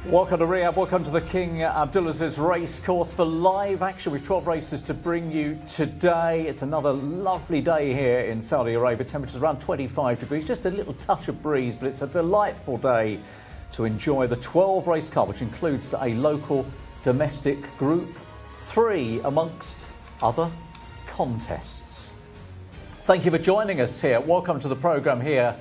Welcome to Riyadh, welcome to the King Abdulaziz race course for live action with 12 races to bring you today. It's another lovely day here in Saudi Arabia. Temperatures around 25 degrees, just a little touch of breeze, but it's a delightful day to enjoy the 12 race card, which includes a local domestic Group 3 amongst other contests. Thank you for joining us here. Welcome to the programme here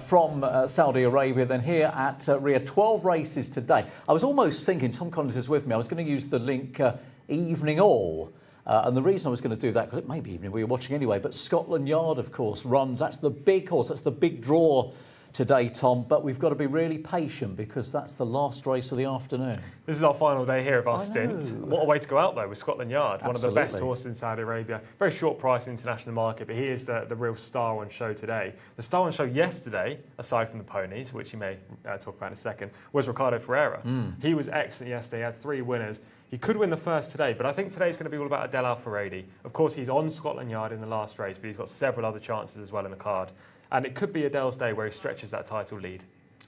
from Saudi Arabia, then here at Riyadh. 12 races today. I was almost thinking, Tom Collins is with me, I was going to use the link Evening All. And the reason I was going to do that, because it may be evening, we were watching anyway, but Scotland Yard, of course, runs. That's the big horse, that's the big draw today, Tom. But we've got to be really patient because that's the last race of the afternoon. This is our final day here of our stint. What a way to go out, though, with Scotland Yard. Absolutely. One of the best horses in Saudi Arabia. Very short price in the international market, but he is the real star on show today. The star on show yesterday, aside from the ponies, which you may talk about in a second, was Ricardo Ferreira. He was excellent yesterday. He had 3 winners. He could win the first today, but I think today's going to be all about Adel Al-Faredi. Of course, he's on Scotland Yard in the last race, but he's got several other chances as well in the card. And it could be Adele's day where he stretches that title lead.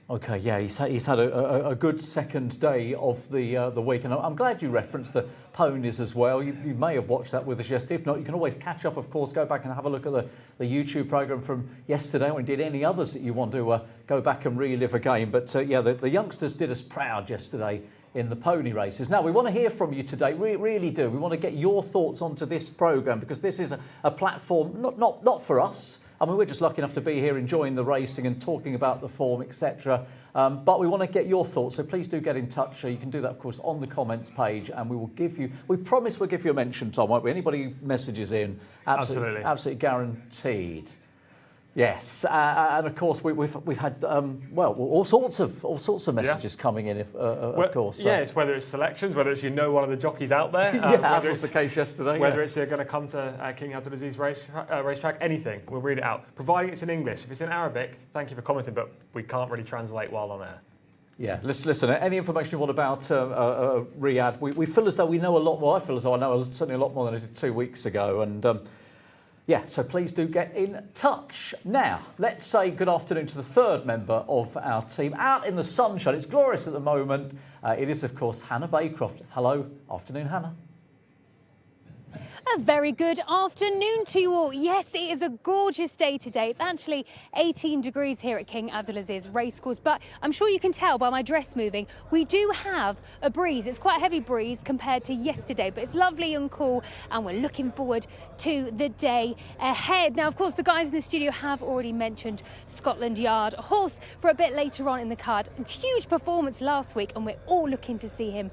OK, yeah, he's had a good second day of the week. And I'm glad you referenced the ponies as well. You may have watched that with us yesterday. If not, you can always catch up, of course, go back and have a look at the YouTube programme from yesterday, or indeed any others that you want to go back and relive again. But yeah, the youngsters did us proud yesterday in the pony races. Now, we want to hear from you today, really do. We want to get your thoughts onto this programme, because this is a platform, not for us. I mean, we're just lucky enough to be here enjoying the racing and talking about the form, etc. But we want to get your thoughts, so please do get in touch. You can do that, of course, on the comments page, and we promise we'll give you a mention, Tom, won't we? Anybody who messages in, absolutely guaranteed. Yes, and of course we've had all sorts of messages coming in, of course. Yeah, it's whether it's selections, whether it's one of the jockeys out there. That was the case yesterday. Whether it's going to come to King Abdulaziz racetrack, anything, we'll read it out, providing it's in English. If it's in Arabic, thank you for commenting, but we can't really translate while on air. Yeah, listen, any information you want about Riyadh, we feel as though we know a lot more. I feel as though I know certainly a lot more than I did 2 weeks ago, and yeah, so please do get in touch. Now, let's say good afternoon to the third member of our team out in the sunshine. It's glorious at the moment. It is, of course, Hannah Baycroft. Hello, afternoon, Hannah. A very good afternoon to you all. Yes, it is a gorgeous day today. It's actually 18 degrees here at King Abdulaziz Racecourse, but I'm sure you can tell by my dress moving, we do have a breeze. It's quite a heavy breeze compared to yesterday, but it's lovely and cool, and we're looking forward to the day ahead. Now, of course, the guys in the studio have already mentioned Scotland Yard, a horse for a bit later on in the card. A huge performance last week, and we're all looking to see him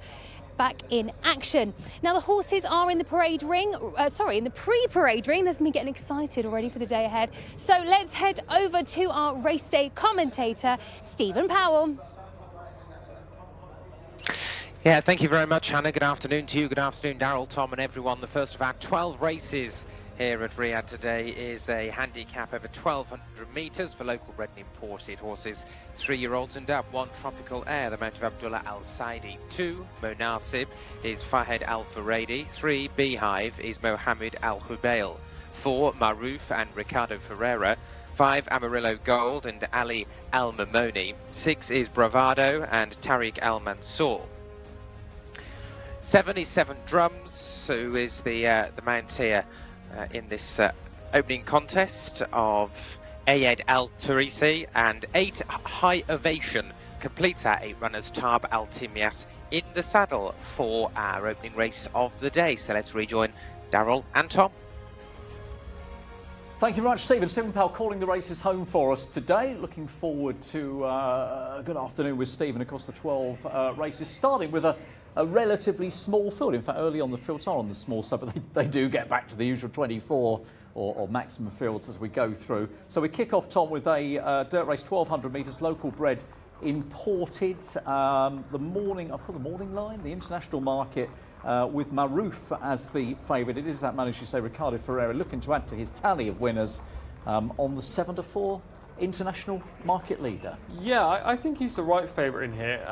back in action. Now, the horses are in the parade ring, in the pre-parade ring. There's me getting excited already for the day ahead. So let's head over to our race day commentator, Stephen Powell. Yeah, thank you very much, Hannah. Good afternoon to you. Good afternoon, Daryl, Tom and everyone. The first of our 12 races here at Riyadh today is a handicap over 1,200 metres for local bred and imported horses. 3-year-olds and up. 1 Tropical Air, the mount of Abdullah Al Saidi. 2 Monasib is Fahed Al Faredi. 3 Beehive is Mohammed Al Hubail. 4 Maruf and Ricardo Ferreira. 5 Amarillo Gold and Ali Al Mamoni. 6 is Bravado and Tariq Al Mansour. 7 is 7 Drums, who is the mountaineer in this opening contest of Ayed Al Turisi, and 8 High Ovation completes our 8 runners. Tab Al Timias in the saddle for our opening race of the day. So let's rejoin Daryl and Tom. Thank you very much, Stephen. Stephen Powell calling the races home for us today. Looking forward to a good afternoon with Stephen across the 12 races, starting with a relatively small field. In fact, early on the fields are on the small side, but they do get back to the usual 24 or maximum fields as we go through. So we kick off, Tom, with a dirt race, 1,200 metres, local bred imported. The morning line, the international market, with Maruf as the favourite. It is that man, as you say, Ricardo Ferreira, looking to add to his tally of winners on the 7-4 international market leader. Yeah, I think he's the right favourite in here.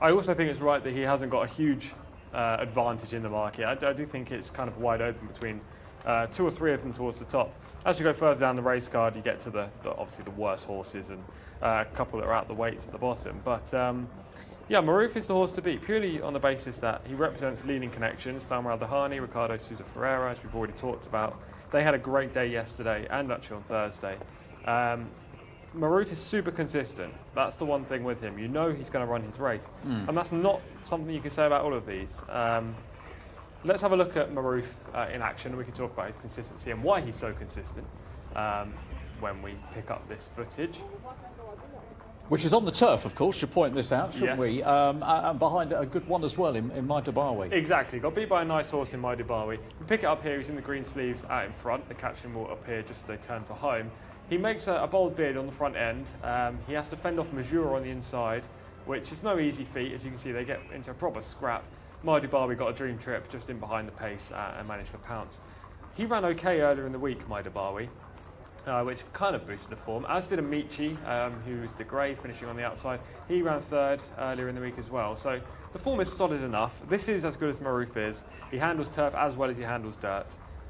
I also think it's right that he hasn't got a huge advantage in the market. I do think it's kind of wide open between 2 or 3 of them towards the top. As you go further down the race card, you get to obviously the worst horses and a couple that are out the weights at the bottom. But Yeah, Maruf is the horse to beat, purely on the basis that he represents leading connections. Salma Al-Dahani, Ricardo Souza Ferreira, as we've already talked about. They had a great day yesterday and actually on Thursday. Maruf is super consistent. That's the one thing with him. You know he's going to run his race. And that's not something you can say about all of these. Let's have a look at Maruf in action, and we can talk about his consistency and why he's so consistent when we pick up this footage. Which is on the turf, of course, should point this out, shouldn't Yes. we? And behind a good one as well in Maidabawi. Exactly, got beat by a nice horse in Maidabawi. We pick it up here, he's in the green sleeves out in front. The caption will appear just as they turn for home. He makes a bold bid on the front end. He has to fend off Majura on the inside, which is no easy feat. As you can see, they get into a proper scrap. Maidabawi got a dream trip just in behind the pace and managed to pounce. He ran okay earlier in the week, Maidabawi. Which kind of boosted the form, as did Amici, who's the grey, finishing on the outside. He ran third earlier in the week as well. So the form is solid enough. This is as good as Maruf is. He handles turf as well as he handles dirt.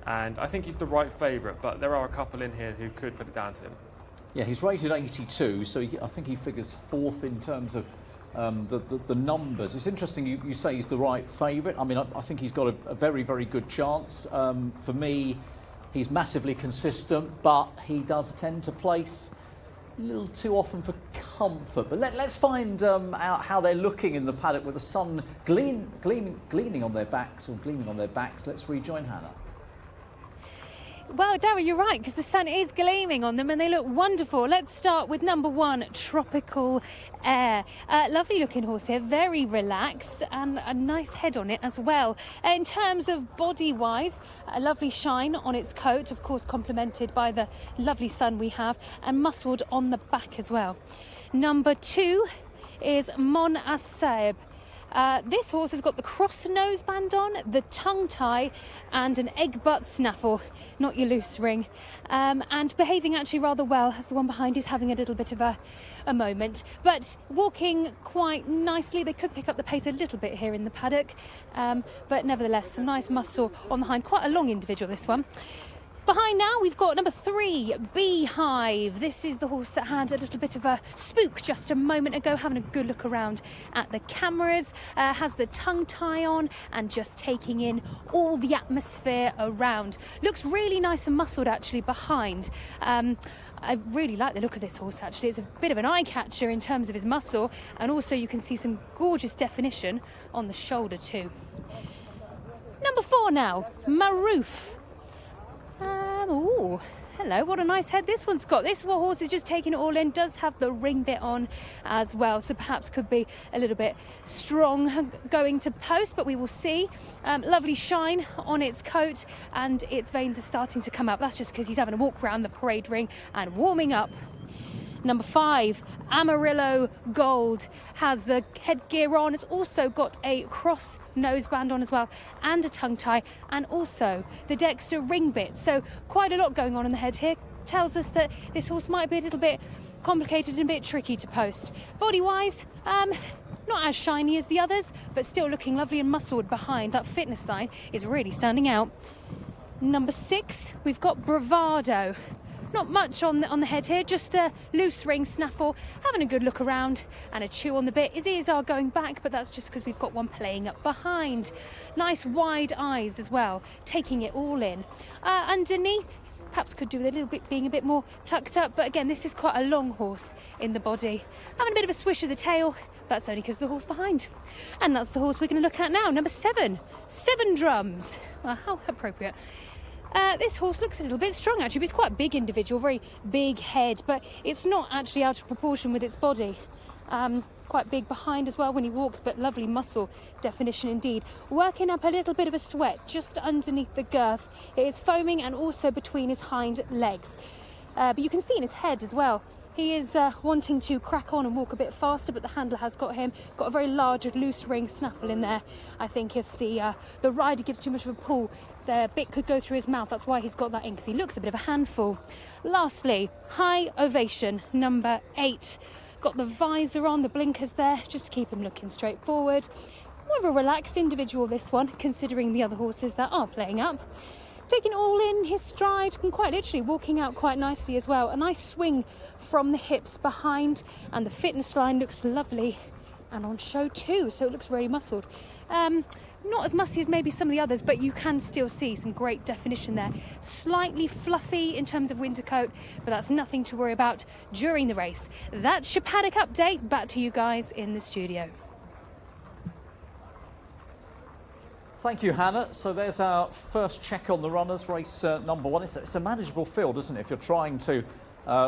And I think he's the right favourite, but there are a couple in here who could put it down to him. Yeah, he's rated 82, so I think he figures fourth in terms of the numbers. It's interesting you say he's the right favourite. I mean, I think he's got a very, very good chance. For me, he's massively consistent, but he does tend to place a little too often for comfort. But let's find out how they're looking in the paddock with the sun gleaming on their backs, or gleaming on their backs. Let's rejoin Hannah. Well, Darryl, you're right, because the sun is gleaming on them and they look wonderful. Let's start with number 1, Tropical Air. Lovely looking horse here, very relaxed, and a nice head on it as well. In terms of body-wise, a lovely shine on its coat, of course complemented by the lovely sun we have, and muscled on the back as well. Number 2 is Mon Asaib. This horse has got the cross noseband on, the tongue tie, and an egg butt snaffle, not your loose ring, and behaving actually rather well, as the one behind is having a little bit of a moment, but walking quite nicely. They could pick up the pace a little bit here in the paddock, but nevertheless some nice muscle on the hind. Quite a long individual, this one. Behind now, we've got number 3, Beehive. This is the horse that had a little bit of a spook just a moment ago, having a good look around at the cameras, has the tongue tie on and just taking in all the atmosphere around. Looks really nice and muscled actually behind. I really like the look of this horse actually. It's a bit of an eye catcher in terms of his muscle, and also you can see some gorgeous definition on the shoulder too. Number 4 now, Maruf. Oh, hello, what a nice head this one's got. This horse is just taking it all in, does have the ring bit on as well, so perhaps could be a little bit strong going to post, but we will see. Lovely shine on its coat and its veins are starting to come up. That's just because he's having a walk around the parade ring and warming up. Number 5, Amarillo Gold, has the headgear on. It's also got a cross noseband on as well, and a tongue tie, and also the Dexter ring bit. So quite a lot going on in the head here. Tells us that this horse might be a little bit complicated and a bit tricky to post. Body-wise, not as shiny as the others, but still looking lovely and muscled behind. That fitness line is really standing out. Number 6, we've got Bravado. Not much on the head here, just a loose ring snaffle, having a good look around and a chew on the bit. His ears are going back, but that's just because we've got one playing up behind. Nice wide eyes as well, taking it all in. Underneath, perhaps could do with a little bit being a bit more tucked up, but again, this is quite a long horse in the body. Having a bit of a swish of the tail, that's only because of the horse behind. And that's the horse we're going to look at now, number 7, Seven Drums. Well, how appropriate. This horse looks a little bit strong actually, but it's quite a big individual, very big head, but it's not actually out of proportion with its body. Quite big behind as well when he walks, but lovely muscle definition indeed. Working up a little bit of a sweat just underneath the girth. It is foaming and also between his hind legs. But you can see in his head as well. He is wanting to crack on and walk a bit faster, but the handler has got a very large loose ring snaffle in there. I think if the rider gives too much of a pull, the bit could go through his mouth. That's why he's got that in, because he looks a bit of a handful. Lastly, High Ovation, number 8. Got the visor on, the blinkers there, just to keep him looking straight forward. More of a relaxed individual, this one, considering the other horses that are playing up. Taking all in his stride and quite literally walking out quite nicely as well. A nice swing from the hips behind, and the fitness line looks lovely and on show 2, so it looks very muscled. Not as musty as maybe some of the others, but you can still see some great definition there. Slightly fluffy in terms of winter coat, but that's nothing to worry about during the race. That's your paddock update. Back to you guys in the studio. Thank you, Hannah. So there's our first check on the runners, race number 1. It's a manageable field, isn't it, if you're trying to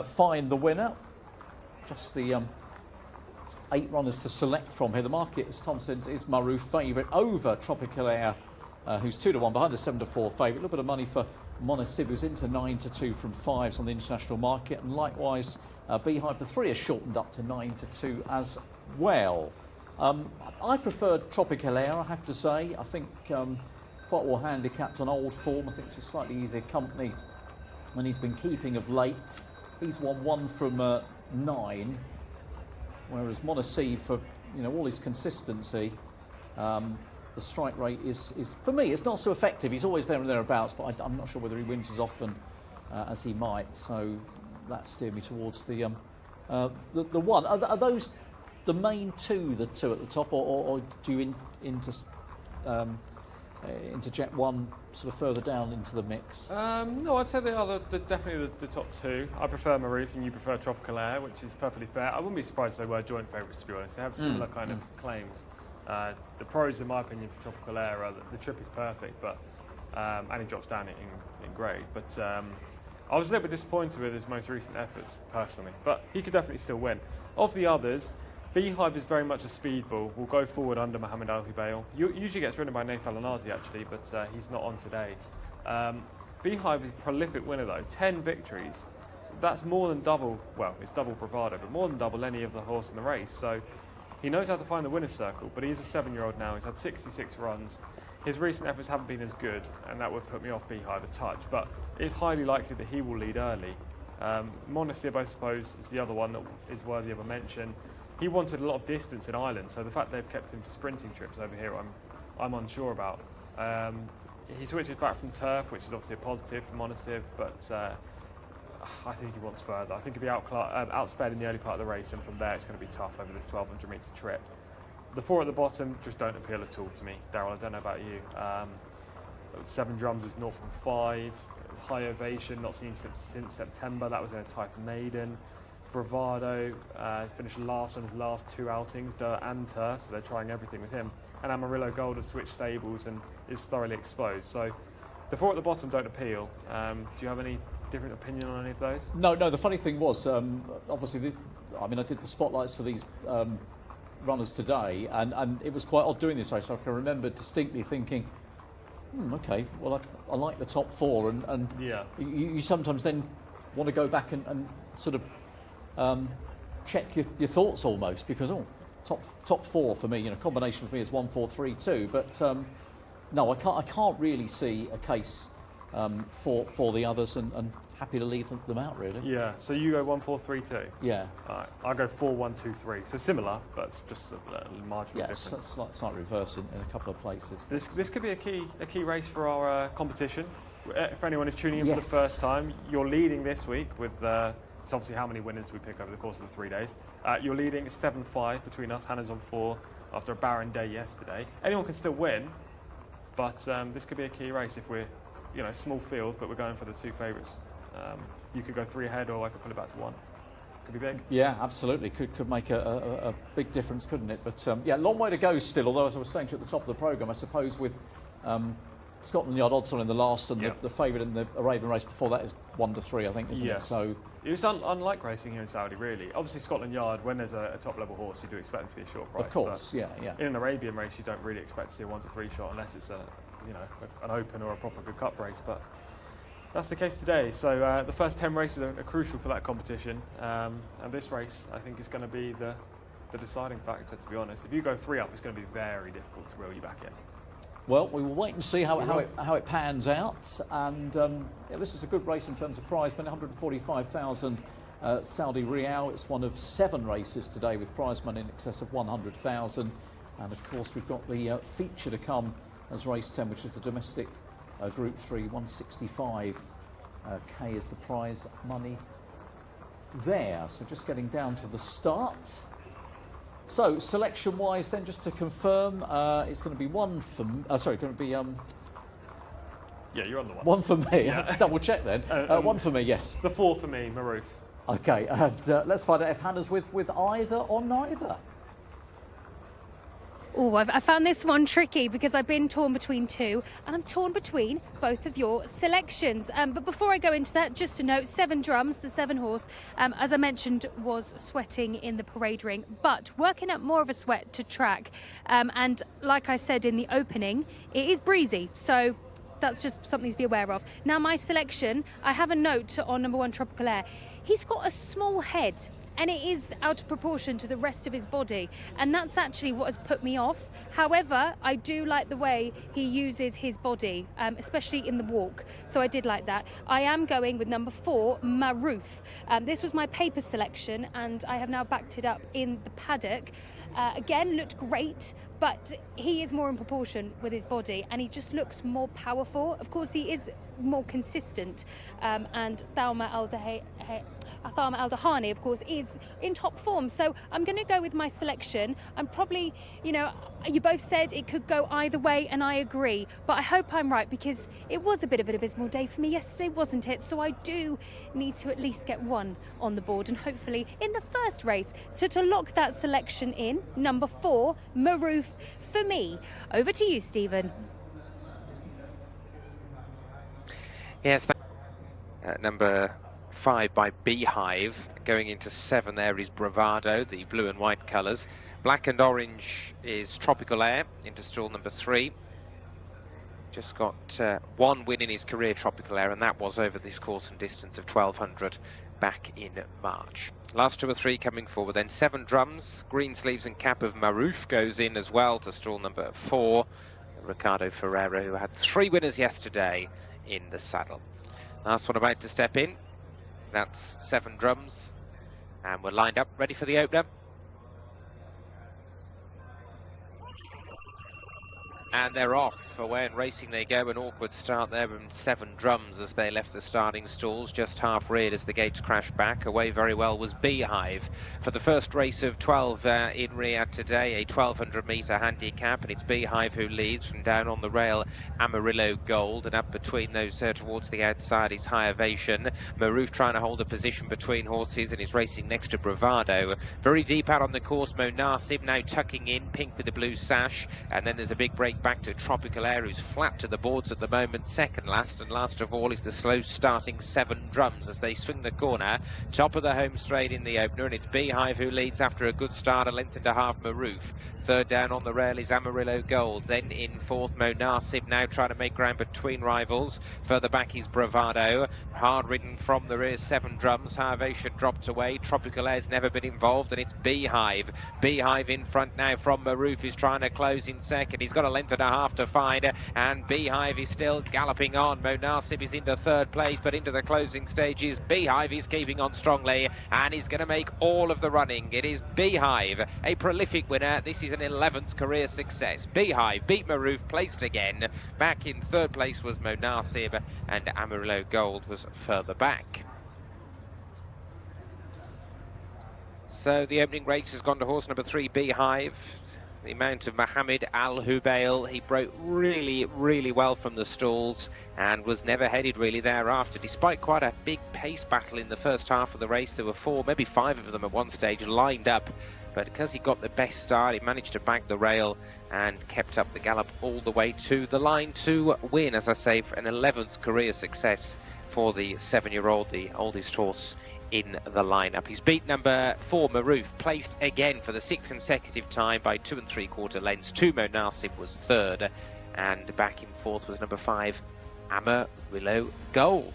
find the winner. Just the 8 runners to select from here. The market, as Tom said, is Maru favourite over Tropical Air, who's 2-1 behind the 7-4 favourite. A little bit of money for Monasib, who's into 9-2 from 5s on the international market, and likewise Beehive, the 3 is shortened up to 9-2 as well. I preferred Tropical Air, I have to say. I think quite well handicapped on old form. I think it's a slightly easier company than he's been keeping of late. He's won 1 from 9. Whereas Monasib, for all his consistency, the strike rate is for me, it's not so effective. He's always there and thereabouts, but I'm not sure whether he wins as often as he might. So that steered me towards the one. Are those the main two at the top, or do you interject one sort of further down into the mix? No, I'd say they are definitely the top 2. I prefer Maroof and you prefer Tropical Air, which is perfectly fair. I wouldn't be surprised if they were joint favourites, to be honest. They have similar kind of claims. The pros, in my opinion, for Tropical Air are that the trip is perfect, but and he drops down in grade. But I was a little bit disappointed with his most recent efforts, personally. But he could definitely still win. Of the others, Beehive is very much a speedball. Will go forward under Mohammed Al-Hubail. Usually gets ridden by Naif Al-Anazi, actually, but he's not on today. Beehive is a prolific winner, though. 10 victories. That's more than double, well, it's double bravado, but more than double any of the horse in the race. So he knows how to find the winner's circle, but he's a 7-year-old now. He's had 66 runs. His recent efforts haven't been as good, and that would put me off Beehive a touch. But it's highly likely that he will lead early. Monasib, I suppose, is the other one that is worthy of a mention. He wanted a lot of distance in Ireland, so the fact they've kept him to sprinting trips over here, I'm unsure about. He switches back from turf, which is obviously a positive for Monasib, but I think he wants further. I think he'll be outsped in the early part of the race, and from there it's going to be tough over this 1,200 metre trip. The 4 at the bottom just don't appeal at all to me. Daryl, I don't know about you. 7 Drums is 0 from 5. High Ovation, not seen since September. That was in a Typhoon Maiden. Bravado finished last on his last 2 outings, dirt and turf, so they're trying everything with him. And Amarillo Gold has switched stables and is thoroughly exposed. So the 4 at the bottom don't appeal. Do you have any different opinion on any of those? No. The funny thing was, obviously, I did the spotlights for these runners today, and it was quite odd doing this race. I can remember distinctly thinking, okay, well, I like the top 4, and yeah. You sometimes then want to go back and sort of check your thoughts almost, because top 4 for me, combination for me is 1, 4, 3, 2. But no, I can't really see a case for the others, and happy to leave them out, really. Yeah. So you go 1, 4, 3, 2. Yeah. All right. I'll go 4, 1, 2, 3. So similar, but it's just a marginal difference. Yeah, slight reverse in a couple of places. This could be a key race for our competition. For anyone who's tuning in for the first time, you're leading this week with. It's obviously how many winners we pick over the course of the 3 days. You're leading 7-5 between us. Hannah's on 4 after a barren day yesterday. Anyone can still win, but this could be a key race if we're, small field, but we're going for the 2 favourites. You could go 3 ahead, or I could pull it back to 1. Could be big. Yeah, absolutely. Could make a big difference, couldn't it? But long way to go still. Although, as I was saying to you at the top of the programme, I suppose with Scotland Yard odds on in the last, and the favourite in the Arabian race before that is 1-3, I think, isn't it? So it was unlike racing here in Saudi, really. Obviously, Scotland Yard, when there's a top level horse, you do expect it to be a short price. Of course, yeah. In an Arabian race, you don't really expect to see a 1-3 shot unless it's an open or a proper good cup race. But that's the case today. So the first 10 races are crucial for that competition, and this race, I think, is going to be the deciding factor. To be honest, if you go 3 up, it's going to be very difficult to reel you back in. Well, we will wait and see how it pans out. And this is a good race in terms of prize money, 145,000 Saudi Riyal. It's one of 7 races today with prize money in excess of 100,000. And of course, we've got the feature to come as race 10, which is the domestic Group 3, 165K is the prize money there. So just getting down to the start. So selection-wise, then, just to confirm, it's going to be one for. Sorry, going to be Yeah, you're on the one. one for me. Yeah. Double check then. One for me, yes. The 4 for me, Maroof. Okay, and let's find out if Hannah's with either or neither. Oh, I found this one tricky because I've been torn between two, and I'm torn between both of your selections. But before I go into that, just to note, 7 Drums, the 7 horse, as I mentioned, was sweating in the parade ring, but working up more of a sweat to track. And like I said in the opening, it is breezy, so that's just something to be aware of. Now, my selection, I have a note on number 1, Tropical Air. He's got a small head, and it is out of proportion to the rest of his body, and that's actually what has put me off. However, I do like the way he uses his body, especially in the walk, so I did like that. I am going with number 4, Maroof. This was my paper selection, and I have now backed it up in the paddock. Again, looked great, but he is more in proportion with his body, and he just looks more powerful. Of course, he is more consistent, and Thalma Al-Dahani, of course, is in top form. So I'm going to go with my selection. I'm probably, you both said it could go either way, and I agree. But I hope I'm right, because it was a bit of an abysmal day for me yesterday, wasn't it? So I do need to at least get one on the board, and hopefully in the first race. So to lock that selection in, number 4, Maroof for me. Over to you, Stephen. Yes, number 5 by Beehive. Going into 7 there is Bravado, the blue and white colours. Black and orange is Tropical Air into stall number 3. Just got 1 win in his career, Tropical Air, and that was over this course and distance of 1200 back in March. Last 2 or 3 coming forward. Then 7 Drums, green sleeves and cap of Maroof goes in as well to stall number 4. Ricardo Ferreira, who had 3 winners yesterday in the saddle. Last one about to step in. That's 7 Drums, and we're lined up ready for the opener. And they're off. Away and racing they go. An awkward start there from 7 Drums as they left the starting stalls, just half reared as the gates crashed back. Away very well was Beehive for the first race of 12 in Riyadh today, a 1200 metre handicap, and it's Beehive who leads from down on the rail. Amarillo Gold, and up between those towards the outside is High Ovation. Maroof trying to hold a position between horses and is racing next to Bravado. Very deep out on the course, Monasib now tucking in, pink with the blue sash, and then there's a big break back to Tropical Air, who's flat to the boards at the moment, second last, and last of all is the slow starting 7 Drums as they swing the corner, top of the home straight in the opener, and it's Beehive who leads after a good start, 1.5 lengths Maroof. Third down on the rail is Amarillo Gold. Then in 4th, Monasib, now trying to make ground between rivals. Further back is Bravado. Hard ridden from the rear, 7 Drums. High Ovation dropped away. Tropical Air's never been involved, and it's Beehive. Beehive in front now from Maroof, is trying to close in second. He's got 1.5 lengths to find, and Beehive is still galloping on. Monasib is into 3rd place, but into the closing stages, Beehive is keeping on strongly, and he's going to make all of the running. It is Beehive, a prolific winner. This is an 11th career success. Beehive beat Maroof, placed again. Back in 3rd place was Monasib, and Amarillo Gold was further back. So the opening race has gone to horse number 3, Beehive. The amount of Mohammed Al-Hubail, he broke really well from the stalls and was never headed really thereafter, despite quite a big pace battle in the first half of the race. There were 4, maybe 5 of them at one stage lined up, but because he got the best start, he managed to bank the rail and kept up the gallop all the way to the line to win, as I say, for an 11th career success for the 7-year-old, the oldest horse in the lineup. He's beat number 4, Maroof, placed again for the 6th consecutive time by 2 3/4 lengths. 2 Monasib was 3rd, and back in 4th was number 5, Amarillo Gold.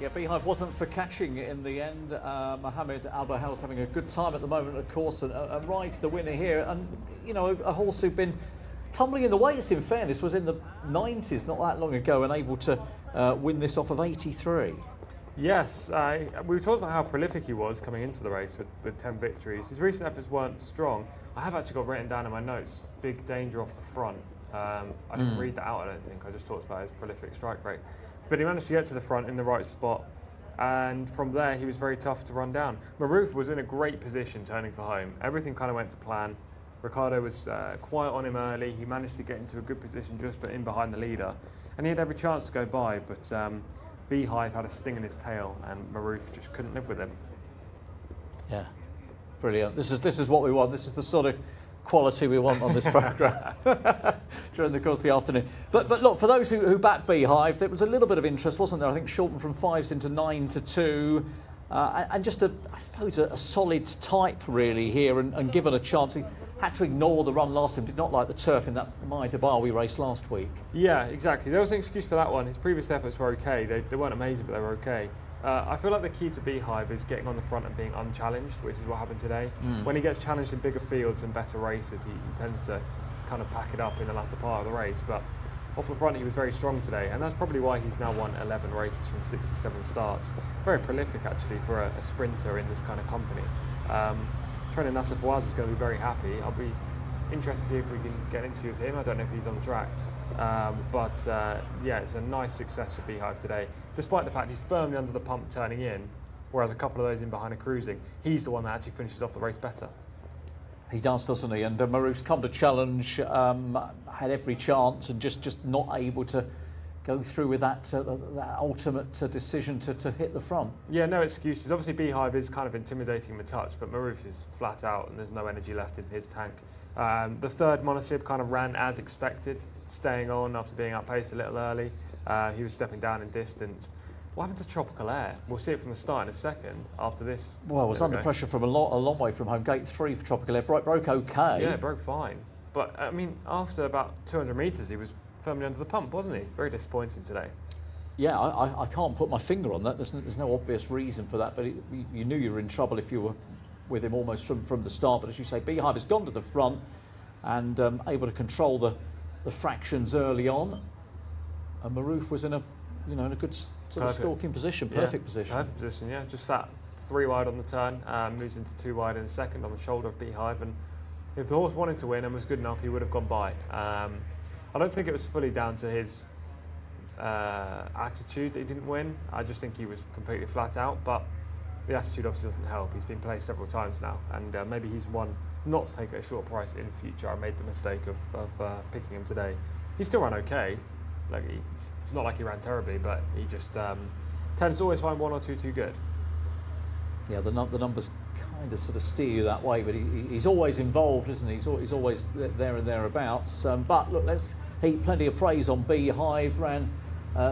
Yeah, Beehive wasn't for catching in the end. Mohammed Al Bahal's having a good time at the moment, of course, and rides the winner here. And, you know, a horse who'd been tumbling in the weights, in fairness, was in the 90s not that long ago and able to win this off of 83. Yes, we talked about how prolific he was coming into the race with 10 victories. His recent efforts weren't strong. I have actually got written down in my notes, big danger off the front. I didn't read that out, I don't think. I just talked about his prolific strike rate. But he managed to get to the front in the right spot, and from there he was very tough to run down. Maroof was in a great position turning for home. Everything kind of went to plan. Ricardo was quiet on him early. He managed to get into a good position just in behind the leader, and he had every chance to go by, but Beehive had a sting in his tail and Maroof just couldn't live with him. Yeah, brilliant. This is what we want. This is the sort of quality we want on this programme during the course of the afternoon. But look, for those who back Beehive, there was a little bit of interest, wasn't there? I think shortened from 5s into 9 to 2. And just, I suppose, a solid type really here and given a chance. He had to ignore the run last time, did not like the turf in that My Dubai race last week. Yeah, exactly. There was an excuse for that one. His previous efforts were okay. They weren't amazing, but they were okay. I feel like the key to Beehive is getting on the front and being unchallenged, which is what happened today. When he gets challenged in bigger fields and better races, he tends to kind of pack it up in the latter part of the race. But off the front, he was very strong today, and that's probably why he's now won 11 races from 67 starts. Very prolific, actually, for a sprinter in this kind of company. Trainer Nasser Fawaz is going to be very happy. I'll be interested to see if we can get an interview with him. I don't know if he's on track. Yeah, it's a nice success for Beehive today, despite the fact he's firmly under the pump turning in, whereas a couple of those in behind are cruising. He's the one that actually finishes off the race better. He does, doesn't he? And Maroof's come to challenge, had every chance and just not able to go through with that ultimate decision to hit the front. Yeah, no excuses. Obviously Beehive is kind of intimidating him a touch, but Maroof is flat out and there's no energy left in his tank. The third Monasib kind of ran as expected, staying on after being outpaced a little early. He was stepping down in distance. What happened to Tropical Air? We'll see it from the start in a second after this. Well, it was under pressure from a long way from home. Gate 3 for Tropical Air broke okay. Yeah, broke fine. But, I mean, after about 200 metres, he was firmly under the pump, wasn't he? Very disappointing today. Yeah, I can't put my finger on that. There's no obvious reason for that, but you knew you were in trouble if you were with him almost from the start. But as you say, Beehive has gone to the front and able to control the fractions early on. And Maroof was in a good sort of stalking position, perfect position. Perfect position, yeah. Just sat 3 wide on the turn, moves into 2 wide in the second on the shoulder of Beehive. And if the horse wanted to win and was good enough, he would have gone by. I don't think it was fully down to his attitude that he didn't win. I just think he was completely flat out, but the attitude obviously doesn't help. He's been placed several times now, and maybe he's one not to take at a short price in future. I made the mistake of picking him today. He still ran okay. Like it's not like he ran terribly, but he just tends to always find 1 or 2 too good. Yeah, the numbers kind of sort of steer you that way, but he's always involved, isn't he? He's always there and thereabouts. But look, let's heap plenty of praise on Beehive. Ran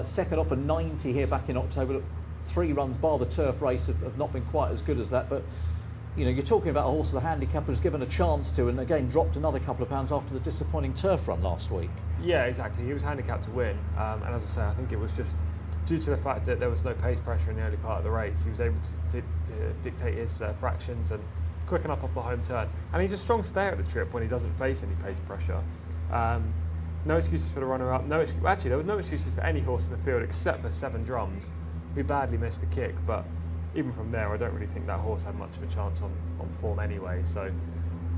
second off a 90 here back in October. Look, 3 runs bar the turf race have not been quite as good as that, but you know, you're talking about a horse the handicapper was given a chance to, and again dropped another couple of pounds after the disappointing turf run last week. Yeah, exactly. He was handicapped to win, and as I say, I think it was just due to the fact that there was no pace pressure in the early part of the race. He was able to dictate his fractions and quicken up off the home turn. And he's a strong stayer at the trip when he doesn't face any pace pressure. No excuses for the runner-up. Actually, there were no excuses for any horse in the field except for 7 Drums, who badly missed a kick. But even from there, I don't really think that horse had much of a chance on form anyway. So,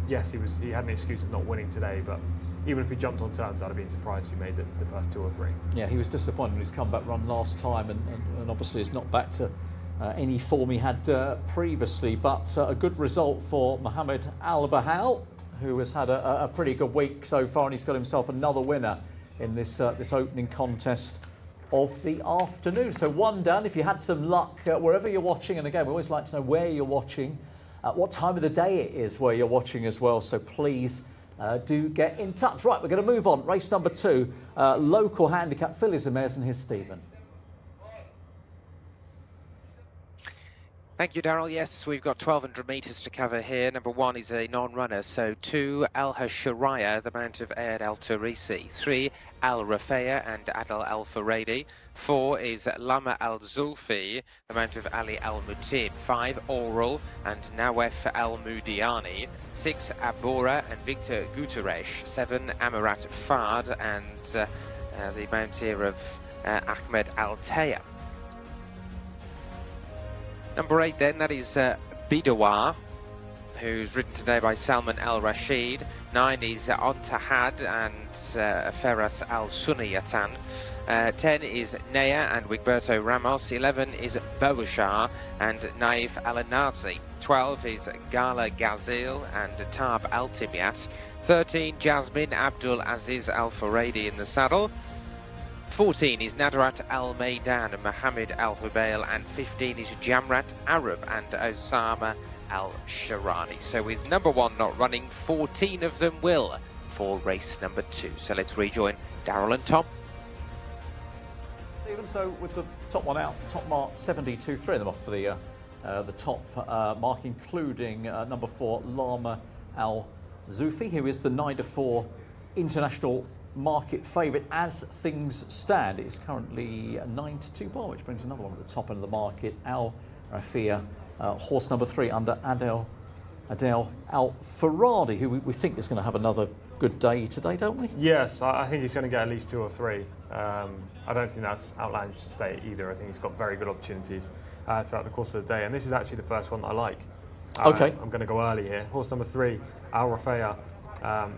yes, he had an excuse of not winning today, but even if he jumped on turns, I'd have been surprised if he made the first 2 or 3. Yeah, he was disappointed in his comeback run last time, and obviously is not back to any form he had previously. But a good result for Mohammed Al Bahal, who has had a pretty good week so far, and he's got himself another winner in this opening contest of the afternoon. So 1 down. If you had some luck wherever you're watching, and again, we always like to know where you're watching, what time of the day it is where you're watching as well. So please do get in touch. Right, we're going to move on. Race number 2, local handicap, Fillies and Mares, and here's Stephen. Thank you, Daryl. Yes, we've got 1,200 metres to cover here. Number 1 is a non-runner, so 2, Al Hashiraya, the mount of Air Al Turisi. 3, Al Rafea and Adel Al Faradi. 4 is Lama Al Zulfi, the mount of Ali Al Mutin. 5, Oral and Nawef Al Mudiani. 6, Abora and Victor Guterres. 7, Amarat Fard and the mount here of Ahmed Al Taya. Number 8 then, that is Bidawar, who's ridden today by Salman Al Rashid. 9 is Ontahad and Ferras Al Suniyatan. 10 is Naya and Wigberto Ramos. 11 is Bouchar and Naif Al Nazi. 12 is Gala Ghazil and Tab Al Timiat. 13, Jasmine Abdul Aziz Al Faradi in the saddle. 14 is Nadarat Al Maidan and Mohammed Al Hubail, and 15 is Jamrat Arab and Osama Al Sharani. So with number 1 not running, 14 of them will for race number 2. So let's rejoin Daryl and Tom. Even so, with the top one out, top mark 72, 3 of them off for the top mark, including number 4 Lama Al Zufi, who is the 9-4 international market favourite as things stand. It's currently a 9-2 bar, which brings another one at the top end of the market. Al Rafia, horse number 3 under Adel Al Faradi, who we think is going to have another good day today, don't we? Yes, I think he's going to get at least 2 or 3. I don't think that's outlandish to state either. I think he's got very good opportunities throughout the course of the day, and this is actually the first one that I like. Okay. I'm going to go early here. Horse number 3, Al Rafia.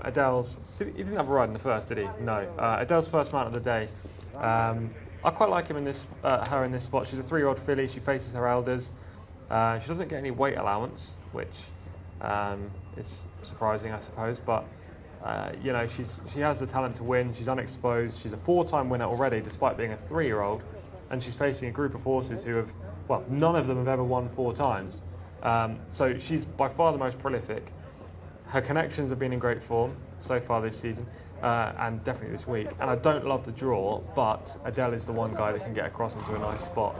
Adele's, he didn't have a ride in the first, did he? No. Adele's first mount of the day. I quite like him in this, her in this spot. She's a 3-year-old filly. She faces her elders. She doesn't get any weight allowance, which is surprising, I suppose. But you know, she has the talent to win. She's unexposed. She's a 4-time winner already, despite being a 3-year-old, and she's facing a group of horses who have, well, none of them have ever won 4 times. So she's by far the most prolific. Her connections have been in great form so far this season, and definitely this week. And I don't love the draw, but Adele is the one guy that can get across into a nice spot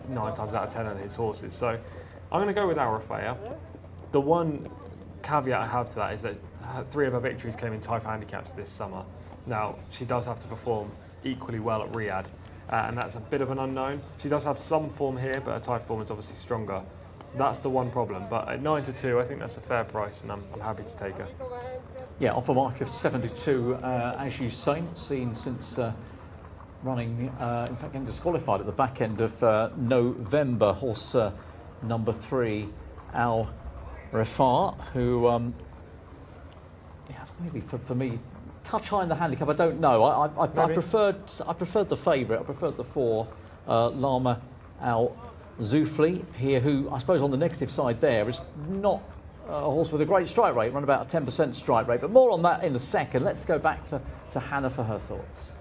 9 times out of 10 of his horses. So I'm going to go with Arafea. The one caveat I have to that is that 3 of her victories came in type handicaps this summer. Now, she does have to perform equally well at Riyadh, and that's a bit of an unknown. She does have some form here, but her type form is obviously stronger. That's the one problem, but at 9-2, I think that's a fair price, and I'm happy to take her. Yeah, off a mark of 72, as you say, seen since running, in fact, getting disqualified at the back end of November. Horse number 3, Al Rafah, who, yeah, maybe for me, touch high in the handicap. I don't know. I preferred the favourite. I preferred the 4, Lama Al Zufli here, who I suppose on the negative side there is not a horse with a great strike rate, run about a 10% strike rate, but more on that in a second. Let's go back to Hannah for her thoughts.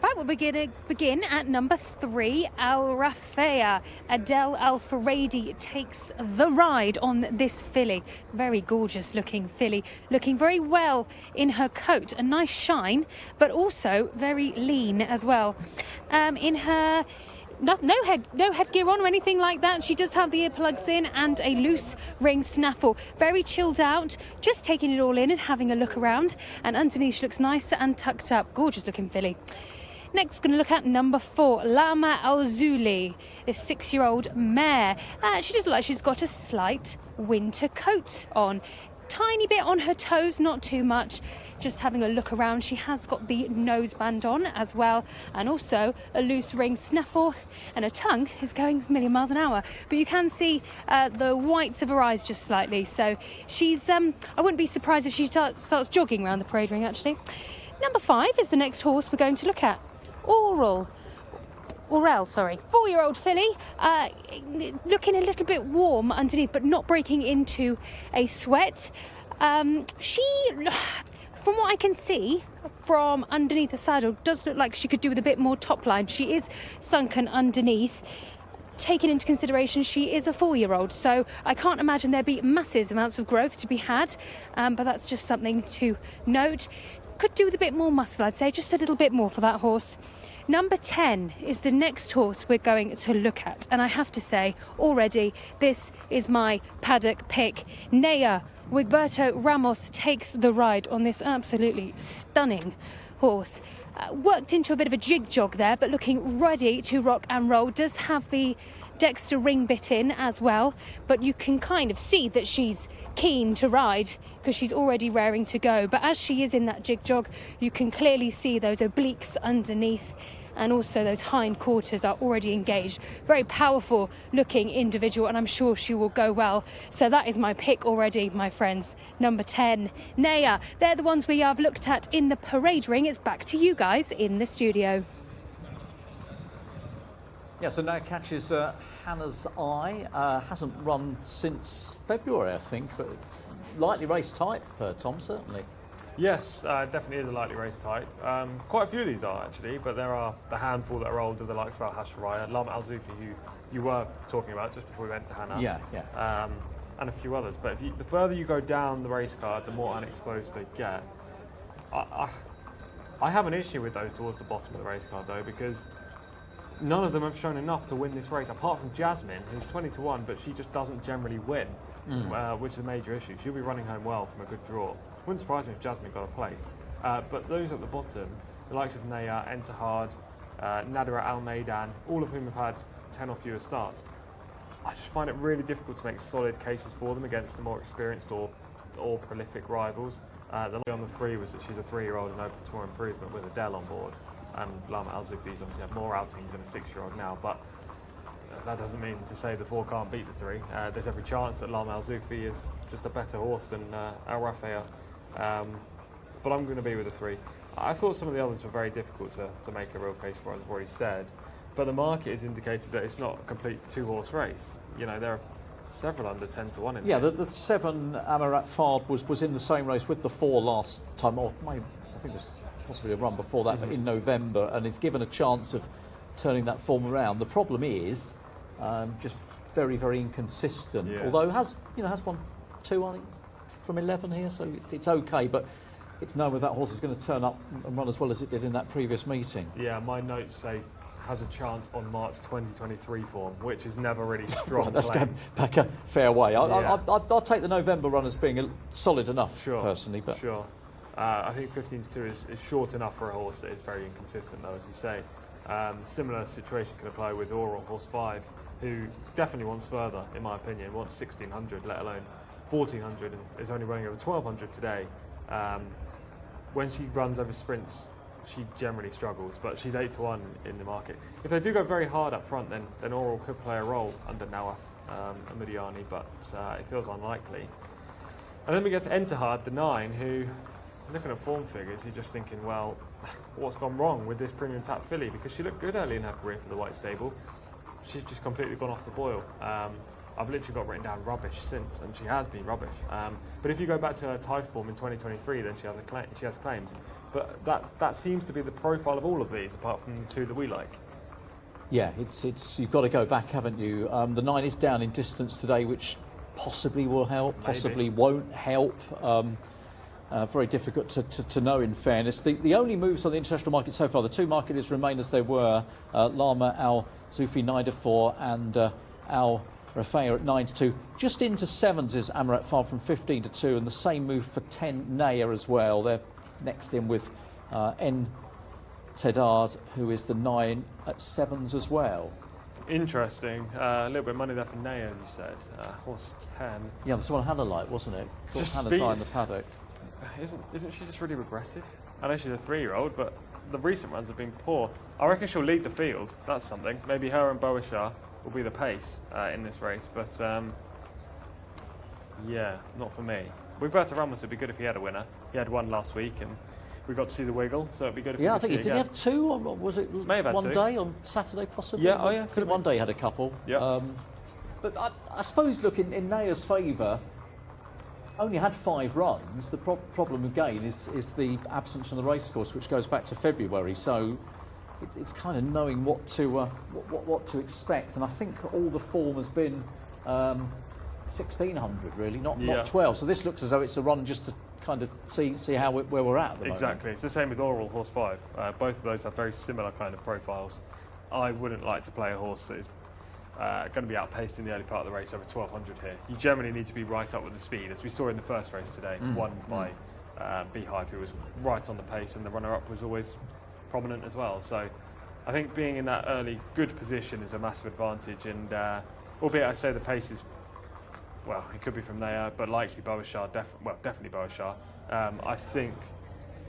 Right, we'll begin at number 3, Al Rafea. Adele Al Faradi takes the ride on this filly. Very gorgeous looking filly, looking very well in her coat, a nice shine, but also very lean as well. In her no headgear on or anything like that. She does have the earplugs in and a loose ring snaffle. Very chilled out, just taking it all in and having a look around. And underneath she looks nice and tucked up. Gorgeous looking filly. Next, going to look at number 4, Lama Al Zuli, this 6-year-old mare. She does look like she's got a slight winter coat on. Tiny bit on her toes, not too much. Just having a look around. She has got the noseband on as well, and also a loose ring snaffle, and her tongue is going a million miles an hour. But you can see the whites of her eyes just slightly. So she's, I wouldn't be surprised if she starts jogging around the parade ring, actually. Number 5 is the next horse we're going to look at. Orel, 4-year-old filly, looking a little bit warm underneath, but not breaking into a sweat. She, from what I can see from underneath the saddle, does look like she could do with a bit more top line. She is sunken underneath. Taken into consideration, she is a 4-year-old, so I can't imagine there'd be massive amounts of growth to be had, but that's just something to note. could do with a bit more muscle, I'd say, just a little bit more for that horse. Number 10 is the next horse we're going to look at, and I have to say already this is my paddock pick. Naya Wigberto Ramos takes the ride on this absolutely stunning horse. Worked into a bit of a jig jog there, but looking ready to rock and roll. Does have the Dexter ring bit in as well, but you can kind of see that she's keen to ride because she's already raring to go. But as she is in that jig jog, you can clearly see those obliques underneath, and also those hind quarters are already engaged. Very powerful looking individual, and I'm sure she will go well. So that is my pick already, my friends. Number 10, Naya. They're the ones we have looked at in the parade ring. It's back to you guys in the studio. Yeah, so Naya catches Hannah's eye. Hasn't run since February, I think, but lightly race type, Tom, certainly. Yes, definitely is a lightly race type. Quite a few of these are actually, but there are the handful that are older, the likes of Al Hashraya, Lama Al Zufi, who you were talking about just before we went to Hannah. Yeah. And a few others. But the further you go down the race card, the more unexposed they get. I have an issue with those towards the bottom of the race card though, because none of them have shown enough to win this race, apart from Jasmine, who's 20-1, but she just doesn't generally win, which is a major issue. She'll be running home well from a good draw. Wouldn't surprise me if Jasmine got a place. But those at the bottom, the likes of Naya, Entahad, Nadira Al Maidan, all of whom have had 10 or fewer starts, I just find it really difficult to make solid cases for them against the more experienced or prolific rivals. The lie on the 3 was that she's a 3-year-old and open to more improvement with Adele on board. And Lama Al Zufi's obviously had more outings than a 6-year-old now, but that doesn't mean to say the 4 can't beat the 3. There's every chance that Lama Al Zufi is just a better horse than Al Rafea. But I'm going to be with the 3. I thought some of the others were very difficult to make a real case for, as I've already said. But the market has indicated that it's not a complete 2-horse race. You know, there are several under 10-1 in Yeah, there. the 7 Amarat Fard was in the same race with the 4 last time, or maybe, I think it was possibly a run before that, but in November, and it's given a chance of turning that form around. The problem is just very, very inconsistent. Yeah. Although has won 2, I think, from 11 here, so it's okay. But it's known whether that horse is going to turn up and run as well as it did in that previous meeting. Yeah, my notes say has a chance on March 2023 form, which is never really strong. Right, that's claim. going back a fair way. Yeah. I'll take the November run as being solid enough, Sure, personally. But sure. I think 15-2 is short enough for a horse that is very inconsistent, though, as you say. Similar situation can apply with Oral, horse 5, who definitely wants further, in my opinion, wants 1600, let alone 1400, and is only running over 1200 today. When she runs over sprints, she generally struggles, but she's 8-1 in the market. If they do go very hard up front, then Oral could play a role under Nawaf Amudiani, but it feels unlikely. And then we get to Entahad, the 9, who, looking at form figures, you're just thinking, well, what's gone wrong with this premium tap filly? Because she looked good early in her career for the White Stable. She's just completely gone off the boil. I've literally got written down rubbish since, and she has been rubbish. But if you go back to her type form in 2023, then she has claims. But that seems to be the profile of all of these, apart from the 2 that we like. yeah, it's you've got to go back, haven't you? The 9 is down in distance today, which possibly will help, Maybe. possibly won't help. Very difficult to know, in fairness. The only moves on the international market so far, the 2 marketers remain as they were. Lama Al Zufi 9-4 and Al Rafea at 9-2. Just into 7s is Amarat Far from 15-2, and the same move for 10 Naya as well. They're next in with N Tedard, who is the 9 at 7s as well. Interesting. A little bit of money there for Naya, you said. Horse 10. Yeah, that's one Hannah liked, wasn't it? Got Just Hannah's eye in the speed. paddock. Isn't she just really regressive? I know she's a 3-year-old, but the recent runs have been poor. I reckon she'll lead the field. That's something. Maybe her and Boishar will be the pace in this race, but yeah, not for me. Roberto Ramos would be good if he had a winner. He had one last week, and we got to see the wiggle, so it'd be good if Yeah, I we could think see did he again. have 2? Or was it May have had one 2. day on Saturday, possibly? Yeah, oh yeah, I could think have one day had a couple. Yeah. But I suppose, look, in Naya's favour, only had 5 runs. The problem again is the absence on the racecourse, which goes back to February. So it's kind of knowing what to expect. And I think all the form has been 1600 really, not 12. So this looks as though it's a run just to kind of see how where we're at the moment. Exactly. It's the same with Oral, horse 5. Both of those have very similar kind of profiles. I wouldn't like to play a horse that is going to be outpaced in the early part of the race over 1200 here. You generally need to be right up with the speed, as we saw in the first race today, won by Beehive, who was right on the pace, and the runner-up was always prominent as well. So I think being in that early good position is a massive advantage, and albeit I say the pace is, well, it could be from there, but likely Boashar, definitely Boashar. I think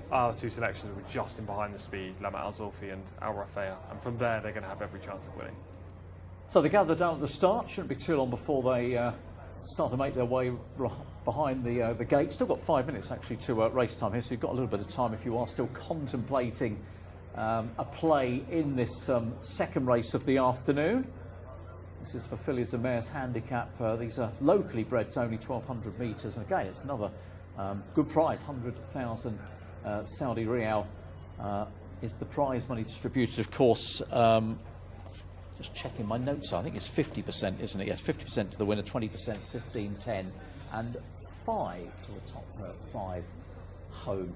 our two selections were just in behind the speed, Lama Al Zulfi and Al Rafea, and from there they're going to have every chance of winning. So they gather down at the start. Shouldn't be too long before they start to make their way behind the gate. Still got 5 minutes actually to race time here, so you've got a little bit of time if you are still contemplating a play in this second race of the afternoon. This is for Fillies and Mares handicap. These are locally bred, it's only 1200 metres, and again it's another good prize, 100,000 Saudi Riyal is the prize money distributed, of course. Just checking my notes, I think it's 50%, isn't it? Yes, 50% to the winner, 20%, 15, 10, and 5 to the top 5 home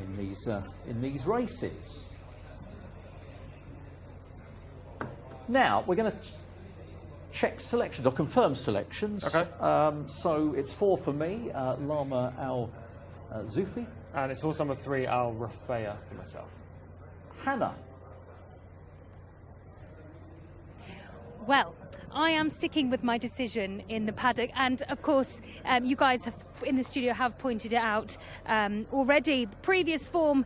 in these races. Now we're going to check selections or confirm selections. Okay. So it's 4 for me, Lama Al Zulfi. And it's also number 3, Al Rafea for myself. Hannah. Well, I am sticking with my decision in the paddock, and of course you guys have in the studio have pointed it out already. Previous form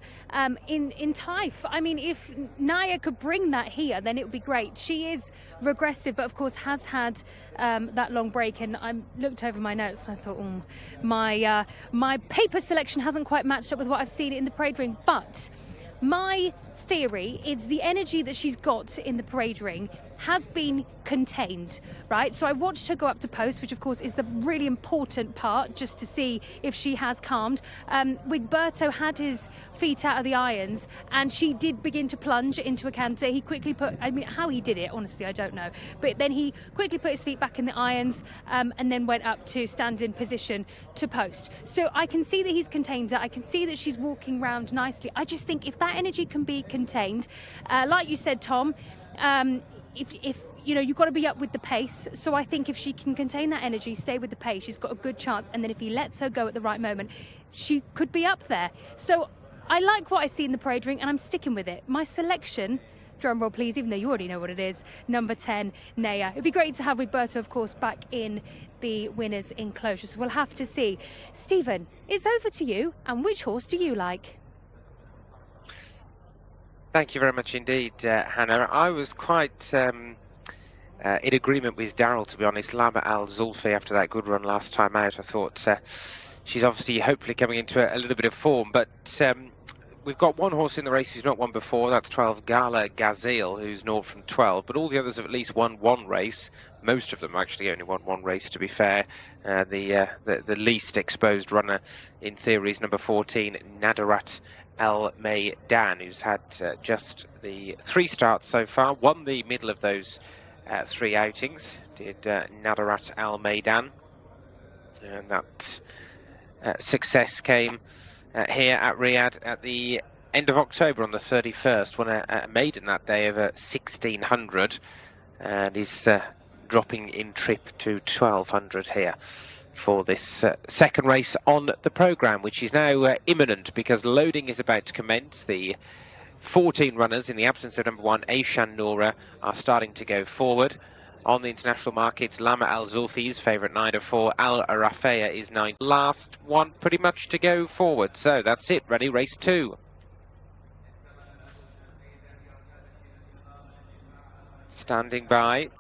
in Taif. I mean, if Naya could bring that here, then it would be great. She is regressive, but of course has had that long break, and I looked over my notes and I thought, my paper selection hasn't quite matched up with what I've seen in the parade ring. But my theory is the energy that she's got in the parade ring has been contained, right? So I watched her go up to post, which of course is the really important part, just to see if she has calmed. Wigberto had his feet out of the irons, and she did begin to plunge into a canter. He quickly put, I mean, how he did it, honestly, I don't know. But then he quickly put his feet back in the irons and then went up to stand in position to post. So I can see that he's contained her. I can see that she's walking around nicely. I just think if that energy can be contained, like you said, Tom, if you know, you've got to be up with the pace. So I think if she can contain that energy, stay with the pace, she's got a good chance. And then if he lets her go at the right moment, she could be up there. So I like what I see in the parade ring, and I'm sticking with it. My selection, drum roll please, even though you already know what it is, number 10, Naya. It'd be great to have Wigberto, of course, back in the winners' enclosure. So we'll have to see. Stephen, it's over to you. And which horse do you like? Thank you very much indeed, Hannah. I was quite in agreement with Daryl, to be honest. Lama Al Zulfi, after that good run last time out, I thought she's obviously hopefully coming into a little bit of form. But we've got one horse in the race who's not won before. That's 12 Gala Gazelle, who's north from 12. But all the others have at least won one race. Most of them actually only won one race, to be fair. The least exposed runner, in theory, is number 14, Nadarat Al Maidan, who's had just the 3 starts so far, won the middle of those 3 outings, did Nadarat Al Maidan, and that success came here at Riyadh at the end of October on the 31st, won a maiden that day over 1600, and is dropping in trip to 1200 here for this second race on the programme, which is now imminent because loading is about to commence. The 14 runners, in the absence of number 1, Aishan Noura, are starting to go forward. On the international markets, Lama Al Zulfi's favourite 9 of 4, Al Rafea is 9. Last one pretty much to go forward. So that's it, ready, race 2. Standing by.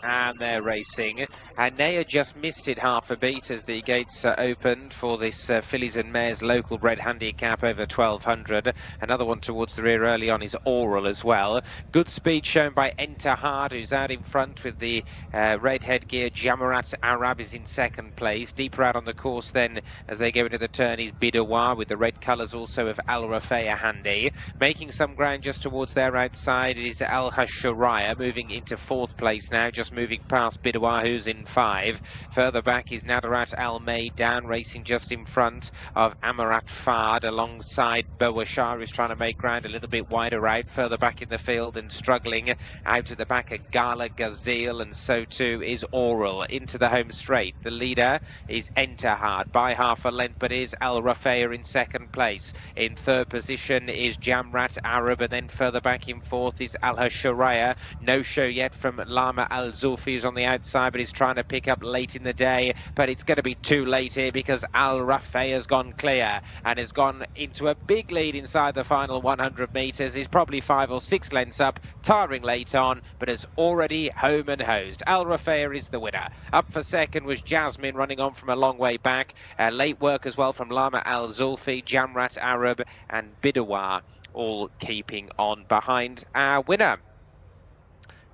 And they're racing, and Naya just missed it half a beat as the gates opened for this Fillies and Mares local bred handicap over 1200. Another one towards the rear early on is Oral as well. Good speed shown by Entahad, who's out in front with the red headgear. Jamarat Arab is in second place. Deeper out on the course then as they go into the turn is Bidawar with the red colours also of Al Rafea handy. Making some ground just towards their outside is Al Hashuraya, moving into 4th place now, just moving past Bidawar, who's in 1:05. Further back is Nadarat Al Maidan racing just in front of Amarat Fard alongside Bawashar, who's trying to make ground a little bit wider out. Further back in the field and struggling out at the back of Gala Gazelle, and so too is Oral. Into the home straight. The leader is Entahad by half a length, but is Al Rafea in second place. In third position is Jamrat Arab, and then further back in fourth is Al Hasharaya. No show yet from Lama Al Zulfi, who's on the outside, but he's trying to pick up late in the day. But it's going to be too late here because Al Rafea has gone clear and has gone into a big lead inside the final 100 metres. He's probably 5 or 6 lengths up, tiring late on, but has already home and hosed. Al Rafea is the winner. Up for second was Jasmine, running on from a long way back. Late work as well from Lama Al Zulfi, Jamrat Arab and Bidawar, all keeping on behind our winner.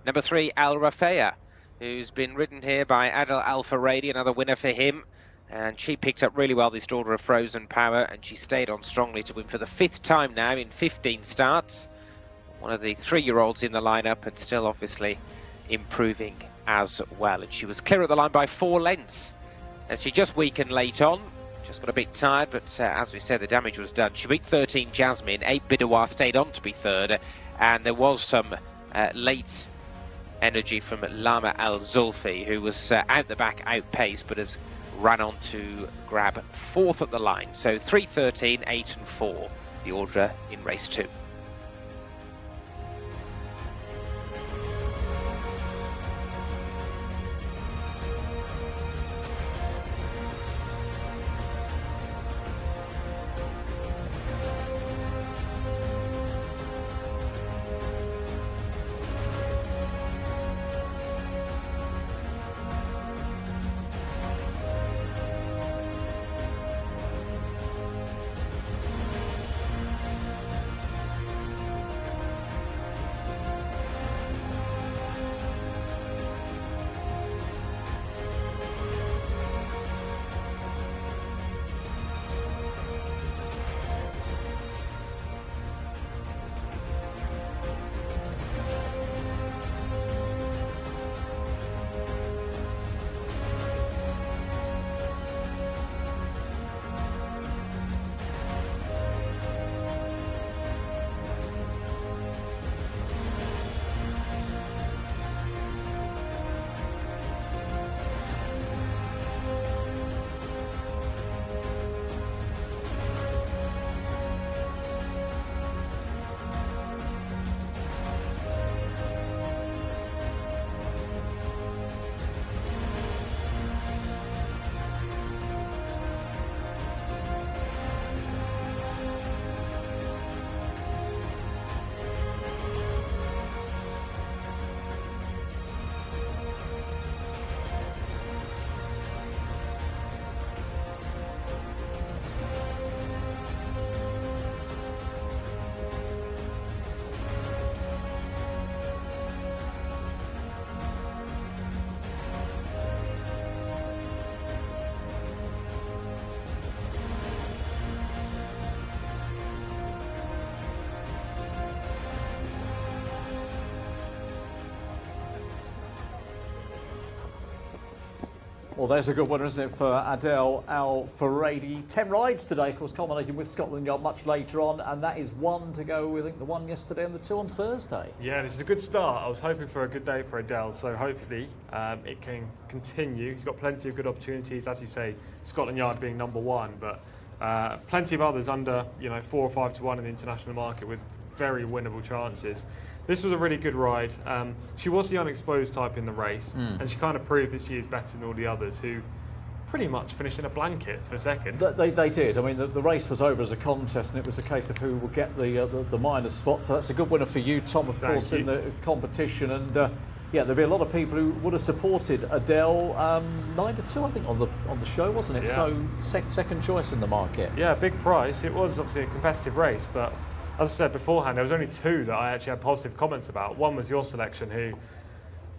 Number 3, Al Rafea, who's been ridden here by Adel Al Faradi, another winner for him. And she picked up really well this Daughter of Frozen Power, and she stayed on strongly to win for the 5th time now in 15 starts. One of the 3-year-olds in the lineup, and still obviously improving as well. And she was clear at the line by 4 lengths. And she just weakened late on. Just got a bit tired, but as we said, the damage was done. She beat 13 Jasmine, 8 Bidawar stayed on to be third, and there was some late energy from Lama Al Zulfi, who was out the back, outpaced, but has ran on to grab 4th at the line. So 3, 13, 8 and 4, the order in race 2. Well, there's a good one, isn't it, for Adel Al Faradi. 10 rides today, of course, culminating with Scotland Yard much later on, and that is 1 to go. I think the 1 yesterday and the 2 on Thursday. Yeah, this is a good start. I was hoping for a good day for Adel, so hopefully it can continue. He's got plenty of good opportunities, as you say, Scotland Yard being number 1, but plenty of others under 4 or 5 to 1 in the international market with very winnable chances. This was a really good ride. She was the unexposed type in the race, and she kind of proved that she is better than all the others who pretty much finished in a blanket for second. They did. I mean, the race was over as a contest, and it was a case of who will get the minor spot. So that's a good winner for you, Tom, of course, in the competition. And yeah, there'll be a lot of people who would have supported Adele. 9-2, I think, on the show, wasn't it? Yeah. So second choice in the market. Yeah, big price. It was obviously a competitive race, but as I said beforehand, there was only 2 that I actually had positive comments about. One was your selection, who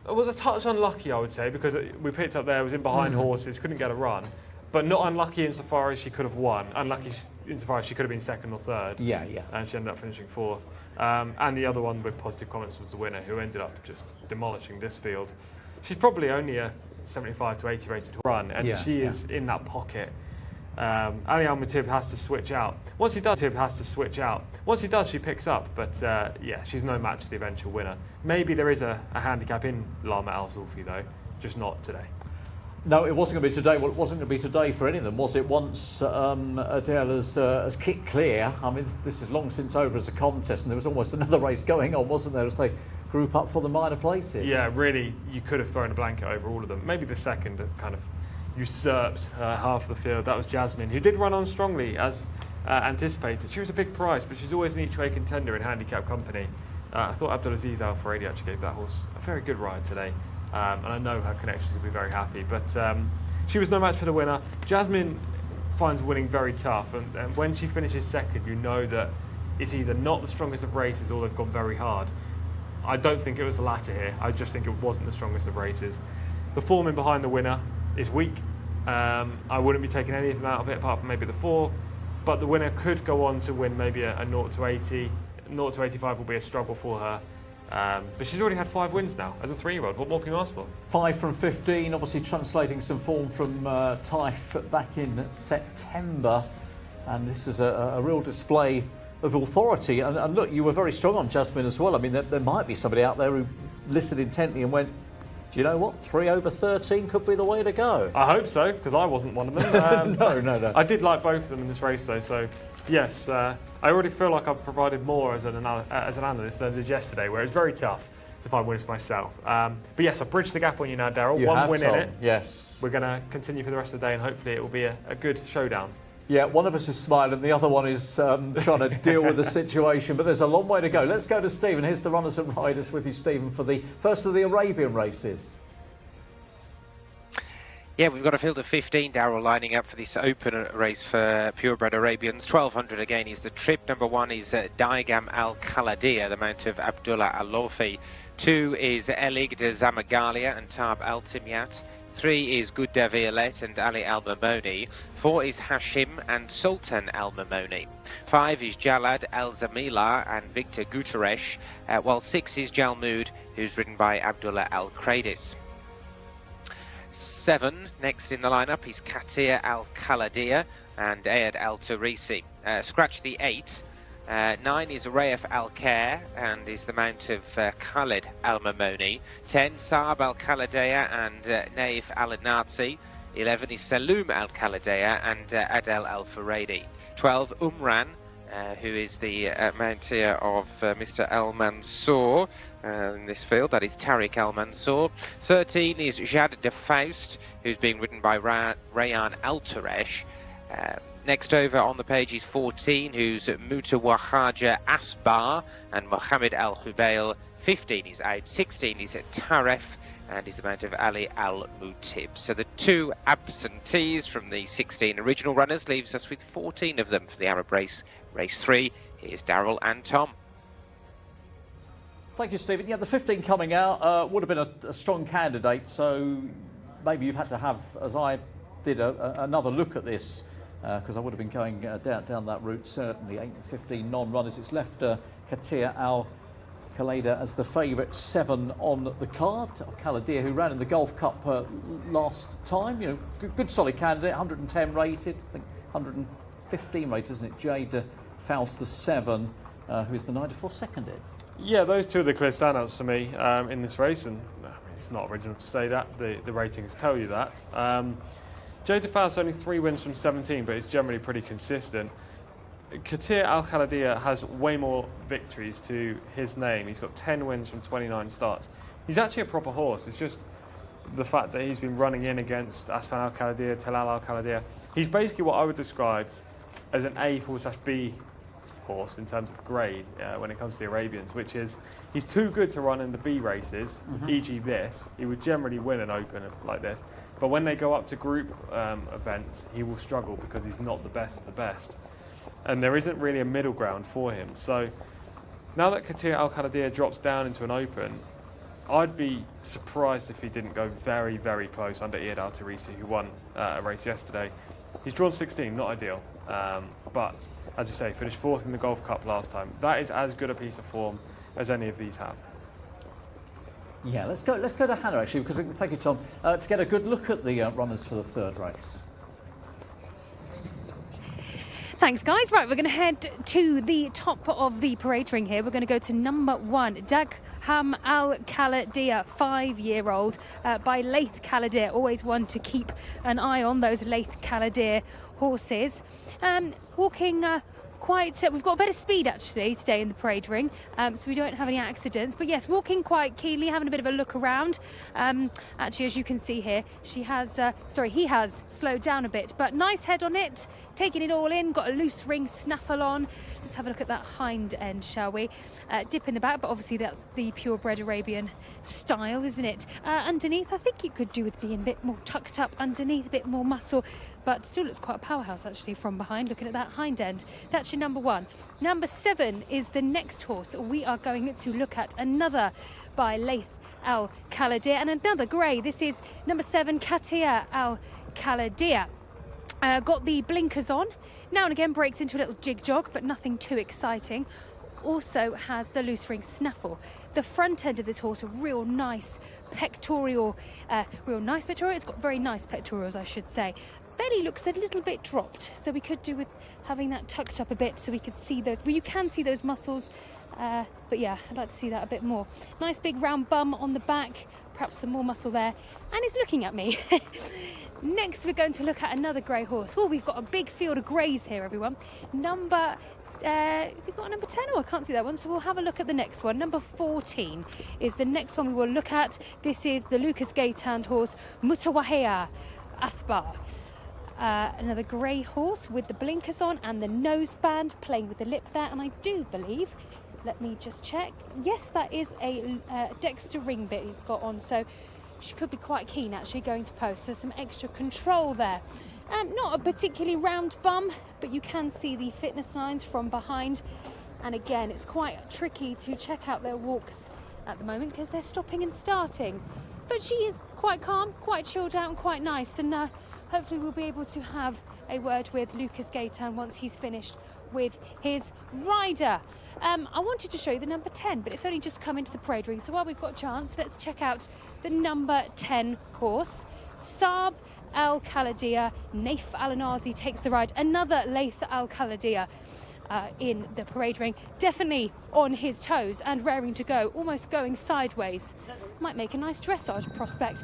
was a touch unlucky, I would say, because we picked up there, was in behind horses, couldn't get a run, but not unlucky insofar as she could have won. Unlucky insofar as she could have been second or third. Yeah. And she ended up finishing 4th. And the other one with positive comments was the winner, who ended up just demolishing this field. She's probably only a 75 to 80 rated run, and Yeah, she is in that pocket. Ali Al-Mutib has to switch out. Once he does, she picks up. But yeah, she's no match for the eventual winner. Maybe there is a handicap in Lama Al Zulfi though, just not today. No, it wasn't going to be today. Well, it wasn't going to be today for any of them, was it? Once Adele has kicked clear, I mean, this is long since over as a contest, and there was almost another race going on, wasn't there, as they group up for the minor places? Yeah, really, you could have thrown a blanket over all of them. Maybe the second that kind of usurped half of the field. That was Jasmine, who did run on strongly as anticipated. She was a big price, but she's always an each-way contender in handicap company. I thought Abdulaziz Al Faredi actually gave that horse a very good ride today. And I know her connections will be very happy. But she was no match for the winner. Jasmine finds winning very tough. And when she finishes second, you know that it's either not the strongest of races or they've gone very hard. I don't think it was the latter here. I just think it wasn't the strongest of races. The form in behind the winner is weak. I wouldn't be taking any of them out of it, apart from maybe the 4. But the winner could go on to win maybe a 0 to 80. 0 to 85 will be a struggle for her. But she's already had 5 wins now as a 3-year-old. What more can you ask for? 5 from 15, obviously translating some form from Taif back in September. And this is a real display of authority. And look, you were very strong on Jasmine as well. I mean, there might be somebody out there who listened intently and went, do you know what? 3 over 13 could be the way to go. I hope so, because I wasn't one of them. No. I did like both of them in this race, though. So, yes, I already feel like I've provided more as an analyst than I did yesterday, where it's very tough to find winners myself. But yes, I've bridged the gap on you now, Daryl. You One have, win Tom. in it. Yes. We're going to continue for the rest of the day, and hopefully it will be a good showdown. Yeah, one of us is smiling, the other one is trying to deal with the situation, but there's a long way to go. Let's go to Stephen. Here's the runners and riders with you, Stephen, for the first of the Arabian races. Yeah, we've got a field of 15, Darryl, lining up for this open race for purebred Arabians. 1200 again is the trip. Number 1 is Daigam Al-Khaladia, the mount of Abdullah Al-Lofi. 2 is Elig de Zamagalia and Tab Al-Timyat. 3 is Gudda Violet and Ali Al-Mamoni. 4 is Hashim and Sultan Al-Mamoni. 5 is Jalad Al-Zamila and Victor Guterres, while 6 is Jalmoud, who's ridden by Abdullah Al-Kradis. 7 next in the lineup is Katia Al-Khaladia and Ayad Al-Turisi. Scratch the 8. 9 is Raif Al-Khair and is the mount of Khalid Al-Mamoni. 10 Saab Al-Khaladia and Naif Al-Nazi. 11 is Saloom Al-Khaladia and Adel Al-Faredi. 12 Umran, who is the mounteer of Mr. Al-Mansour in this field, that is Tariq Al-Mansour. 13 is Jad de Faust, who's being ridden by Rayan Al-Turesh. Next over on the page is 14, who's Mutawahaja Asbar and Mohammed Al-Hubail. 15 is out. 16 is Taref and is the mount of Ali Al-Mutib. So the 2 absentees from the 16 original runners leaves us with 14 of them for the Arab race. Race 3, here's Darryl and Tom. Thank you, Stephen. Yeah, the 15 coming out would have been a strong candidate, so maybe you've had to have, as I did, another look at this, because I would have been going down that route, certainly. 8 and 15 non-runners. It's left Katia Al-Khaladia as the favourite, 7 on the card. Al-Khaladia, who ran in the Gulf Cup last time, you know, good solid candidate, 110 rated, I think 115 rated, isn't it? Jade Faust, the 7, who is the 94 seconded. Yeah, those 2 are the clear standouts for me in this race, and it's not original to say that. The ratings tell you that. Jade Faust only 3 wins from 17, but it's generally pretty consistent. Katia Al-Khaladia has way more victories to his name. He's got 10 wins from 29 starts. He's actually a proper horse. It's just the fact that he's been running in against Asfan Al-Khaladia, Talal Al-Khaladia. He's basically what I would describe as an A/B horse in terms of grade when it comes to the Arabians, which is he's too good to run in the B races, e.g. this. He would generally win an open like this. But when they go up to group events, he will struggle because he's not the best of the best. And there isn't really a middle ground for him. So now that Katia Al-Khaladia drops down into an open, I'd be surprised if he didn't go very, very close under Ayad Al-Turisi, who won a race yesterday. He's drawn 16, not ideal. But, as you say, finished 4th in the Gulf Cup last time. That is as good a piece of form as any of these have. Yeah, let's go to Hannah actually, because thank you, Tom, to get a good look at the runners for the third race. Thanks, guys. Right, we're going to head to the top of the parade ring here. We're going to go to number 1, Dagham Al Khaladir, 5-year-old by Laith Khaladir. Always one to keep an eye on, those Laith Khaladir horses. Walking we've got a bit of speed actually today in the parade ring, so we don't have any accidents. But yes, walking quite keenly, having a bit of a look around. Actually, as you can see here, he has slowed down a bit, but nice head on it, taking it all in, got a loose ring snaffle on. Let's have a look at that hind end, shall we? Dip in the back, but obviously that's the purebred Arabian style, isn't it? Underneath, I think it could do with being a bit more tucked up underneath, a bit more muscle, but still looks quite a powerhouse actually from behind, looking at that hind end. That's your number 1. Number 7 is the next horse. We are going to look at another by Laith Al Khaladir and another grey. This is number 7, Katia Al Khaladir. Got the blinkers on. Now and again breaks into a little jig jog, but nothing too exciting. Also has the loose ring snaffle. The front end of this horse, a real nice pectoral. It's got very nice pectorals, I should say. Belly looks a little bit dropped, so we could do with having that tucked up a bit so we could see those. Well, you can see those muscles, but yeah, I'd like to see that a bit more. Nice big round bum on the back, perhaps some more muscle there, and he's looking at me. Next, we're going to look at another grey horse. Oh, we've got a big field of greys here, everyone. Have you got a number 10? Oh, I can't see that one, so we'll have a look at the next one. Number 14 is the next one we will look at. This is the Lucas Gaetan horse, Mutawahia Athbar. Another grey horse with the blinkers on and the noseband, playing with the lip there, and I do believe, let me just check, yes, that is a Dexter ring bit he's got on, so she could be quite keen actually going to post. There's some extra control there. Not a particularly round bum, but you can see the fitness lines from behind, and again it's quite tricky to check out their walks at the moment because they're stopping and starting, but she is quite calm, quite chilled out and quite nice, and hopefully we'll be able to have a word with Lucas Gaetan once he's finished with his rider. I wanted to show you the number 10, but it's only just come into the parade ring, so while we've got a chance, let's check out the number 10 horse. Saab Al Khaladir, Naif Al Anazi takes the ride. Another Laith Al Khaladir in the parade ring, definitely on his toes and raring to go, almost going sideways. Might make a nice dressage prospect.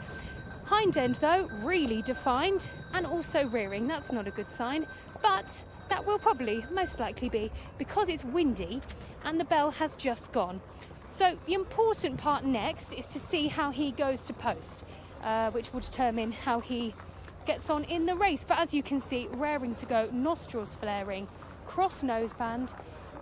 Hind end though, really defined, and also rearing. That's not a good sign, but that will probably most likely be because it's windy and the bell has just gone. So the important part next is to see how he goes to post, which will determine how he gets on in the race. But as you can see, raring to go, nostrils flaring, cross noseband,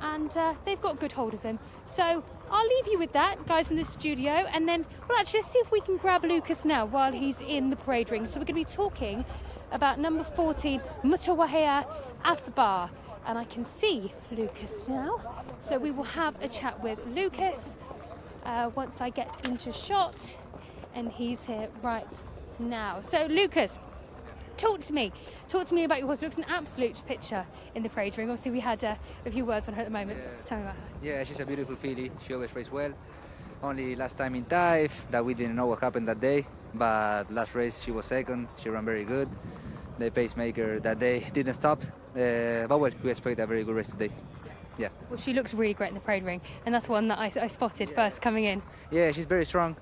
and they've got good hold of him. So I'll leave you with that, guys, in the studio, and then, well, actually, let's see if we can grab Lucas now while he's in the parade ring. So we're going to be talking about number 14, Mutawahia Athbar, and I can see Lucas now. So we will have a chat with Lucas once I get into shot, and he's here right now. So Lucas, talk to me about your horse. Looks an absolute picture in the parade ring. Obviously we had a few words on her at the moment. Tell me about her. Yeah, she's a beautiful filly. She always races well. Only last time in Taif that we didn't know what happened that day, but last race she was second. She ran very good. The pacemaker that day didn't stop, but well, we expect a very good race today. Yeah. Well, she looks really great in the parade ring, and that's one that I spotted first coming in. Yeah, she's very strong.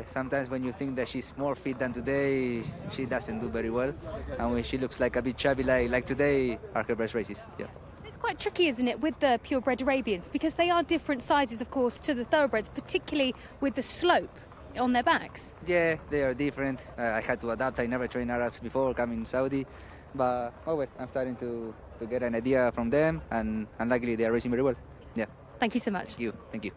Sometimes when you think that she's more fit than today, she doesn't do very well. And when she looks like a bit chubby like today, are her best races. Yeah. It's quite tricky, isn't it, with the purebred Arabians, because they are different sizes, of course, to the thoroughbreds, particularly with the slope on their backs. Yeah, they are different. I had to adapt. I never trained Arabs before coming to Saudi, but oh well, I'm starting to get an idea from them, and luckily they are racing very well. Yeah. Thank you so much. Thank you.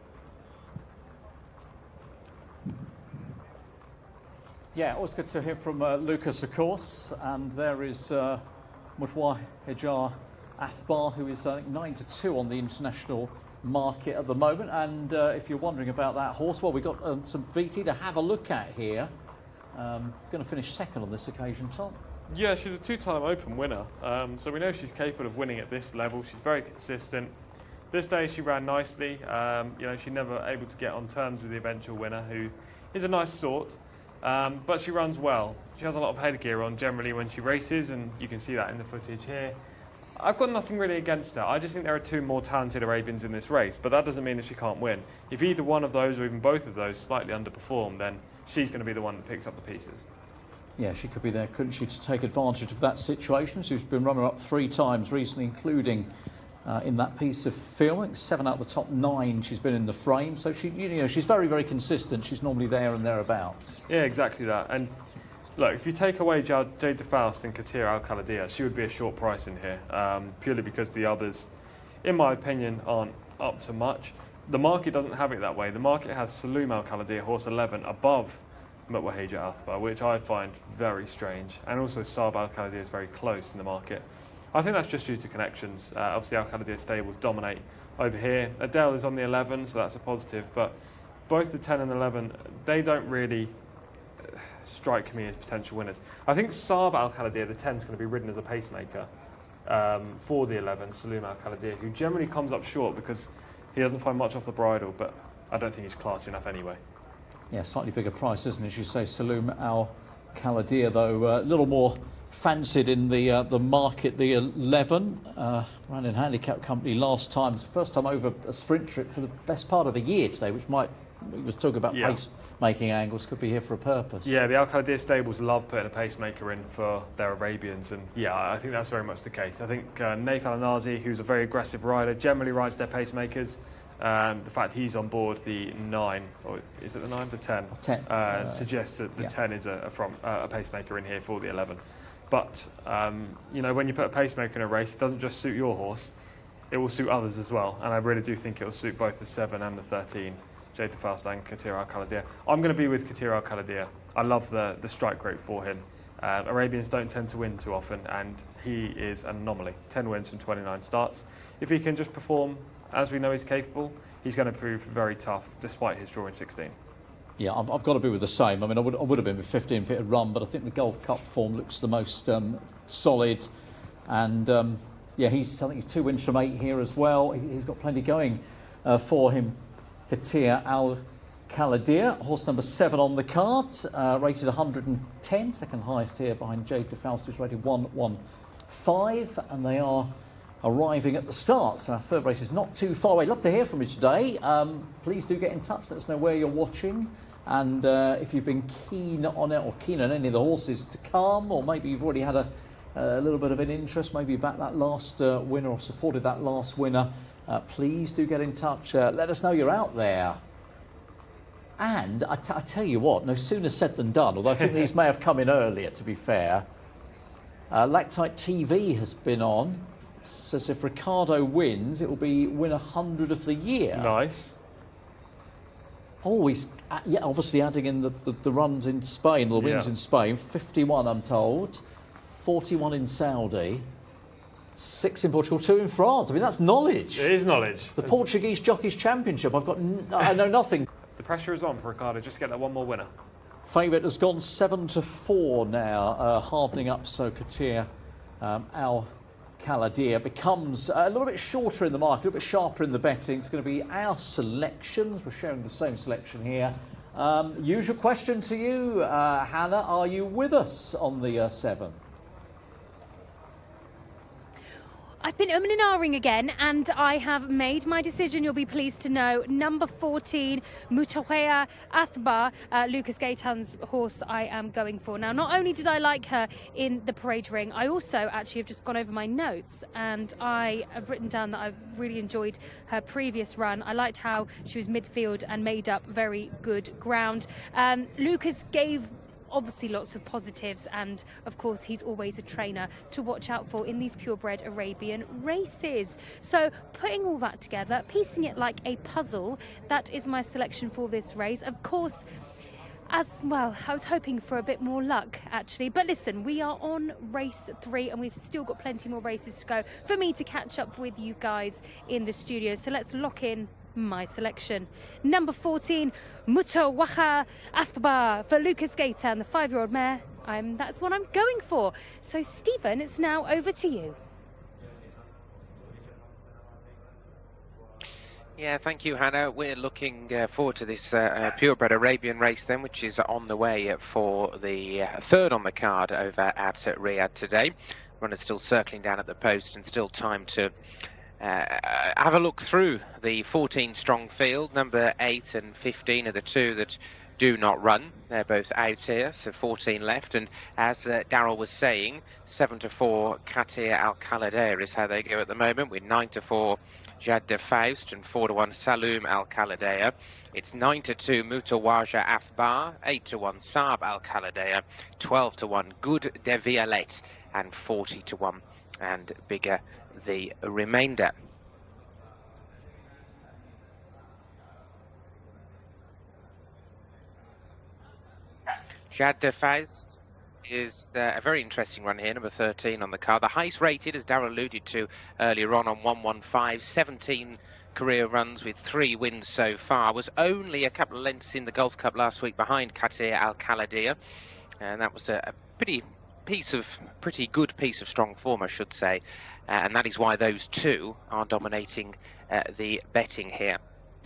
Yeah, always good to hear from Lucas, of course. And there is Mutawahia Athbar, who is 9-2 on the international market at the moment. And if you're wondering about that horse, well, we've got some VT to have a look at here. Going to finish second on this occasion, Tom. Yeah, she's a two-time Open winner, so we know she's capable of winning at this level. She's very consistent. This day she ran nicely. You know, she never able to get on terms with the eventual winner, who is a nice sort, but she runs well. She has a lot of headgear on generally when she races, and you can see that in the footage here. I've got nothing really against her. I just think there are two more talented Arabians in this race, but that doesn't mean that she can't win. If either one of those or even both of those slightly underperform, then she's going to be the one that picks up the pieces. Yeah, she could be there, couldn't she, to take advantage of that situation. She's been runner-up 3 times recently, including in that piece of film. I think 7 out of the top 9 she's been in the frame. So she, you know, she's very, very consistent. She's normally there and thereabouts. Yeah, exactly that. And look, if you take away Jade de Faust and Katia Al-Khalidiyah, she would be a short price in here, purely because the others, in my opinion, aren't up to much. The market doesn't have it that way. The market has Saloum Al-Khalidiyah, horse 11, above Mutwahija Athbar, which I find very strange. And also Saab Al-Khalidiyah is very close in the market. I think that's just due to connections. Obviously Al-Khalidiyah stables dominate over here. Adele is on the 11, so that's a positive, but both the 10 and 11, they don't really strike me as potential winners. I think Saab Al-Khalidiyah, the 10, is going to be ridden as a pacemaker for the 11, Saloum Al-Khalidiyah, who generally comes up short because he doesn't find much off the bridle, but I don't think he's classy enough anyway. Yeah, slightly bigger price, isn't it? As you say, Saloum Al-Khalidiyah, though, a little more fancied in the market. The 11 ran in handicap company last time. First time over a sprint trip for the best part of a year today, which might, we was talking about pace-making angles, could be here for a purpose. Yeah, the Al-Khalidiyah stables love putting a pacemaker in for their Arabians, and yeah, I think that's very much the case. I think Naif Al-Nazi, who's a very aggressive rider, generally rides their pacemakers. The fact he's on board the 9, or is it the 9? The 10. 10. Suggests that the 10 is a pacemaker in here for the 11. But, you know, when you put a pacemaker in a race, it doesn't just suit your horse, it will suit others as well. And I really do think it will suit both the 7 and the 13, Jade de Faust and Katia Al-Khalidiyah. I'm going to be with Katia Al-Khalidiyah. I love the strike rate for him. Arabians don't tend to win too often, and he is an anomaly. 10 wins from 29 starts. If he can just perform as we know he's capable, he's going to prove very tough, despite his draw in 16. Yeah, I've got to be with the same. I mean, I would have been with 15 if it had run, but I think the Gulf Cup form looks the most solid. And yeah, I think he's 2 wins from 8 here as well. He's got plenty going for him. Katia Al-Khalidiyah, horse number 7 on the card, rated 110, second highest here behind Jade de Faust, who's rated 115, and they are arriving at the start. So our third race is not too far away. Love to hear from you today. Please do get in touch. Let us know where you're watching, and if you've been keen on it or keen on any of the horses to come, or maybe you've already had a little bit of an interest, maybe you backed that last winner or supported that last winner. Please do get in touch. Let us know you're out there. And I tell you what, no sooner said than done, although I think these may have come in earlier, to be fair. Lactite TV has been on. Says if Ricardo wins, it will be winner 100 of the year. Nice. Always, yeah, obviously adding in the runs in Spain, the wins in Spain. 51, I'm told. 41 in Saudi. 6 in Portugal, 2 in France. I mean, that's knowledge. It is knowledge. The Portuguese Jockeys Championship. I know nothing. The pressure is on for Ricardo. Just to get that one more winner. Favourite has gone 7-4 now, hardening up. So Katia Al-Khalidiyah becomes a little bit shorter in the market, a little bit sharper in the betting. It's going to be our selections. We're sharing the same selection here. Usual question to you, Hannah. Are you with us on the 7? I've been umming and ahhing again, and I have made my decision, you'll be pleased to know. Number 14, Mutawaya Athbar, Lucas Gaetan's horse I am going for. Now, not only did I like her in the parade ring, I also actually have just gone over my notes, and I have written down that I really enjoyed her previous run. I liked how she was midfield and made up very good ground. Lucas gave obviously lots of positives, and of course he's always a trainer to watch out for in these purebred Arabian races. So putting all that together, piecing it like a puzzle, that is my selection for this race. Of course, as well, I was hoping for a bit more luck actually, but listen, we are on race 3 and we've still got plenty more races to go for me to catch up with you guys in the studio. So let's lock in my selection. Number 14, Mutawaya Athbar for Lucas Gaetan, the 5-year-old mare. That's what I'm going for. So Stephen, it's now over to you. Yeah, thank you, Hannah. We're looking forward to this purebred Arabian race then, which is on the way for the third on the card over at Riyadh today. Runners still circling down at the post and still time to have a look through the 14 strong field. Number 8 and 15 are the two that do not run. They're both out here, so 14 left. And as Daryl was saying, 7-4 Katia Al Khaladea is how they go at the moment, with 9-4 Jcsa Faust and 4-1 Saloum Al Khaladea. It's 9-2 Mutawaja Athbar, 8-1 Saab Al Khaladea, 12-1 Good de Violette, and 40-1 and bigger the remainder. Jcsa Faust is a very interesting run here, number 13 on the card. The highest rated, as Darryl alluded to earlier on 115, 17 career runs with 3 wins so far. Was only a couple of lengths in the Gulf Cup last week behind Katia Al Khaladea, and that was a pretty good piece of strong form, I should say, and that is why those two are dominating the betting here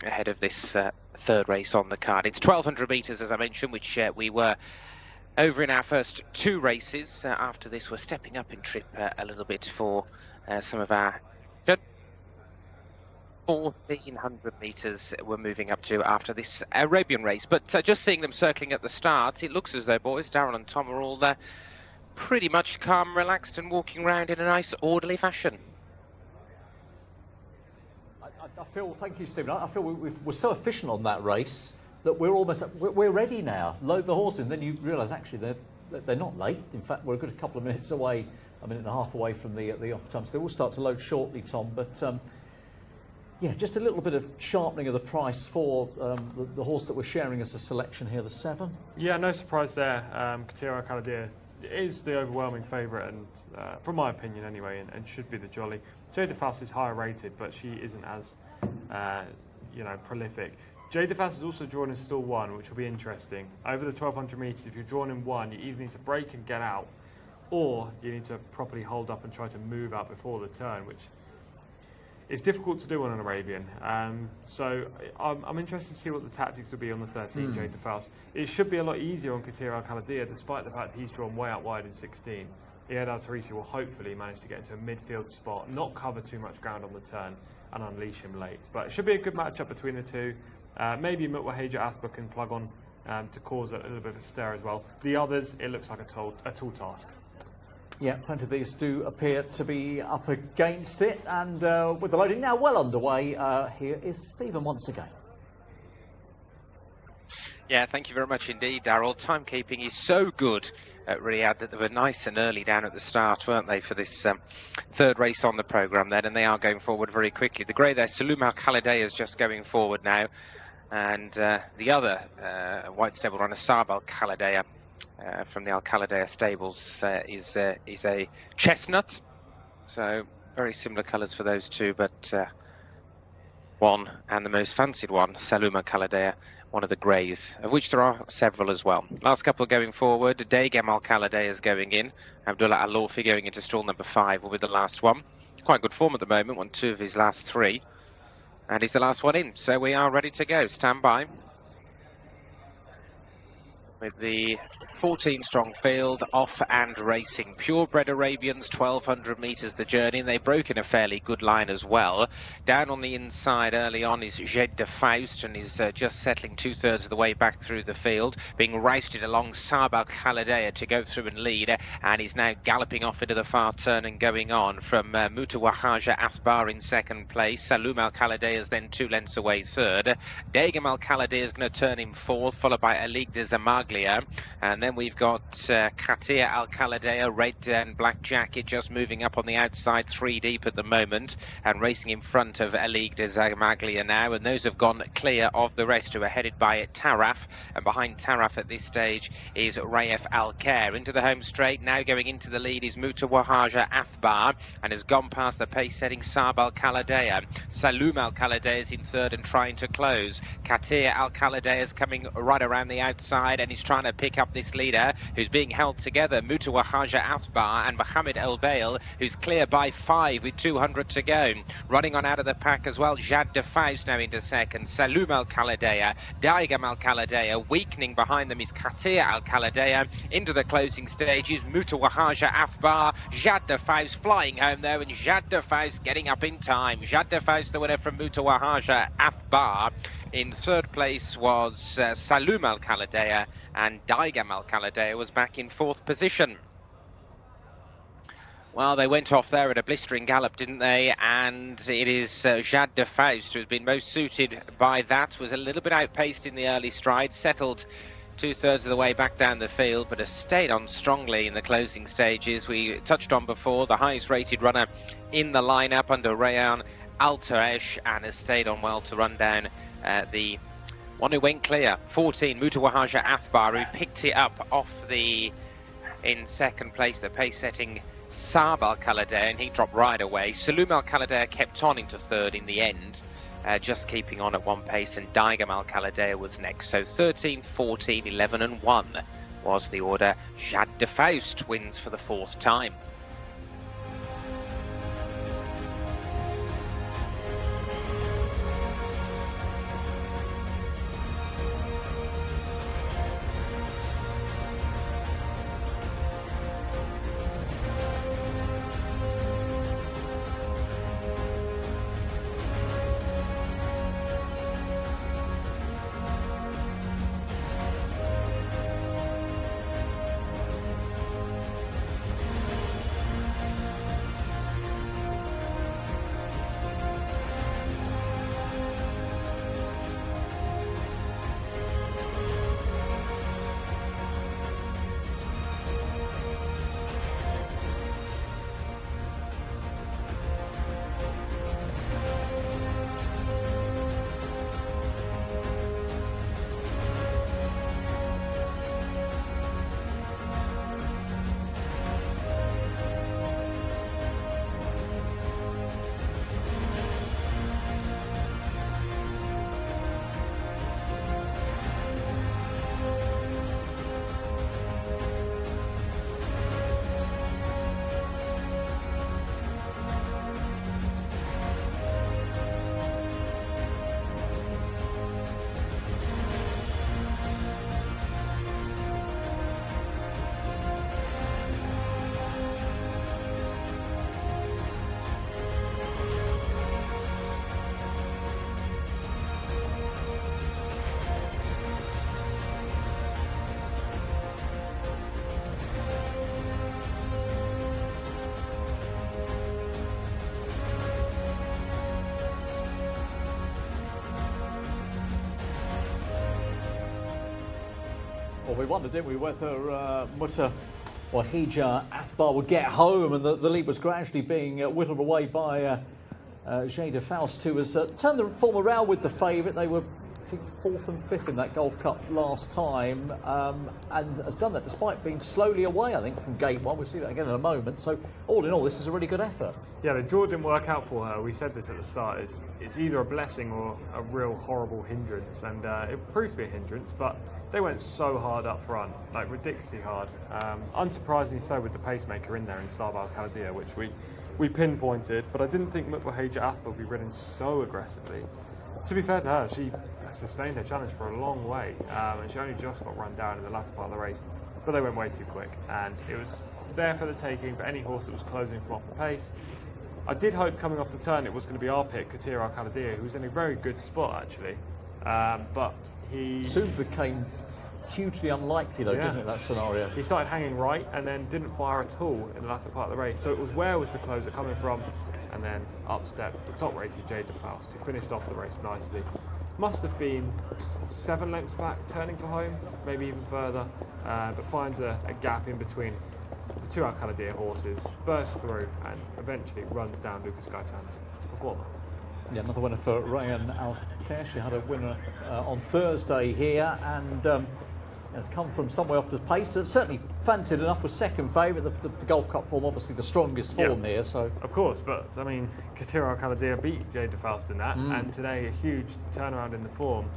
ahead of this third race on the card. It's 1,200 metres, as I mentioned, which we were over in our first 2 races. After this, we're stepping up in trip a little bit for some of our 1,400 metres we're moving up to after this Arabian race. But just seeing them circling at the start, it looks as though, boys, Darryl and Tom are all pretty much calm, relaxed, and walking around in a nice, orderly fashion. I feel, thank you, Stephen. I feel we're so efficient on that race that we're ready now. Load the horses, and then you realise actually they're not late. In fact, we're a good couple of minutes away, a minute and a half away from the off time. So they will start to load shortly, Tom. But yeah, just a little bit of sharpening of the price for the horse that we're sharing as a selection here, the 7. Yeah, no surprise there. Katia Al Khaladea is the overwhelming favourite, and from my opinion anyway, and should be the jolly. Jcsa Faust is higher rated, but she isn't as prolific. Jcsa Faust is also drawn in stall 1, which will be interesting. Over the 1,200 metres, if you're drawn in 1, you either need to break and get out, or you need to properly hold up and try to move out before the turn, which is difficult to do on an Arabian. So I'm interested to see what the tactics will be on the 13 Jcsa Faust. It should be a lot easier on Katia Al Khaladea, despite the fact he's drawn way out wide in 16. Iyad Al Tarisi will hopefully manage to get into a midfield spot, not cover too much ground on the turn, and unleash him late. But it should be a good matchup between the two. Maybe Mutawaja Athbar can plug on to cause a little bit of a stir as well. The others, it looks like a tall task. Yeah, plenty of these do appear to be up against it, and with the loading now well underway, here is Stephen once again. Yeah, thank you very much indeed, Darryl. Timekeeping is so good at Riyadh that they were nice and early down at the start, weren't they, for this third race on the programme then, and they are going forward very quickly. The grey there, Saloum Al Khaladea, is just going forward now, and the other white stable runner, Saab Al Khaladea, from the Al Khaladea stables, is a chestnut, so very similar colours for those two, but one, and the most fancied one, Saloum Al Khaladea, one of the greys, of which there are several as well. Last couple going forward, Daegem Al Khaladea is going in, Abdullah Al Lawfi going into stall number 5 will be the last one. Quite good form at the moment, won 2 of his last 3, and he's the last one in, so we are ready to go. Stand by. With the 14 strong field off and racing. Purebred Arabians, 1,200 metres the journey, and they broke in a fairly good line as well. Down on the inside early on is Jcsa Faust, and he's just settling 2/3 of the way back through the field, being rousted along Saab Al Khaladea to go through and lead, and he's now galloping off into the far turn and going on from Mutawaja Athbar in second place. Saloum Al Khaladea is then 2 lengths away third. Daegem Al Khaladea is going to turn him fourth, followed by Aliq de Zamaglia, and then we've got Katia Al Khaladea, red and black jacket, just moving up on the outside, 3 deep at the moment, and racing in front of Aliq de Zamaglia now, and those have gone clear of the rest, who are headed by Taraf, and behind Taraf at this stage is Rayef Al Khair. Into the home straight, now going into the lead is Mutawaja Athbar, and has gone past the pace-setting Saab Al Khaladea. Saloum Al Khaladea is in third and trying to close. Katia Al Khaladea is coming right around the outside and is He's trying to pick up this leader who's being held together. Mutawahaja Athbar and Mohamed El Bail, who's clear by 5 with 200 to go. Running on out of the pack as well, Jad de Faust now into second. Saloum Al Khaladea, Daigam Al Khaladea. Weakening behind them is Katia Al Khaladea. Into the closing stages, Mutawahaja Athbar, Jad de Faust flying home though, and Jad de Faust getting up in time. Jad de Faust the winner from Mutawahaja Athbar. In third place was Saloum Al Khaladea, and Daigam Al Khaladea was back in 4th position. Well, they went off there at a blistering gallop, didn't they? And it is Jad de Faust who's been most suited by that. Was a little bit outpaced in the early stride, settled 2/3 of the way back down the field, but has stayed on strongly in the closing stages. We touched on before, the highest rated runner in the lineup under Rayan Al Taresh, and has stayed on well to run down the one who went clear, 14, Mutawahaja Athbar, who picked it up off in second place, the pace-setting Saab Al Khaladea, and he dropped right away. Saloum Al Khaladea kept on into 3rd in the end, just keeping on at 1 pace, and Daigam Al Khaladea was next. So 13, 14, 11 and 1 was the order. Jad de Faust wins for the 4th time. Well, we wondered, didn't we, whether Mutawahaja Athbar would get home, and the lead was gradually being whittled away by Jad de Faust, who has turned the form around with the favourite. They were, I think, 4th and 5th in that Gulf Cup last time, and has done that despite being slowly away, I think, from gate 1. We'll see that again in a moment. So, all in all, this is a really good effort. Yeah, the draw didn't work out for her. We said this at the start. It's either a blessing or a real horrible hindrance, and it proved to be a hindrance, but they went so hard up front, like ridiculously hard. Unsurprisingly so, with the pacemaker in there in Saab Al Khaladea, which we pinpointed, but I didn't think Mutawahaja Athbar would be ridden so aggressively. To be fair to her, she sustained her challenge for a long way, and she only just got run down in the latter part of the race, but they went way too quick, and it was there for the taking for any horse that was closing from off the pace. I did hope coming off the turn it was going to be our pick, Katir Al Khaladea, who was in a very good spot actually, but he soon became hughtly unlikely though, didn't it, that scenario? He started hanging right and then didn't fire at all in the latter part of the race. So it was where was the closer coming from, and then up stepped the top rated Jad de Faust, who finished off the race nicely. Must have been 7 lengths back, turning for home, maybe even further, but finds a gap in between the 2 Al Khaladea horses, bursts through and eventually runs down Lucas Gaitan's performer. Yeah, another winner for Rayan Al Taresh. He had a winner on Thursday here, and has come from somewhere off the pace. Certainly fancied enough, was second favourite. The Gulf Cup form, obviously the strongest form here. So of course, but I mean, Katir Al Khaladea beat Jad de Faust in that, and today a huge turnaround in the form.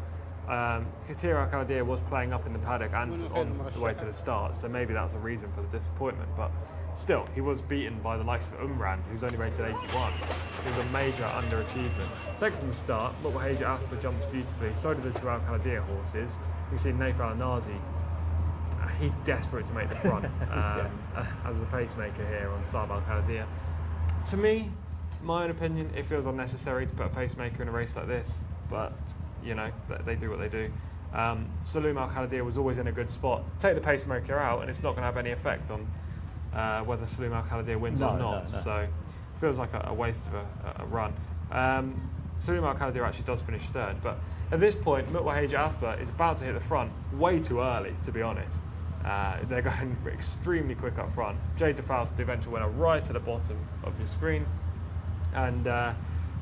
Katir Al-Khaldir was playing up in the paddock and on the way to the start, so maybe that's a reason for the disappointment. But still, he was beaten by the likes of Umran, who's only rated 81. It was a major underachievement. Take it from the start, Mutwaheja Athbar jumps beautifully, so did the two Al-Khaldir horses. You see Naif Al-Nazi, he's desperate to make the front as a pacemaker here on Saab Al-Khaldir. To me, my own opinion, it feels unnecessary to put a pacemaker in a race like this, but you know, they do what they do. Saloom Al-Khaldir was always in a good spot. Take the pacemaker out and it's not going to have any effect on whether Saloom Al-Khaldir wins or not. So it feels like a waste of a run. Saloom Al-Khaldir actually does finish third, but at this point, Mutwaheja Athbar is about to hit the front way too early, to be honest. They're going extremely quick up front. Jay Faust, the eventual winner, right at the bottom of your screen, and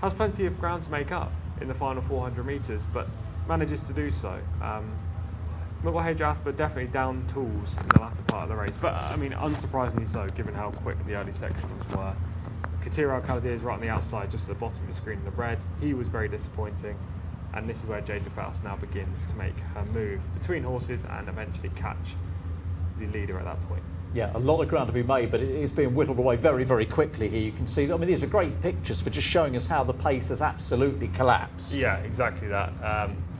has plenty of ground to make up in the final 400 metres, but manages to do so. Mutwaheja Athbar definitely down tools in the latter part of the race, but I mean, unsurprisingly so, given how quick the early sections were. Katir Al-Khaldir is right on the outside, just at the bottom of the screen in the red. He was very disappointing, and this is where Jay Faust now begins to make her move between horses and eventually catch the leader at that point. Yeah, a lot of ground to be made, but it is being whittled away very, very quickly here. You can see, I mean, these are great pictures for just showing us how the pace has absolutely collapsed. Yeah, exactly that.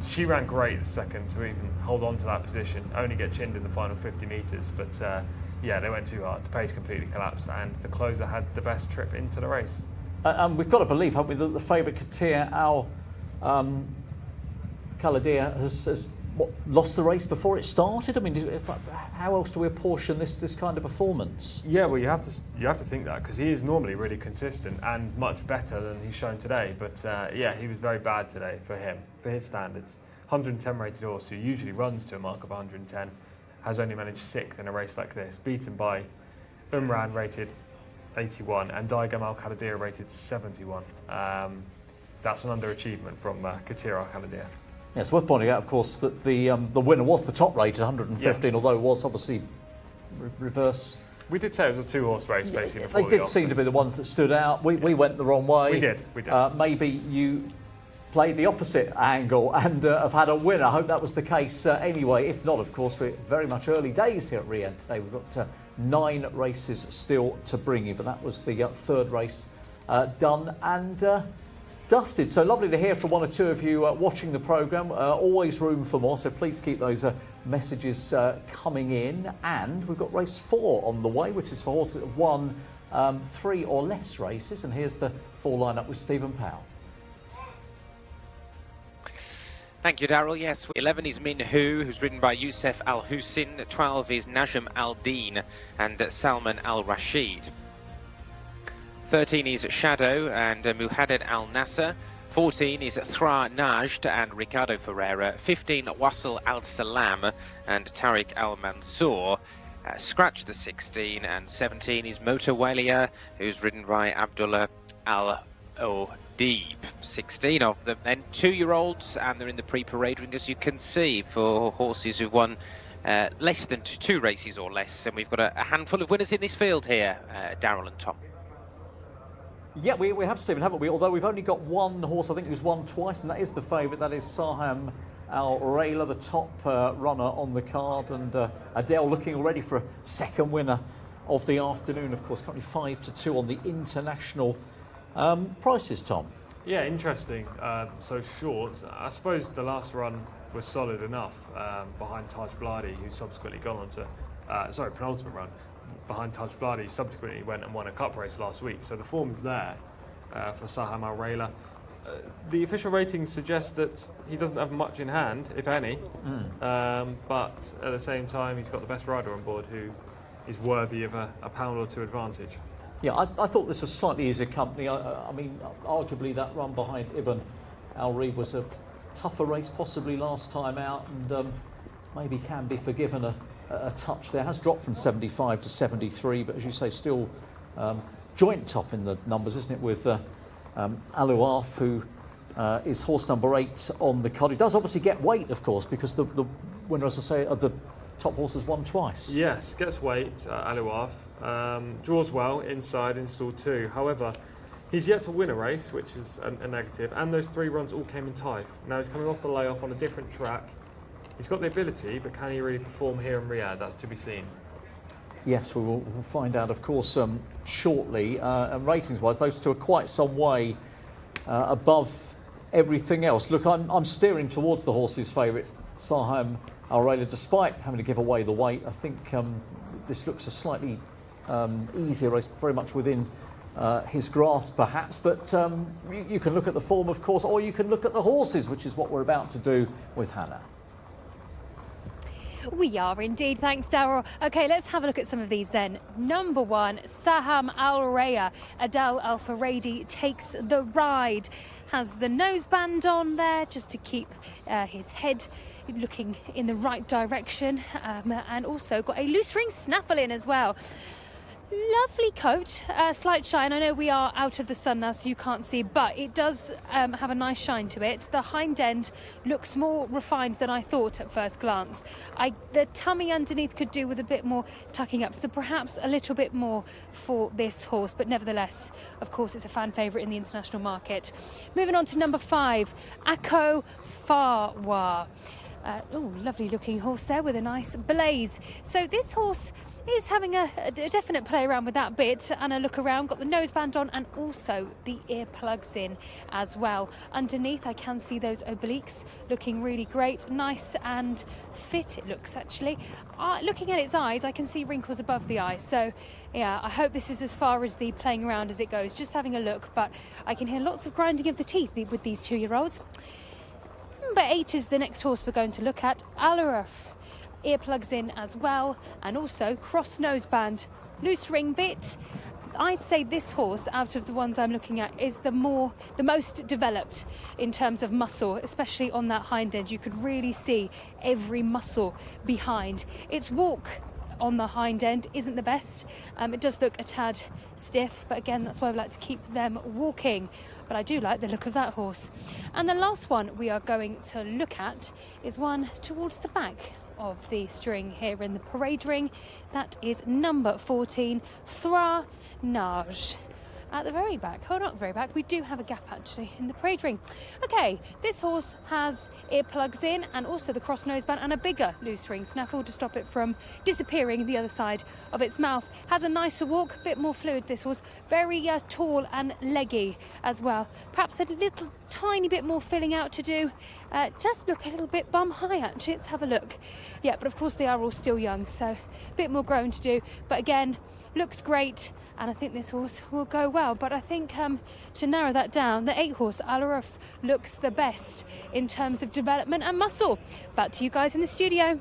She ran great the second to even hold on to that position, only get chinned in the final 50 metres, but yeah, they went too hard. The pace completely collapsed, and the closer had the best trip into the race. And we've got to believe, haven't we, that the favourite Katir Al-Khaldir has lost the race before it started? I mean, how else do we apportion this kind of performance? Yeah, well, you have to think that, because he is normally really consistent and much better than he's shown today. But yeah, he was very bad today for him, for his standards. 110 rated horse, who usually runs to a mark of 110, has only managed 6th in a race like this, beaten by Umran rated 81 and Daigam Al-Khaldir rated 71. That's an underachievement from Katir Al-Khaldir. Yeah, it's worth pointing out, of course, that the winner was the top rated 115, although it was obviously reverse. We did say it was a two-horse race, basically. They did seem to be the ones that stood out. We went the wrong way. We did. Maybe you played the opposite angle and have had a winner. I hope that was the case anyway. If not, of course, we're very much early days here at Riyadh today. We've got 9 races still to bring you, but that was the third race done and dusted. So lovely to hear from one or two of you watching the programme. Always room for more, so please keep those messages coming in. And we've got race 4 on the way, which is for horses that have won 3 or less races. And here's the full lineup with Stephen Powell. Thank you, Daryl. Yes, 11 is Minhu, who's ridden by Youssef Al Hussein. 12 is Najm Al Din and Salman Al Rashid. 13 is Shadow and Muhaddad Al Nasser. 14 is Thra Najd and Ricardo Ferreira. 15 Wasil Al Salam and Tariq Al Mansour. Scratch the 16, and 17 is Motawalia, who's ridden by Abdullah Al Odeeb. 16 of them then 2-year-olds, and they're in the pre-parade ring, as you can see, for horses who've won less than 2 races or less. And we've got a handful of winners in this field here, Daryl and Tom. Yeah, we have, Stephen, haven't we? Although we've only got one horse, I think, who's won twice, and that is the favourite. That is Saham Al Rayla, the top runner on the card, and Adele looking already for a second winner of the afternoon. Of course, currently 5-2 on the international prices, Tom. Yeah, interesting. So short. I suppose the last run was solid enough behind Taj Bladi, who subsequently gone on to, penultimate run behind Taj Bladi, who subsequently went and won a cup race last week. So the form's there for Saham Al Rayla. The official ratings suggest that he doesn't have much in hand, if any, but at the same time he's got the best rider on board who is worthy of a pound or two advantage. Yeah, I thought this was slightly easier company. I mean, arguably that run behind Ibn Al-Reeb was a tougher race possibly last time out, and maybe can be forgiven a touch there. Has dropped from 75 to 73, but as you say, still joint top in the numbers, isn't it, with Alouaf, who is horse number 8 on the card. He does obviously get weight, of course, because the winner, as I say, of the top horse has won twice. Yes, gets weight, Alouaf. Draws well inside in stall 2. However, He's yet to win a race, which is a negative, and those 3 runs all came in Taif. Now he's coming off the layoff on a different track. He's got the ability, but can he really perform here in Riyadh? That's to be seen. Yes, we'll find out, of course, shortly. And ratings-wise, those two are quite some way above everything else. Look, I'm steering towards the horse's favourite, Saham Al-Rayla, despite having to give away the weight. I think this looks a slightly easier race, very much within his grasp, perhaps. But you can look at the form, of course, or you can look at the horses, which is what we're about to do with Hannah. We are indeed, thanks Daryl. Okay, let's have a look at some of these then. Number 1, Saham Al-Rayla. Adel Al-Faradi takes the ride. Has the noseband on there just to keep his head looking in the right direction, and also got a loose ring snaffle in as well. Lovely coat, slight shine. I know we are out of the sun now, so you can't see, but it does have a nice shine to it. The hind end looks more refined than I thought at first glance. The tummy underneath could do with a bit more tucking up, so perhaps a little bit more for this horse, but nevertheless, of course, it's a fan favourite in the international market. Moving on to number 5, Akko Farwa. Oh, lovely looking horse there with a nice blaze. So this horse is having a definite play around with that bit and a look around. Got the noseband on and also the earplugs in as well. Underneath I can see those obliques looking really great. Nice and fit it looks actually. Looking at its eyes, I can see wrinkles above the eyes. So yeah, I hope this is as far as the playing around as it goes. Just having a look, but I can hear lots of grinding of the teeth with these 2-year-olds. Number 8 is the next horse we're going to look at, Al-Araf. Earplugs in as well, and also cross noseband, loose ring bit. I'd say this horse, out of the ones I'm looking at, is the most developed in terms of muscle, especially on that hind end. You could really see every muscle behind. Its walk on the hind end isn't the best. It does look a tad stiff, but again, that's why we like to keep them walking. But I do like the look of that horse. And the last one we are going to look at is one towards the back of the string here in the parade ring. That is number 14, Thra Naj. At the very back, oh, not the very back, we do have a gap actually in the parade ring. Okay, this horse has earplugs in and also the cross noseband and a bigger loose ring snaffle to stop it from disappearing the other side of its mouth. Has a nicer walk, a bit more fluid this horse, very tall and leggy as well. Perhaps a little tiny bit more filling out to do. Just look a little bit bum high actually, let's have a look. Yeah, but of course they are all still young, so a bit more growing to do. But again, looks great. And I think this horse will go well. But I think to narrow that down, the 8 horse, Al-Araf, looks the best in terms of development and muscle. Back to you guys in the studio.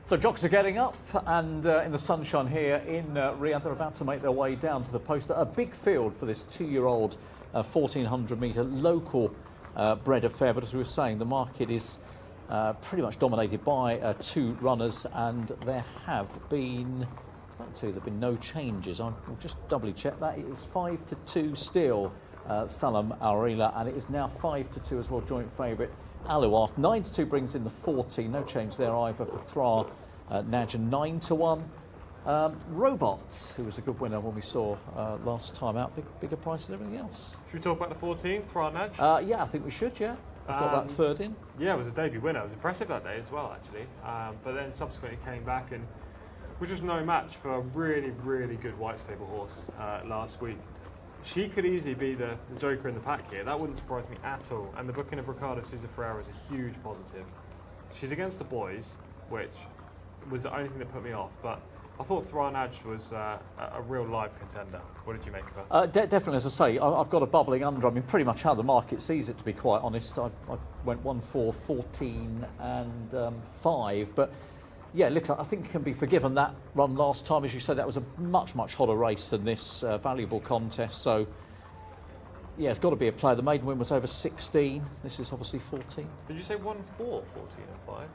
So jocks are getting up and in the sunshine here in Riyadh, they're about to make their way down to the post. A big field for this 2-year-old 1400 metre local bred affair. But as we were saying, the market is pretty much dominated by 2 runners, and there have been no changes. I'll just doubly check that. It is 5-2 still, Salam Al-Rayla, and it is now 5-2 as well, joint favourite Al-Araf. 9-2 brings in the 14, no change there either for Thra Naj, and 9-1. Robot, who was a good winner when we saw last time out, bigger price than everything else. Should we talk about the 14th, Thra Naj? Yeah, I think we should, yeah. I've got that 3rd in. Yeah, it was a debut winner. It was impressive that day as well, actually. But then subsequently came back and was just no match for a really, really good white stable horse last week. She could easily be the joker in the pack here. That wouldn't surprise me at all. And the booking of Ricardo Sousa Ferreira is a huge positive. She's against the boys, which was the only thing that put me off. But I thought Thra Naj was a real live contender. What did you make of her? Definitely, as I say, I've got a bubbling under. I mean, pretty much how the market sees it, to be quite honest. I went 1-4, 14 and 5. But yeah, looks like I think can be forgiven that run last time. As you said, that was a much, much hotter race than this valuable contest. So yeah, it's got to be a play. The maiden win was over 16. This is obviously 14. Did you say 1-4, 14 and 5?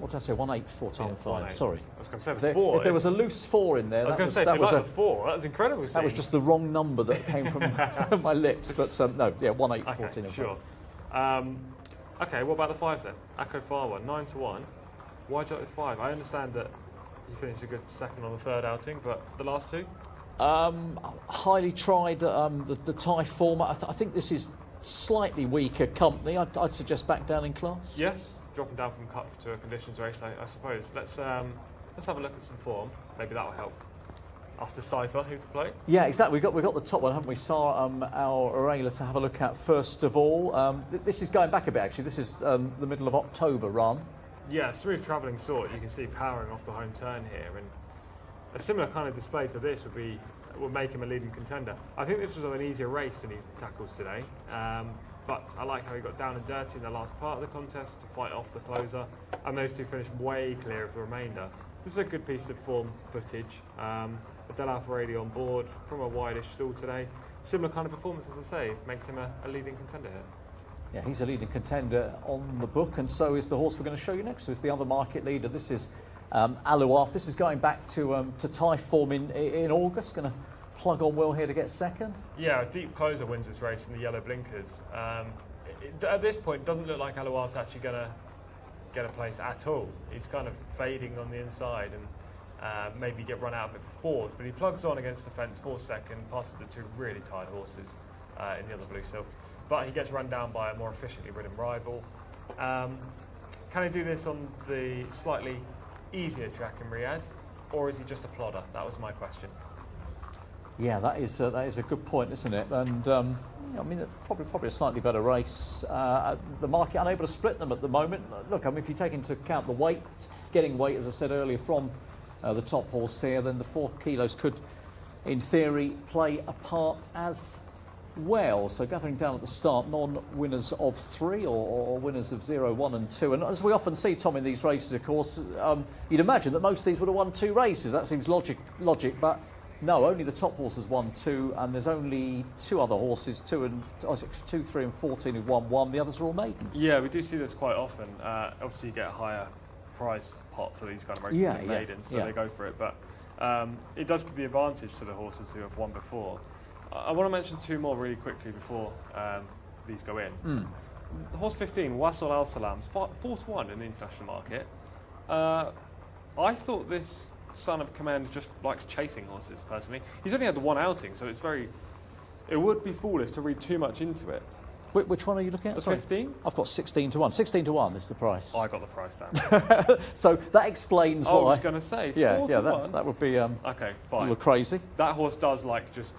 What did I say? 1-8, 14 and 5. 1-8. Sorry. I was going to say 4. If there was a loose 4 in there, I was going to say, that was a 4. That was incredible. That was just the wrong number that came from my lips. But no, yeah, 1-8, okay, 14 and 5. Sure. Okay, what about the 5 then? Akko Farwa, 9-1. Why do you like the 5? I understand that He finished a good second on the third outing, but the last two? Highly tried the Thai form. I think this is slightly weaker company. I'd suggest back down in class. Yes, dropping down from cup to a conditions race, I suppose. Let's have a look at some form. Maybe that will help us decipher who to play. Yeah, exactly. We've got the top one, haven't we? Saw our Arela to have a look at first of all. This is going back a bit actually. This is the middle of October run. Yeah, smooth travelling sort. You can see powering off the home turn here, and a similar kind of display to this would make him a leading contender. I think this was an easier race than he tackles today, but I like how he got down and dirty in the last part of the contest to fight off the closer, and those two finished way clear of the remainder. This is a good piece of form footage. Adela Ferrari on board from a wide-ish stall today. Similar kind of performance, as I say, makes him a leading contender here. Yeah, he's a leading contender on the book, and so is the horse we're going to show you next. So it's the other market leader. This is Aluaf. This is going back to Thai form in August. Going to plug on well here to get second. Yeah, a deep closer wins this race in the yellow blinkers. At this point, it doesn't look like Aluaf's actually going to get a place at all. He's kind of fading on the inside and maybe get run out of it for fourth, but he plugs on against the fence for second, passes the two really tired horses in the other blue silk. But he gets run down by a more efficiently ridden rival. Can he do this on the slightly easier track in Riyadh, or is he just a plodder? That was my question. Yeah, that is a good point, isn't it? And I mean, it's probably a slightly better race. The market unable to split them at the moment. Look, I mean, if you take into account the weight, getting weight, as I said earlier, from the top horse here, then the 4 kilos could, in theory, play a part as well. So gathering down at the start, non-winners of 3 or winners of 0, 1 and 2. And as we often see, Tom, in these races, of course, you'd imagine that most of these would have won 2 races. That seems logic, but no, only the top horse has won 2, and there's only 2 other horses, 2, 3 and 14 who've won 1. The others are all maidens. Yeah, we do see this quite often. Obviously, you get a higher prize pot for these kind of races than maidens, so they go for it. But it does give the advantage to the horses who have won before. I want to mention 2 more really quickly before these go in. Horse 15, Wasol Al Salam's 4-1 in the international market. I thought this son of command just likes chasing horses, personally. He's only had the 1 outing, so it would be foolish to read too much into it. Which one are you looking at? The 15? I've got 16 to 1. 16 to 1 is the price. I got the price down. So that explains why. I was going to say, 4 to 1. That would be okay, fine. a little crazy. That horse does like just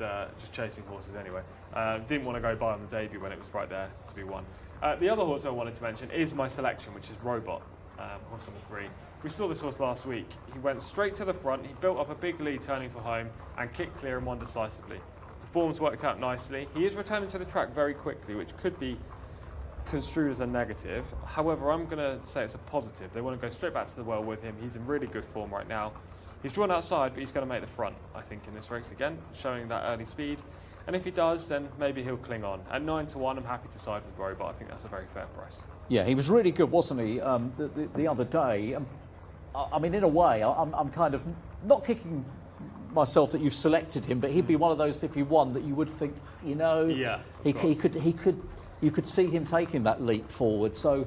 chasing horses anyway. Didn't want to go by on the debut when it was right there to be won. The other horse I wanted to mention is my selection, which is Robot, horse number 3. We saw this horse last week. He went straight to the front. He built up a big lead turning for home and kicked clear and won decisively. The form's worked out nicely. He is returning to the track very quickly, which could be construed as a negative. However, I'm going to say it's a positive. They want to go straight back to the well with him. He's in really good form right now. He's drawn outside, but he's going to make the front, I think, in this race again, showing that early speed. And if he does, then maybe he'll cling on. At 9 to 1, I'm happy to side with Robot. I think that's a very fair price. Yeah, he was really good, wasn't he, the other day? I mean, in a way, I'm kind of not kicking myself that you've selected him, but he'd be one of those, if he won, that you would think, you know, he could, you could see him taking that leap forward. So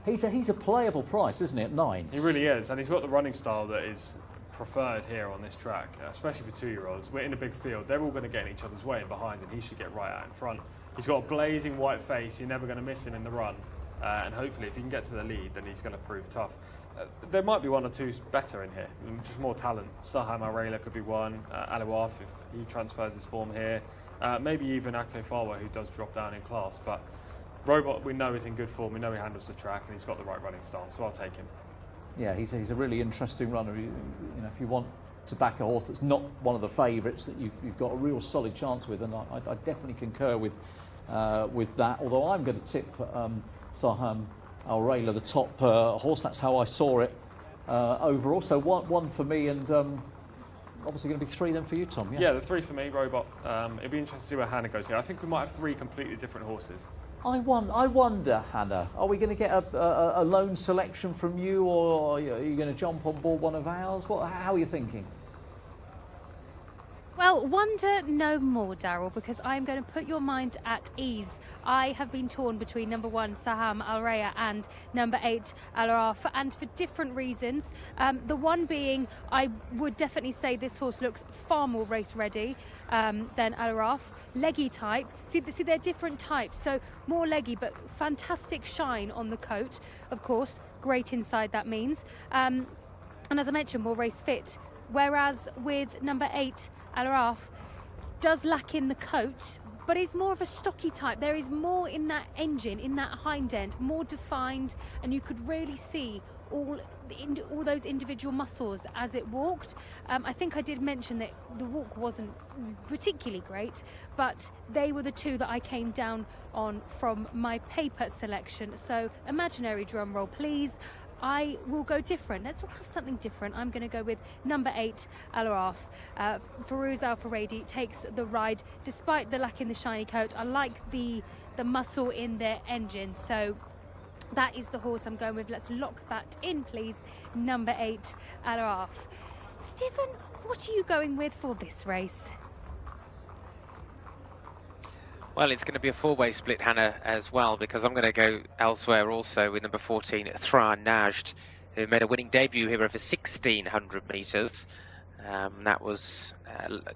he's a playable price, isn't he, at 9? He really is, and he's got the running style that is preferred here on this track, especially for 2-year-olds. We're in a big field. They're all going to get in each other's way and behind, and he should get right out in front. He's got a blazing white face. You're never going to miss him in the run. And hopefully, if he can get to the lead, then he's going to prove tough. There might be 1 or 2 better in here, just more talent. Saham Arela could be one. Aluaf, if he transfers his form here. Maybe even Ake Fawa, who does drop down in class. But Robot, we know, is in good form. We know he handles the track, and he's got the right running stance, so I'll take him. Yeah, he's a really interesting runner. You know, if you want to back a horse that's not one of the favourites that you've got a real solid chance with, and I definitely concur with that. Although I'm going to tip Saham Al-Rayla, the top horse. That's how I saw it overall. So one for me, and obviously going to be 3 then for you, Tom. Yeah, the 3 for me, Robot. It'd be interesting to see where Hannah goes here. I think we might have 3 completely different horses. I wonder, Hannah, are we going to get a lone selection from you, or are you going to jump on board one of ours? How are you thinking? Well, wonder no more, Daryl, because I'm going to put your mind at ease. I have been torn between number 1, Saham Al Raya, and number 8, Al Araf, and for different reasons. The one being, I would definitely say this horse looks far more race ready than Al Araf. Leggy type. See, they're different types, so more leggy, but fantastic shine on the coat. Of course, great inside, that means. And as I mentioned, more race fit. Whereas with number 8, Al Araf, does lack in the coat, but is more of a stocky type. There is more in that engine, in that hind end, more defined, and you could really see all those individual muscles as it walked. I think I did mention that the walk wasn't particularly great, but they were the two that I came down on from my paper selection. So imaginary drum roll, please. I will go different. Let's have something different. I'm going to go with number 8, Al Araf. Farouz Al Faradi takes the ride despite the lack in the shiny coat. I like the muscle in their engine, so that is the horse I'm going with. Let's lock that in, please. Number 8, Al Araf. Stephen, what are you going with for this race? Well, it's going to be a four-way split, Hannah, as well, because I'm going to go elsewhere also with number 14, Thra Najd, who made a winning debut here over 1,600 metres. That was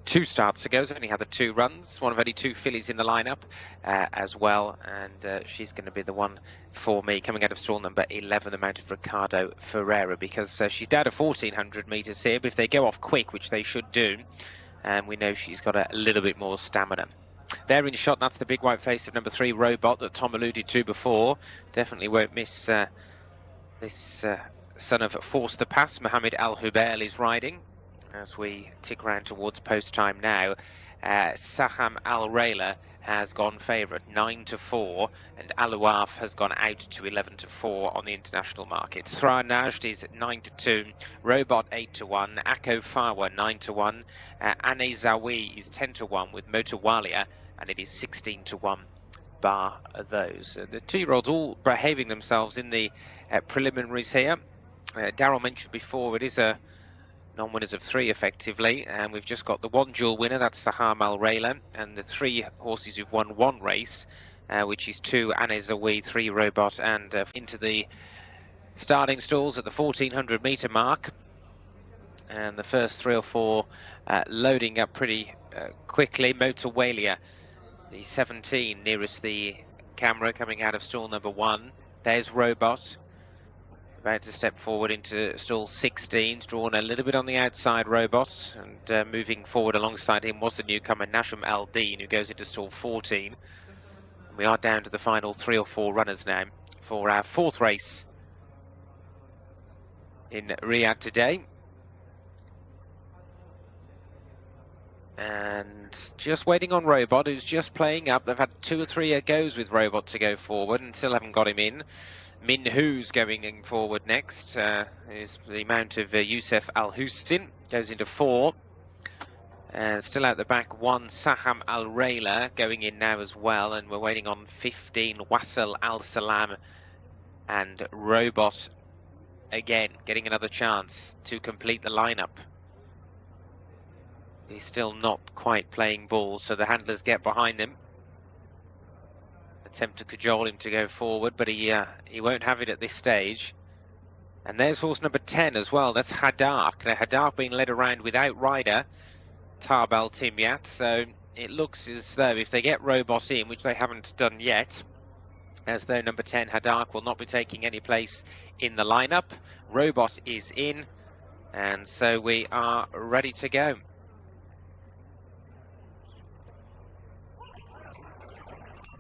2 starts ago, so only had the 2 runs, one of only 2 fillies in the lineup as well, and she's going to be the one for me coming out of stall number 11, the mount of Ricardo Ferreira, because she's down to 1,400 metres here, but if they go off quick, which they should do, we know she's got a little bit more stamina. There in shot, that's the big white face of number 3, Robot, that Tom alluded to before. Definitely won't miss this son of Force the Pass. Mohammed Al Hubail is riding as we tick round towards post time now. Saham Al Rayla has gone favourite 9-4, and Al Awaf has gone out to 11-4 on the international market. Thra Najd is 9-2, Robot 8-1, Akko Fawa 9-1, Ane Zawi is 10-1 with Motawalia, and it is 16-1 bar those. The 2-year-olds all behaving themselves in the preliminaries here. Daryl mentioned before, it is a non-winners of 3 effectively, and we've just got the 1 dual winner, that's Saham Al Rayla, and the 3 horses who've won 1 race, which is 2 Ane Zawi, 3 Robot, and into the starting stalls at the 1,400 metre mark. And the first 3 or 4 loading up pretty quickly. Motawalia, the 17 nearest the camera, coming out of stall number 1. There's Robot, about to step forward into stall 16, drawn a little bit on the outside, Robot, and moving forward alongside him was the newcomer Najm Al Deen, who goes into stall 14. We are down to the final 3 or 4 runners now for our 4th race in Riyadh today. And just waiting on Robot, who's just playing up. They've had 2 or 3 goes with Robot to go forward and still haven't got him in. Min Hu's going forward next. Is the mount of Youssef Al Hustin, goes into 4. And still out the back, 1 Saham Al Rayla going in now as well. And we're waiting on 15 Wasil Al Salam, and Robot again getting another chance to complete the lineup. He's still not quite playing ball, so the handlers get behind him. Attempt to cajole him to go forward, but he won't have it at this stage. And there's horse number 10 as well, that's Haddark. Now Haddark being led around without rider, Tarbal Timyat, so it looks as though if they get Robot in, which they haven't done yet, as though number 10 Haddark will not be taking any place in the lineup. Robot is in, and so we are ready to go.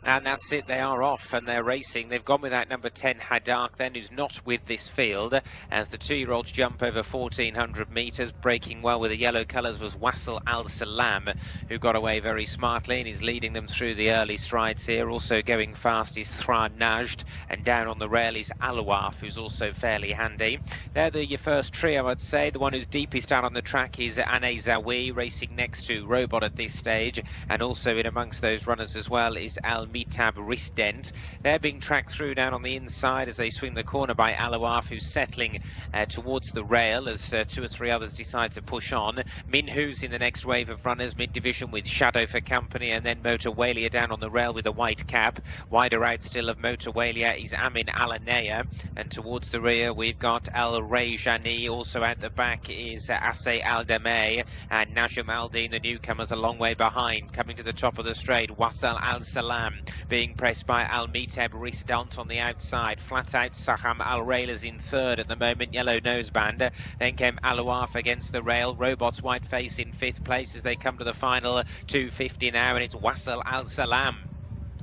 And that's it, they are off and they're racing. They've gone without number 10 Haddark then, who's not with this field, as the 2-year-olds jump over 1,400 metres. Breaking well with the yellow colours was Wasil Al Salam, who got away very smartly and is leading them through the early strides here. Also going fast is Thra Najd, and down on the rail is Al Awaf, who's also fairly handy. They're your first trio, I'd say. The one who's deepest out on the track is Ane Zawi, racing next to Robot at this stage, and also in amongst those runners as well is Al Al-Mitab wrist dent. They're being tracked through down on the inside as they swing the corner by Alouaf, who's settling towards the rail as 2 or 3 others decide to push on. Minhu's in the next wave of runners, mid-division with Shadow for company, and then Motor Walia down on the rail with a white cap. Wider out still of Motor Walia is Amin Alanea, and towards the rear we've got El Rejani. Also out the back is Ase Aldemey, and Najm Aldin, the newcomers, a long way behind. Coming to the top of the straight, Wasal Al Salam being pressed by Al Miteb Risdant on the outside. Flat out Saham Al Railers in third at the moment, yellow noseband. Then came Alouaf against the rail. Robots White Face in 5th place as they come to the final 250 now, and it's Wasal Al Salam.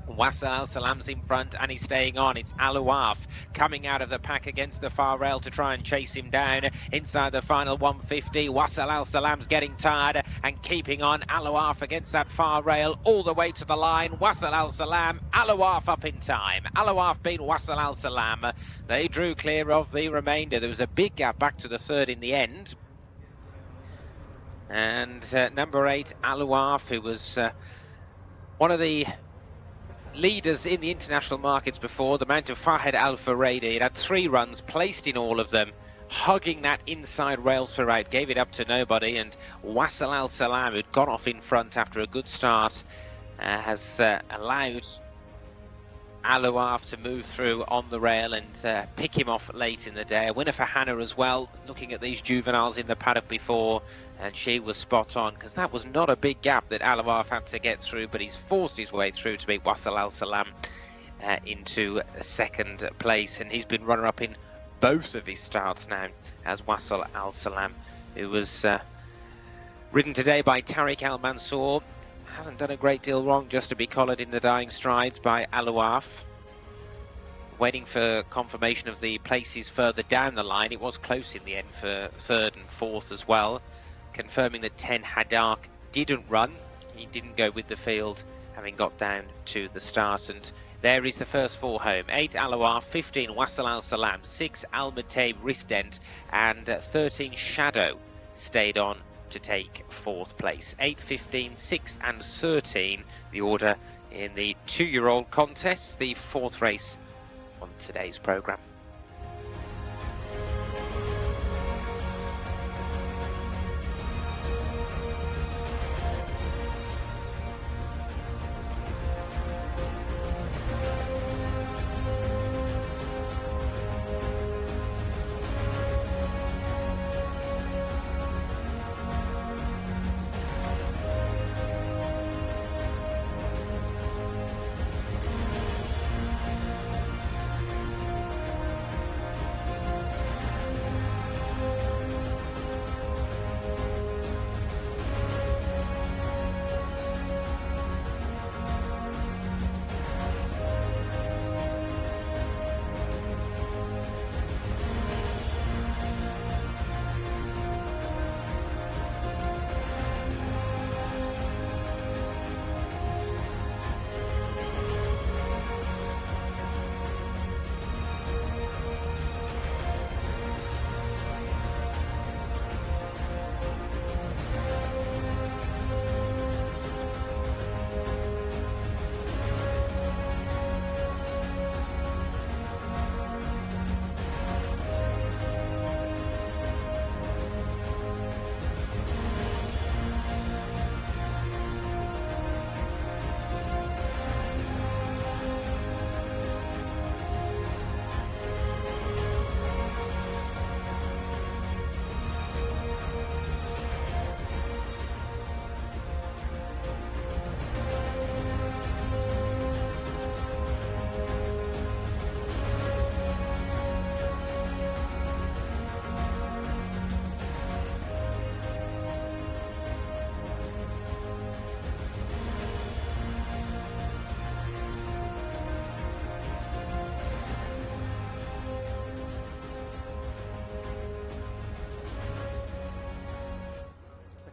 Wasal Al Salam's in front and he's staying on. It's Alouaf coming out of the pack against the far rail to try and chase him down inside the final 150. Wasal Al Salam's getting tired and keeping on. Alouaf against that far rail all the way to the line. Wasal Al Salam, Alouaf up in time. Alouaf beat Wasal Al Salam. They drew clear of the remainder. There was a big gap back to the third in the end. And number 8, Alouaf, who was one of the leaders in the international markets before, the Mount of Fahed Al Faraidi. It had 3 runs, placed in all of them, hugging that inside rail throughout, gave it up to nobody, and Wasal Al Salam, who'd gone off in front after a good start, has allowed Alouaf to move through on the rail and pick him off late in the day. A winner for Hannah as well, looking at these juveniles in the paddock before, and she was spot on, because that was not a big gap that Alouaf had to get through, but he's forced his way through to beat Wasal Al Salam into 2nd place, and he's been runner-up in both of his starts now as Wasal Al Salam, who was ridden today by Tariq Al Mansour. Hasn't done a great deal wrong, just to be collared in the dying strides by Alouaf. Waiting for confirmation of the places further down the line. It was close in the end for 3rd and 4th as well. Confirming that 10 Haddark didn't run. He didn't go with the field, having got down to the start. And there is the first 4 home. 8 Alouaf, 15 Wasal Al Salam, 6 Al Mataib Risdent, and 13 Shadow stayed on to take 4th place. 8, 15, 6 and 13, the order in the 2-year-old contest, the 4th race on today's programme.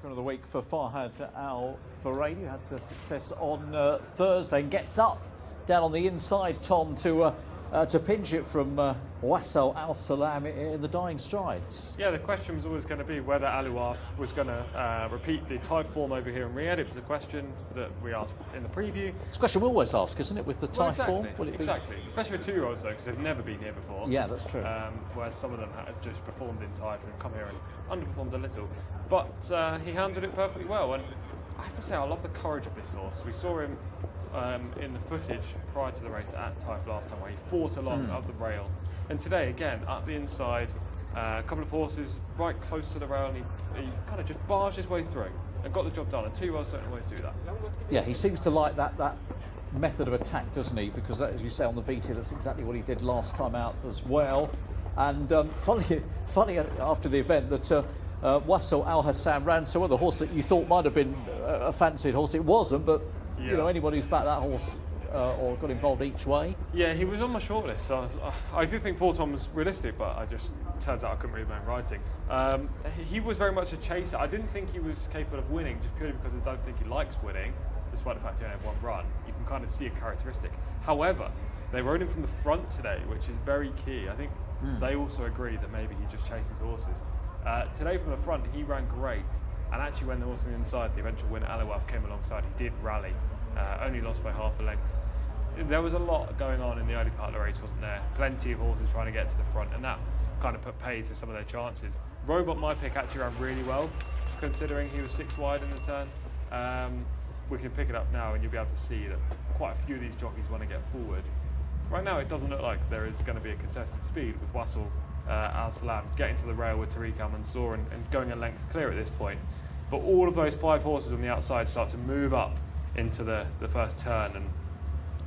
Of the week for Farhad Al Faraidi, who had the success on Thursday and gets up down on the inside, Tom, to to pinch it from Wassel Al Salam in the dying strides. Yeah, the question was always going to be whether Alouaf was going to repeat the type form over here in Riyadh. It was a question that we asked in the preview. It's a question we always ask, isn't it, with the type exactly, form? Will it be? Exactly, especially with 2-year-olds though, because they've never been here before. Yeah, that's true. Whereas some of them had just performed in type and come here and underperformed a little. But he handled it perfectly well, and I have to say I love the courage of this horse. We saw him in the footage prior to the race at Taif last time, where he fought along up the rail. And today, again, up the inside, a couple of horses right close to the rail, and he kind of just barged his way through and got the job done. And 2-year-olds certainly always do that. Yeah, he seems to like that method of attack, doesn't he? Because that, as you say, on the VT, that's exactly what he did last time out as well. And funny after the event that Wassel Al Hassan ran so well, the horse that you thought might have been a fancied horse, it wasn't, but you know, anybody who's backed that horse or got involved each way. Yeah, he was on my shortlist, so I did think 4-time was realistic, but I just turns out I couldn't read my own writing. He was very much a chaser. I didn't think he was capable of winning, just purely because I don't think he likes winning, despite the fact he only had one run. You can kind of see a characteristic. However, they rode him from the front today, which is very key. I think they also agree that maybe he just chases horses. Today from the front, he ran great, and actually when the horse on the inside, the eventual winner Alouaf, came alongside, he did rally, only lost by half a length. There was a lot going on in the early part of the race, wasn't there? Plenty of horses trying to get to the front, and that kind of put paid to some of their chances. Robot, my pick, actually ran really well, considering he was 6 wide in the turn. We can pick it up now, and you'll be able to see that quite a few of these jockeys want to get forward. Right now, it doesn't look like there is going to be a contested speed with Wassel Al Salam getting to the rail with Tariq Al Mansour and going a length clear at this point. But all of those 5 horses on the outside start to move up into the first turn, and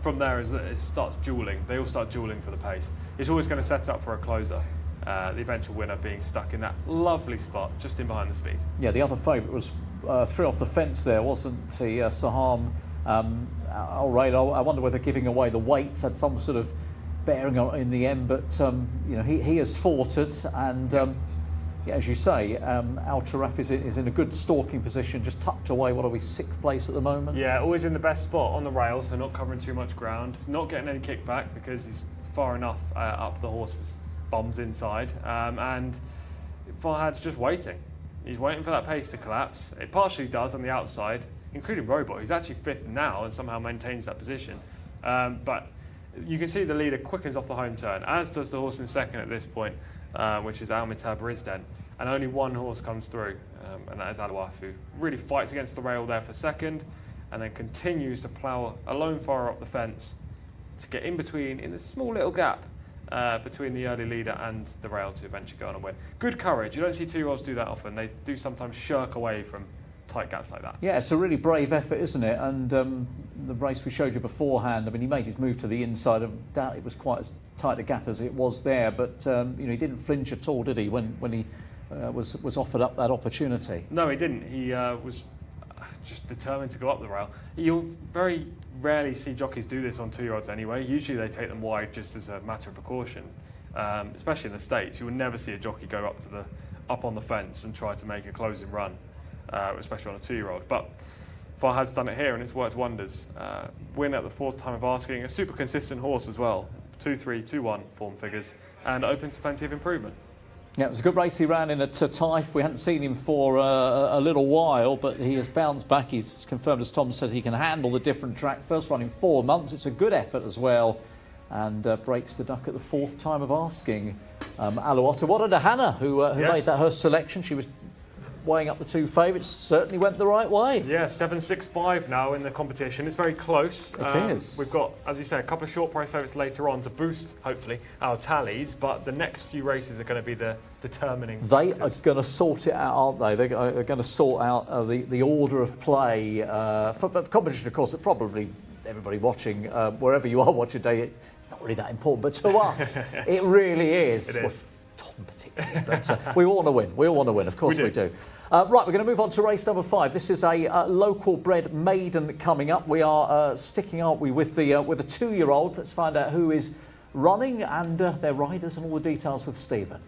from there, as it starts duelling, they all start duelling for the pace. It's always going to set up for a closer, the eventual winner being stuck in that lovely spot just in behind the speed. Yeah, the other favourite was 3 off the fence there, wasn't he? Saham Al Raid. I wonder whether giving away the weights had some sort of bearing on in the end, but you know, he has fought it, and yeah, as you say, Al Taraf is in a good stalking position, just tucked away. What are we, 6th place at the moment? Yeah, always in the best spot on the rail, so not covering too much ground, not getting any kickback because he's far enough up the horse's bums inside, and Farhad's just waiting. He's waiting for that pace to collapse. It partially does on the outside, including Robot, who's actually 5th now and somehow maintains that position. But you can see the leader quickens off the home turn, as does the horse in 2nd at this point, which is Al-Mitab Rizden. And only one horse comes through, and that is Alouaf, who really fights against the rail there for 2nd, and then continues to plough a lone fire up the fence to get in between, in the small little gap between the early leader and the rail to eventually go on and win. Good courage. You don't see 2-year-olds do that often. They do sometimes shirk away from tight gaps like that. Yeah, it's a really brave effort, isn't it? And the race we showed you beforehand, I mean, he made his move to the inside. I doubt it was quite as tight a gap as it was there, but you know, he didn't flinch at all, did he, when he was offered up that opportunity? No, he didn't. He was just determined to go up the rail. You'll very rarely see jockeys do this on 2-year-olds anyway. Usually they take them wide just as a matter of precaution, especially in the States. You will never see a jockey go up on the fence and try to make a closing run, especially on a 2-year-old. But Farhad's done it here, and it's worked wonders. Win at the 4th time of asking. A super consistent horse as well. 2-3, 2-1 form figures, and open to plenty of improvement. Yeah, it was a good race he ran in at Taif. We hadn't seen him for a little while, but he has bounced back. He's confirmed, as Tom said, he can handle the different track. First run in 4 months. It's a good effort as well, and breaks the duck at the 4th time of asking. Alouata Wadada Hannah, who made that her selection. She was weighing up the 2 favourites, certainly went the right way. Yeah, 7.65 now in the competition. It's very close. It is. We've got, as you say, a couple of short price favourites later on to boost, hopefully, our tallies, but the next few races are going to be the determining They factors. are going to sort it out, aren't they? They're going to sort out the order of play for the competition, of course, that probably everybody watching, wherever you are watching today, it's not really that important, but to us, it really is. It is. Well, Tom particularly, but we all want to win. We all want to win, of course we do. Right, we're going to move on to race number 5. This is a local bred maiden coming up. We are sticking, aren't we, with the 2-year-olds. Let's find out who is running and their riders and all the details with Stephen.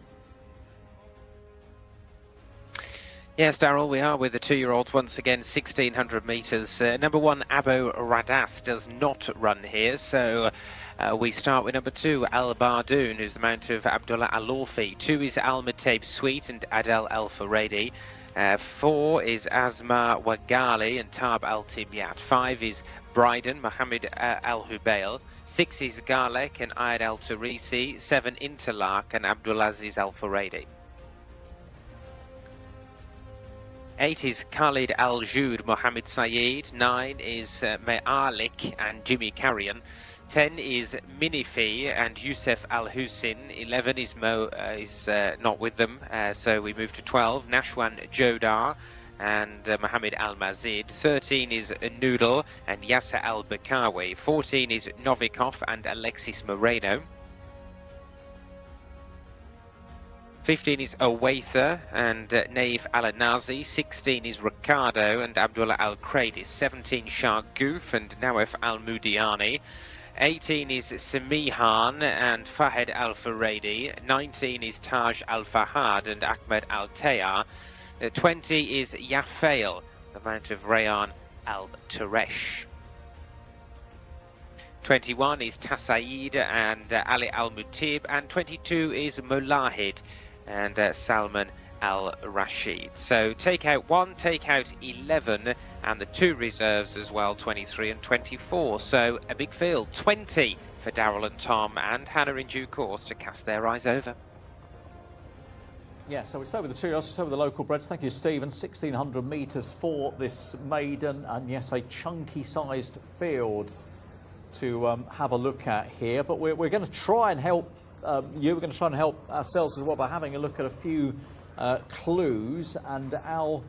Yes, Daryl, we are with the 2-year-olds once again, 1,600 metres. Number 1, Abo Radas, does not run here, so We start with number 2, Al Bardoon, who's the mount of Abdullah Al Lawfi. 2 is Al Mataib Sweet and Adel Al Faredi. 4 is Asma Wagali and Tab Al Tibyat. 5 is Bryden, Mohammed Al Hubail. 6 is Garlek and Ayad Al Turisi. 7 Interlark and Abdulaziz Al Faredi. 8 is Khalid Al Joud, Mohammed Saeed. 9 is Me'alik and Jimmy Carrion. 10 is Minifi and Youssef Al Hussein. 11 is not with them, so we move to 12. Nashwan Jodar and Mohammed Al Mazid. 13 is Noodle and Yasser Al Bakawi. 14 is Novikov and Alexis Moreno. 15 is Owaitha and Naif Al-Nazi. 16 is Ricardo and Abdullah Al-Kradis. 17 Shargouf and Nawaf Al-Mudiani. 18 is Samihan and Fahed Al-Faredi. 19 is Taj Al-Fahad and Ahmed Al-Tayar. 20 is Yafail, the mount of Rayan Al-Turesh. 21 is Tasaid and Ali Al-Mutib. And 22 is Mulahid and Salman Al-Rashid. So take out 1, take out 11, and the 2 reserves as well, 23 and 24. So a big field, 20 for Daryl and Tom and Hannah in due course to cast their eyes over. Yeah, so we stay with the 2 year-olds, stay with the local breds. Thank you, Stephen. 1,600 metres for this maiden, and yes, a chunky-sized field to have a look at here. But we're going to try and help you. We're going to try and help ourselves as well by having a look at a few clues. And Al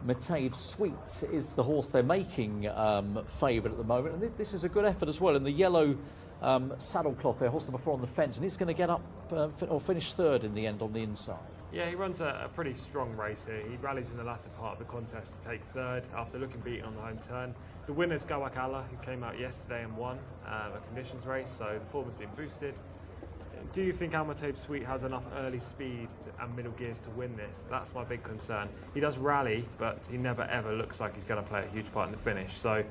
Mataib Sweet is the horse they're making favourite at the moment. And this is a good effort as well. In the yellow saddlecloth there, horse number 4 on the fence, and he's going to get up or finish 3rd in the end on the inside. Yeah, he runs a pretty strong race here. He rallies in the latter part of the contest to take 3rd after looking beaten on the home turn. The winner's Gawak Allah, who came out yesterday and won a conditions race, so the form has been boosted. Do you think Al Mataib Sweet has enough early speed and middle gears to win this? That's my big concern. He does rally, but he never ever looks like he's going to play a huge part in the finish. So,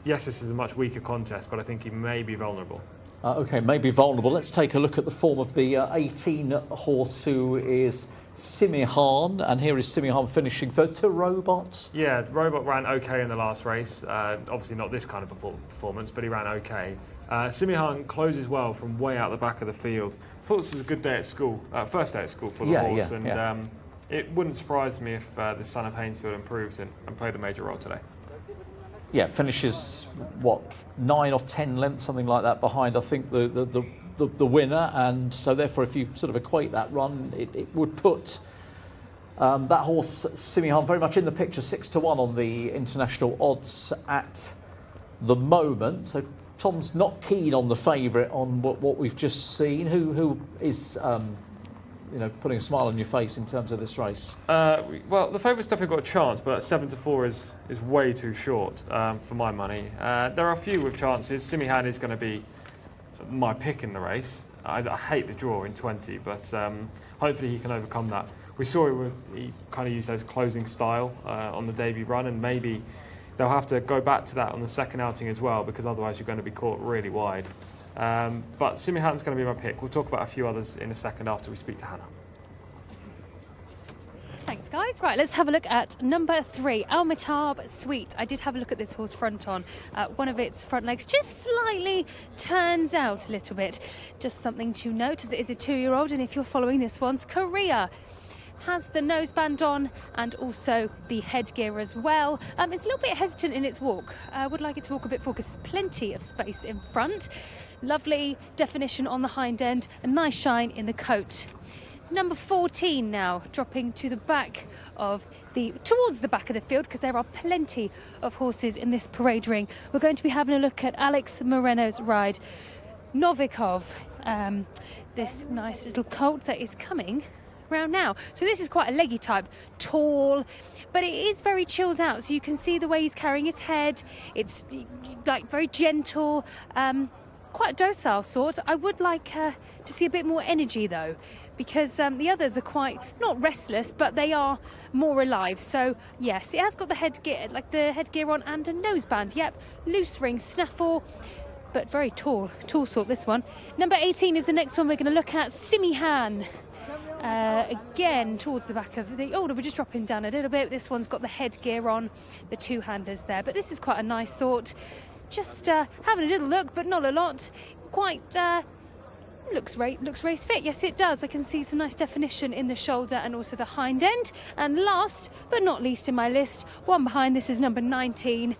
yes, this is a much weaker contest, but I think he may be vulnerable. OK, maybe vulnerable. Let's take a look at the form of the 18 horse, who is Simihan, and here is Simihan finishing 3rd to Robot. Yeah, Robot ran OK in the last race. Obviously not this kind of performance, but he ran OK. Simihan closes well from way out the back of the field. Thought this was a good day at school, first day at school for the horse, and it wouldn't surprise me if the son of Hainesfield improved and played a major role today. Yeah, finishes what, 9 or 10 lengths, something like that, behind I think the winner, and so therefore if you sort of equate that run, it would put that horse Simihan very much in the picture, 6-1 on the international odds at the moment. So Tom's not keen on the favourite on what we've just seen. Who is putting a smile on your face in terms of this race? Well, the favourite's definitely got a chance, but 7-4 is way too short for my money. There are a few with chances. Simihan is going to be my pick in the race. I hate the draw in 20, but hopefully he can overcome that. We saw he kind of used those closing style on the debut run, and maybe they'll have to go back to that on the second outing as well, because otherwise you're going to be caught really wide. But Simihan's going to be my pick. We'll talk about a few others in a second after we speak to Hannah. Thanks, guys. Right, let's have a look at number 3, Al Mataib Sweet. I did have a look at this horse front on. One of its front legs just slightly turns out a little bit. Just something to note, as it is a 2-year-old, and if you're following this one's career, has the noseband on and also the headgear as well. It's a little bit hesitant in its walk. I would like it to walk a bit forward because there's plenty of space in front. Lovely definition on the hind end, a nice shine in the coat. Number 14 now, dropping to the back of towards the back of the field, because there are plenty of horses in this parade ring. We're going to be having a look at Alex Moreno's ride. Novikov, this nice little colt that is coming round now. So this is quite a leggy type, tall, but it is very chilled out. So you can see the way he's carrying his head. It's like very gentle, quite a docile sort. I would like to see a bit more energy though, because the others are quite, not restless, but they are more alive. So yes, it has got the headgear on and a noseband. Yep, loose ring snaffle. but very tall sort, this one. Number 18 is the next one we're going to look at, Simihan. Again, towards the back of the... Oh, we're just dropping down a little bit. This one's got the headgear on, the two-handers there. But this is quite a nice sort. Just having a little look, but not a lot. Quite... Looks race fit. Yes, it does. I can see some nice definition in the shoulder and also the hind end. And last but not least in my list, one behind this is number 19.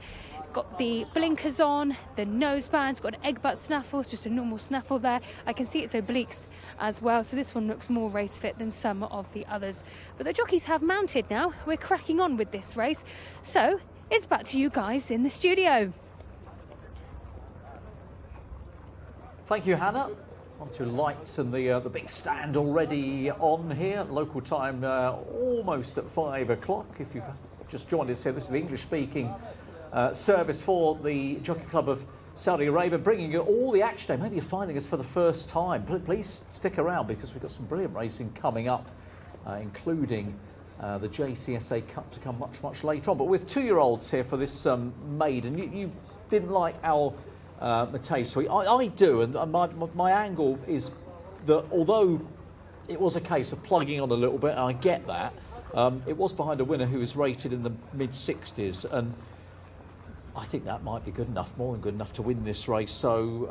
Got the blinkers on, the nose band's got an egg butt snaffle, it's just a normal snaffle there. I can see its obliques as well, so this one looks more race fit than some of the others. But the jockeys have mounted now. We're cracking on with this race. So it's back to you guys in the studio. Thank you, Hannah. On to lights and the big stand already on here. Local time almost at 5 o'clock. If you've just joined us here, this is the English-speaking service for the Jockey Club of Saudi Arabia, bringing you all the action day. Maybe you're finding us for the first time. Please stick around because we've got some brilliant racing coming up, including the Jcsa Cup to come much later on. But with 2-year-olds here for this maiden, you didn't like our Matei Sweet. I do, and my angle is that although it was a case of plugging on a little bit, and I get that, it was behind a winner who was rated in the mid-60s, and I think that might be good enough, more than good enough to win this race. So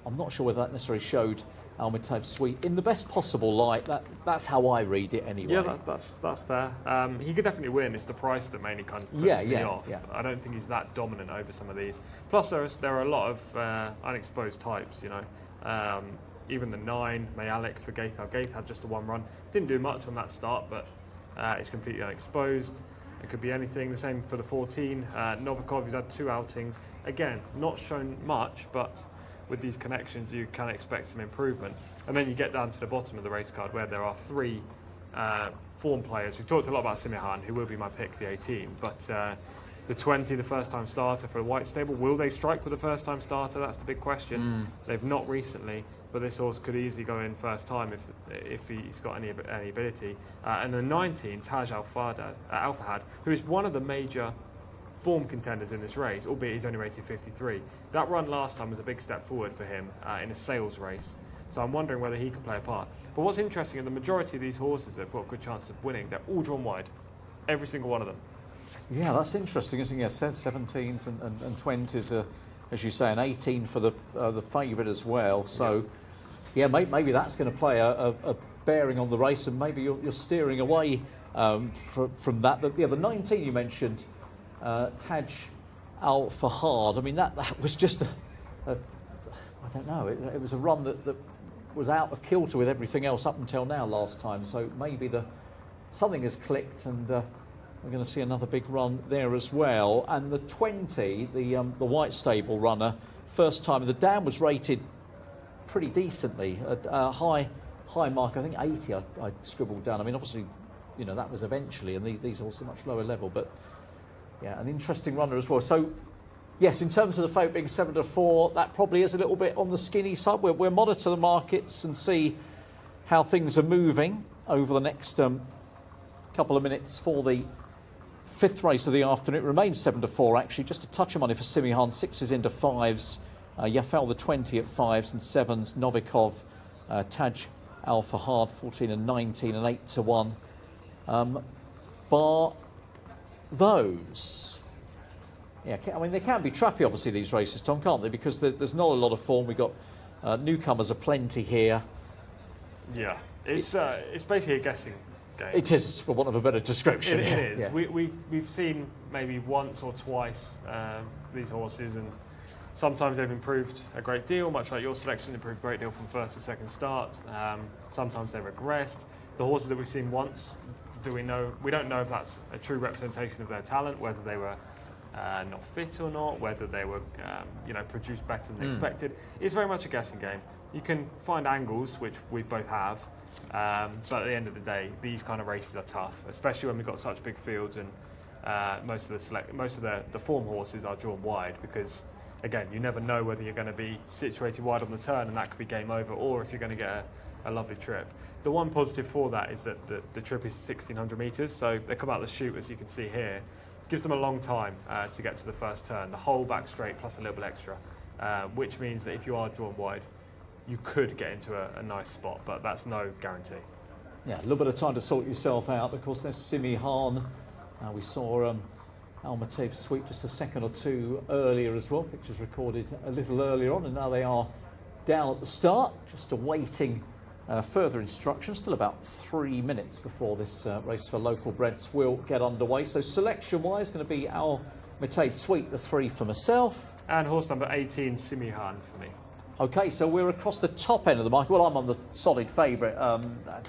I'm not sure whether that necessarily showed Al Matei Sweet in the best possible light. That's how I read it anyway. Yeah, that's fair. He could definitely win. It's the price that mainly kind of puts me off. Yeah. I don't think he's that dominant over some of these. Plus, there are a lot of unexposed types. You know, even the 9 Mayalik for Gaithal. Gaith had just the 1 run. Didn't do much on that start, but it's completely unexposed. It could be anything. The same for the 14 Novikov. He's had 2 outings. Again, not shown much, but with these connections, you can expect some improvement. And then you get down to the bottom of the race card where there are 3 form players. We've talked a lot about Simihan, who will be my pick, the 18. But the 20, the first-time starter for the White Stable, will they strike with a first-time starter? That's the big question. They've not recently, but this horse could easily go in first time if he's got any ability. And the 19, Taj Al-Fahad, who is one of the major form contenders in this race, albeit he's only rated 53. That run last time was a big step forward for him in a sales race. So I'm wondering whether he could play a part. But what's interesting is the majority of these horses that have got a good chance of winning, they're all drawn wide. Every single one of them. Yeah, that's interesting, isn't it? Yeah, 17s and 20s, as you say, and 18 for the favourite as well. So, yeah, maybe that's going to play a bearing on the race, and maybe you're steering away from that. The 19 you mentioned, Taj Al-Fahad. I mean, that was just I don't know. It was a run that was out of kilter with everything else up until now last time. So maybe something has clicked, and we're going to see another big run there as well. And the 20, the White Stable runner, first time. The dam was rated pretty decently, a high mark. I think 80. I scribbled down. I mean, obviously, you know, that was eventually, and these are also much lower level, but. Yeah, an interesting runner as well. So, yes, in terms of the favourite being 7-4, that probably is a little bit on the skinny side. We'll monitor the markets and see how things are moving over the next couple of minutes for the 5th race of the afternoon. It remains 7-4, actually. Just a touch of money for Simihan, 6s into 5s. Yafel the 20 at 5s and 7s. Novikov, Taj Al-Fahad, 14 and 19 and 8 to 1. Bar those. Yeah, I mean, they can be trappy, obviously, these races, Tom, can't they? Because there's not a lot of form. We've got newcomers aplenty here. Yeah, it's basically a guessing game. It is, for want of a better description. It is. Yeah. We've seen maybe once or twice these horses, and sometimes they've improved a great deal, much like your selection, improved a great deal from first to second start. Sometimes they've regressed. The horses that we've seen once, we don't know if that's a true representation of their talent, whether they were not fit or not, whether they were produced better than expected. It's very much a guessing game. You can find angles, which we both have, but at the end of the day, these kind of races are tough, especially when we've got such big fields, and most of the form horses are drawn wide, because again, you never know whether you're going to be situated wide on the turn and that could be game over, or if you're going to get a lovely trip. The one positive for that is that the trip is 1,600 metres, so they come out the chute, as you can see here. Gives them a long time to get to the first turn. The whole back straight plus a little bit extra which means that if you are drawn wide, you could get into a nice spot, but that's no guarantee. Yeah, a little bit of time to sort yourself out. Of course, there's Simi Han. We saw Al Matej's sweep just a second or two earlier as well. Pictures recorded a little earlier on, and now they are down at the start, just awaiting further instructions. Still about 3 minutes before this race for local breds will get underway. So selection-wise, going to be Al Matej's sweep, the 3 for myself. And horse number 18, Simi Han, for me. OK, so we're across the top end of the market. Well, I'm on the solid favourite.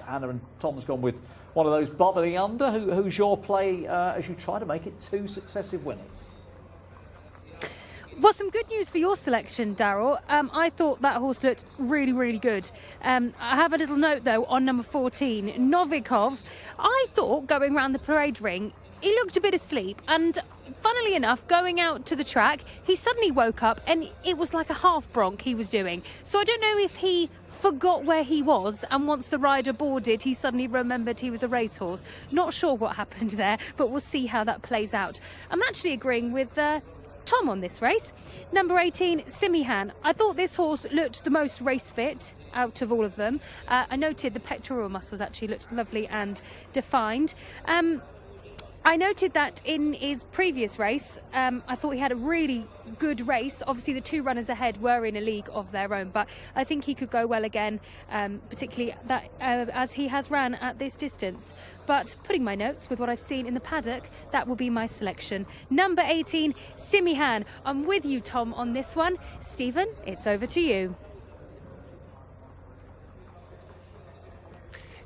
Anna and Tom's gone with one of those bubbling under. Who's your play as you try to make it 2 successive winners? Well, some good news for your selection, Daryl. I thought that horse looked really, really good. I have a little note, though, on number 14, Novikov. I thought, going around the parade ring, he looked a bit asleep, and funnily enough, going out to the track, he suddenly woke up and it was like a half bronc he was doing. So I don't know if he forgot where he was, and once the rider boarded, he suddenly remembered he was a racehorse. Not sure what happened there, but we'll see how that plays out. I'm actually agreeing with Tom on this race. Number 18, Simi Han. I thought this horse looked the most race fit out of all of them. I noted the pectoral muscles actually looked lovely and defined. I noted that in his previous race, I thought he had a really good race. Obviously, the 2 runners ahead were in a league of their own, but I think he could go well again, particularly that as he has ran at this distance. But putting my notes with what I've seen in the paddock, that will be my selection. Number 18, Simi Han. I'm with you, Tom, on this one. Stephen, it's over to you.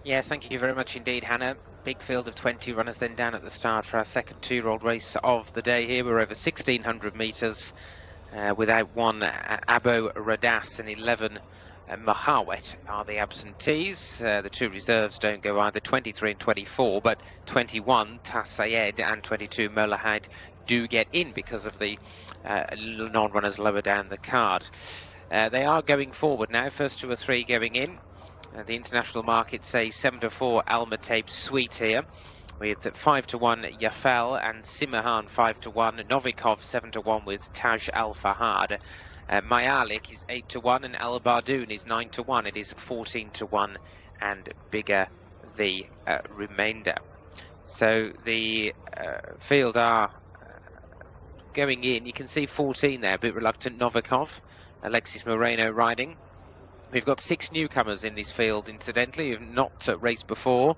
Yes, thank you very much indeed, Hannah. Big field of 20 runners then down at the start for our second 2-year-old race of the day here. We're over 1,600 metres without one Abo Radas and 11 Mahawet are the absentees. The 2 reserves don't go either, 23 and 24, but 21 Tassayed and 22 Molahad do get in because of the non-runners lower down the card. They are going forward now, first 2 or 3 going in. The international market say 7-4 Al Matej Sweet here, with 5-1 Yafel and Simahan 5-1, Novikov 7-1 with Taj Al Fahad. Mayalik is 8-1 and Al Bardoon is 9-1. It is 14-1 and bigger the remainder. So the field are going in. You can see 14 there, a bit reluctant Novikov, Alexis Moreno riding. We've got 6 newcomers in this field, incidentally, who've not raced before.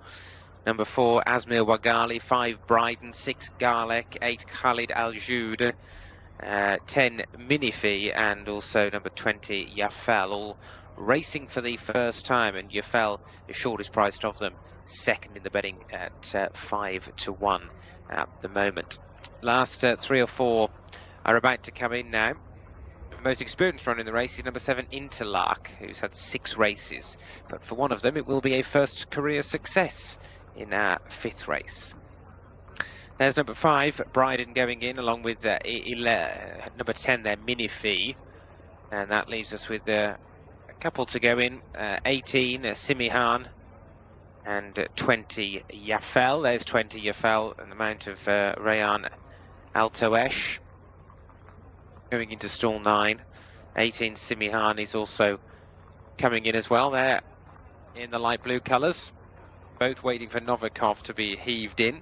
Number 4, Asmir Wagali, 5, Bryden, 6, Garlek, 8, Khalid Al-Joud, 10, Minifi, and also number 20, Yafel, all racing for the first time, and Yafel, the shortest priced of them, second in the betting at 5-1 at the moment. Last 3 or 4 are about to come in now. The most experienced runner in the race is number 7, Interlark, who's had 6 races. But for one of them, it will be a first career success in our 5th race. There's number 5, Bryden, going in, along with number 10 there, Minifi. And that leaves us with a couple to go in, 18, Simihan, and 20, Yafel. There's 20, Yafel, and the mount of Rayan Altoesh. Going into stall 9. 18 Simihan is also coming in as well. They're in the light blue colours, both waiting for Novikov to be heaved in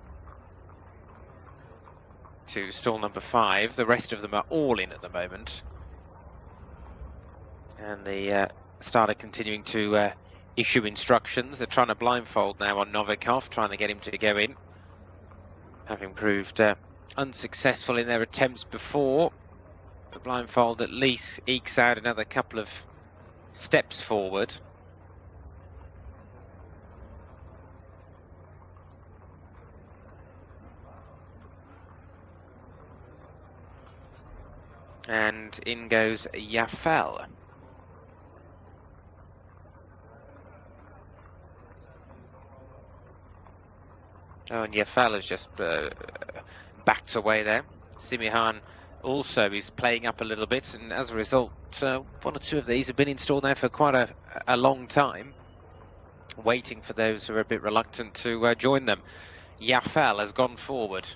to stall number 5. The rest of them are all in at the moment, and the starter continuing to issue instructions. They're trying to blindfold now on Novikov, trying to get him to go in, having proved unsuccessful in their attempts before. The blindfold at least ekes out another couple of steps forward. And in goes Yafel. Oh, and Yafel has just backed away there. Simihan also is playing up a little bit, and as a result, 1 or 2 of these have been installed now for quite a long time, waiting for those who are a bit reluctant to join them. Yafel has gone forward.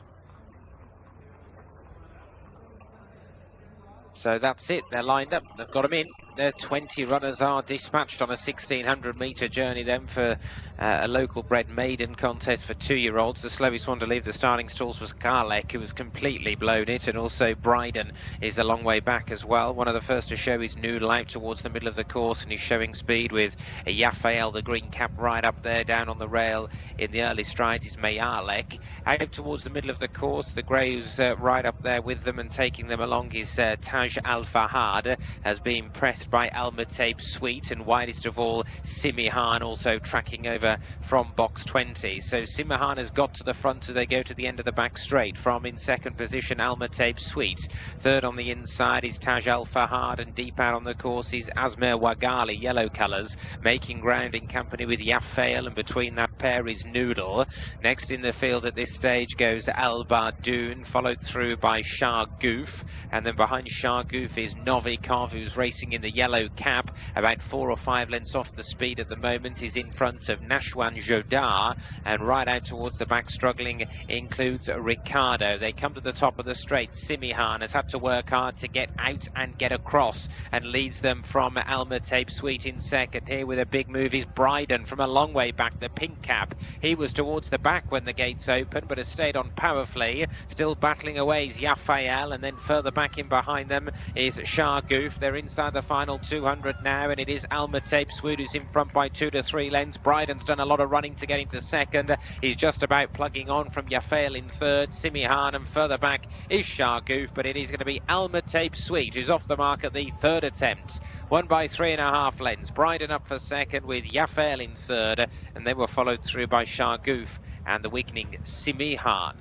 So that's it, they're lined up, they've got them in. Their 20 runners are dispatched on a 1600-metre journey then for a local bred maiden contest for 2-year-olds. The slowest one to leave the starting stalls was Karlek, who was completely blown it, and also Bryden is a long way back as well. One of the first to show his noodle out towards the middle of the course, and he's showing speed with Yafael, the green cap, right up there down on the rail in the early strides is Mayarlek. Out towards the middle of the course, the grey who's right up there with them and taking them along is Taj Al Fahad, has been pressed by Al Mataib Sweet, and widest of all Simihan also tracking over from box 20. So Simihan has got to the front as they go to the end of the back straight. From in second position Al Mataib Sweet, third on the inside is Taj Al Fahad, and deep out on the course is Asmer Wagali, yellow colours, making ground in company with Yafael, and between that pair is Noodle. Next in the field at this stage goes Al Bardoon, followed through by Shah Goof, and then behind Shah Goof is Novikov, who's racing in the yellow cap, about 4 or 5 lengths off the speed at the moment. Is in front of Nashwan Jodar, and right out towards the back struggling includes Ricardo. They come to the top of the straight. Simihan has had to work hard to get out and get across, and leads them from Al Mataib Sweet in second. Here with a big move is Bryden from a long way back, the pink cap. He was towards the back when the gates opened, but has stayed on powerfully. Still battling away is Yafael, and then further back in behind them is Shah Goof. They're inside the final 200 now, and it is Al Mataib Sweet who's in front by 2 to 3 lengths. Bryden's done a lot of running to get into second. He's just about plugging on from Yafael in third. Simihan, and further back is Shah Goof, but it is going to be Al Mataib Sweet who's off the mark at the third attempt. Won by 3.5 lengths. Bryden up for second with Yafael in third, and they were followed through by Shah Goof and the weakening Simihan.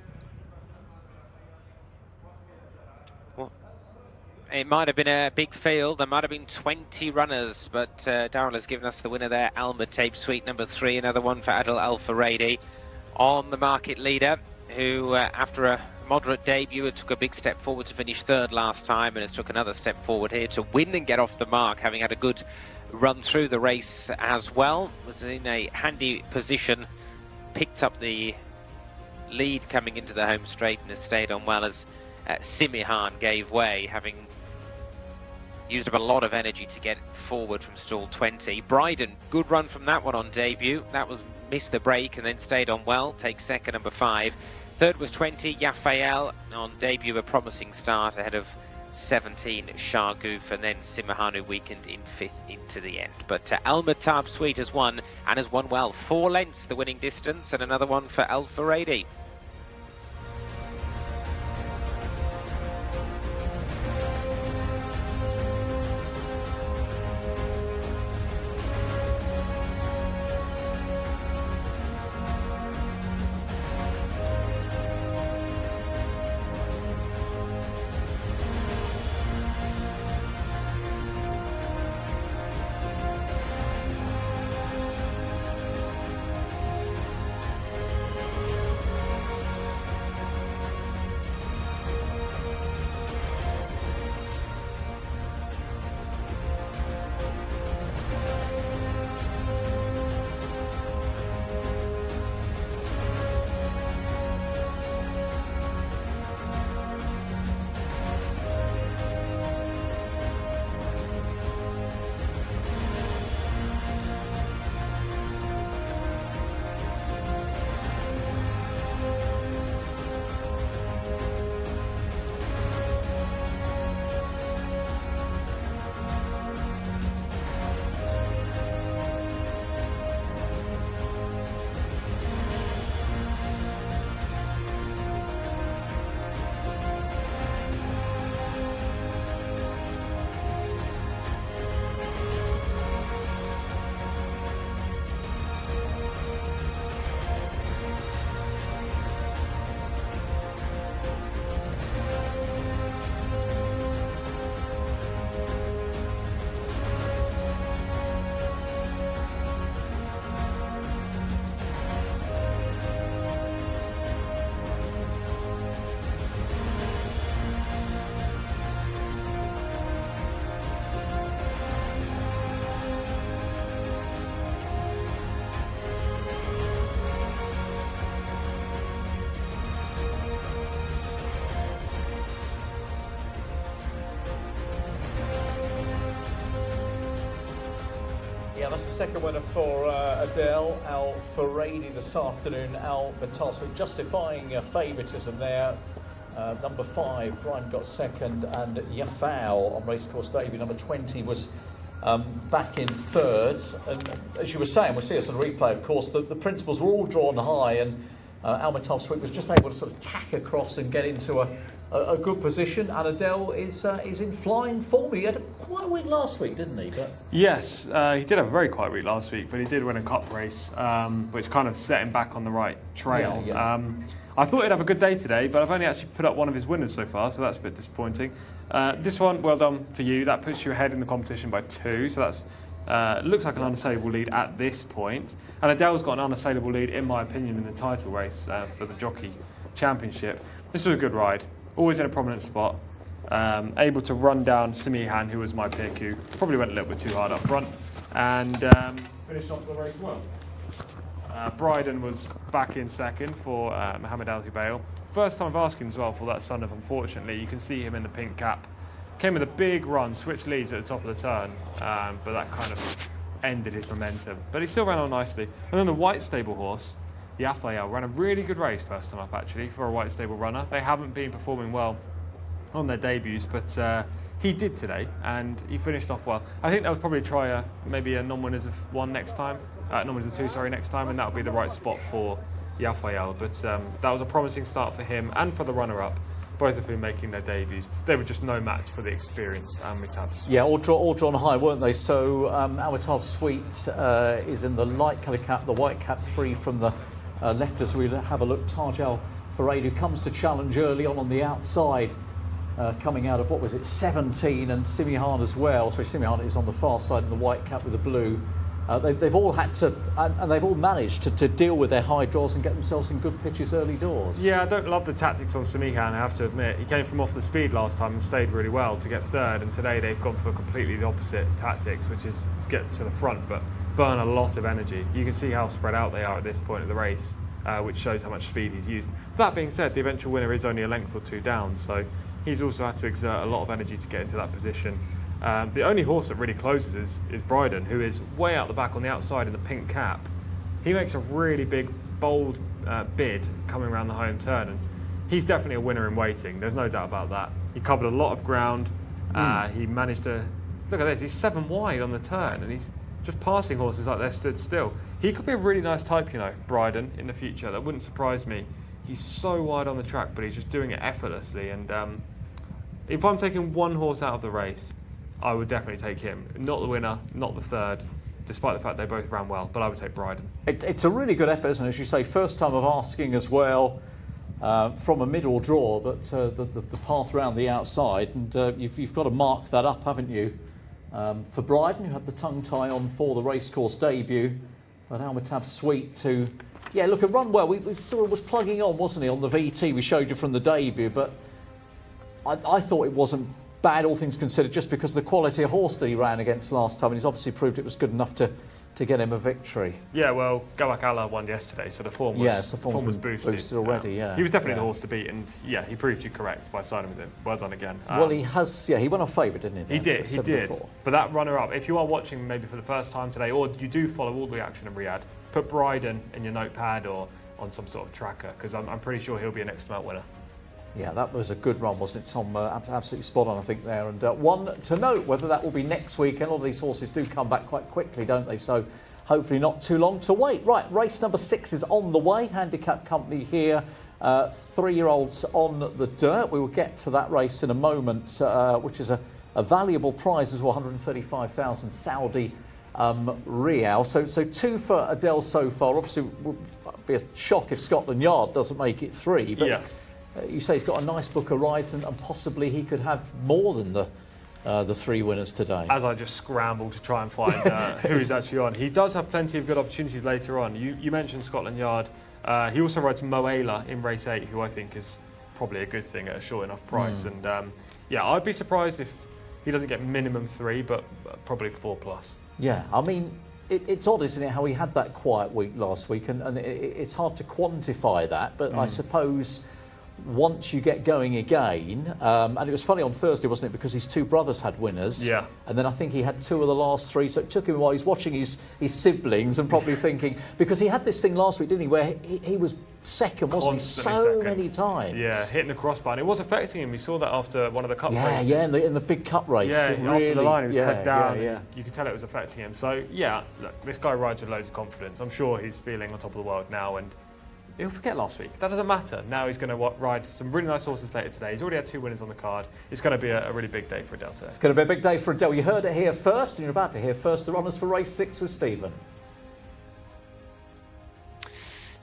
It might have been a big field. There might have been 20 runners, but Darrell has given us the winner there. Al Mataib Sweet, number 3. Another one for Adil Al Faradi on the market leader, who after a moderate debut took a big step forward to finish third last time, and has took another step forward here to win and get off the mark, having had a good run through the race as well. Was in a handy position, picked up the lead coming into the home straight, and has stayed on well as Simihan gave way, having used up a lot of energy to get forward from stall 20. Bryden, good run from that one on debut. That was missed the break and then stayed on well. Takes second, number 5. Third was 20, Yafael. On debut, a promising start ahead of 17, Shah Goof, and then Simihan, who weakened in 5th into the end. But Al Mataib Sweet has won, and has won well. 4 lengths the winning distance, and another one for Al Faradi. Yeah, that's the second winner for Adele Al-Faradi this afternoon. Al-Batas justifying favouritism there. Number 5, Brian got second, and Yafao on racecourse debut, number 20, was back in third. And as you were saying, we'll see this on replay, of course, the principals were all drawn high, and Al-Batas was just able to sort of tack across and get into a good position, and Adele is in flying form. He had a quiet week last week, didn't he? But yes, he did have a very quiet week last week, but he did win a cup race, which kind of set him back on the right trail. Yeah. I thought he'd have a good day today, but I've only actually put up one of his winners so far, so that's a bit disappointing. This one, well done for you. That puts you ahead in the competition by 2, so that's looks like an unassailable lead at this point. And Adele's got an unassailable lead, in my opinion, in the title race for the Jockey Championship. This was a good ride. Always in a prominent spot, able to run down Simihan, who was my pick, who probably went a little bit too hard up front, and finished off the race well. Bryden was back in second for Mohammed Al-Hubail. First time of asking as well for that son of, unfortunately. You can see him in the pink cap. Came with a big run, switched leads at the top of the turn, but that kind of ended his momentum. But he still ran on nicely. And then the white stable horse, Yafao, ran a really good race first time up, actually, for a white stable runner. They haven't been performing well on their debuts, but he did today, and he finished off well. I think that would probably try maybe a non-winners of 1 next time, non-winners of 2, sorry, next time, and that would be the right spot for Yafao. But that was a promising start for him and for the runner-up, both of whom making their debuts. They were just no match for the experienced Amitabh Sweet. yeah, all drawn high, weren't they? So Amitabh Sweet is in the light colour cap, the white cap 3 from the left as we have a look. Taj Al-Faradi, who comes to challenge early on the outside, coming out of, what was it, 17, and Simihan as well. Sorry, Simihan is on the far side in the white cap with the blue. They've all had to, and they've all managed to deal with their high draws and get themselves in good pitches early doors. Yeah, I don't love the tactics on Simihan, I have to admit. He came from off the speed last time and stayed really well to get third, and today they've gone for completely the opposite tactics, which is get to the front but burn a lot of energy. You can see how spread out they are at this point of the race, which shows how much speed he's used. That being said, the eventual winner is only a length or 2 down, so he's also had to exert a lot of energy to get into that position. The only horse that really closes is Bryden, who is way out the back on the outside in the pink cap. He makes a really big, bold bid coming around the home turn, and he's definitely a winner in waiting. There's no doubt about that. He covered a lot of ground. He managed to, look at this, he's 7 wide on the turn, and he's just passing horses like they're stood still. He could be a really nice type, you know, Bryden, in the future. That wouldn't surprise me. He's so wide on the track, but he's just doing it effortlessly. And if I'm taking one horse out of the race, I would definitely take him. Not the winner, not the third, despite the fact they both ran well, but I would take Bryden. It's a really good effort, isn't it? As you say, first time of asking as well, from a middle draw, but the path round the outside, and you've got to mark that up, haven't you? For Bryden, who had the tongue tie on for the racecourse debut, but Amitabh Sweet to, yeah, look, it run well. We still was plugging on, wasn't he, on the VT we showed you from the debut, but I thought it wasn't bad, all things considered, just because of the quality of horse that he ran against last time, and he's obviously proved it was good enough to get him a victory. Yeah, well, Gawak Allah won yesterday, so the form was boosted already. He was definitely the horse to beat, and yeah, he proved you correct by siding with him. Well done again. Well, he went off favourite, didn't he? He did. But that runner-up, if you are watching maybe for the first time today, or you do follow all the action in Riyadh, put Bryden in your notepad or on some sort of tracker, because I'm pretty sure he'll be a next to mount winner. Yeah, that was a good run, wasn't it, Tom? Absolutely spot on, I think, there. And one to note, whether that will be next week. A lot of these horses do come back quite quickly, don't they? So hopefully not too long to wait. Right, race number 6 is on the way. Handicap company here. 3-year-olds on the dirt. We will get to that race in a moment, which is a valuable prize as well, 135,000 Saudi Riyal. So 2 for Adele so far. Obviously, it would be a shock if Scotland Yard doesn't make it 3. But yes. You say he's got a nice book of rides, and possibly he could have more than the 3 winners today. As I just scramble to try and find who he's actually on. He does have plenty of good opportunities later on. You mentioned Scotland Yard. He also rides Moela in race 8, who I think is probably a good thing at a short enough price. And yeah, I'd be surprised if he doesn't get minimum 3, but probably 4+. Yeah, I mean, it's odd, isn't it, how he had that quiet week last week, and it's hard to quantify that, but I suppose once you get going again, and it was funny on Thursday, wasn't it? Because his two brothers had winners. Yeah. And then I think he had 2 of the last 3. So it took him a while. He's watching his siblings and probably thinking, because he had this thing last week, didn't he, where he was second, wasn't Constantly he? So second. many times. Yeah, hitting the crossbar. And it was affecting him. We saw that after one of the cup races. Yeah, in the big cup race. Yeah, It after the line, he was head down. Yeah. You could tell it was affecting him. So, yeah, look, this guy rides with loads of confidence. I'm sure he's feeling on top of the world now, and he'll forget last week. That doesn't matter. Now he's going to ride some really nice horses later today. He's already had 2 winners on the card. It's going to be a really big day for Adele today. It's going to be a big day for Adele. You heard it here first, and you're about to hear first the runners for race 6 with Stephen.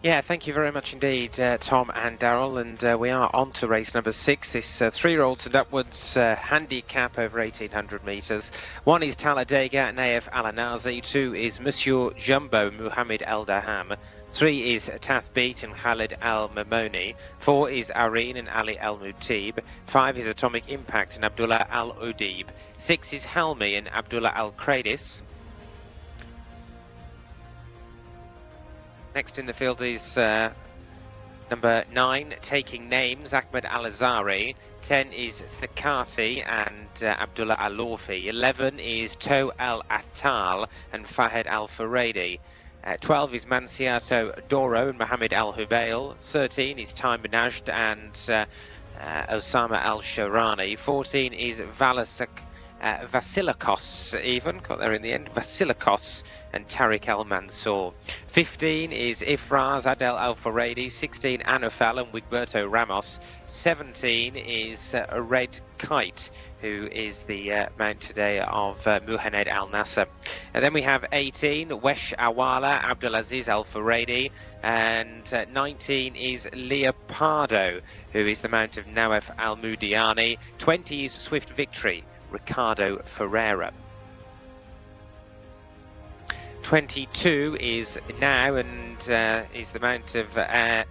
Yeah, thank you very much indeed, Tom and Daryl. And we are on to race number 6, this 3-year-olds and upwards handicap over 1,800 metres. 1 is Talladega, Naif Al-Anazi. 2 is Monsieur Jumbo, Muhammad El Daham. 3 is Tathbeat and Khalid Al-Mamoni. 4 is Areen and Ali Al-Mutib. 5 is Atomic Impact and Abdullah Al-Udib. 6 is Halmi and Abdullah Al-Kradis. Next in the field is number 9, Taking Names, Ahmed Al-Azari. 10 is Thakati and Abdullah Al-Lawfi. 11 is To Al-Attal and Fahed Al-Faredi. 12 is Mansiato Doro and Mohammed Al-Hubail. 13 is Time Najd and Osama Al-Sharani. 14 is Vasilikos, even, got there in the end, Vasilikos and Tariq Al-Mansour. 15 is Ifraz Adel Al-Faredi. 16 Anafal and Wigberto Ramos. 17 is Red Kite, who is the mount today of Muhammad Al Nasser. And then we have 18 Wesh Awala Abdulaziz Al Faredi, and 19 is Leopardo, who is the mount of Nawaf Al Mudiani. 20 is Swift Victory, Ricardo Ferreira. 22 is Now and is the mount of Ed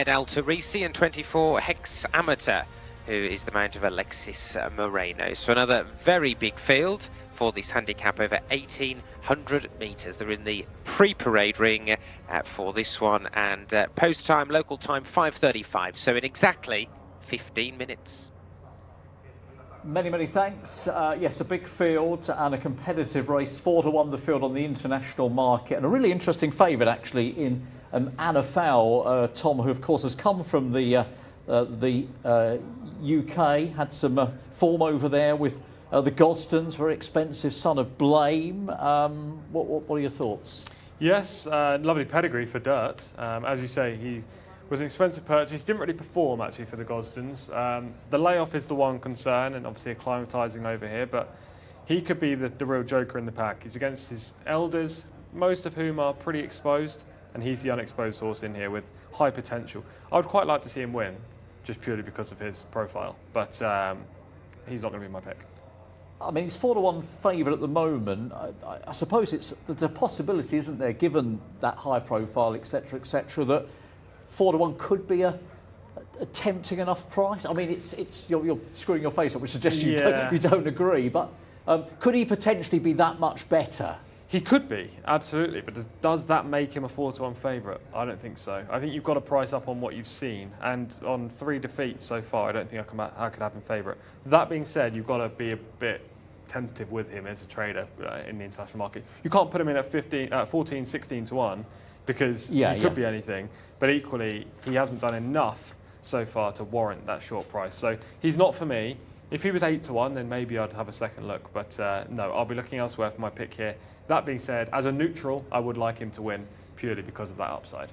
Al Tarisi, and 24 Hex Amateur, who is the mount of Alexis Moreno. So another very big field for this handicap over 1,800 metres. They're in the pre-parade ring for this one, and post time, local time 5:35, so in exactly 15 minutes. Many thanks. Yes, a big field and a competitive race. 4-1 the field on the international market, and a really interesting favourite actually in Anna Fowl, Tom, who of course has come from the UK, had some form over there with the Gosdens, very expensive Son of Blame. What are your thoughts? Yes, lovely pedigree for Dirt. As you say, he was an expensive purchase. Didn't really perform actually for the Gosdens. The layoff is the one concern, and obviously acclimatising over here, but he could be the real joker in the pack. He's against his elders, most of whom are pretty exposed, and he's the unexposed horse in here with high potential. I would quite like to see him win, just purely because of his profile, but he's not going to be my pick. I mean, he's 4-1 favourite at the moment. I suppose there's a possibility, isn't there, given that high profile, etc., that 4-1 could be a tempting enough price. I mean, you're screwing your face up, which suggests you don't agree. But could he potentially be that much better? He could be, absolutely. But does that make him a 4-1 favourite? I don't think so. I think you've got to price up on what you've seen, and on 3 defeats so far, I don't think I could have him favourite. That being said, you've got to be a bit tentative with him as a trader in the international market. You can't put him in at 14, 16 to 1 because he could be anything. But equally, he hasn't done enough so far to warrant that short price. So he's not for me. If he was 8 to 1, then maybe I'd have a second look. But no, I'll be looking elsewhere for my pick here. That being said, as a neutral, I would like him to win purely because of that upside.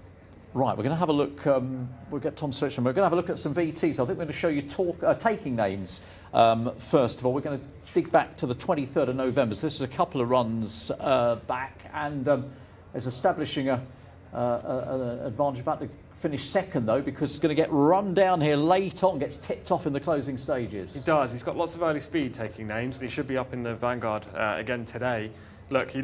Right, we're going to have a look. We'll get Tom searching. We're going to have a look at some VTs. I think we're going to show you Taking Names first of all. We're going to dig back to the 23rd of November. So this is a couple of runs back, and is establishing an advantage. About to finish second though, because it's going to get run down here late on. Gets tipped off in the closing stages. He does. He's got lots of early speed, Taking Names, and he should be up in the vanguard again today. Look,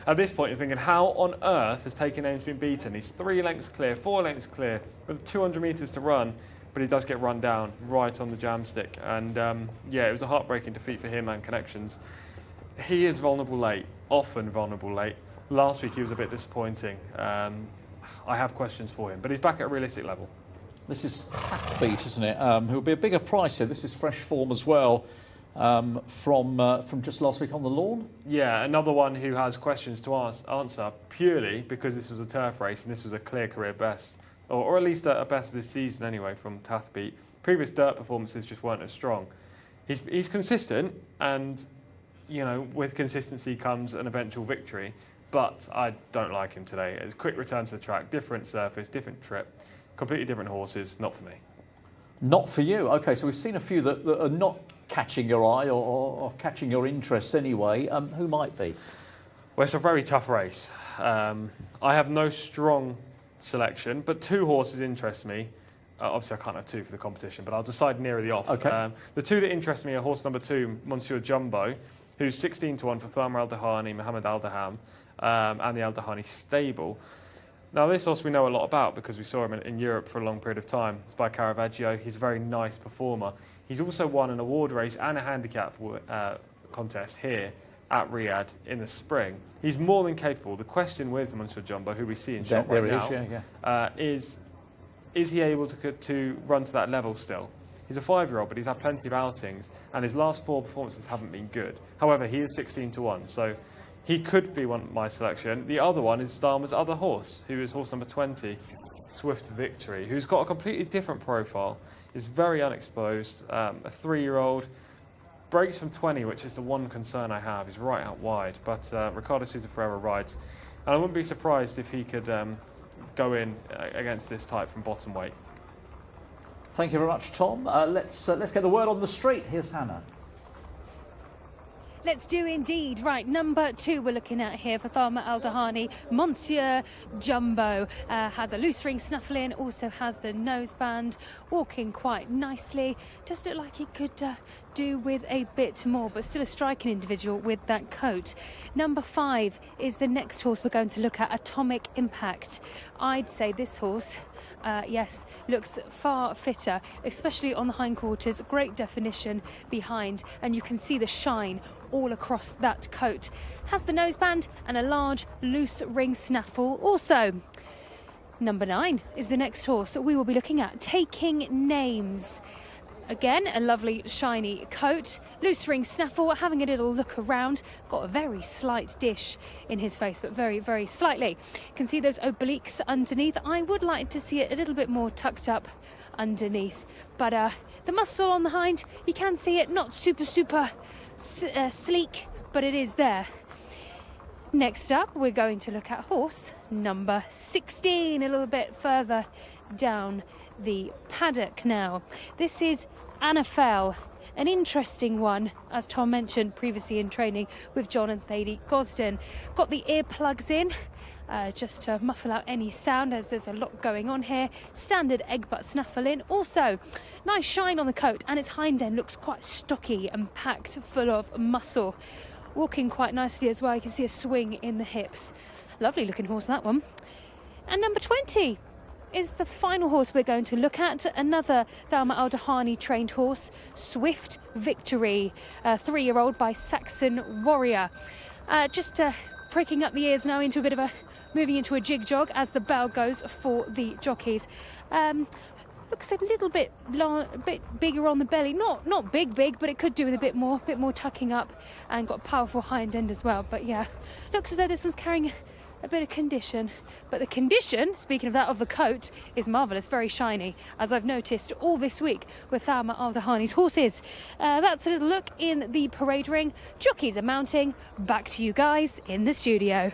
at this point you're thinking, how on earth has Taking Names been beaten? He's 3 lengths clear, 4 lengths clear, with 200 metres to run, but he does get run down right on the jam stick. And yeah, it was a heartbreaking defeat for him and Connections. He is vulnerable late, often vulnerable late. Last week he was a bit disappointing. I have questions for him, but he's back at a realistic level. This is Tathbeat, isn't it? Who'll be a bigger price here. This is fresh form as well from just last week on the lawn. Yeah, another one who has questions to answer purely because this was a turf race and this was a clear career best, or at least a best this season anyway from Tathbeat. Previous dirt performances just weren't as strong. He's consistent, and you know, with consistency comes an eventual victory. But I don't like him today. It's a quick return to the track, different surface, different trip, completely different horses. Not for me. Not for you. Okay, so we've seen a few that are not catching your eye or catching your interest anyway. Who might be? Well, it's a very tough race. I have no strong selection, but two horses interest me. Obviously, I can't have two for the competition, but I'll decide nearer the off. Okay. The two that interest me are horse number 2, Monsieur Jumbo, who's 16 to 1 for Tharma Al Dahani, Mohammed Al Daham, and the Al Dahani stable. Now, this horse we know a lot about because we saw him in Europe for a long period of time. It's by Caravaggio. He's a very nice performer. He's also won an award race and a handicap contest here at Riyadh in the spring. He's more than capable. The question with Monsieur Jumbo, who we see in shot right now, is he able to run to that level still? He's a 5-year-old, but he's had plenty of outings, and his last 4 performances haven't been good. However, he is 16 to 1, so he could be my selection. The other one is Starmer's other horse, who is horse number 20, Swift Victory, who's got a completely different profile, is very unexposed, a 3-year-old, breaks from 20, which is the one concern I have. He's right out wide, but Ricardo Sousa Ferreira rides, and I wouldn't be surprised if he could go in against this type from bottom weight. Thank you very much, Tom. Let's get the word on the street. Here's Hannah. Let's do indeed. Right, number 2 we're looking at here for Tharma Al Dahani. Monsieur Jumbo has a loose ring snuffle in, also has the noseband, walking quite nicely. Does look like he could do with a bit more, but still a striking individual with that coat. Number 5 is the next horse we're going to look at, Atomic Impact. I'd say this horse, yes, looks far fitter, especially on the hindquarters. Great definition behind, and you can see the shine all across that coat. Has the noseband and a large loose ring snaffle also. Number 9 is the next horse that we will be looking at, Taking Names. Again, a lovely shiny coat, loose ring snaffle, having a little look around. Got a very slight dish in his face, but very, very slightly. You can see those obliques underneath. I would like to see it a little bit more tucked up underneath, but the muscle on the hind, you can see it, not super sleek, but it is there. Next up, we're going to look at horse number 16, a little bit further down the paddock now. This is Anafel, an interesting one, as Tom mentioned previously in training with John and Thady Gosden. Got the earplugs in, just to muffle out any sound, as there's a lot going on here. Standard egg butt snuffle in. Also, nice shine on the coat, and its hind end looks quite stocky and packed full of muscle. Walking quite nicely as well. You can see a swing in the hips. Lovely looking horse, that one. And number 20 is the final horse we're going to look at. Another Tharma Al Dahani trained horse, Swift Victory, a 3-year-old by Saxon Warrior. Just pricking up the ears now into a bit of moving into a jig jog as the bell goes for the jockeys. Looks a little bit bigger on the belly, not big, but it could do with a bit more tucking up, and got a powerful hind end as well. But yeah, looks as though this one's carrying a bit of condition. But the condition, speaking of that, of the coat is marvellous, very shiny, as I've noticed all this week with Tharma Al Dahani's horses. That's a little look in the parade ring. Jockeys are mounting. Back to you guys in the studio.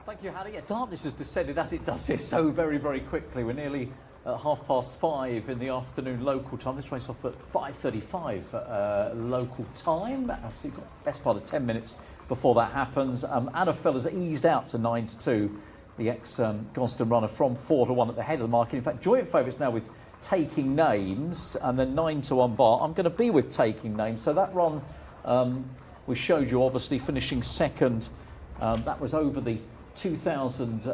Thank you, Hannah. Yeah, darkness has descended as it does here so very, very quickly. We're nearly at 5:30 in the afternoon local time. This race off at 5:35 local time. So you've got the best part of 10 minutes before that happens. Anafel has eased out to 9-2. The ex-Gosden runner from 4-1 at the head of the market. In fact, joint favourites now with Taking Names, and then 9-1 bar. I'm going to be with Taking Names. So that run we showed you, obviously finishing second. That was over the 2,000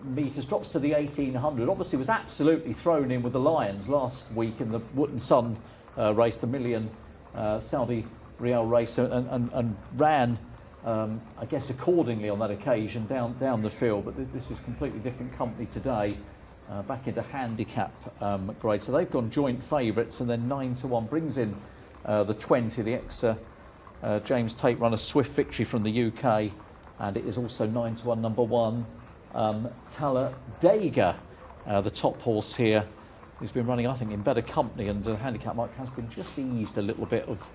metres, drops to the 1,800. Obviously was absolutely thrown in with the Lions last week in the Wootton Sun race, the million Saudi Riyal race, and ran, I guess, accordingly on that occasion down the field. But this is completely different company today. back into handicap grade. So they've gone joint favourites, and then 9-1 brings in the 20, the James Tate runner, Swift Victory from the UK, and it is also 9-1 number 1, Talladega, the top horse here, who's been running, I think, in better company, and handicap mark has been just eased a little bit of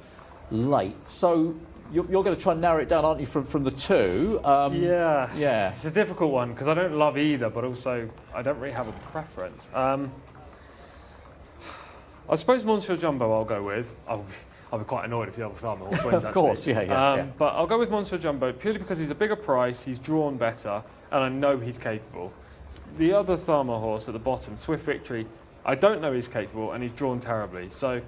late. So you're going to try and narrow it down, aren't you, from the two? Yeah. It's a difficult one because I don't love either, but also I don't really have a preference. I suppose Monsieur Jumbo I'll go with. I'll be quite annoyed if the other farmer horse wins. Of course, yeah. But I'll go with Monsieur Jumbo purely because he's a bigger price, he's drawn better, and I know he's capable. The other Tharma horse at the bottom, Swift Victory, I don't know he's capable, and he's drawn terribly. So,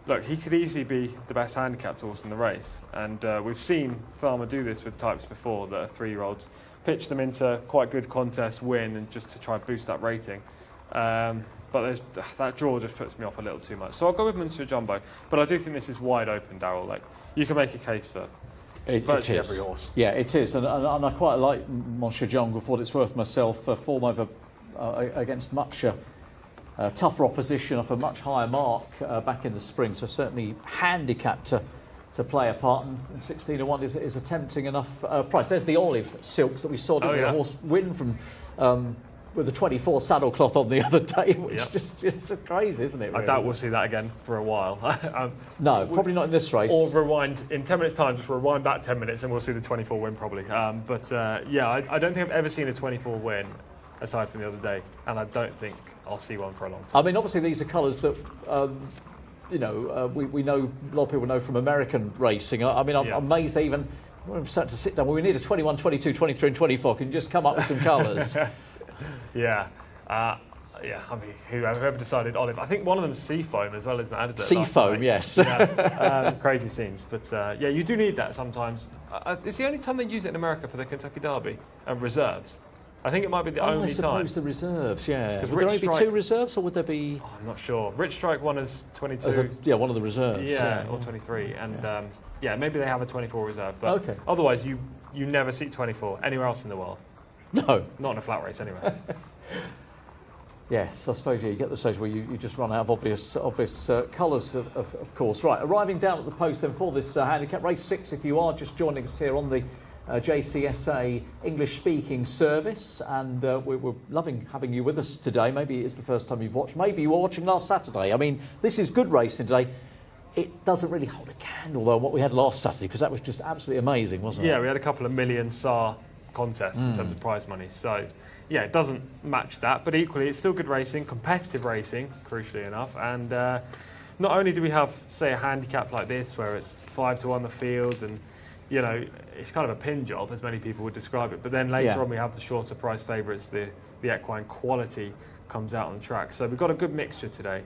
look, he could easily be the best handicapped horse in the race. And we've seen Tharma do this with types before that are 3-year-olds, pitch them into quite good contests, win, and just to try and boost that rating. But that draw just puts me off a little too much. So I'll go with Monsieur Jumbo. But I do think this is wide open, Darryl. Like, you can make a case for virtually every horse. Yeah, it is. And I quite like Monsieur Jumbo for what it's worth myself. Form over against much tougher opposition off a much higher mark back in the spring. So certainly handicapped to play a part. And 16-1 is a tempting enough price. There's the Olive Silks that we saw the horse win from... with the 24 saddlecloth on the other day, which just crazy, isn't it? Really? I doubt we'll see that again for a while. No, probably not in this race. Or rewind, in 10 minutes' time, just rewind back 10 minutes and we'll see the 24 win probably. I don't think I've ever seen a 24 win aside from the other day, and I don't think I'll see one for a long time. I mean, obviously these are colours that... we know, a lot of people know from American racing. I'm amazed they even... We're starting to sit down. Well, we need a 21, 22, 23 and 24. Can you just come up with some colours? I mean, whoever decided Olive, I think one of them is Seafoam as well, isn't it? Seafoam, yes. Crazy scenes, but you do need that sometimes. It's the only time they use it in America for the Kentucky Derby and reserves. I think it might be the only time. I suppose the reserves, yeah. Would Would there only be 2 reserves, or would there be... Oh, I'm not sure. Rich Strike won as 22. One of the reserves. Or 23. And maybe they have a 24 reserve. But otherwise, you never see 24 anywhere else in the world. No. Not in a flat race, anyway. Yes, I suppose you get the stage where you just run out of obvious colours, of course. Right, arriving down at the post then for this handicap, race 6, if you are just joining us here on the Jcsa English-speaking service, and we're loving having you with us today. Maybe it's the first time you've watched, maybe you were watching last Saturday. I mean, this is good racing today. It doesn't really hold a candle, though, on what we had last Saturday, because that was just absolutely amazing, wasn't it? Yeah, we had a couple of million SAR contests in terms of prize money. So, yeah, it doesn't match that, but equally it's still good racing, competitive racing, crucially enough. And not only do we have, say, a handicap like this where it's 5-1 the field, and it's kind of a pin job, as many people would describe it. But then later on we have the shorter price favourites, the equine quality comes out on the track. So we've got a good mixture today.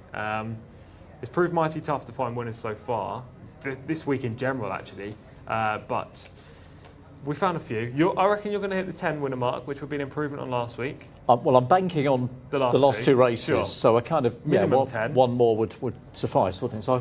It's proved mighty tough to find winners so far, this week in general actually, but we found a few. I reckon you're going to hit the 10 winner mark, which would be an improvement on last week. Well, I'm banking on the last two races, so I kind of minimum 10. One more would suffice, wouldn't it? So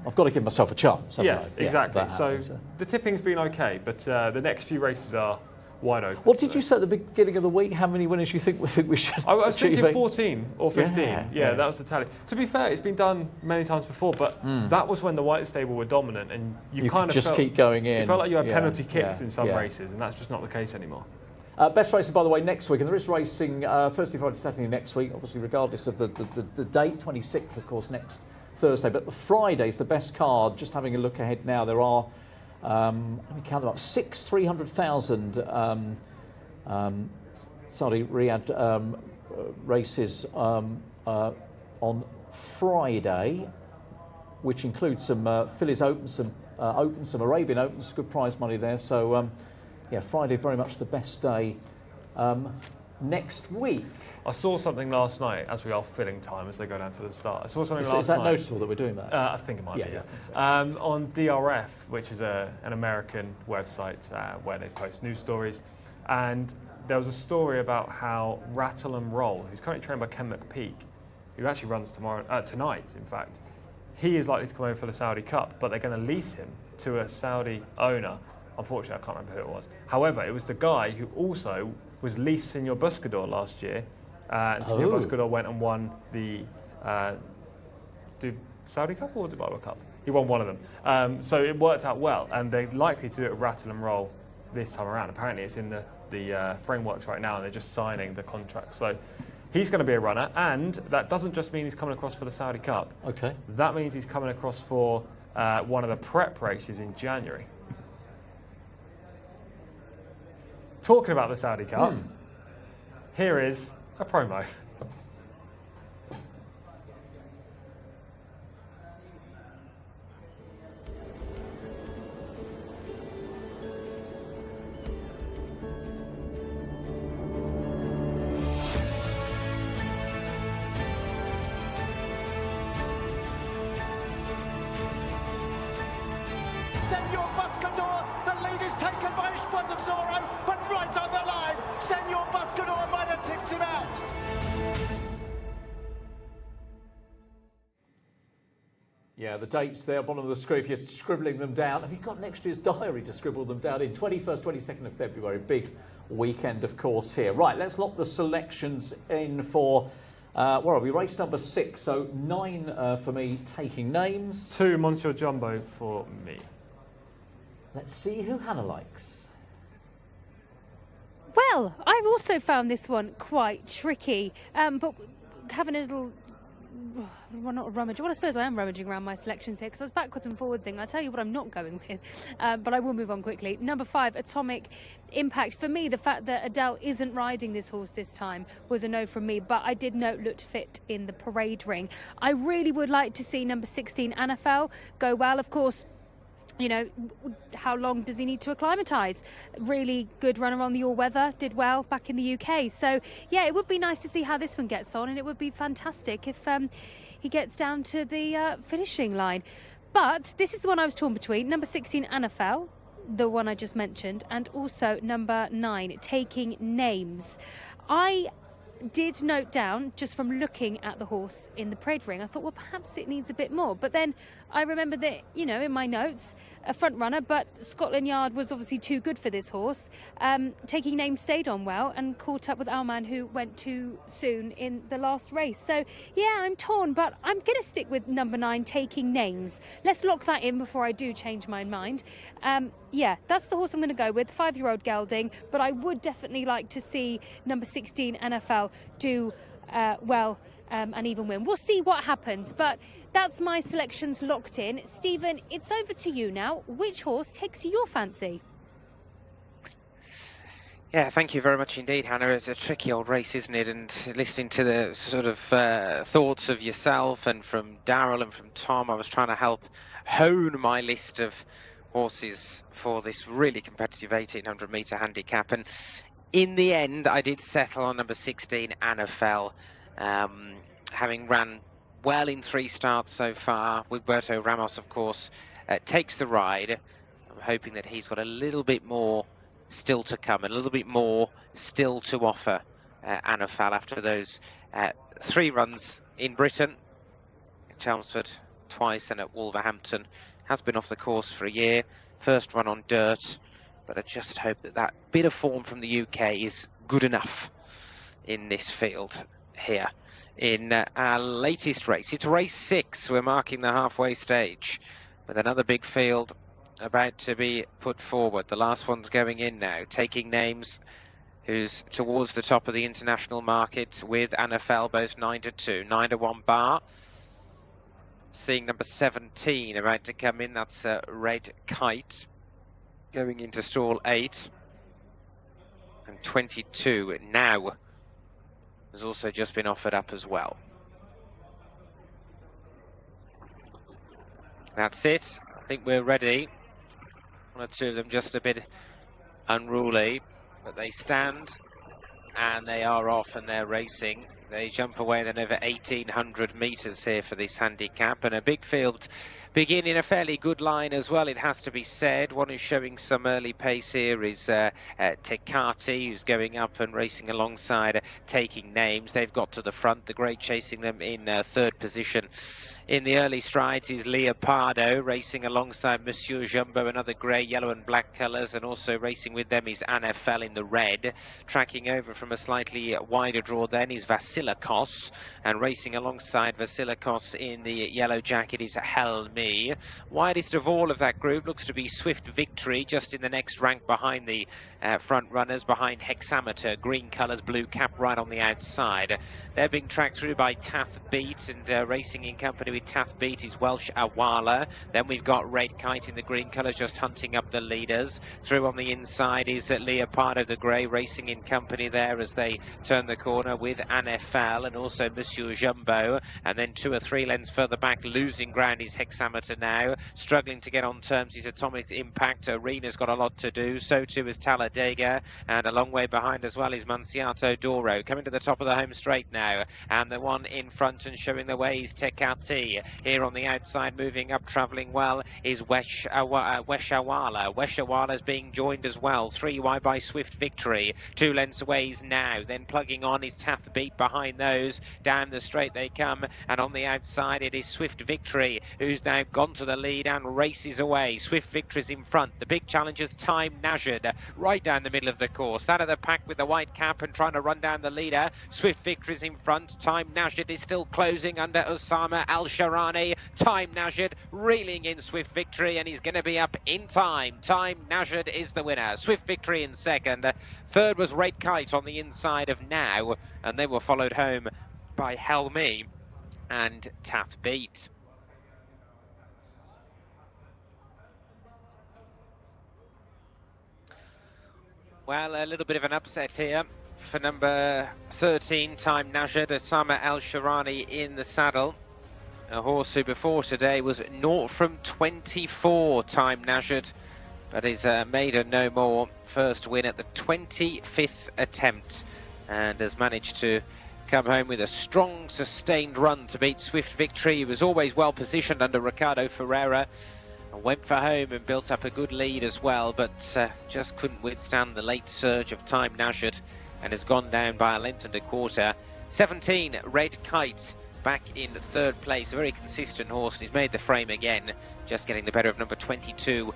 I've got to give myself a chance. Yes, exactly. So the tipping's been okay, but the next few races are wide open. What did you say at the beginning of the week? How many winners you think we should I was thinking 14 or 15. Yeah, that was the tally. To be fair, it's been done many times before, but that was when the white stable were dominant, and you kind of just keep going in. It felt like you had penalty kicks in some races, and that's just not the case anymore. Best racing, by the way, next week, and there is racing Thursday, Friday, Saturday next week, obviously regardless of the date, 26th, of course, next Thursday. But the Friday's the best card. Just having a look ahead now, there are, let me count them up, 6 300,000 Saudi Riyadh races on Friday, which includes some Phillies Open, some Arabian Opens, good prize money there. So, Friday very much the best day. Next week, I saw something last night as we are filling time as they go down to the start. I saw something last night. Is that noticeable that we're doing that? I think it might be. I think so. On DRF, which is an American website where they post news stories, and there was a story about how Rattle and Roll, who's currently trained by Ken McPeak, who actually runs tonight, in fact, he is likely to come over for the Saudi Cup, but they're going to lease him to a Saudi owner. Unfortunately, I can't remember who it was. However, it was the guy who also was leased Senor Buscador last year And Senor Buscador went and won the Saudi Cup or Dubai World Cup. He won one of them. So it worked out well, and they're likely to do it with rattle and roll this time around. Apparently it's in the frameworks right now, and they're just signing the contract. So he's going to be a runner, and that doesn't just mean he's coming across for the Saudi Cup. Okay. That means he's coming across for one of the prep races in January. Talking about the Saudi Cup, here is a promo. Senor Buscador, the lead is taken by Esposito, but right on the line, Senor Buscador might have tipped him out. Yeah, the dates there, bottom of the screen, if you're scribbling them down. Have you got next year's diary to scribble them down in? 21st, 22nd of February, big weekend, of course, here. Right, let's lock the selections in for, where are we? Race number 6, so 9 for me, taking names. 2 Monsieur Jumbo for me. Let's see who Hannah likes. Well, I've also found this one quite tricky, but having a little, well, not a rummage. Well, I suppose I am rummaging around my selections here because I was backwards and forwardsing. I'll tell you what I'm not going with, but I will move on quickly. Number 5, Atomic Impact. For me, the fact that Adele isn't riding this horse this time was a no from me, but I did note looked fit in the parade ring. I really would like to see number 16, NFL, go well. Of course, you know, how long does he need to acclimatise? Really good runner on the all-weather, did well back in the UK. So, yeah, it would be nice to see how this one gets on, and it would be fantastic if he gets down to the finishing line. But this is the one I was torn between. Number 16, NFL, the one I just mentioned, and also number 9, Taking Names. I did note down, just from looking at the horse in the parade ring, I thought, well, perhaps it needs a bit more. But then I remembered that, you know, in my notes, a front runner, but Scotland Yard was obviously too good for this horse. Taking Names stayed on well and caught up with Alman, who went too soon in the last race. So, yeah, I'm torn, but I'm going to stick with number 9, Taking Names. Let's lock that in before I do change my mind. Yeah, that's the horse I'm going to go with, 5-year-old gelding, but I would definitely like to see number 16, NFL, do well and even win. We'll see what happens, but that's my selections locked in. Stephen, it's over to you now. Which horse takes your fancy? Yeah, thank you very much indeed, Hannah. It's a tricky old race, isn't it? And listening to the sort of thoughts of yourself and from Daryl and from Tom, I was trying to help hone my list of horses for this really competitive 1800 metre handicap. And in the end, I did settle on number 16, NFL, having ran well in 3 starts so far. Wigberto Ramos, of course, takes the ride. I'm hoping that he's got a little bit more still to come, a little bit more still to offer NFL after those 3 runs in Britain, at Chelmsford twice and at Wolverhampton. Has been off the course for a year, first run on dirt, but I just hope that that bit of form from the UK is good enough in this field here. In our latest race, it's race 6, we're marking the halfway stage with another big field about to be put forward. The last one's going in now, Taking Names, who's towards the top of the international market with NFL, both 9-2, 9-1 bar. Seeing number 17 about to come in, that's Red Kite, going into stall 8. And 22 now has also just been offered up as well. That's it. I think we're ready. 1 or 2 of them just a bit unruly, but they stand and they are off and they're racing. They jump away then over 1800 metres here for this handicap, and a big field beginning a fairly good line as well, it has to be said. One who's showing some early pace here is Tecate, who's going up and racing alongside Taking Names. They've got to the front, the grey chasing them in 3rd position in the early strides is Leopardo, racing alongside Monsieur Jumbo, another grey, yellow and black colours, and also racing with them is NFL in the red. Tracking over from a slightly wider draw then is Vasilikos, and racing alongside Vasilikos in the yellow jacket is Helmi. Widest of all of that group looks to be Swift Victory, just in the next rank behind the front runners, behind Hexameter, green colours, blue cap right on the outside. They're being tracked through by Taff Beat, and racing in company with Taff Beat is Welsh Awala. Then we've got Red Kite in the green colours just hunting up the leaders. Through on the inside is Leopardo the grey, racing in company there as they turn the corner with NFL and also Monsieur Jumbo. And then 2 or 3 lengths further back, losing ground is Hexameter now, struggling to get on terms is Atomic Impact. Arena's got a lot to do, so too is Talladega, and a long way behind as well is Manciato Doro. Coming to the top of the home straight now, and the one in front and showing the way is Tecati. Here on the outside, moving up, travelling well, is Weshawala. Weshawala's being joined as well, 3 wide by Swift Victory. 2 lengths away is Now, then plugging on is Taff Beat behind those. Down the straight they come, and on the outside it is Swift Victory, who's now gone to the lead and races away. Swift Victory's in front. The big challengers, Time Najad, right down the middle of the course. Out of the pack with the white cap and trying to run down the leader. Swift Victory's in front. Time Najad is still closing under Osama Al-Sharani. Time Najad reeling in Swift Victory, and he's going to be up in time. Time Najad is the winner. Swift Victory in second. Third was Red Kite on the inside of Now, and they were followed home by Helmi and Taff Beat. Well, a little bit of an upset here for number 13, Time Najad, Osama Al-Sharani in the saddle. A horse who before today was 0 from 24, Time Najad, but is made a no more. First win at the 25th attempt, and has managed to come home with a strong, sustained run to beat Swift Victory. He was always well positioned under Ricardo Ferreira, and went for home and built up a good lead as well, but just couldn't withstand the late surge of Time Najad, and has gone down by a length and a quarter. 17, Red Kite, back in third place. A very consistent horse, and he's made the frame again, just getting the better of number 22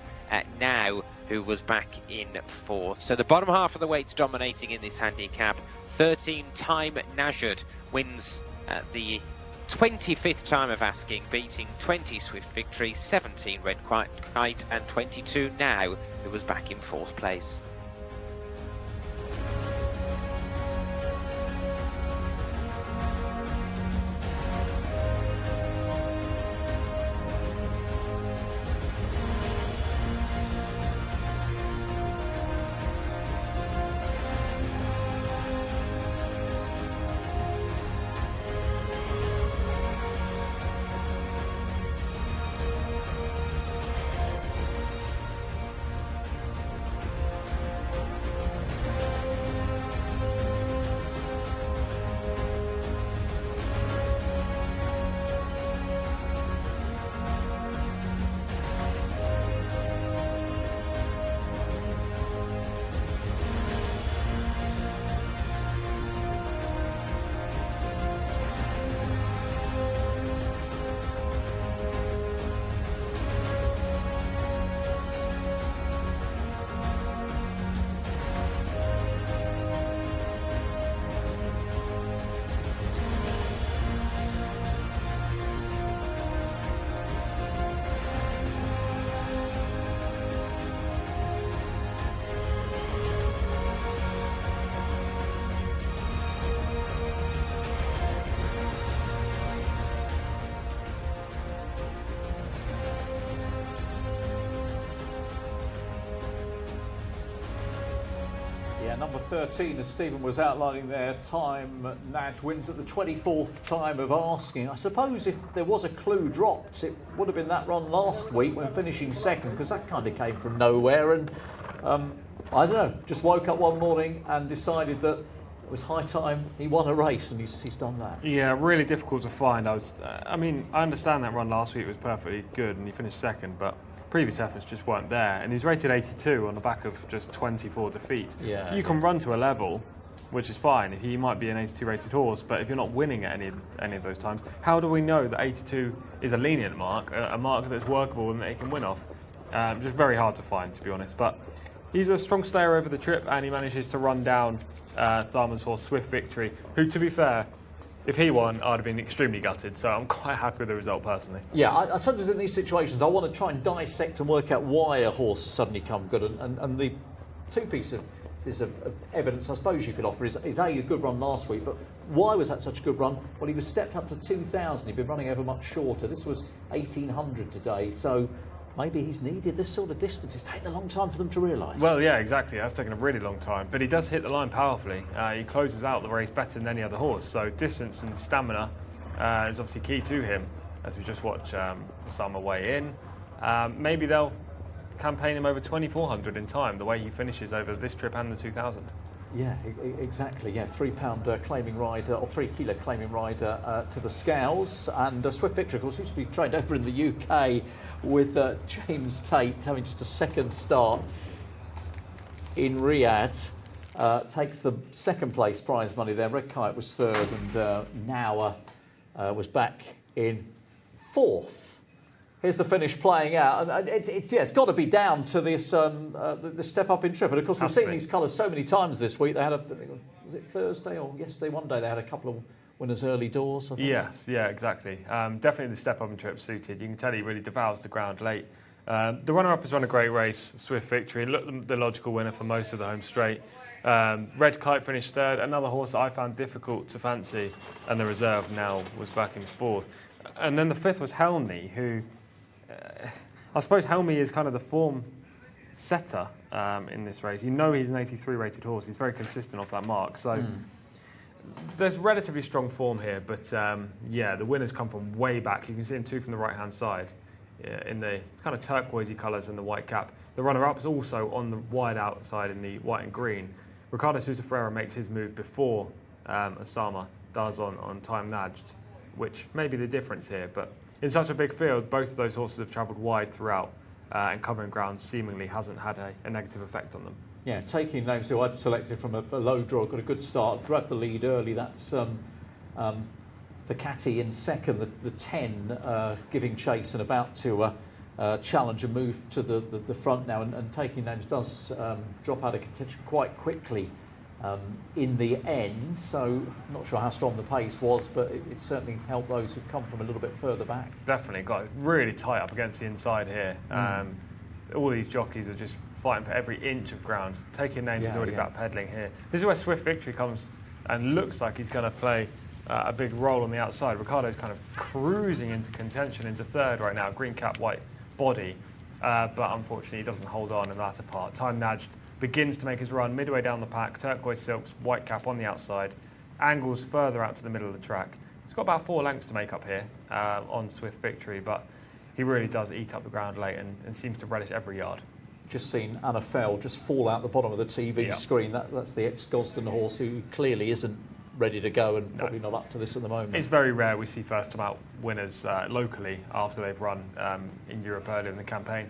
Now, who was back in fourth. So the bottom half of the weights dominating in this handicap. 13, Time Najad wins the 25th time of asking, beating 20 Swift Victory, 17 Red Kite, and 22 Now, who was back in fourth place. Number 13, as Stephen was outlining there, Time Naj wins at the 24th time of asking. I suppose if there was a clue dropped, it would have been that run last week when finishing second, because that kind of came from nowhere. And I don't know, just woke up one morning and decided that it was high time he won a race, and he's done that. Yeah, really difficult to find. I mean, I understand that run last week was perfectly good and he finished second, but previous efforts just weren't there, and he's rated 82 on the back of just 24 defeats. Yeah, you can run to a level which is fine. He might be an 82 rated horse, but if you're not winning at any of those times, how do we know that 82 is a lenient mark, a mark that's workable and that he can win off? Just very hard to find, to be honest. But he's a strong stayer over the trip, and he manages to run down Tharman's horse Swift Victory, who, to be fair, if he won, I'd have been extremely gutted. So I'm quite happy with the result personally. Yeah, I sometimes in these situations I want to try and dissect and work out why a horse has suddenly come good, and the two pieces of evidence I suppose you could offer is a good run last week, but why was that such a good run? Well, he was stepped up to 2,000. He'd been running ever much shorter. This was 1,800 today, so maybe he's needed this sort of distance. It's taken a long time for them to realise. Well, yeah, exactly. That's taken a really long time. But he does hit the line powerfully. He closes out the race better than any other horse. So distance and stamina is obviously key to him, as we just watch Summer weigh in. Maybe they'll campaign him over 2,400 in time, the way he finishes over this trip and the 2,000. Yeah, exactly. Yeah, £3 claiming rider, or 3 kilo claiming rider to the scales. And Swift Victory, of course, used to be trained over in the UK with James Tate having just a second start in Riyadh. Takes the second place prize money there. Red Kite was third, and Nauer was back in fourth. Here's the finish playing out, and it's got to be down to this the step up in trip. And of course, we've seen these colours so many times this week. They had was it Thursday or yesterday? One day they had a couple of winners early doors, I think. Yes, yeah, exactly. Definitely the step up in trip suited. You can tell he really devours the ground late. The runner-up has run a great race, Swift Victory. Looked the logical winner for most of the home straight. Red Kite finished third. Another horse that I found difficult to fancy, and the reserve now was back in fourth. And then the fifth was Helmy, who I suppose Helmy is kind of the form setter in this race. You know he's an 83 rated horse. He's very consistent off that mark. So there's relatively strong form here. But yeah, the winners come from way back. You can see him too from the right-hand side in the kind of turquoisey colours and the white cap. The runner-up is also on the wide outside in the white and green. Ricardo Sousa Ferreira makes his move before Osama does on Time Nudged, which may be the difference here. But in such a big field, both of those horses have travelled wide throughout, and covering ground seemingly hasn't had a negative effect on them. Yeah, taking names who I'd selected from a low draw, got a good start, grabbed the lead early. That's the Caddy in second, the 10 giving chase and about to challenge and move to the front now. And taking names does drop out of contention quite quickly in the end, so not sure how strong the pace was, but it certainly helped those who've come from a little bit further back. Definitely got it really tight up against the inside here. All these jockeys are just fighting for every inch of ground. Taking names is already backpedaling here. This is where Swift Victory comes and looks like he's going to play a big role on the outside. Ricardo's kind of cruising into contention into third right now, green cap, white body, but unfortunately he doesn't hold on in the latter part. Time Nudged begins to make his run midway down the pack, turquoise silks, white cap on the outside, angles further out to the middle of the track. He's got about 4 lengths to make up here on Swift Victory, but he really does eat up the ground late and seems to relish every yard. Just seen Anna Fell just fall out the bottom of the TV screen. That's the ex-Gosden horse who clearly isn't ready to go and probably not up to this at the moment. It's very rare we see first-time out winners locally after they've run in Europe earlier in the campaign.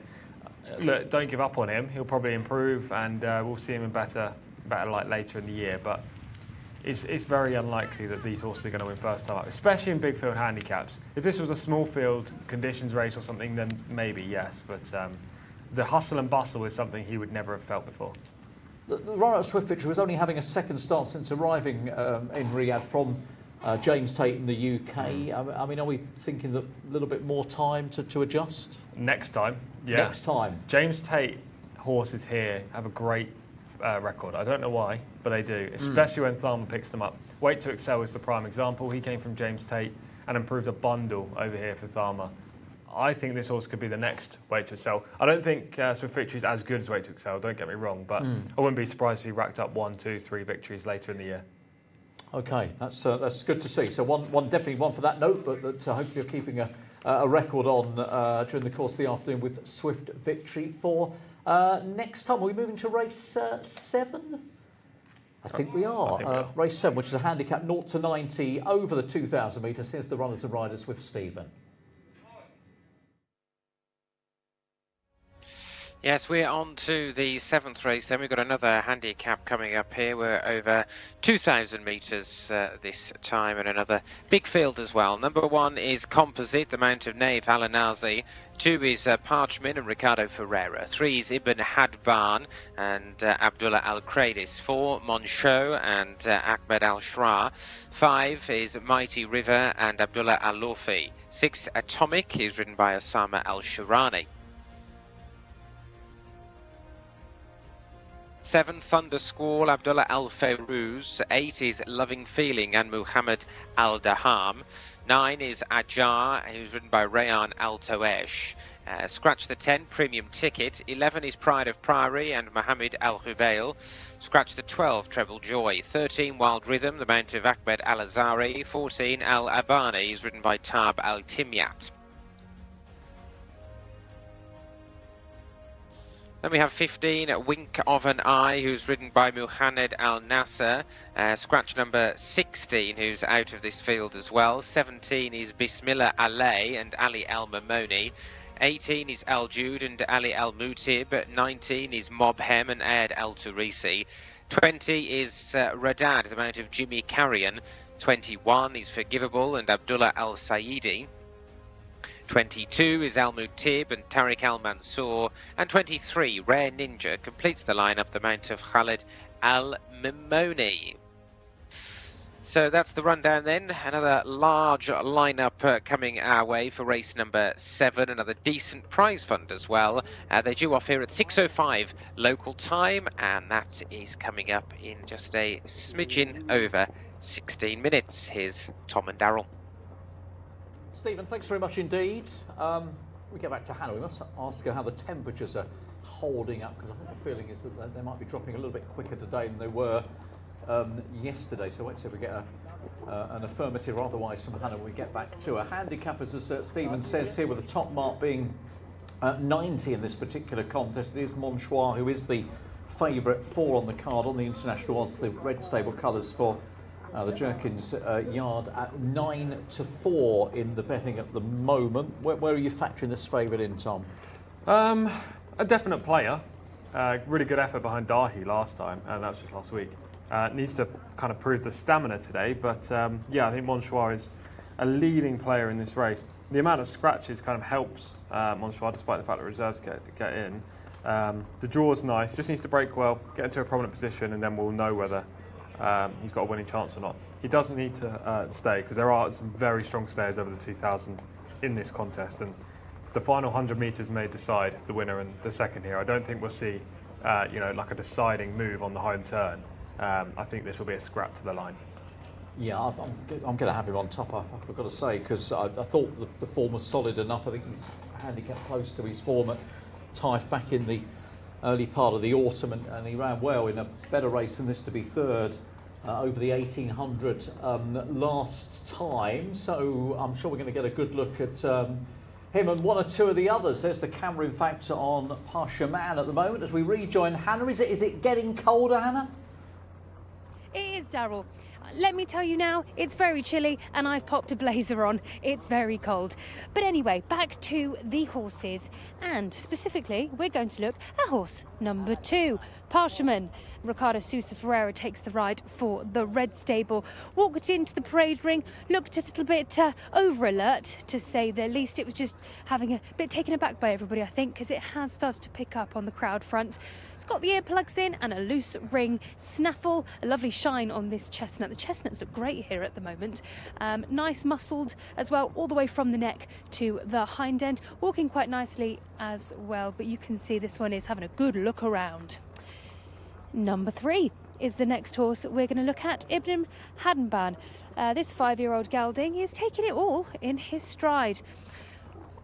Look, don't give up on him. He'll probably improve, and we'll see him in better light later in the year. But it's very unlikely that these horses are going to win first time up, especially in big field handicaps. If this was a small field conditions race or something, then maybe yes. But the hustle and bustle is something he would never have felt before. The runner-up Swift Victory was only having a second start since arriving in Riyadh from James Tate in the UK. I mean, are we thinking that a little bit more time to adjust? Next time, yeah. Next time. James Tate horses here have a great record. I don't know why, but they do, especially when Tharman picks them up. Wait to Excel is the prime example. He came from James Tate and improved a bundle over here for Tharman. I think this horse could be the next Wait to Excel. I don't think Swift Victory is as good as Wait to Excel, don't get me wrong, but I wouldn't be surprised if he racked up 1, 2, 3 victories later in the year. Okay, that's good to see. So definitely one for that note, but hopefully you're keeping a record on during the course of the afternoon with Swift Victory. For next time, are we moving to race 7? I think we are. Race 7, which is a handicap 0 to 90 over the 2,000 metres. Here's the runners and riders with Stephen. Yes, we're on to the 7th race. Then we've got another handicap coming up here. We're over 2,000 metres this time, and another big field as well. Number 1 is Composite, the Mount of Naif Al-Anazi. 2 is Parchment and Ricardo Ferreira. 3 is Ibn Hadban and Abdullah Al-Kradis. 4, Monchot and Ahmed Al-Shra. 5 is Mighty River and Abdullah Al-Lofi. 6, Atomic is ridden by Osama Al-Shirani. 7, Thunder Squall, Abdullah Al-Fayrouz. 8 is Loving Feeling and Muhammad Al-Daham. 9 is Ajar, who's ridden by Rayan Al-Toesh. Scratch the 10, Premium Ticket. 11 is Pride of Priory and Mohammed Al-Hubail. Scratch the 12, Treble Joy. 13, Wild Rhythm, the Mount of Ahmed Al-Azari. 14, Al-Abani, is ridden by Tab Al-Timyat. Then we have 15, Wink of an Eye, who's ridden by Muhammad Al Nasser. Scratch number 16, who's out of this field as well. 17 is Bismillah Alay and Ali Al Mamoni. 18 is Al Jude and Ali Al Mutib. 19 is Mobhem and Aed Al Turisi. 20 is Radad, the Mount of Jimmy Carrion. 21 is Forgivable and Abdullah Al Saidi. 22 is Al Mutib and Tariq Al Mansour, and 23, Rare Ninja, completes the lineup, the Mount of Khalid Al Mimoni. So that's the rundown then. Another large lineup coming our way for race number 7. Another decent prize fund as well. They due off here at 6:05 local time, and that is coming up in just a smidgen over 16 minutes. Here's Tom and Darryl. Stephen, thanks very much indeed. We get back to Hannah. We must ask her how the temperatures are holding up, because I think the feeling is that they might be dropping a little bit quicker today than they were yesterday. So let's see if we get an affirmative or otherwise from Hannah when we get back to her. Handicappers, as Stephen says here, with the top mark being 90 in this particular contest. It is Monchoir, who is the favourite 4 on the card on the international odds, the red stable colours for the Jerkins yard at 9-4 in the betting at the moment. Where are you factoring this favourite in, Tom? A definite player. Really good effort behind Dahi last time, and that was just last week. Needs to kind of prove the stamina today, but yeah, I think Monchoir is a leading player in this race. The amount of scratches kind of helps Monchoir, despite the fact that reserves get in. The draw's nice, just needs to break well, get into a prominent position, and then we'll know whether he's got a winning chance or not. He doesn't need to stay, because there are some very strong stayers over the 2000 in this contest, and the final 100 metres may decide the winner and the second here. I don't think we'll see like a deciding move on the home turn. I think this will be a scrap to the line. Yeah, I'm going to have him on top, I've got to say, because I thought the form was solid enough. I think he's handicapped close to his form at Taif back in the early part of the autumn, and he ran well in a better race than this to be third over the 1800 last time. So I'm sure we're going to get a good look at him and one or two of the others. There's the camera, in fact, on Pashaman at the moment as we rejoin Hannah. Is it getting colder, Hannah? It is, Darryl. Let me tell you now, it's very chilly and I've popped a blazer on. It's very cold. But anyway, back to the horses. And specifically, we're going to look at horse number 2, Parchman. Ricardo Sousa Ferreira takes the ride for the red stable. Walked into the parade ring, looked a little bit over alert, to say the least. It was just having a bit taken aback by everybody, I think, because it has started to pick up on the crowd front. It's got the earplugs in and a loose ring snaffle, a lovely shine on this chestnut. The chestnuts look great here at the moment. Nice muscled as well, all the way from the neck to the hind end. Walking quite nicely as well, but you can see this one is having a good look around. Number 3 is the next horse we're going to look at, Ibn Hadban. This 5-year-old gelding is taking it all in his stride.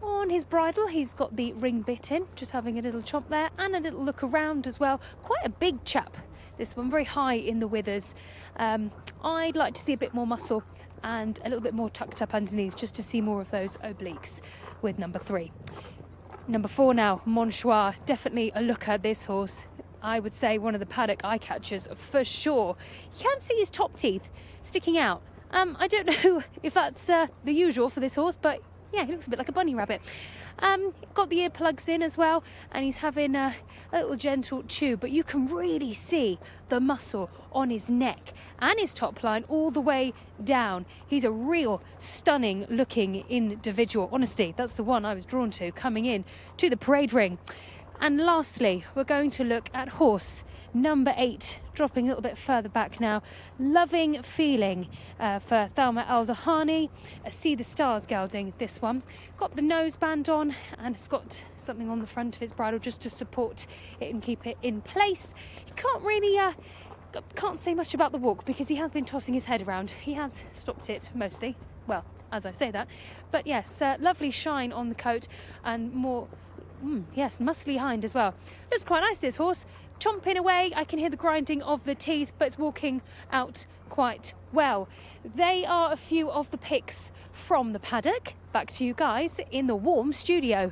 On his bridle, he's got the ring bit in, just having a little chomp there, and a little look around as well. Quite a big chap, this one, very high in the withers. I'd like to see a bit more muscle and a little bit more tucked up underneath, just to see more of those obliques with number 3. Number 4 now, Monchoir. Definitely a look at this horse. I would say one of the paddock eye catchers for sure. You can see his top teeth sticking out. I don't know if that's the usual for this horse, but Yeah, he looks a bit like a bunny rabbit. Got the earplugs in as well, and he's having a little gentle chew, but you can really see the muscle on his neck and his top line all the way down. He's a real stunning looking individual. Honestly, that's the one I was drawn to coming in to the parade ring. And lastly, we're going to look at horse number 8, dropping a little bit further back now. Loving feeling for Thelma Al-Dahani. See the stars gelding, this one. Got the noseband on, and it's got something on the front of its bridle just to support it and keep it in place. You can't really can't say much about the walk because he has been tossing his head around. He has stopped it mostly. Well, as I say that. But yes, lovely shine on the coat and more... yes, muscly hind as well. Looks quite nice, this horse. Chomping away, I can hear the grinding of the teeth, but it's walking out quite well. They are a few of the picks from the paddock. Back to you guys in the warm studio.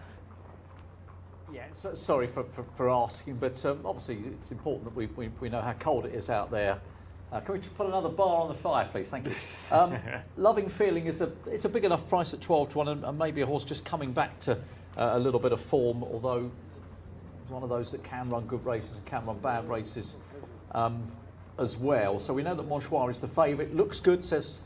Yeah, sorry for asking, but obviously it's important that we know how cold it is out there. Can we just put another bar on the fire, please? Thank you. Loving Feeling it's a big enough price at 12 to 1, and maybe a horse just coming back to a little bit of form, although it's one of those that can run good races and can run bad races as well. So we know that Monchoir is the favourite. Looks good, says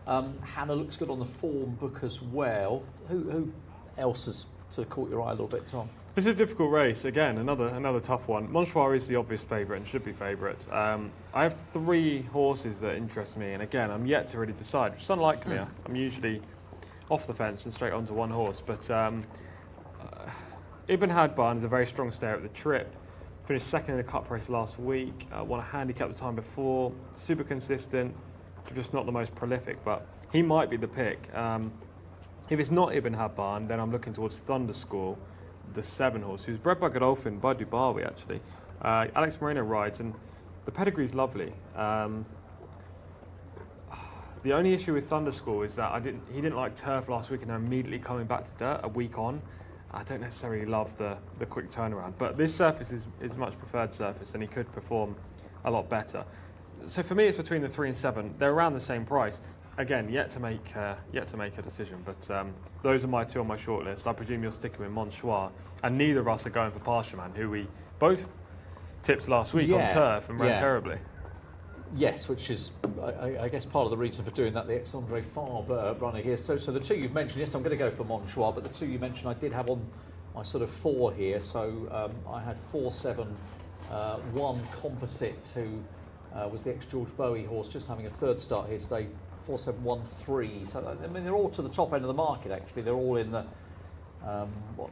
Hannah. Looks good on the form book as well. Who else has sort of caught your eye a little bit, Tom? This is a difficult race. Again, another tough one. Monchoir is the obvious favourite and should be favourite. I have 3 horses that interest me, and again, I'm yet to really decide, which is unlike me. I'm usually off the fence and straight onto one horse, but Ibn Hadban is a very strong stayer at the trip. Finished second in the cup race last week. Won a handicap the time before. Super consistent, just not the most prolific, but he might be the pick. If it's not Ibn Hadban, then I'm looking towards Thunderscore, the 7 horse, who's bred by Godolphin, by Dubawi actually. Alex Moreno rides, and the pedigree's lovely. The only issue with Thunderscore is that he didn't like turf last week, and they're immediately coming back to dirt a week on. I don't necessarily love the quick turnaround, but this surface is much preferred surface, and he could perform a lot better. So for me, it's between the 3 and 7. They're around the same price. Again, yet to make a decision, but those are my 2 on my shortlist. I presume you're sticking with Monchoir, and neither of us are going for Parshaman, who we both tipped last week on turf and ran terribly. Yes, which is, I guess, part of the reason for doing that, the ex-Andre Fabre runner here. So the 2 you've mentioned, yes, I'm going to go for Monchoir, but the 2 you mentioned I did have on my sort of 4 here. So I had 4-7, 1 Composite, who was the ex-George Bowie horse, just having a 3rd start here today, 4-7-1-3. So, I mean, they're all to the top end of the market, actually. They're all in the,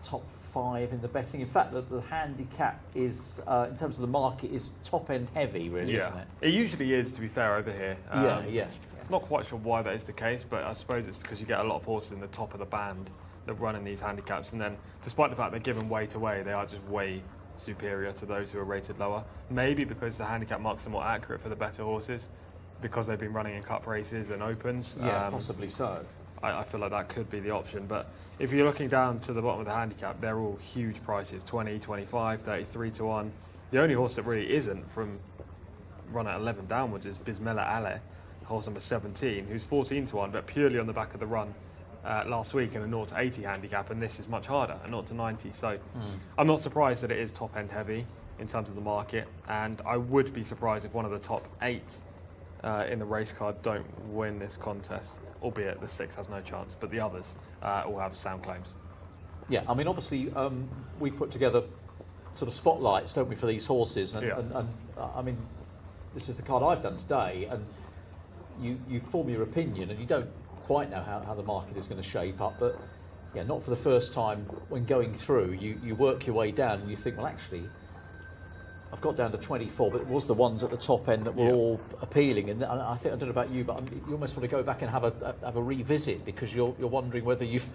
top 5 in the betting. In fact, the handicap is, in terms of the market, is top-end heavy, really, isn't it? It usually is, to be fair, over here. Yeah. Not quite sure why that is the case, but I suppose it's because you get a lot of horses in the top of the band that run in these handicaps, and then, despite the fact they're given weight away, they are just way superior to those who are rated lower. Maybe because the handicap marks are more accurate for the better horses, because they've been running in cup races and opens. Yeah, possibly so. I feel like that could be the option, but if you're looking down to the bottom of the handicap, they're all huge prices, 20, 25, 33 to 1. The only horse that really isn't from run at 11 downwards is Bismillah Ale, horse number 17, who's 14 to 1, but purely on the back of the run last week in a 0 to 80 handicap, and this is much harder, a 0 to 90. So I'm not surprised that it is top end heavy in terms of the market, and I would be surprised if one of the top 8 in the race card don't win this contest, albeit the 6 has no chance, but the others all have sound claims. Yeah, I mean, obviously, we put together sort of spotlights, don't we, for these horses, and I mean, this is the card I've done today, and you form your opinion, and you don't quite know how the market is going to shape up, but yeah, not for the first time when going through, you work your way down, and you think, well, actually, I've got down to 24, but it was the ones at the top end that were all appealing, and I think, I don't know about you, but you almost want to go back and have a revisit, because you're wondering whether you've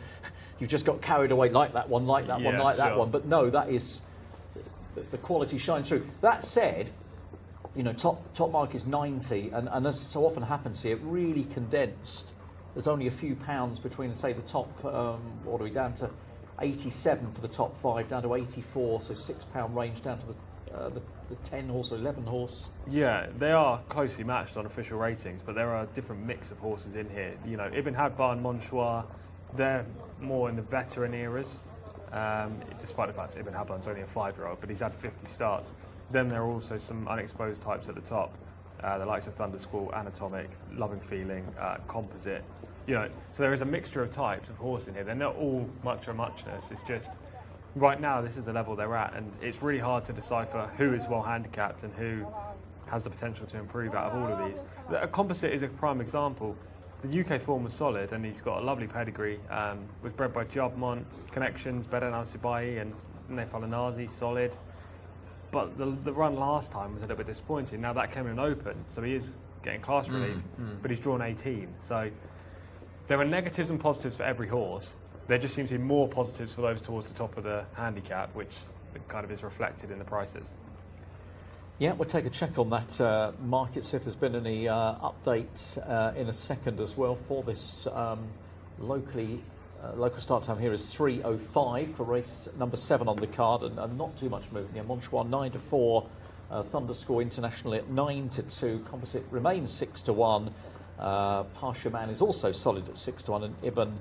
just got carried away like that one, that one. But no, that is the quality shines through. That said, you know, top mark is 90, and as so often happens here, really condensed. There's only a few pounds between, say, the top, what are we down to 87 for the top 5, down to 84, so £6 range down to the 10 horse or 11 horse. Yeah, they are closely matched on official ratings, but there are a different mix of horses in here. You know, Ibn Hadban, Monchoir, They're more in the veteran eras, despite the fact that Ibn Habban's only a 5-year-old, but he's had 50 starts. Then there are also some unexposed types at the top, the likes of Thunder School, Anatomic, Loving Feeling, Composite. So there is a mixture of types of horse in here. They're not all much or muchness. It's just right now this is the level they're at, and it's really hard to decipher who is well handicapped and who has the potential to improve out of all of these. A Composite is a prime example. The UK form was solid, and he's got a lovely pedigree. Was bred by Jubmont, connections, Bedan Al-Sibai and Nefalanazi, solid. But the run last time was a little bit disappointing. Now that came in open, so he is getting class relief, but he's drawn 18. So there are negatives and positives for every horse. There just seems to be more positives for those towards the top of the handicap, which kind of is reflected in the prices. Yeah, we'll take a check on that market, see if there's been any updates in a second as well for this local start time here is 3:05 for race number 7 on the card, and not too much movement. Yeah, Monchoir 9-4, Thunderscore internationally at 9-2, Composite remains 6-1. Pasha Man is also solid at 6-1, and Ibn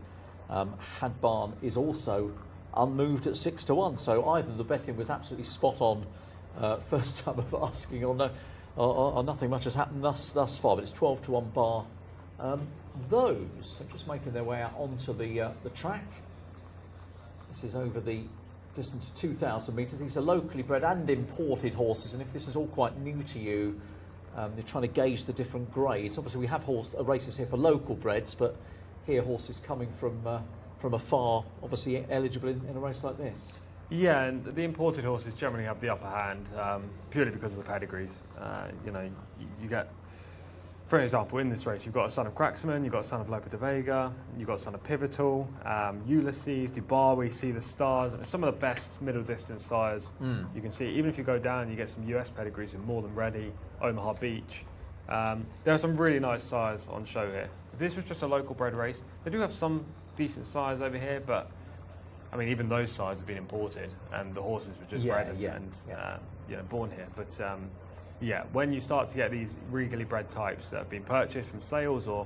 Hadban is also unmoved at 6-1. So either the betting was absolutely spot on first time of asking, or nothing much has happened thus far. But it's 12-1 bar. Those are just making their way out onto the track. This is over the distance of 2,000 metres. These are locally bred and imported horses, and if this is all quite new to you, they're trying to gauge the different grades. Obviously, we have races here for local breds, but here horses coming from afar, obviously eligible in a race like this. Yeah, and the imported horses generally have the upper hand purely because of the pedigrees. You get, for example, in this race, you've got a son of Cracksman, you've got a son of Lope de Vega, you've got a son of Pivotal, Ulysses, Dubawi, See the Stars. Some of the best middle distance sires you can see. Even if you go down, you get some US pedigrees in More Than Ready, Omaha Beach. There are some really nice sires on show here. If this was just a local bred race, they do have some decent sires over here, but I mean, even those sires have been imported, and the horses were just bred and born here. But when you start to get these regally bred types that have been purchased from sales or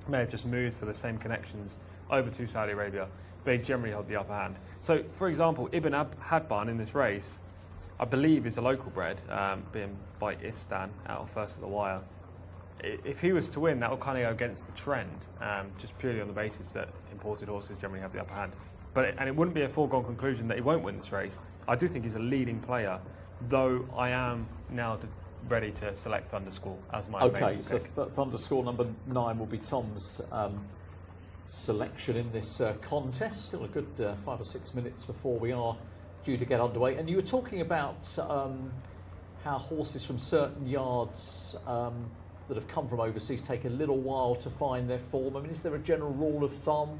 may have just moved for the same connections over to Saudi Arabia, they generally hold the upper hand. So, for example, Ibn Hadban in this race, I believe is a local bred, being by Istan out of First of the Wire. If he was to win, that will kind of go against the trend, just purely on the basis that imported horses generally have the upper hand. And it wouldn't be a foregone conclusion that he won't win this race. I do think he's a leading player, though I am now ready to select Thunderscore as my main pick. Okay, so Thunderscore number 9 will be Tom's selection in this contest. Still a good 5 or 6 minutes before we are due to get underway. And you were talking about how horses from certain yards that have come from overseas take a little while to find their form. I mean, is there a general rule of thumb?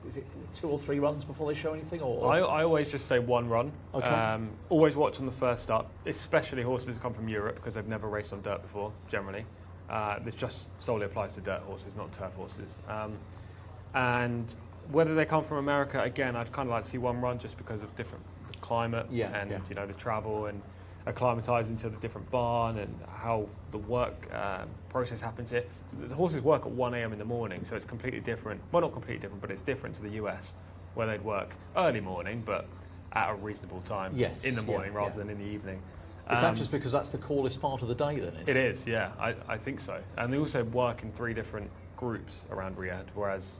Is it 2 or 3 runs before they show anything? Or? I always just say 1 run. Okay. Always watch on the first up, especially horses who come from Europe because they've never raced on dirt before, generally. This just solely applies to dirt horses, not turf horses. And whether they come from America, again, I'd kind of like to see 1 run just because of the climate and the travel and acclimatising to the different barn and how the work process happens here. The horses work at 1 a.m. in the morning, so it's completely different. Well, not completely different, but it's different to the US, where they'd work early morning, but at a reasonable time in the morning rather than in the evening. Is that just because that's the coolest part of the day then? It is, yeah, I think so. And they also work in 3 different groups around Riyadh, whereas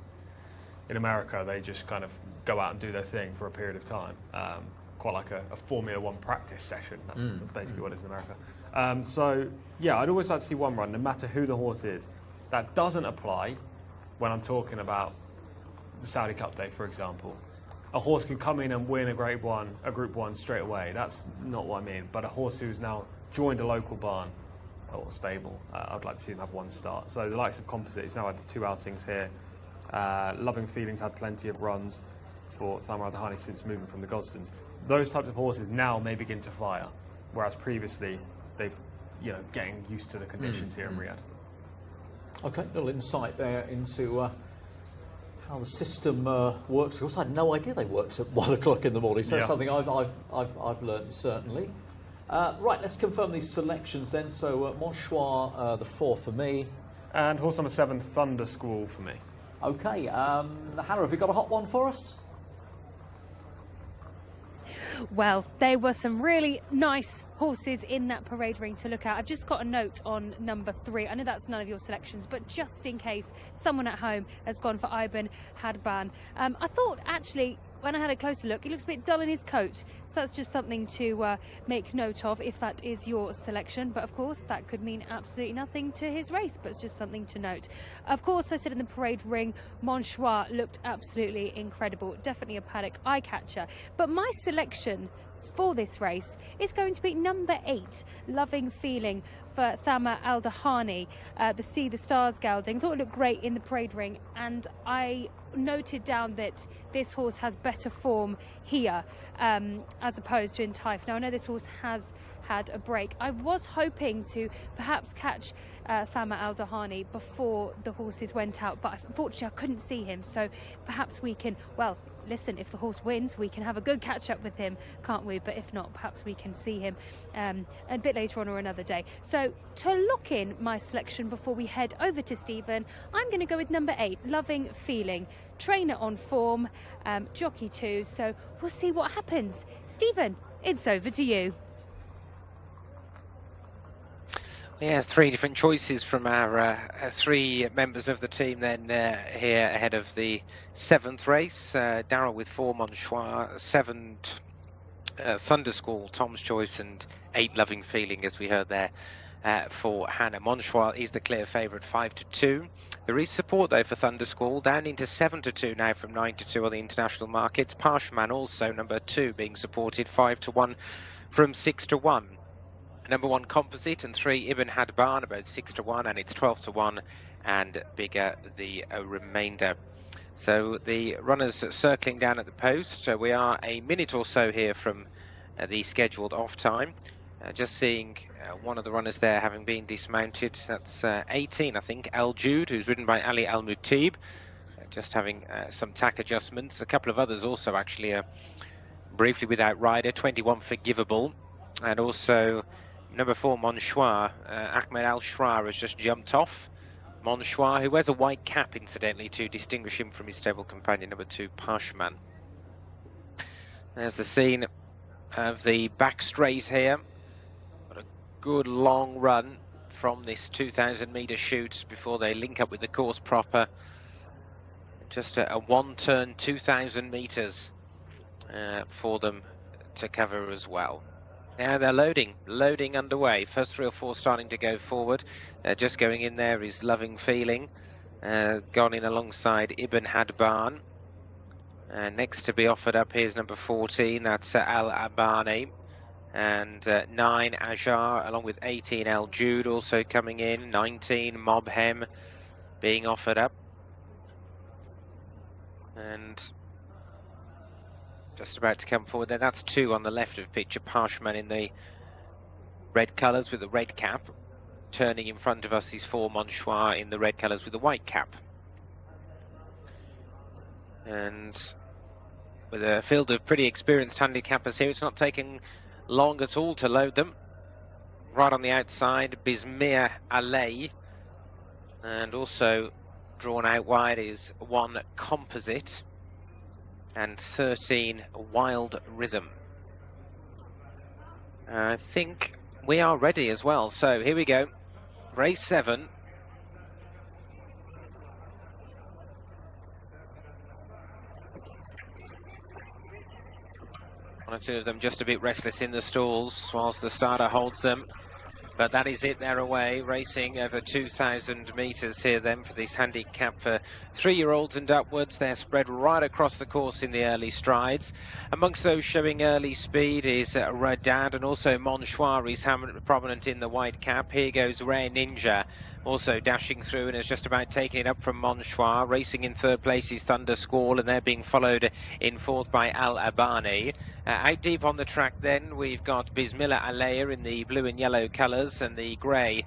in America they just kind of go out and do their thing for a period of time. Quite like a Formula 1 practice session. That's basically what it is in America. I'd always like to see 1 run, no matter who the horse is. That doesn't apply when I'm talking about the Saudi Cup day, for example. A horse can come in and win a Group 1 straight away. That's not what I mean. But a horse who's now joined a local barn or stable, I'd like to see them have 1 start. So the likes of Composite, who's now had 2 outings here. Loving Feelings had plenty of runs for Thamar Al-Dahani since moving from the Gosdens. Those types of horses now may begin to fire, whereas previously they've, getting used to the conditions here in Riyadh. Okay, a little insight there into how the system works. Of course, I had no idea they worked at 1 o'clock in the morning. So that's something I've learned certainly. Right, let's confirm these selections then. So Monchoir, the 4 for me, and horse number 7, Thunder Squall for me. Okay, Hannah, have you got a hot one for us? Well, there were some really nice horses in that parade ring to look at. I've just got a note on number 3. I know that's none of your selections, but just in case someone at home has gone for Ibn Hadban. I thought, actually, when I had a closer look, he looks a bit dull in his coat. So that's just something to make note of if that is your selection. But of course, that could mean absolutely nothing to his race, but it's just something to note. Of course, I said in the parade ring, Monchois looked absolutely incredible. Definitely a paddock eye catcher. But my selection for this race is going to be number 8, Loving Feeling, for Thama Al Dahani, the See the Stars gelding. I thought it looked great in the parade ring, and I noted down that this horse has better form here as opposed to in Taif. Now, I know this horse has had a break. I was hoping to perhaps catch Thama Al Dahani before the horses went out, but unfortunately I couldn't see him, so perhaps we can, well, listen, if the horse wins, we can have a good catch up with him, can't we? But if not, perhaps we can see him a bit later on or another day. So to lock in my selection before we head over to Stephen, I'm going to go with number 8, Loving Feeling. Trainer on form, jockey 2, so we'll see what happens. Stephen, it's over to you. Yeah, 3 different choices from our 3 members of the team then here ahead of the 7th race. Darrell with 4, Monchois, 7 Thundersquall, Tom's choice, and 8 Loving Feeling, as we heard there for Hannah. Monchois is the clear favourite, 5-2. There is support though for Thundersquall, down into 7-2 now from 9-2 on the international markets. Parshman also number 2 being supported, 5-1 from 6-1. Number 1 Composite and 3 Ibn Hadban about 6-1, and it's 12-1 and bigger the remainder. So the runners circling down at the post. So we are a minute or so here from the scheduled off time. Just seeing one of the runners there having been dismounted. That's 18, I think, Al Jude, who's ridden by Ali Al Mutib. Just having some tack adjustments. A couple of others also actually briefly without rider. 21 Forgivable, and also number 4 Monchois, Ahmed Al Shrar has just jumped off. Monchois, who wears a white cap incidentally to distinguish him from his stable companion number 2 Parshman. There's the scene of the back straight here. Got a good long run from this 2,000 metre shoot before they link up with the course proper. Just a one turn 2,000 metres for them to cover as well. Now they're loading underway. First 3 or 4 starting to go forward. Just going in there is Loving Feeling. Gone in alongside Ibn Hadban. Next to be offered up here is number 14, that's Al Abani. And 9 Ajar, along with 18 Al Jude also coming in. 19 Mobhem being offered up. And just about to come forward there. That's 2 on the left of picture. Parshman in the red colours with the red cap. Turning in front of us is 4 Monchois in the red colours with the white cap. And with a field of pretty experienced handicappers here, it's not taking long at all to load them. Right on the outside, Bismir Alay. And also drawn out wide is 1 Composite. And 13 Wild Rhythm. I think we are ready as well. So here we go. Race 7. One or two of them just a bit restless in the stalls whilst the starter holds them. But that is it, they're away, racing over 2,000 metres here then for this handicap for 3-year-olds and upwards. They're spread right across the course in the early strides. Amongst those showing early speed is Radad, and also Monchois is prominent in the white cap. Here goes Rare Ninja, also dashing through and is just about taking it up from Monchois. Racing in 3rd place is Thundersquall, and they're being followed in 4th by Al Abani. Out deep on the track then, we've got Bismillah Alaya in the blue and yellow colours, and the grey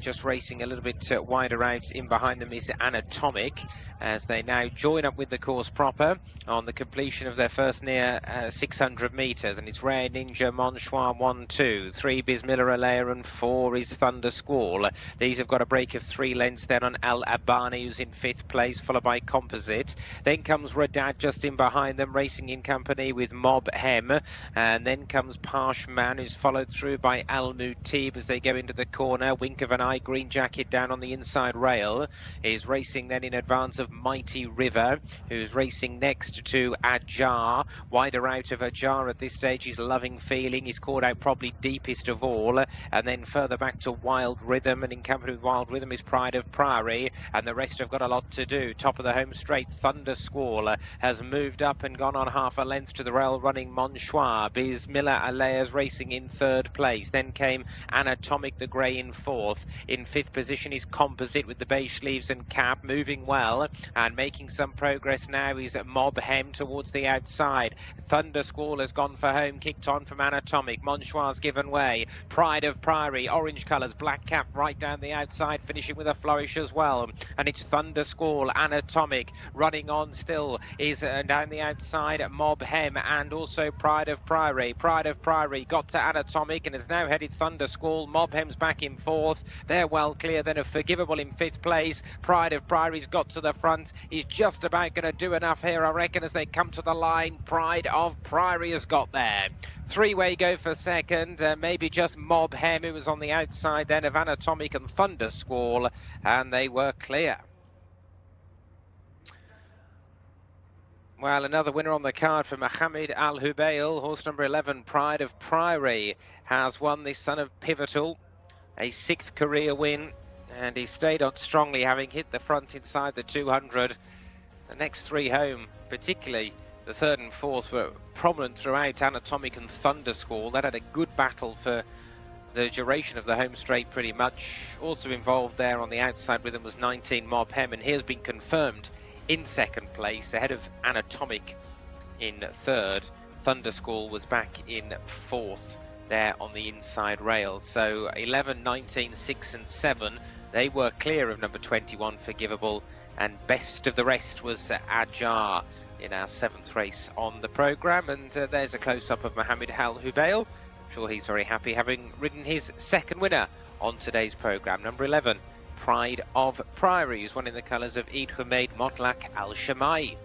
Just racing a little bit wider out in behind them is Anatomic, as they now join up with the course proper on the completion of their first near 600 metres. And it's Rare Ninja, Monchois 1-2, 3 Bismillah Alea, and 4 is Thunder Squall. These have got a break of 3 lengths then on Al Abani, who's in 5th place, followed by Composite. Then comes Radad just in behind them, racing in company with Mob Hem. And then comes Parsh Man, who's followed through by Al Mutib as they go into the corner. Wink of an eye, Green Jacket down on the inside rail, is racing then in advance of Mighty River, who's racing next to Ajar. Wider out of Ajar at this stage, he's Loving Feeling. He's caught out probably deepest of all. And then further back to Wild Rhythm, and in company with Wild Rhythm is Pride of Priory, and the rest have got a lot to do. Top of the home straight, Thunder Squall has moved up and gone on half a length to the rail running Monchois. Bismillah Alea's racing in 3rd place. Then came Anatomic the Grey in 4th. In 5th position is Composite with the beige sleeves and cap, moving well and making some progress now is Mob Hem towards the outside. Thunder Squall has gone for home, kicked on from Anatomic. Monchois given way. Pride of Priory, orange colours, black cap right down the outside, finishing with a flourish as well. And it's Thunder Squall, Anatomic running on still is down the outside, Mob Hem, and also Pride of Priory. Pride of Priory got to Anatomic and has now headed Thunder Squall. Mob Hem's back in 4th. They're well clear then of Forgivable in 5th place. Pride of Priory's got to the front. He's just about going to do enough here, I reckon, as they come to the line. Pride of Priory has got there. 3-way go for second. Maybe just Mob Hem, who was on the outside then of Anatomic and Thunder Squall, and they were clear. Well, another winner on the card for Mohammed Al Hubail. Horse number 11, Pride of Priory, has won this Son of Pivotal, a 6th career win, and he stayed on strongly, having hit the front inside the 200. The next 3 home, particularly the 3rd and 4th, were prominent throughout, Anatomic and Thunder Squall. That had a good battle for the duration of the home straight pretty much. Also involved there on the outside with him was 19 Mob Hem, and he has been confirmed in 2nd place, ahead of Anatomic in 3rd. Thunder Squall was back in 4th there on the inside rail. So 11, 19, 6 and 7, they were clear of number 21, Forgivable, and best of the rest was Ajar in our 7th race on the programme. And there's a close-up of Mohammed Al Hubail. I'm sure he's very happy, having ridden his 2nd winner on today's programme. Number 11, Pride of Priory, who's won in the colours of Eid Humaid Motlaq Al Shamai.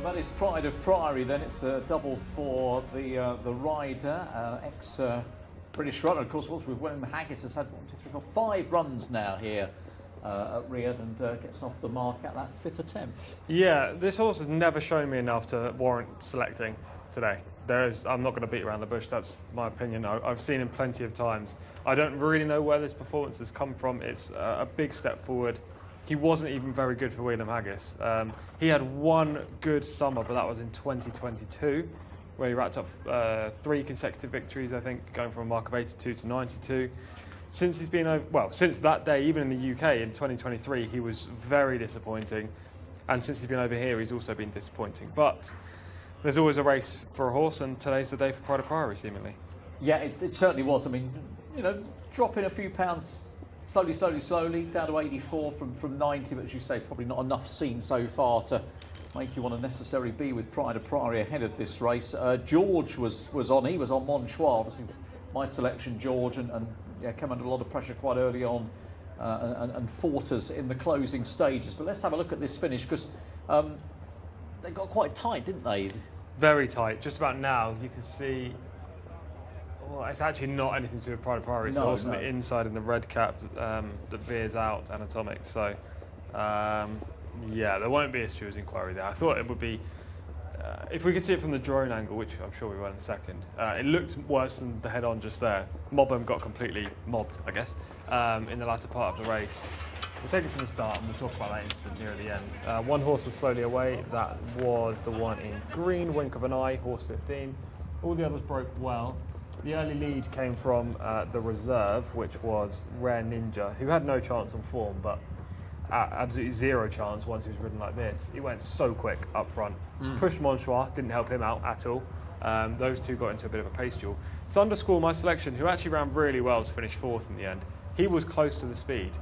That is Pride of Priory. Then it's a double for the rider, ex British runner. Of course, with William Haggis has had 5 runs now here at Riyadh, and gets off the mark at that 5th attempt. Yeah, this horse has never shown me enough to warrant selecting today. I'm not going to beat around the bush. That's my opinion. I've seen him plenty of times. I don't really know where this performance has come from. It's a big step forward. He wasn't even very good for William Haggis. He had one good summer, but that was in 2022. where he racked up 3 consecutive victories, I think, going from a mark of 82 to 92. Since he's been over, well, since that day, even in the UK in 2023, he was very disappointing. And since he's been over here, he's also been disappointing. But there's always a race for a horse, and today's the day for Pride of Priory, seemingly. Yeah, it certainly was. I mean, you know, dropping a few pounds slowly, down to 84 from 90, but as you say, probably not enough seen so far to make you want to necessarily be with Pride of Priory ahead of this race. George was on, he was on Monchoir, obviously my selection, George, and yeah, came under a lot of pressure quite early on and fought us in the closing stages. But let's have a look at this finish, because they got quite tight, didn't they? Very tight. Just about now, you can see. Well, it's actually not anything to do with Pride of Priory. It's also the inside and the red cap that veers out anatomic. So, yeah, there won't be a steward's inquiry there. I thought it would be, if we could see it from the drone angle, which I'm sure we will in a second, it looked worse than the head-on just there. Mobham got completely mobbed, I guess, in the latter part of the race. We'll take it from the start and we'll talk about that incident near the end. One horse was slowly away. That was the one in green, Wink of an Eye, horse 15. All the others broke well. The early lead came from the reserve, which was Rare Ninja, who had no chance on form, but absolutely zero chance once he was ridden like this. He went so quick up front. Pushed Monchoir, didn't help him out at all. Those two got into a bit of a pace duel. Thunderscore, my selection, who actually ran really well to finish 4th in the end, he was close to the speed.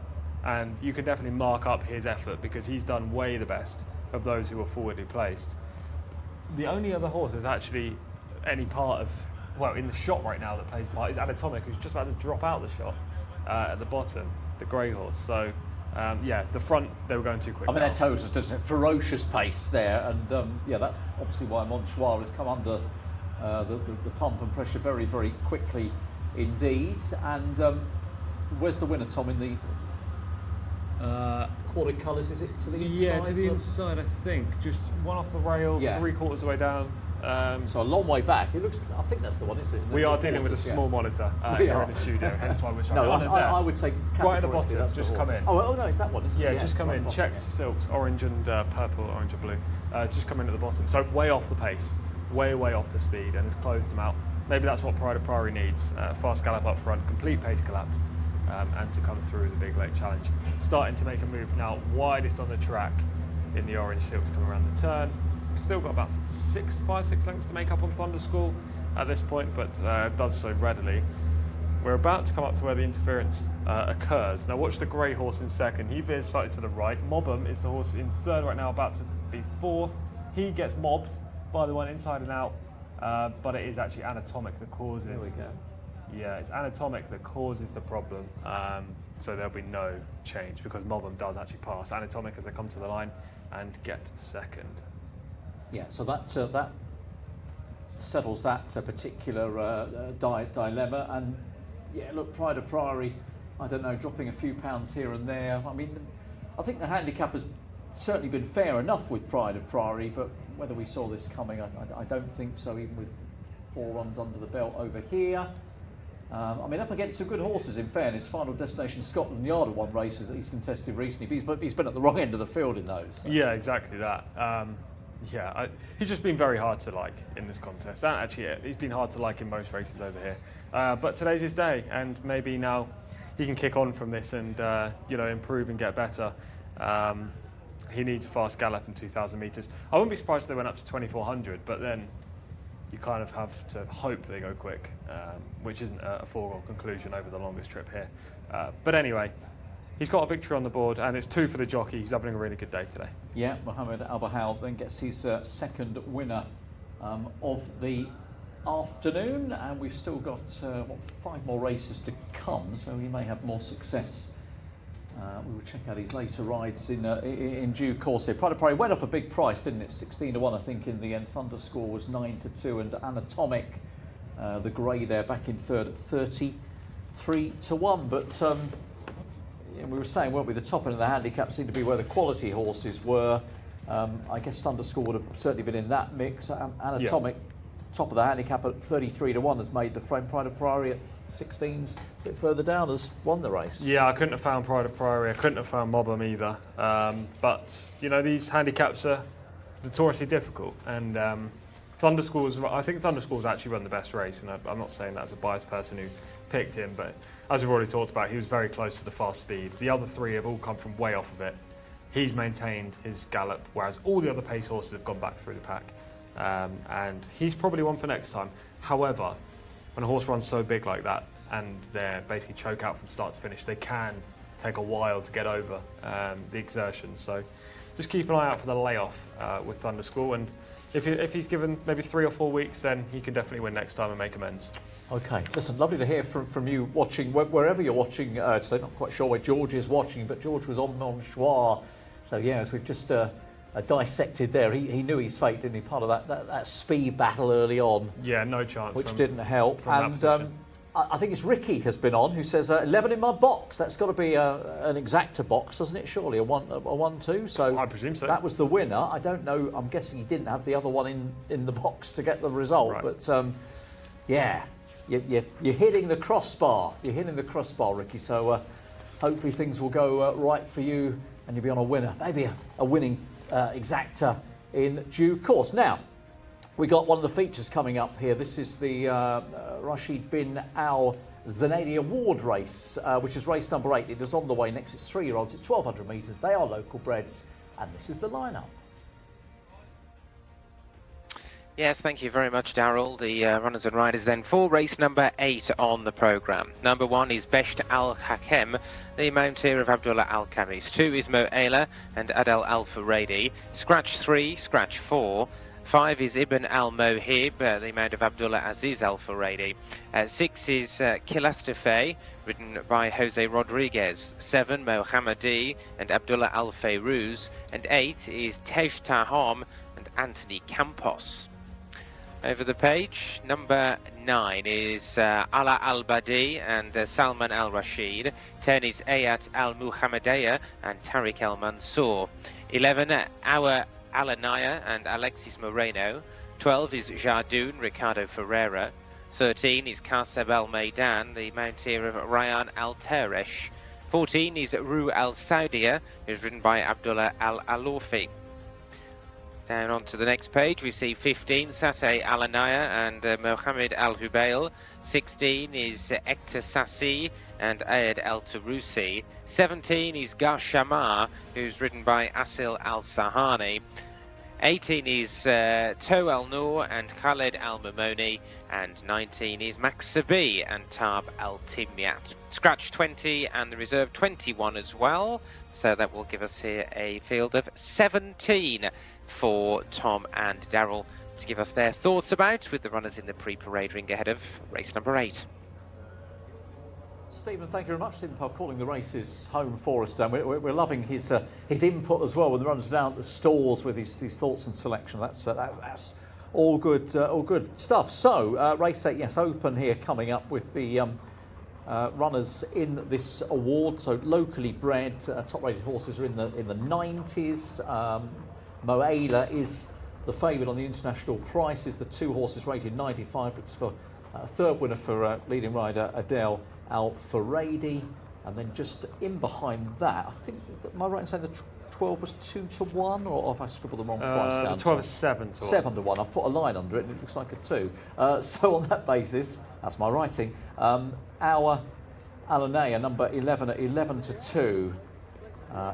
And you can definitely mark up his effort because he's done way the best of those who were forwardly placed. The only other horse that's actually any part of, well, in the shot right now that plays part is Anatomic, who's just about to drop out the shot at the bottom, the grey horse. So, yeah, the front, they were going too quick. I mean, that toes us, doesn't it? Ferocious pace there, and yeah, that's obviously why Monchoir has come under the pump and pressure very, very quickly indeed. And where's the winner, Tom, in the quarter colours? Is it to the inside? Yeah, to the inside, I think. Just one off the rails, yeah. 3/4 of the way down. So a long way back. It looks. I think that's the one, isn't it? We are dealing with a small monitor here in the studio, hence why we're trying no, to I would say right at the bottom. That's just come in. Oh, no, it's that one, isn't it? Yeah, just come in. Checked silks, orange and purple, orange and blue. Just come in at the bottom. So way off the pace, way off the speed, and has closed them out. Maybe that's what Pride of Priory needs. Fast gallop up front, complete pace collapse, and to come through the Big Lake Challenge. Starting to make a move now, widest on the track in the orange silks coming around the turn. We've still got about 5, 6 lengths to make up on Thunderscore at this point, but does so readily. We're about to come up to where the interference occurs. Now watch the grey horse in second. He veers slightly to the right. Mobham is the horse in third right now, about to be 4th. He gets mobbed by the one inside and out, but it is actually Anatomic that causes. There we go. Yeah, it's Anatomic that causes the problem. So there'll be no change because Mobham does actually pass Anatomic as they come to the line and get second. Yeah, so that settles that particular dilemma. And yeah, look, Pride of Priory, I don't know, dropping a few pounds here and there. I mean, I think the handicap has certainly been fair enough with Pride of Priory, but whether we saw this coming, I don't think so, even with 4 runs under the belt over here. I mean, up against some good horses, in fairness. Final Destination Scotland Yard have won races that he's contested recently, but he's been at the wrong end of the field in those. So. Yeah, exactly that. Yeah, he's just been very hard to like in this contest. And actually, he's been hard to like in most races over here. But today's his day, and maybe now he can kick on from this and you know, improve and get better. He needs a fast gallop in 2,000 metres. I wouldn't be surprised if they went up to 2,400, but then you kind of have to hope they go quick, which isn't a foregone conclusion over the longest trip here. But anyway, he's got a victory on the board, and it's 2 for the jockey. He's having a really good day today. Yeah, Mohammed Al-Bahal then gets his second winner of the afternoon, and we've still got 5 more races to come, so he may have more success. We will check out his later rides in due course here. Pride of Priory went off a big price, didn't it? 16-1, I think, in the end. Thunderscore was 9-2, and Anatomic, the grey there, back in third at 33-1. But we were saying, weren't we, the top end of the handicap seemed to be where the quality horses were. I guess Thunderscore would have certainly been in that mix. Anatomic, top of the handicap at 33-1, has made the frame. Pride of Priory at 16s, a bit further down, has won the race. Yeah, I couldn't have found Pride of Priory. I couldn't have found Mobham either. But, you know, these handicaps are notoriously difficult. And I think Thunderschool's actually run the best race, and I'm not saying that as a biased person who picked him, but as we've already talked about, he was very close to the fast speed. The other three have all come from way off of it. He's maintained his gallop, whereas all the other pace horses have gone back through the pack. And he's probably one for next time. However, when a horse runs so big like that and they're basically choke out from start to finish, they can take a while to get over the exertion. So just keep an eye out for the layoff with Thunderschool. And if he's given maybe 3 or 4 weeks, then he can definitely win next time and make amends. Okay, listen, lovely to hear from you watching, wherever you're watching. So not quite sure where George is watching, but George was on Monchoir. So yeah, as we've just dissected there, he knew his fate, didn't he? Part of that speed battle early on. Yeah, no chance. Which didn't help. From and I think it's Ricky has been on, who says 11 in my box. That's got to be an exacta box, doesn't it? Surely a 1-2. So I presume so. That was the winner. I don't know. I'm guessing he didn't have the other one in the box to get the result. Right. But yeah, you're hitting the crossbar. You're hitting the crossbar, Ricky. So hopefully things will go right for you, and you'll be on a winner. Maybe a winning exacta in due course. Now, we got one of the features coming up here. This is the Rashid bin Al Zanadi Award race, which is race number 8. It is on the way next. It's 3-year-olds. It's 1,200 metres. They are local breds, and this is the lineup. Yes, thank you very much, Daryl. The runners and riders then for race number 8 on the programme. Number 1 is Besht Al Hakem, the mountaineer of Abdullah Al Khamis. 2 is Mo Ayla and Adel Al Furedi. Scratch 3, scratch 4. 5 is Ibn Al Mohib, the mount of Abdullah Aziz Al Furedi. 6 is Kilastife, ridden by Jose Rodriguez. 7, Mohammadi and Abdullah Al Fayruz. And 8 is Tej Tahom and Anthony Campos. Over the page, number 9 is Ala Al-Badi and Salman Al-Rashid. 10 is Ayat Al-Muhammadiyah and Tariq Al-Mansour. 11, Awa Alanaya and Alexis Moreno. 12 is Jardoun, Ricardo Ferreira. 13 is Kaseb Al-Maidan, the mountaineer of Ryan Al-Teresh. 14 is Ru Al-Saudia, who's ridden by Abdullah Al-Alofi. Down onto the next page, we see 15, Sateh Alanaya and Mohammed Al-Hubail. 16 is Ekta Sassi and Ayed Al-Tarusi. 17 is Garshamar, who's ridden by Asil Al-Sahani. 18 is To Al-Noor and Khaled Al-Mamoni. And 19 is Max Sabi and Tab Al-Timyat. Scratch 20 and the reserve 21 as well. So that will give us here a field of 17 for Tom and Daryl to give us their thoughts about with the runners in the pre-parade ring ahead of race number 8. Stephen, thank you very much. Stephen Pell calling the races home for us. Dan. We're loving his input as well when the runners down at the stalls with his thoughts and selection. That's all good stuff. So race 8, yes, open here coming up with the runners in this award. So locally bred, top-rated horses are in the 90s. Mo Ayla is the favourite on the international prices. The 2 horses rated 95. Looks for a third winner for leading rider Adel Al Furedi. And then just in behind that, I think, am I right in saying the 12 was 2-1, or have I scribbled the wrong price down? The 12 is 7-1. 7-1. I've put a line under it and it looks like a 2. So on that basis, that's my writing. Our Alanea, number 11 at 11-2.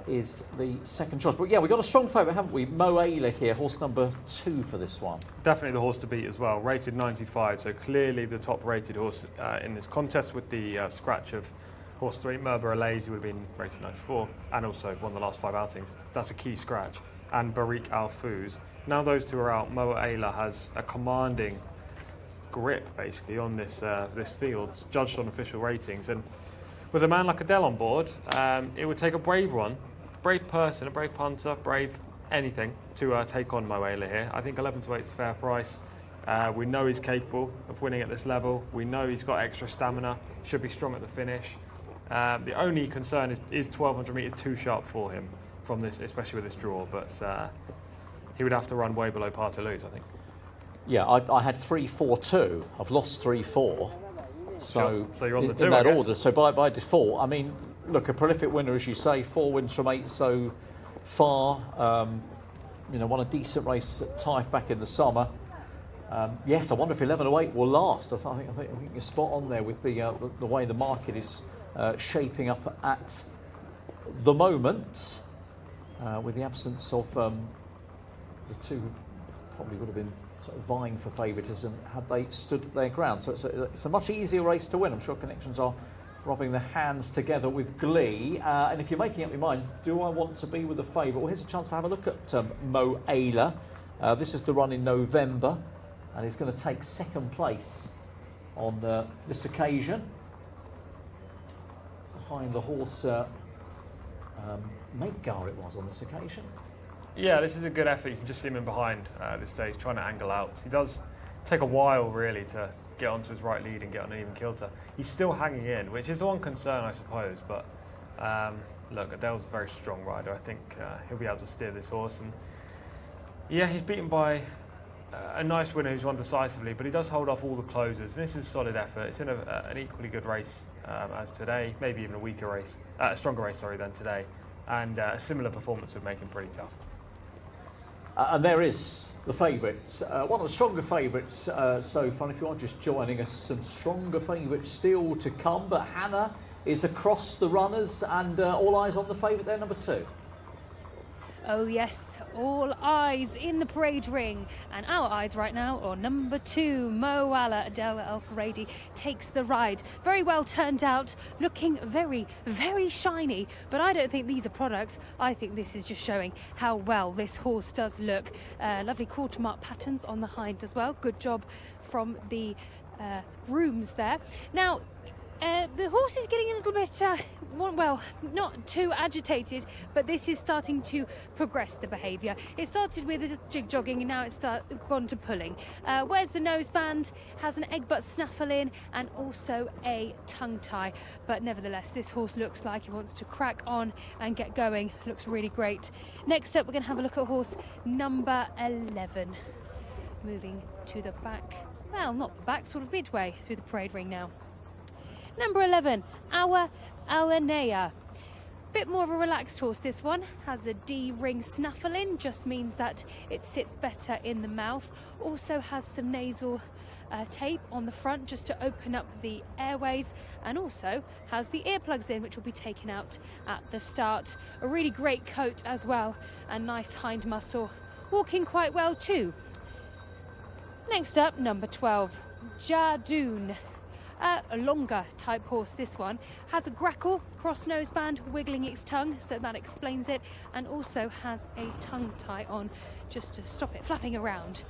Is the second choice. But yeah, we've got a strong favourite, haven't we? Mo Ayla here, horse number 2 for this one. Definitely the horse to beat as well, rated 95, so clearly the top rated horse in this contest, with the scratch of horse 3, Merber Alaze, who would have been rated 94, and also won the last 5 outings. That's a key scratch. And Barik Al-Fuz. Now those 2 are out, Mo Ayla has a commanding grip, basically, on this field, judged on official ratings. And with a man like Adele on board, it would take a brave person, a brave punter, brave anything to take on Mo Ayla here. I think 11-8 is a fair price. We know he's capable of winning at this level. We know he's got extra stamina, should be strong at the finish. The only concern is 1,200 metres too sharp for him from this, especially with this draw, but he would have to run way below par to lose, I think. Yeah, I had 3-4-2. I've lost 3-4. So you're on the 2, in that order. So by default, I mean, look, a prolific winner, as you say, 4 wins from 8 so far. Won a decent race at Taif back in the summer. Yes, I wonder if 11:08 will last. I think you're spot on there with the way the market is shaping up at the moment, with the absence of the two probably would have been sort of vying for favouritism had they stood their ground. So it's a much easier race to win. I'm sure Connections are rubbing their hands together with glee. And if you're making up your mind, do I want to be with the favourite? Well, here's a chance to have a look at Mo Ayla. This is the run in November, and he's going to take second place on this occasion. Behind the horse, Makegar it was on this occasion. Yeah, this is a good effort. You can just see him in behind this stage, trying to angle out. He does take a while, really, to get onto his right lead and get on an even kilter. He's still hanging in, which is the one concern, I suppose. But look, Adele's a very strong rider. I think he'll be able to steer this horse. And yeah, he's beaten by a nice winner who's won decisively, but he does hold off all the closers. This is a solid effort. It's in an equally good race as today, maybe even a weaker race, a stronger race, sorry, than today. And a similar performance would make him pretty tough. And there is the favourite, one of the stronger favourites so far. If you are just joining us, some stronger favourites still to come. But Hannah is across the runners, and all eyes on the favourite there, number 2. Oh yes, all eyes in the parade ring, and our eyes right now on number 2, Mo Ayla. Adele El-Farady takes the ride. Very well turned out, looking very, very shiny, but I don't think these are products. I think this is just showing how well this horse does look. Lovely quarter mark patterns on the hind as well. Good job from the grooms there. Now, the horse is getting a little bit, well, not too agitated, but this is starting to progress the behaviour. It started with a jig jogging, and now it's gone to pulling. Wears the noseband, has an egg butt snaffle in, and also a tongue tie. But nevertheless, this horse looks like he wants to crack on and get going. Looks really great. Next up, we're going to have a look at horse number 11. Moving to the back, well, not the back, sort of midway through the parade ring now. Number 11, Our Alanea. Bit more of a relaxed horse, this one. Has a D-ring snaffle in, just means that it sits better in the mouth. Also has some nasal tape on the front just to open up the airways, and also has the earplugs in, which will be taken out at the start. A really great coat as well, and nice hind muscle. Walking quite well too. Next up, number 12, Jadoon. A longer type horse, this one. Has a grackle, cross noseband, wiggling its tongue, so that explains it, and also has a tongue tie on just to stop it flapping around.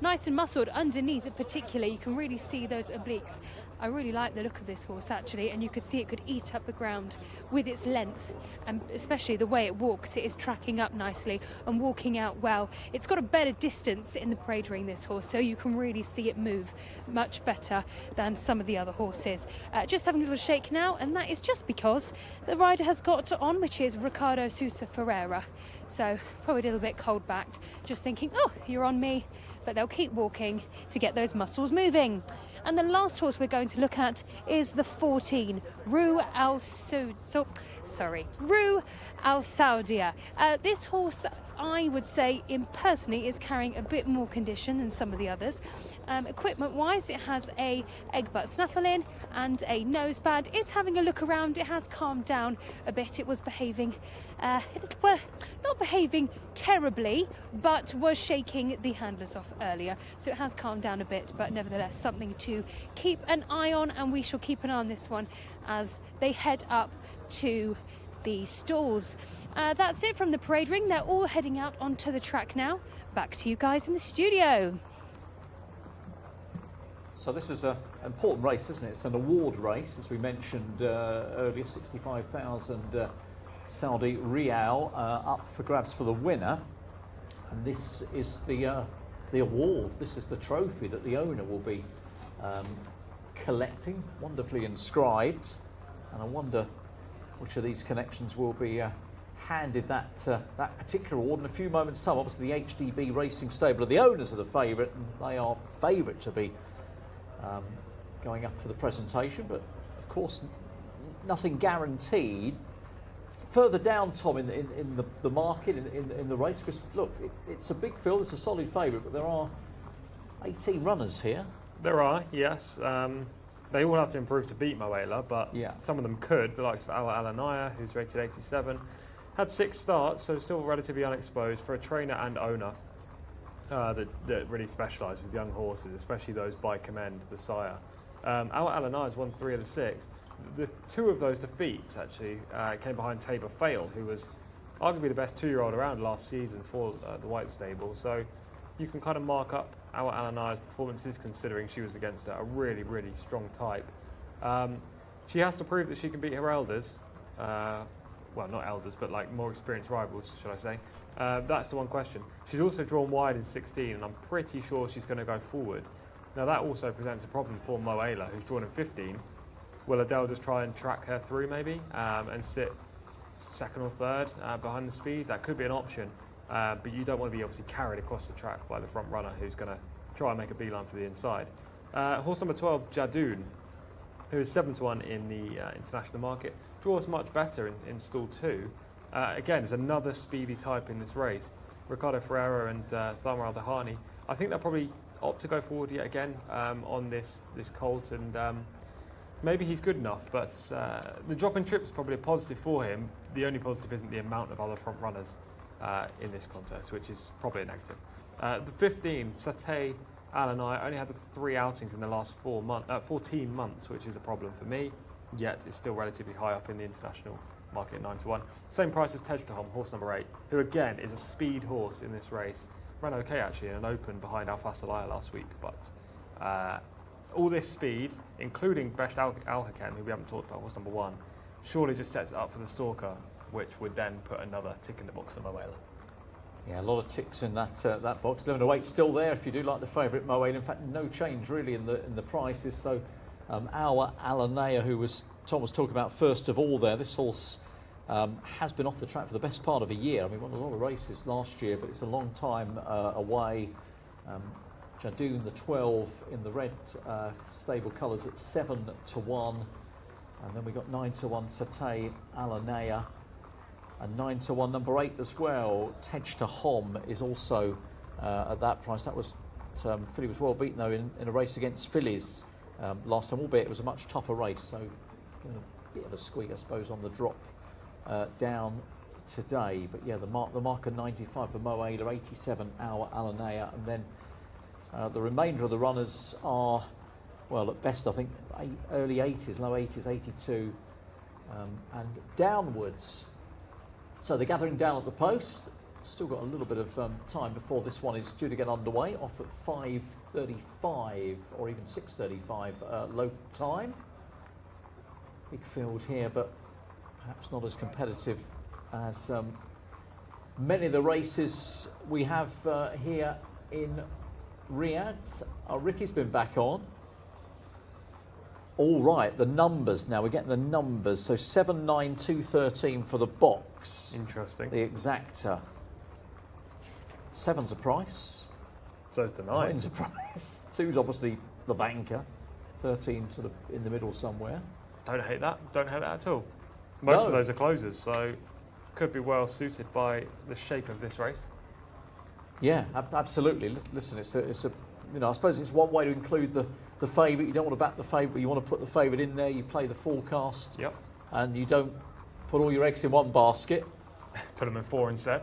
Nice and muscled underneath in particular. You can really see those obliques. I really like the look of this horse actually, and you could see it could eat up the ground with its length, and especially the way it walks. It is tracking up nicely and walking out well. It's got a better distance in the parade ring, this horse, so you can really see it move much better than some of the other horses. Just having a little shake now, and that is just because the rider has got on, which is Ricardo Sousa Ferreira. So probably a little bit cold back, just thinking, oh, you're on me, but they'll keep walking to get those muscles moving. And the last horse we're going to look at is the 14, Rue Al Saudia. This horse, I would say, personally, is carrying a bit more condition than some of the others. Equipment-wise, it has a egg butt snaffle in and a noseband. It's having a look around. It has calmed down a bit. It was behaving, well, not behaving terribly, but was shaking the handlers off earlier. So it has calmed down a bit, but nevertheless, something to keep an eye on, and we shall keep an eye on this one as they head up to the stalls. That's it from the parade ring. They're all heading out onto the track now. Back to you guys in the studio. So this is an important race, isn't it? It's an award race, as we mentioned earlier. 65,000 Saudi Riyal up for grabs for the winner, and this is the award. This is the trophy that the owner will be collecting, wonderfully inscribed. And I wonder which of these connections will be handed that particular award in a few moments' time. Obviously, the HDB Racing Stable are the owners of the favourite, and they are favourite to be going up for the presentation, but of course nothing guaranteed. Further down, Tom, in the market, in the race, because look, it's a big field, it's a solid favourite, but there are 18 runners here. There are, yes. They all have to improve to beat Moela, but Yeah. some of them could. The likes of Alanaya, who's rated 87, had 6 starts, so still relatively unexposed for a trainer and owner that really specialise with young horses, especially those by Commend, the sire. Alanaya has won 3 of the 6. The 2 of those defeats actually came behind Tabor Fail, who was arguably the best 2-year-old around last season for the White Stable. So you can kind of mark up our Alanaya's performances, considering she was against a really, really strong type. She has to prove that she can beat her elders. Well, not elders, but like more experienced rivals, should I say. That's the one question. She's also drawn wide in 16, and I'm pretty sure she's going to go forward. Now, that also presents a problem for Moela, who's drawn in 15. Will Adele just try and track her through, maybe, and sit second or third behind the speed? That could be an option. But you don't want to be obviously carried across the track by the front runner who's going to try and make a beeline for the inside. Horse number 12, Jadoon, who is 7-1 in the international market, draws much better in stall 2. Again, is another speedy type in this race. Ricardo Ferreira and Thamar Al-Dahani, I think they'll probably opt to go forward yet again on this colt, and maybe he's good enough, but the drop in trip is probably a positive for him. The only positive isn't the amount of other front runners in this contest, which is probably a negative. The 15, Satay Alanai, only had the 3 outings in the last 14 months, which is a problem for me, yet it's still relatively high up in the international market at 9-1. Same price as Tejdahom, horse number 8, who again is a speed horse in this race. Ran okay actually in an open behind Al Fasalaya last week, but all this speed, including Best Al-Hakem, who we haven't talked about, horse number 1, surely just sets it up for the stalker, which would then put another tick in the box of Moela. Yeah, a lot of ticks in that box. 11-8 still there if you do like the favourite Moela. In fact, no change really in the prices. So our Alanaya, who Tom was talking about first of all there, this horse has been off the track for the best part of a year. I mean, won a lot of races last year, but it's a long time away. Jadoon, the 12 in the red stable colours at 7-1. And then we got 9-1 Satay Alanaya. And 9-1 number 8 as well. Tejdahom is also at that price. That was filly was well beaten though in a race against fillies last time, albeit it was a much tougher race. So a bit of a squeak, I suppose, on the drop down today. But yeah, the marker 95 for Moela, 87 our Alanaya, and then the remainder of the runners are, well, at best I think early 80s, low 80s, 82, and downwards. So they're gathering down at the post. Still got a little bit of time before this one is due to get underway. Off at 5:35 or even 6:35 local time. Big field here, but perhaps not as competitive as many of the races we have here in Riyadh. Ricky's been back on. All right, the numbers now. We're getting the numbers. So 7, 9, 2, 13 for the box. Interesting. The exacta. 7's a price. So's the 9. 9's a price. 2's obviously the banker. 13 sort of in the middle somewhere. Don't hate that. Don't hate that at all. Most No. of those are closers, so could be well suited by the shape of this race. Yeah, absolutely. Listen, it's a I suppose it's one way to include the favourite. You don't want to back the favourite, but you want to put the favourite in there. You play the forecast. Yep. And you don't put all your eggs in one basket. Put them in 4 instead.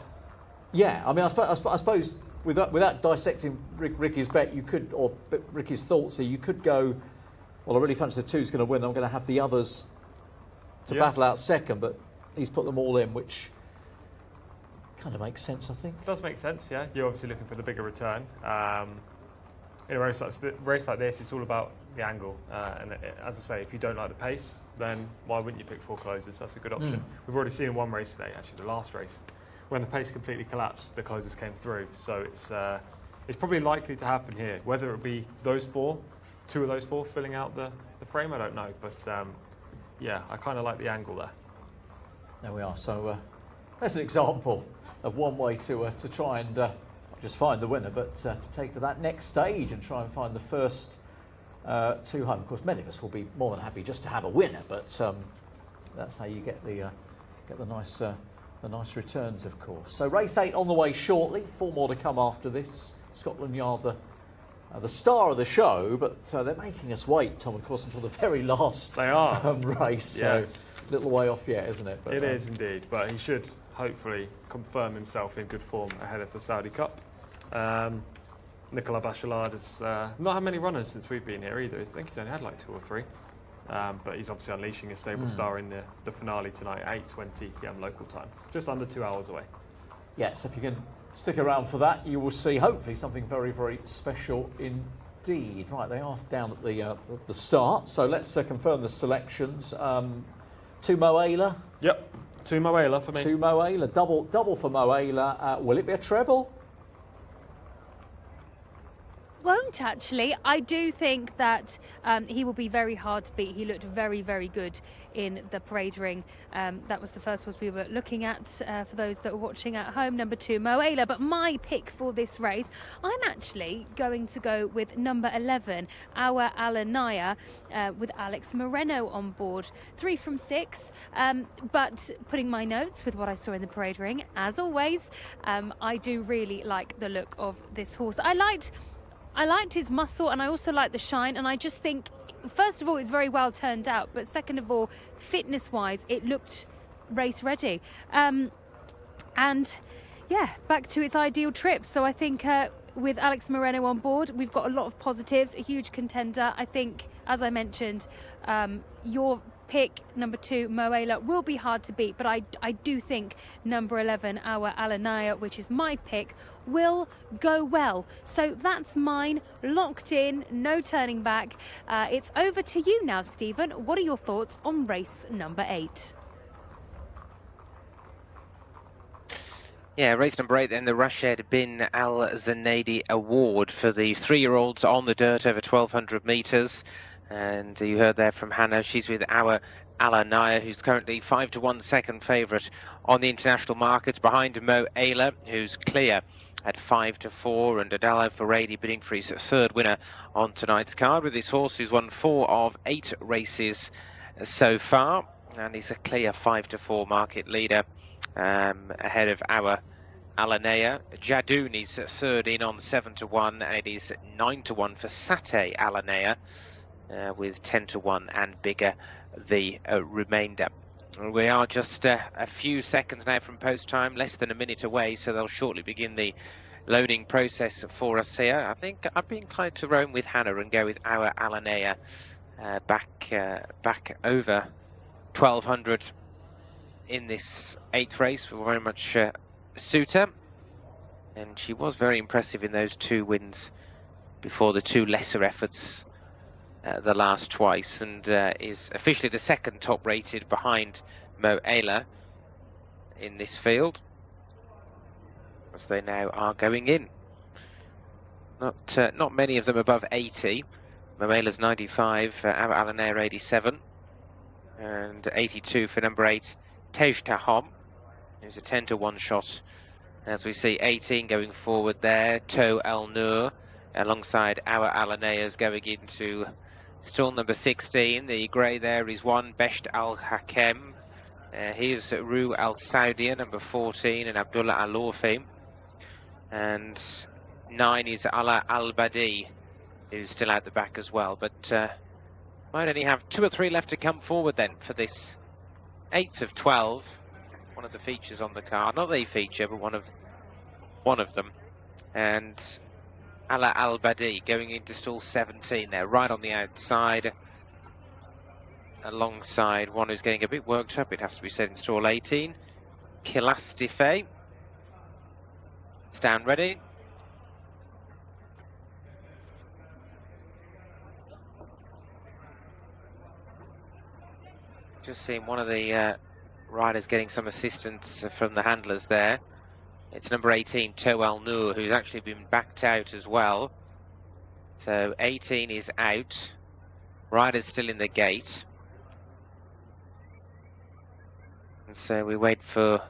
Yeah, I mean, I suppose without dissecting Ricky's bet, you could, or Ricky's thoughts here, you could go, well, I really fancy the 2's going to win. I'm going to have the others to battle out second, but he's put them all in, which kind of makes sense, I think. Does make sense, yeah. You're obviously looking for the bigger return. In a race like this, it's all about the angle. And as I say, if you don't like the pace, then why wouldn't you pick 4 closers? That's a good option. We've already seen in one race today, actually the last race, when the pace completely collapsed, the closers came through. So it's probably likely to happen here. Whether it be those 4, 2 of those 4 filling out the frame, I don't know. But yeah, I kind of like the angle there. There we are. So that's an example of one way to try and not just find the winner, but to take to that next stage and try and find the first 2 home. Of course, many of us will be more than happy just to have a winner, but that's how you get the nice returns, of course. So race 8 on the way shortly. 4 more to come after this. Scotland Yard, the the star of the show, but they're making us wait, Tom, of course, until the very last They are. race. Yes. So a little way off yet, isn't it? But, It is indeed, but he should hopefully confirm himself in good form ahead of the Saudi Cup. Nicolas Bachelard has not had many runners since we've been here either. I think he's only had like 2 or 3. But he's obviously unleashing his stable star in the finale tonight, 8:20 p.m. local time, just under 2 hours away. Yes, if you can stick around for that, you will see hopefully something very, very special indeed. Right, they are down at the start, so let's confirm the selections. To Moela. Yep, to Moela for me. To Moela, double for Moela. Will it be a treble? Won't actually. I do think that he will be very hard to beat. He looked very, very good in the parade ring. That was the first horse we were looking at for those that were watching at home, number 2, Moela. But my pick for this race, I'm actually going to go with number 11, Our Alanaya, with Alex Moreno on board. 3 from 6, but putting my notes with what I saw in the parade ring, as always, I do really like the look of this horse. I liked his muscle, and I also like the shine, and I just think, first of all, it's very well turned out, but second of all, fitness-wise, it looked race ready. And yeah, back to its ideal trip. So I think with Alex Moreno on board, we've got a lot of positives, a huge contender. I think, as I mentioned, your pick, number 2, Moela, will be hard to beat, but I do think number 11, Our Alanaya, which is my pick, will go well. So that's mine, locked in, no turning back. It's over to you now, Stephen. What are your thoughts on race number 8? Yeah, race number 8 then, the Rashid bin Al Zanadi Award for the 3-year-olds on the dirt over 1,200 metres. And you heard there from Hannah, she's with Our Alanaya, who's currently 5-1 second favourite on the international markets, behind Mo Ayla, who's clear at 5-4, and Adala Faradi bidding for his 3rd winner on tonight's card, with this horse who's won 4 of 8 races so far, and he's a clear 5-4 market leader ahead of Our Alanaya. Jadoon is 3rd in on 7-1, and it is 9-1 for Satay Alanaya, with 10-1 and bigger the remainder. We are just a few seconds now from post time, less than a minute away, so they'll shortly begin the loading process for us here. I think I'd be inclined to roam with Hannah and go with Our Alanaya back over 1,200 in this 8th race. Will very much suit her, and she was very impressive in those 2 wins before the 2 lesser efforts the last twice, and is officially the 2nd top rated behind Mo Ayla in this field, as they now are going in. Not many of them above 80. Mo Ayla's 95, Our Alanaya 87, and 82 for number 8 Tej Tahom, who's a 10-1 shot. As we see 18 going forward there, To El Nur alongside Our Alanaya's going into stall number 16. The grey there is 1, Besht Al Hakem. Here's Ru Al Saudia, number 14, and Abdullah Al Orfi. And 9 is Ala Al Badi, who's still out the back as well. But might only have 2 or 3 left to come forward then for this 8 of 12. One of the features on the card, not the feature, but one of them. And Ala Al Badi going into stall 17 there, right on the outside, alongside one who's getting a bit worked up, it has to be said, in stall 18, Kilastife. Stand ready. Just seeing one of the riders getting some assistance from the handlers there. It's number 18, To El Nur, who's actually been backed out as well. So 18 is out. Rider's still in the gate. And so we wait for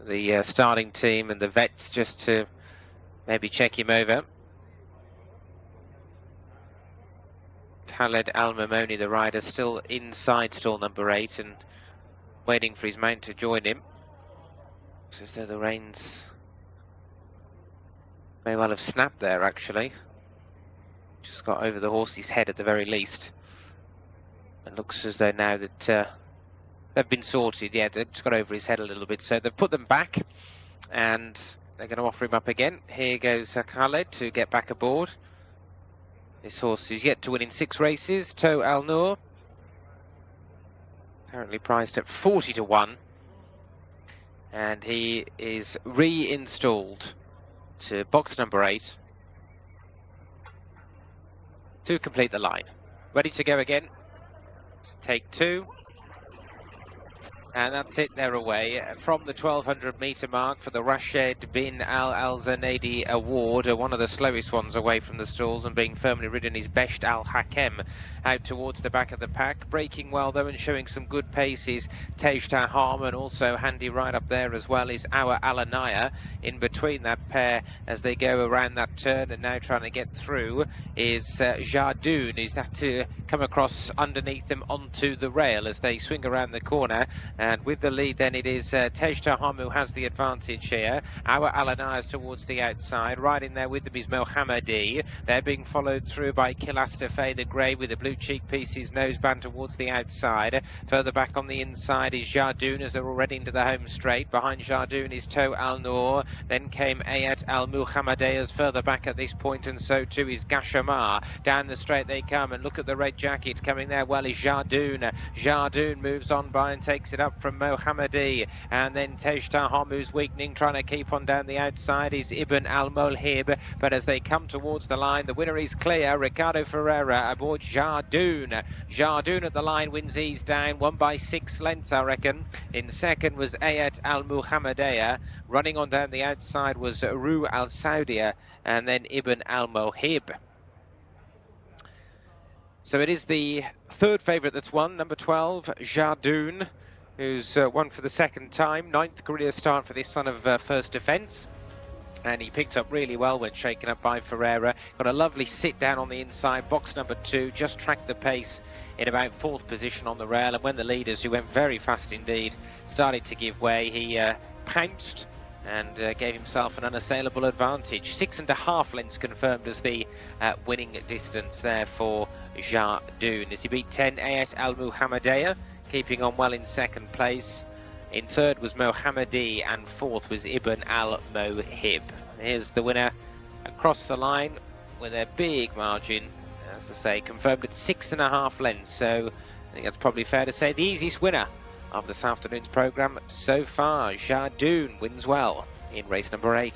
the starting team and the vets just to maybe check him over. Khaled Al-Mamoni, the rider, still inside stall number 8 and waiting for his mount to join him. So the reins may well have snapped there, actually. Just got over the horse's head at the very least. It looks as though now that they've been sorted, yeah, they've just got over his head a little bit. So they've put them back and they're going to offer him up again. Here goes Khaled to get back aboard. This horse is yet to win in 6 races, To Al Noor. Currently priced at 40 to 1. And he is reinstalled to box number 8 to complete the line. Ready to go again. Take 2. And that's it, they're away from the 1200 metre mark for the Rashid bin Al Zanadi Award, one of the slowest ones away from the stalls, and being firmly ridden is Besht Al Hakem out towards the back of the pack. Braking well though and showing some good paces, Tej Taham, and also handy right up there as well is Our Alanaya. In between that pair as they go around that turn and now trying to get through is Jardoun, who's had to come across underneath them onto the rail as they swing around the corner. And with the lead then it is Tej Taham who has the advantage here. Our Alanaya towards the outside. Right in there with them is Mohammadi. They're being followed through by Kilastafe the Grey with the blue cheek pieces, noseband towards the outside. Further back on the inside is Jardoun as they're already into the home straight. Behind Jardoun is To Al Noor. Then came Ayat Al Muhammadiyas further back at this point, and so too is Gashamar. Down the straight they come, and look at the red jacket coming there well is Jardoun. Jardoun moves on by and takes it up from Mohammadi, and then Tej Taham, who's weakening, trying to keep on down the outside is Ibn Al Mulhib. But as they come towards the line, the winner is clear. Ricardo Ferreira aboard Jardoun. Jardoun at the line wins ease down, won by 6 lengths, I reckon. In second was Ayat Al Muhammadiyah. Running on down the outside was Ru Al Saudia, and then Ibn Al Mohib. So it is the third favourite that's won, number 12, Jardoun, who's won for the second time. 9th career start for this son of First Defence. And he picked up really well when shaken up by Ferreira. Got a lovely sit down on the inside, box number 2, just tracked the pace in about 4th position on the rail. And when the leaders, who went very fast indeed, started to give way, he pounced and gave himself an unassailable advantage. 6.5 lengths confirmed as the winning distance there for Jardoun. As he beat 10, Ayat Al Muhammadiyah, keeping on well in second place. In third was Mohammadi, and 4th was Ibn Al Mohib. Here's the winner across the line with a big margin, as I say, confirmed at 6.5 lengths. So I think that's probably fair to say the easiest winner of this afternoon's programme so far. Jardoun wins well in race number 8.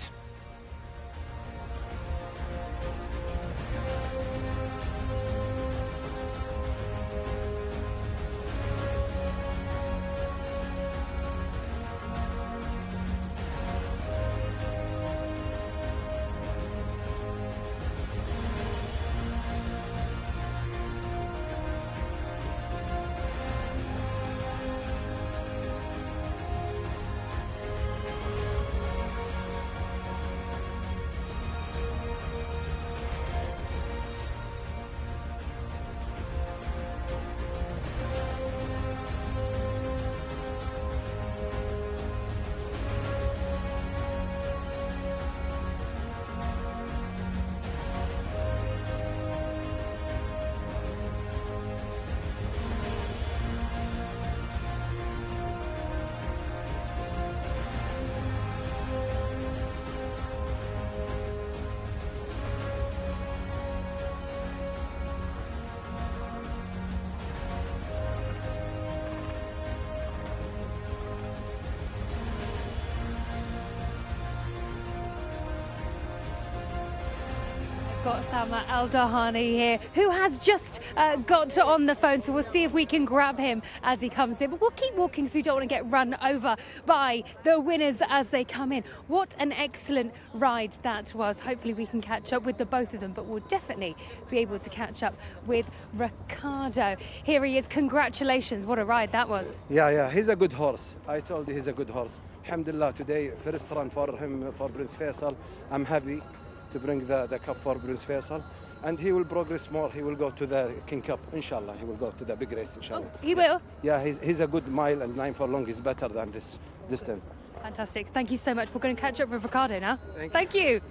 Got Sama Al Dahani here, who has just got on the phone, so we'll see if we can grab him as he comes in. But we'll keep walking so we don't want to get run over by the winners as they come in. What an excellent ride that was. Hopefully we can catch up with the both of them, but we'll definitely be able to catch up with Ricardo. Here he is. Congratulations. What a ride that was. Yeah, he's a good horse. I told you he's a good horse. Alhamdulillah, today, first run for him, for Prince Faisal. I'm happy to bring the cup for Prince Faisal, and he will progress more. He will go to the King Cup, inshallah. He will go to the big race, inshallah. Oh, he will? Yeah, he's a good mile, and 9 furlong is better than this distance. Fantastic. Thank you so much. We're going to catch up with Ricardo now. Thank you. Thank you.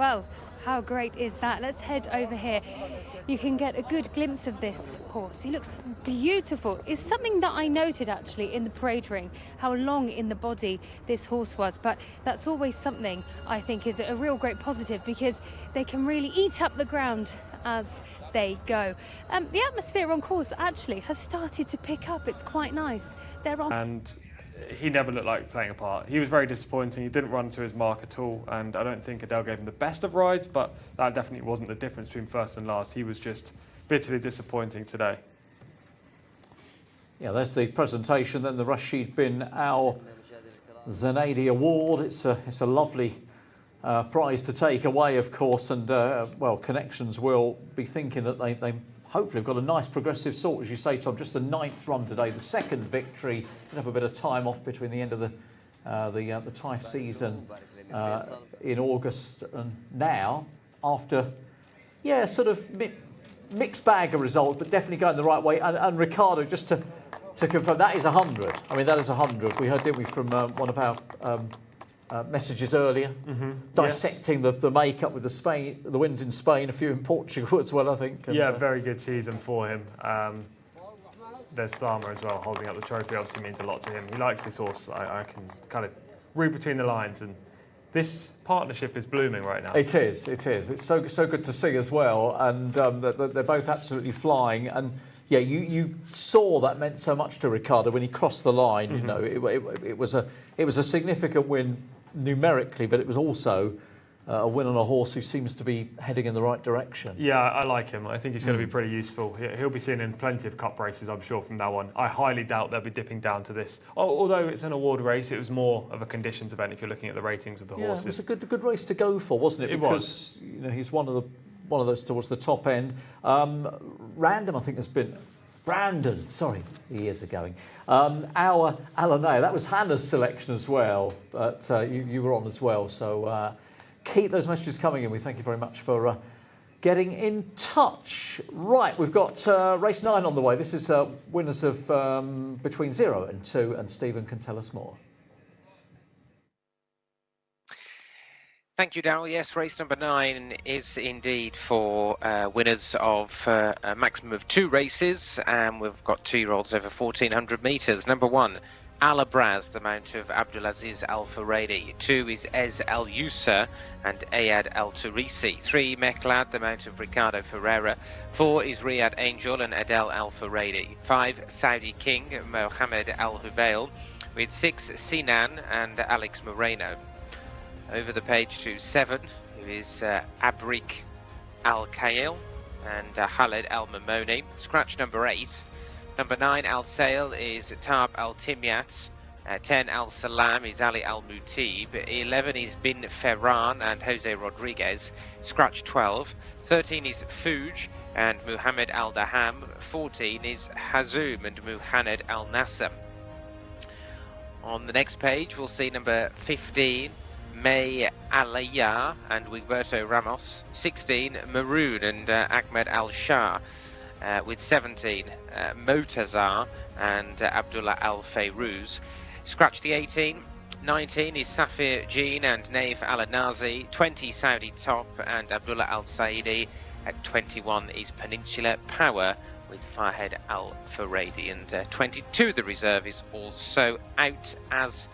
Well, how great is that? Let's head over here. You can get a good glimpse of this horse. He looks beautiful. It's something that I noted actually in the parade ring, how long in the body this horse was. But that's always something I think is a real great positive, because they can really eat up the ground as they go. The atmosphere on course actually has started to pick up. It's quite nice. They're on. And he never looked like playing a part. He was very disappointing. He didn't run to his mark at all, and I don't think Adele gave him the best of rides, but that definitely wasn't the difference between first and last. He was just bitterly disappointing today. Yeah, there's the presentation. Then the Rashid bin Al Zanadi Award. It's a lovely prize to take away, of course, and well, Connections will be thinking that they hopefully have got a nice progressive sort, as you say, Tom. Just the 9th run today, the 2nd victory. Did have a bit of time off between the end of the Taif season in August and now, after sort of mixed bag of results, but definitely going the right way. And Ricardo, just to confirm, that is 100. I mean, that is 100. We heard, didn't we, from one of our messages earlier, dissecting the makeup with the wins in Spain, a few in Portugal as well, I think. And, yeah, very good season for him. There's Tharma as well, holding up the trophy. Obviously means a lot to him. He likes this horse. I can kind of read between the lines, and this partnership is blooming right now. It is. It's so good to see as well, and they're both absolutely flying. And yeah, you saw that meant so much to Ricardo when he crossed the line. You know, it was a significant win numerically, but it was also a win on a horse who seems to be heading in the right direction. Yeah, I like him. I think he's going to be pretty useful. He'll be seen in plenty of cup races, I'm sure, from now on. I highly doubt they'll be dipping down to this. Although it's an award race, it was more of a conditions event if you're looking at the ratings of the horses. It was a good race to go for, wasn't it? Because you know, he's one of those towards the top end. Random, I think, has been. Brandon, sorry, the years are going. Our Alanea, that was Hannah's selection as well, but you were on as well. So keep those messages coming in. We thank you very much for getting in touch. Right, we've got race 9 on the way. This is winners of between 0 and 2, and Stephen can tell us more. Thank you, Darryl. Yes, race number 9 is indeed for winners of a maximum of 2 races, and we've got 2-year-olds over 1,400 metres. Number 1, Alabraz, the mount of Abdulaziz Al Furedi. 2 is Ez Al Yusa and Ayad Al Turisi. 3, Meklad, the mount of Ricardo Ferreira. 4 is Riyadh Angel and Adel Al Furedi. 5, Saudi King, Mohammed Al Hubail, with 6, Sinan and Alex Moreno. Over the page to 7, who is Abrik Al Kail and Khaled Al Mamoni. Scratch number 8. Number 9, Al Sail, is Tab Al Timyat. 10, Al Salam, is Ali Al Mutib. 11 is Bin Ferran and Jose Rodriguez. Scratch 12. 13 is Fuj and Muhammad Al Daham. 14 is Hazoum and Muhammad Al Nasser. On the next page, we'll see number 15. May Alaya and Wigberto Ramos. 16, Maroon and Ahmed Al-Shah. With 17, Motazar and Abdullah Al-Fayrouz. Scratch the 18. 19 is Safir Jean and Naif Al-Nazi. 20, Saudi Top and Abdullah Al-Saidi. At 21 is Peninsula Power with Fahed Al-Furedi. And 22, the reserve, is also out as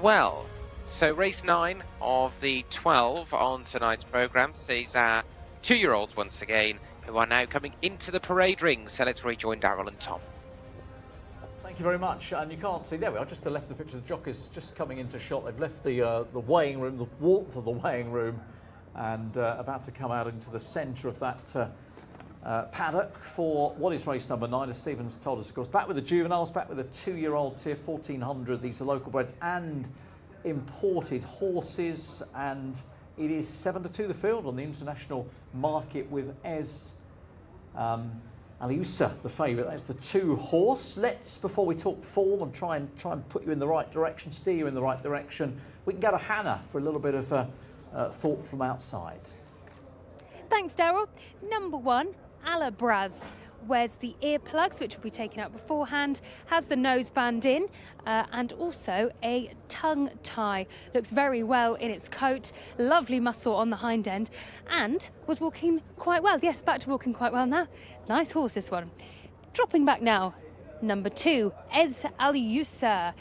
well. So race 9 of the 12 on tonight's programme sees our 2-year-olds once again, who are now coming into the parade ring. So let's rejoin Darryl and Tom. Thank you very much. And you can't see, there we are, just left the picture. The jockeys just coming into shot. They've left the weighing room, the warmth of the weighing room, and about to come out into the centre of that paddock for what is race number 9, as Stephen's told us, of course. Back with the juveniles, back with the 2-year-olds here, 1,400. These are local breds and imported horses, and it is 7-2 the field on the international market with Ez Aliusa, the favourite. That's the 2 horse. Let's, before we talk form and try and put you in the right direction, steer you in the right direction, we can go to Hannah for a little bit of thought from outside. Thanks, Darryl. Number 1, Alabraz. wears the earplugs, which will be taken out beforehand, has the noseband in, and also a tongue tie. Looks very well in its coat, lovely muscle on the hind end, and was walking quite well. Yes, back to walking quite well now. Nice horse, this one. Dropping back now, number 2, Jcsa.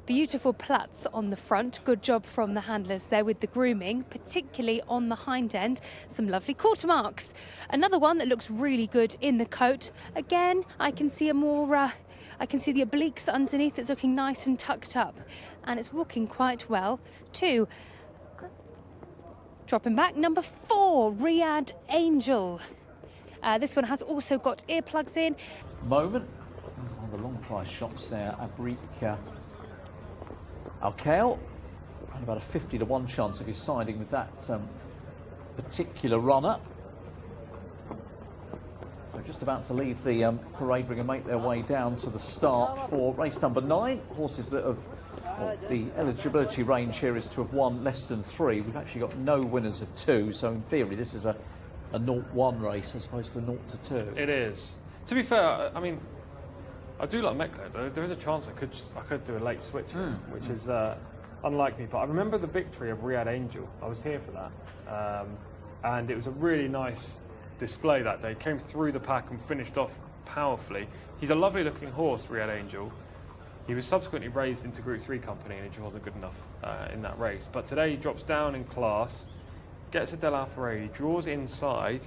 Beautiful plaits on the front. Good job from the handlers there with the grooming, particularly on the hind end. Some lovely quarter marks. Another one that looks really good in the coat. Again, I can see the obliques underneath. It's looking nice and tucked up, and it's walking quite well too. Dropping back, number 4, Riyadh Angel. This one has also got earplugs in. Moment on the long price shots there. Abrik Alkail, around about a 50 to 1 chance if he's siding with that particular runner. So just about to leave the parade ring and make their way down to the start for race number 9. Horses that have, well, the eligibility range here is to have won less than 3. We've actually got no winners of 2, so in theory this is a 0-1 race as opposed to a 0-2. It is. To be fair, I mean, I do like Meckled. There is a chance I could do a late switch, which is unlike me. But I remember the victory of Riyadh Angel. I was here for that, and it was a really nice display that day. Came through the pack and finished off powerfully. He's a lovely-looking horse, Riyadh Angel. He was subsequently raised into Group 3 company, and he just wasn't good enough in that race. But today he drops down in class, gets a Del Alfaredi, draws inside.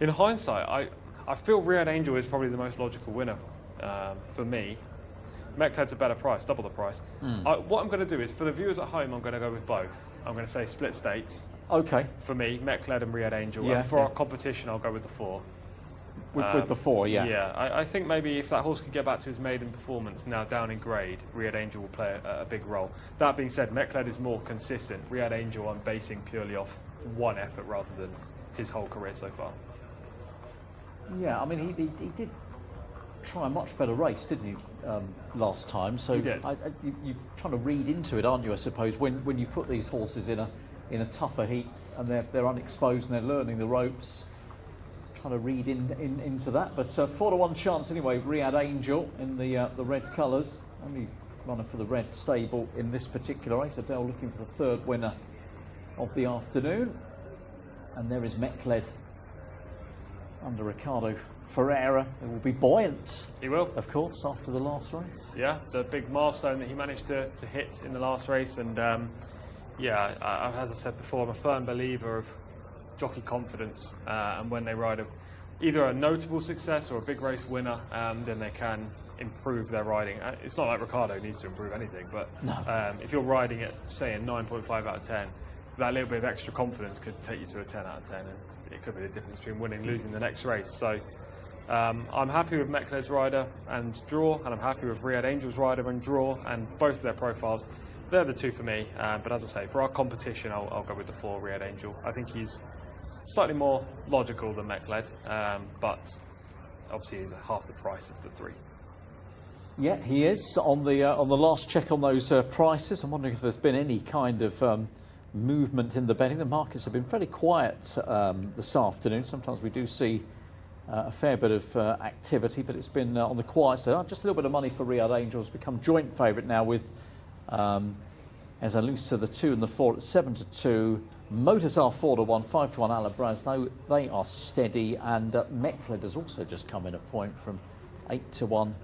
In hindsight, I feel Riyadh Angel is probably the most logical winner for me. Mecked's a better price, double the price. What I'm going to do is, for the viewers at home, I'm going to go with both. I'm going to say split stakes. Okay. For me, Meckled and Riyadh Angel. Yeah, and for our competition, I'll go with the 4. With the 4, yeah. Yeah, I think maybe if that horse could get back to his maiden performance, now down in grade, Riyadh Angel will play a big role. That being said, Meckled is more consistent. Riyadh Angel I'm basing purely off one effort rather than his whole career so far. Yeah, I mean, he did try a much better race, didn't he, last time? So He did. You're trying to read into it, aren't you, I suppose, when you put these horses in a tougher heat and they're unexposed and they're learning the ropes, trying to read into that. But 4 to 1 chance anyway, Riyadh Angel in the red colours. Only runner for the red stable in this particular race. Adele looking for the 3rd winner of the afternoon. And there is Meckled under Ricardo Ferreira. It will be buoyant. He will. Of course, after the last race. Yeah, it's a big milestone that he managed to hit in the last race. And yeah, as I've said before, I'm a firm believer of jockey confidence. And when they ride either a notable success or a big race winner, then they can improve their riding. It's not like Ricardo needs to improve anything, but no. If you're riding at, say, a 9.5 out of 10, that little bit of extra confidence could take you to a 10 out of 10. And it could be the difference between winning and losing the next race. So I'm happy with Meckled's rider and draw, and I'm happy with Riyadh Angel's rider and draw, and both of their profiles. They're the 2 for me. But as I say, for our competition, I'll go with the 4, Riyadh Angel. I think he's slightly more logical than Meckled, but obviously he's half the price of the 3. Yeah, he is. On the last check on those prices, I'm wondering if there's been any kind of movement in the betting. The markets have been fairly quiet this afternoon. Sometimes we do see a fair bit of activity, but it's been on the quiet side. Just a little bit of money for Riyadh Angels, become joint favourite now with Ezalusa, the 2 and the 4 at 7 to 2. Motazar 4 to 1, 5 to 1 Alabraz, though they are steady, and Meckled has also just come in a point from 8 to 1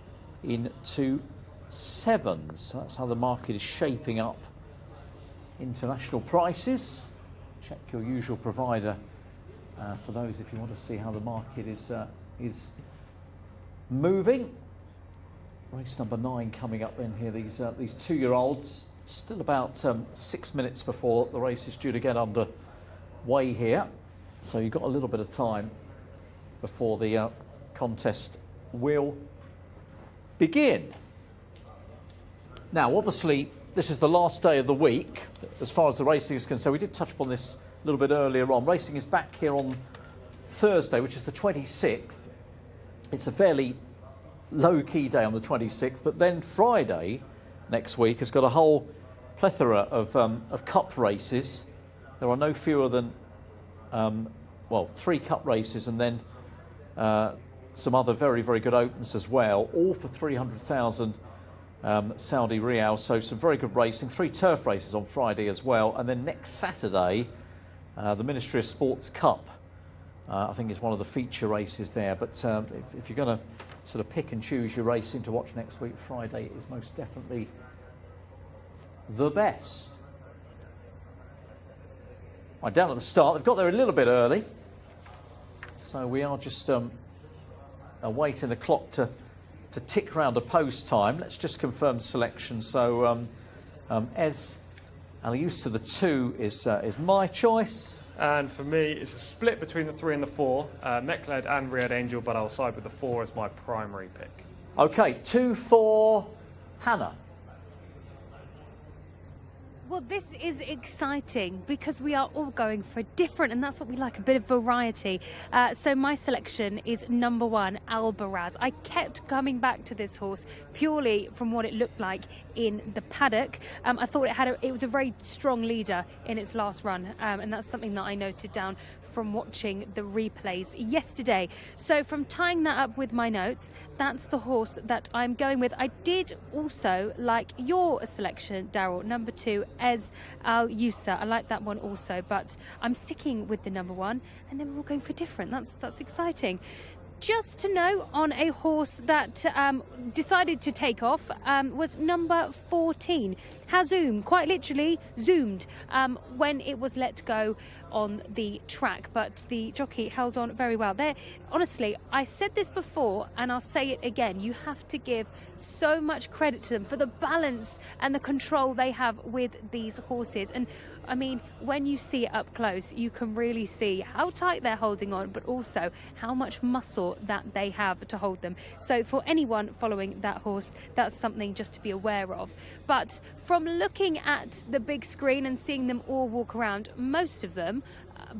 into 7. So that's how the market is shaping up. International prices. Check your usual provider for those if you want to see how the market is moving. Race number 9 coming up then here. These 2-year-olds. Still about 6 minutes before the race is due to get underway here. So you've got a little bit of time before the contest will begin. Now, obviously, this is the last day of the week as far as the racing is concerned. We did touch upon this a little bit earlier on. Racing is back here on Thursday, which is the 26th. It's a fairly low-key day on the 26th, but then Friday next week has got a whole plethora of cup races. There are no fewer than 3 cup races, and then some other very, very good opens as well, all for 300,000 Saudi Riyal. So some very good racing. 3 turf races on Friday as well. And then next Saturday, the Ministry of Sports Cup, I think is one of the feature races there. But if you're going to sort of pick and choose your racing to watch next week, Friday is most definitely the best. Right, down at the start, they've got there a little bit early. So we are just awaiting the clock to tick round a post time. Let's just confirm selection. So Jcsa the 2 is my choice. And for me, it's a split between the 3 and the 4, Mechled and Riyadh Angel, but I'll side with the 4 as my primary pick. Okay, 2 for Hannah. Well, this is exciting because we are all going for different, and that's what we like, a bit of variety. So my selection is number 1, Albaraz. I kept coming back to this horse purely from what it looked like in the paddock. I thought it was a very strong leader in its last run, and that's something that I noted down from watching the replays yesterday. So from tying that up with my notes, that's the horse that I'm going with. I did also like your selection, Daryl, number 2, Jcsa. I like that one also, but I'm sticking with the number 1, and then we're all going for different. That's exciting. Just to know, on a horse that decided to take off was number 14, Hazoom, quite literally zoomed when it was let go on the track, but the jockey held on very well. Honestly, I said this before and I'll say it again, you have to give so much credit to them for the balance and the control they have with these horses. And I mean, when you see it up close, you can really see how tight they're holding on, but also how much muscle that they have to hold them. So for anyone following that horse, that's something just to be aware of. But from looking at the big screen and seeing them all walk around, most of them,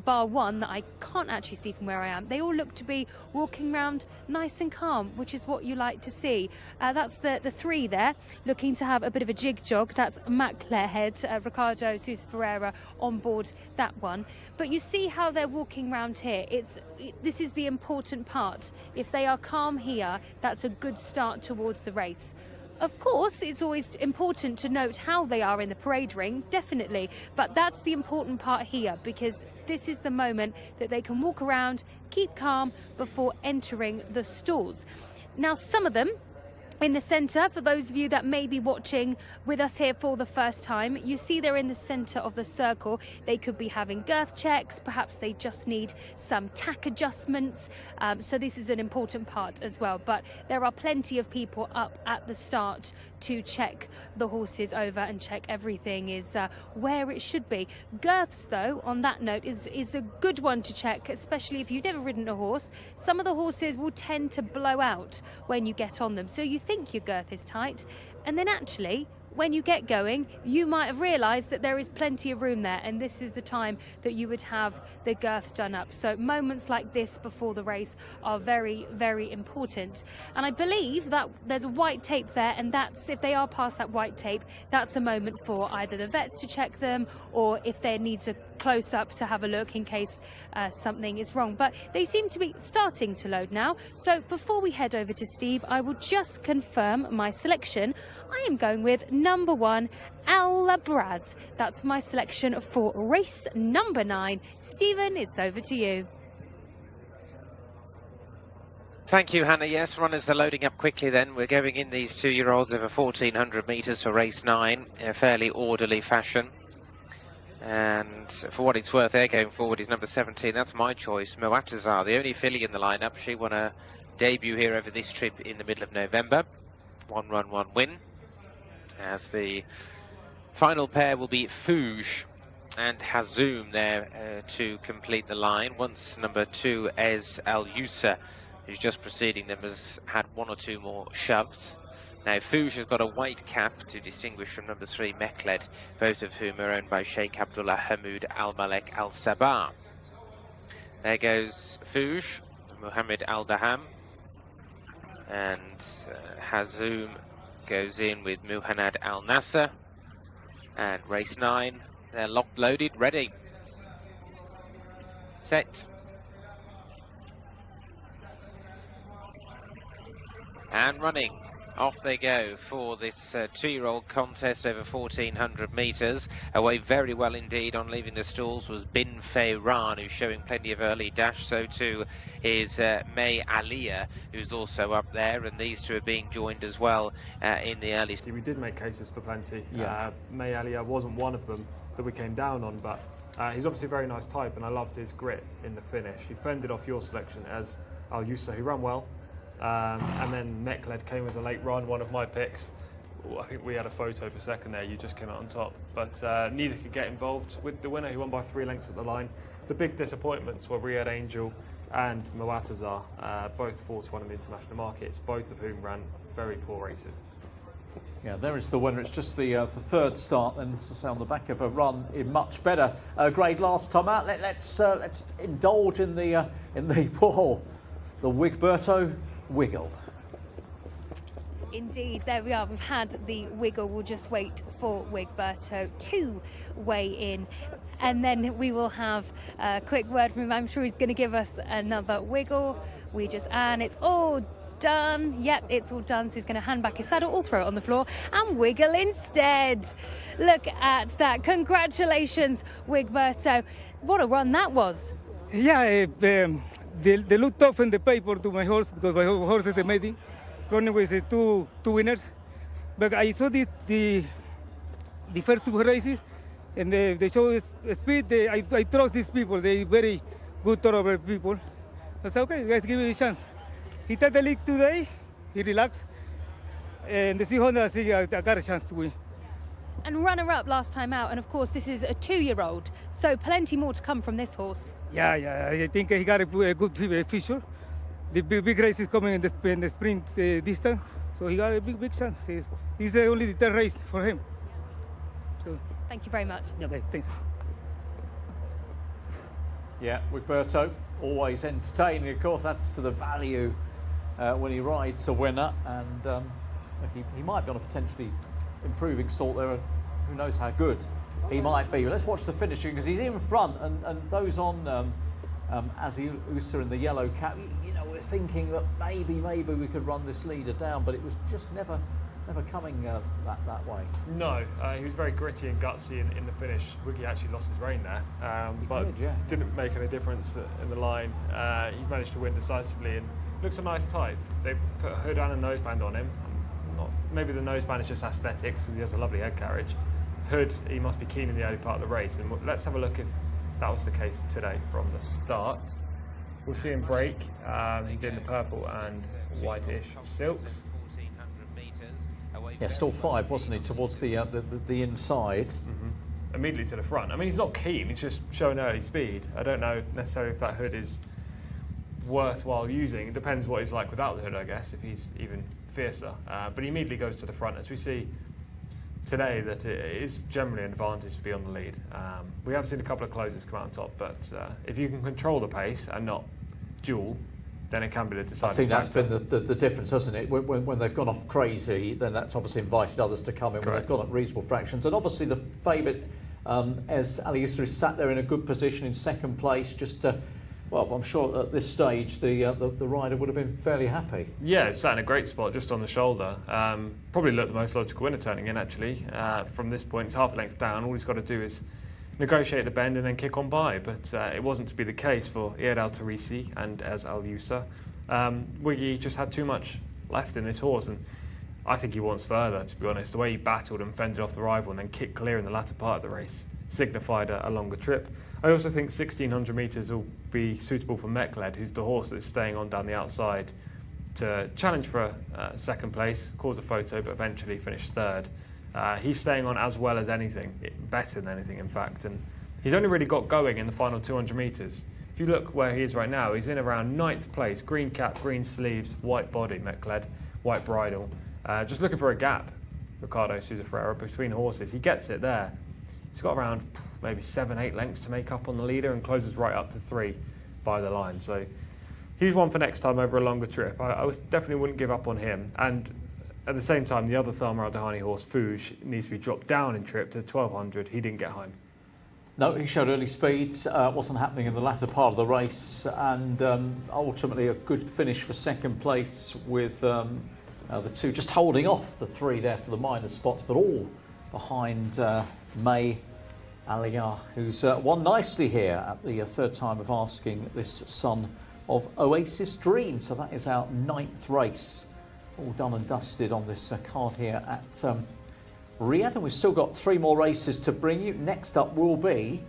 bar one that I can't actually see from where I am, they all look to be walking around nice and calm, which is what you like to see. That's the 3 there, looking to have a bit of a jig jog. That's Mechled, Ricardo Sousa Ferreira on board that one. But you see how they're walking around here. This is the important part. If they are calm here, that's a good start towards the race. Of course, it's always important to note how they are in the parade ring, definitely, but that's the important part here, because this is the moment that they can walk around, keep calm before entering the stalls. Now, some of them in the centre, for those of you that may be watching with us here for the first time, you see they're in the centre of the circle. They could be having girth checks, perhaps they just need some tack adjustments. So this is an important part as well. But there are plenty of people up at the start to check the horses over and check everything is where it should be. Girths, though, on that note, is a good one to check, especially if you've never ridden a horse. Some of the horses will tend to blow out when you get on them. So you think your girth is tight, and then actually when you get going you might have realized that there is plenty of room there, and this is the time that you would have the girth done up. So moments like this before the race are very, very important. And I believe that there's a white tape there, and that's, if they are past that white tape, that's a moment for either the vets to check them, or if there needs a close up to have a look in case something is wrong. But they seem to be starting to load now. So before we head over to Steve, I will just confirm my selection. I am going with number 1, Albaraz. That's my selection for race number 9. Stephen, it's over to you. Thank you, Hannah. Yes, runners are loading up quickly then. We're going in these 2-year-olds over 1,400 metres for race 9 in a fairly orderly fashion. And for what it's worth, they're going forward is number 17. That's my choice, Moatazar, the only filly in the lineup. She won a debut here over this trip in the middle of November. 1 run, 1 win. As the final pair will be Fouge and Hazoom there to complete the line. Once number 2, Jcsa, who's just preceding them, has had 1 or 2 more shoves. Now Fouge has got a white cap to distinguish from number 3, Mechled, both of whom are owned by Sheikh Abdullah Hamoud Al Malek Al Sabah. There goes Fouge, Mohammed Al Daham, and Hazoom goes in with Muhannad Al Nasser. And race 9, they're locked, loaded, ready, set. and running. Off they go for this two-year-old contest over 1,400 metres. Away very well indeed on leaving the stalls was Bin Feiran, who's showing plenty of early dash. So too is May Aliyah, who's also up there, and these two are being joined as well in the early. We did make cases for plenty. Yeah. May Aliyah wasn't one of them that we came down on, but he's obviously a very nice type, and I loved his grit in the finish. He fended off your selection as Jcsa, who ran well. And then Mechled came with a late run, one of my picks. I think we had a photo for second there, you just came out on top. But neither could get involved with the winner, who won by 3 lengths at the line. The big disappointments were Riyadh Angel and Muatazar, both 4-1 in the international markets, both of whom ran very poor races. Yeah, there is the winner. It's just the third start, and as I say, on the back of a run in much better grade last time out. Let's indulge in the Wigberto wiggle. Indeed, there we are. We've had the wiggle. We'll just wait for Wigberto to weigh in, and then we will have a quick word from him. I'm sure he's going to give us another wiggle. And it's all done. Yep, it's all done. So he's going to hand back his saddle or throw it on the floor and wiggle instead. Look at that. Congratulations, Wigberto. What a run that was. Yeah, they look tough in the paper to my horse, because my horse is amazing, running with two winners. But I saw the first 2 races, and they show speed. I trust these people. They very good thoroughbred people. I said, okay, let's give it a chance. He took the lead today. He relaxed, and the 300 I think I got a chance to win. And runner-up last time out, and of course this is a 2-year-old, so plenty more to come from this horse. Yeah, I think he got a good feature. The big race is coming in the sprint distance, so he got a big chance. He's only the 3rd race for him. So. Thank you very much. Okay, thanks. Yeah, Wigberto, always entertaining. Of course, that's to the value when he rides a winner, and he might be on a potentially improving salt there. Who knows how good he might be. But let's watch the finishing, because he's in front, and those on Jcsa in the yellow cap, you know, we're thinking that maybe we could run this leader down, but it was just never coming that way. No, he was very gritty and gutsy in the finish. Wiggy actually lost his rein there, but didn't make any difference in the line. He's managed to win decisively, and looks a nice type. They put a hood and a noseband on him. Maybe the noseband is just aesthetics, because he has a lovely head carriage. Hood, he must be keen in the early part of the race, and let's have a look if that was the case today from the start. We'll see him break. He's in the purple and whitish silks. Yeah, still 5, wasn't he, towards the inside. Mm-hmm. Immediately to the front. I mean, he's not keen, he's just showing early speed. I don't know necessarily if that hood is worthwhile using. It depends what he's like without the hood, I guess, if he's even fiercer. But he immediately goes to the front, as we see today that it is generally an advantage to be on the lead. We have seen a couple of closers come out on top, but if you can control the pace and not duel, then it can be the deciding factor. I think that's been the difference, hasn't it? When they've gone off crazy, then that's obviously invited others to come in. When they've gone at reasonable fractions. And obviously the favourite, as Jcsa, is sat there in a good position in 2nd place, just well, I'm sure at this stage the rider would have been fairly happy. Yeah, it's sat in a great spot just on the shoulder. Probably looked the most logical winner turning in, actually. From this point, it's half a length down. All he's got to do is negotiate the bend and then kick on by. But it wasn't to be the case for Iyad Al Tarisi and Ez Al Jcsa. Wiggy just had too much left in this horse, and I think he wants further, to be honest. The way he battled and fended off the rival and then kicked clear in the latter part of the race signified a longer trip. I also think 1,600 metres will be suitable for Mechled, who's the horse that's staying on down the outside, to challenge for 2nd place, cause a photo, but eventually finish 3rd. He's staying on as well as anything, better than anything, in fact, and he's only really got going in the final 200 metres. If you look where he is right now, he's in around 9th place, green cap, green sleeves, white body, Mechled, white bridle. Just looking for a gap, Ricardo Sousa Ferreira, between horses. He gets it there. He's got around maybe 7-8 lengths to make up on the leader and closes right up to 3 by the line. So he's one for next time over a longer trip. I definitely wouldn't give up on him. And at the same time, the other Thelma Al Dahani horse, Fouge, needs to be dropped down in trip to 1,200. He didn't get home. No, he showed early speed, wasn't happening in the latter part of the race, and ultimately a good finish for 2nd place with The two just holding off the three there for the minor spots, but all behind May Aliyah, who's won nicely here at the third time of asking, this son of Oasis Dream. So that is our 9th race, all done and dusted on this card here at Riyadh. And we've still got 3 more races to bring you. Next up will be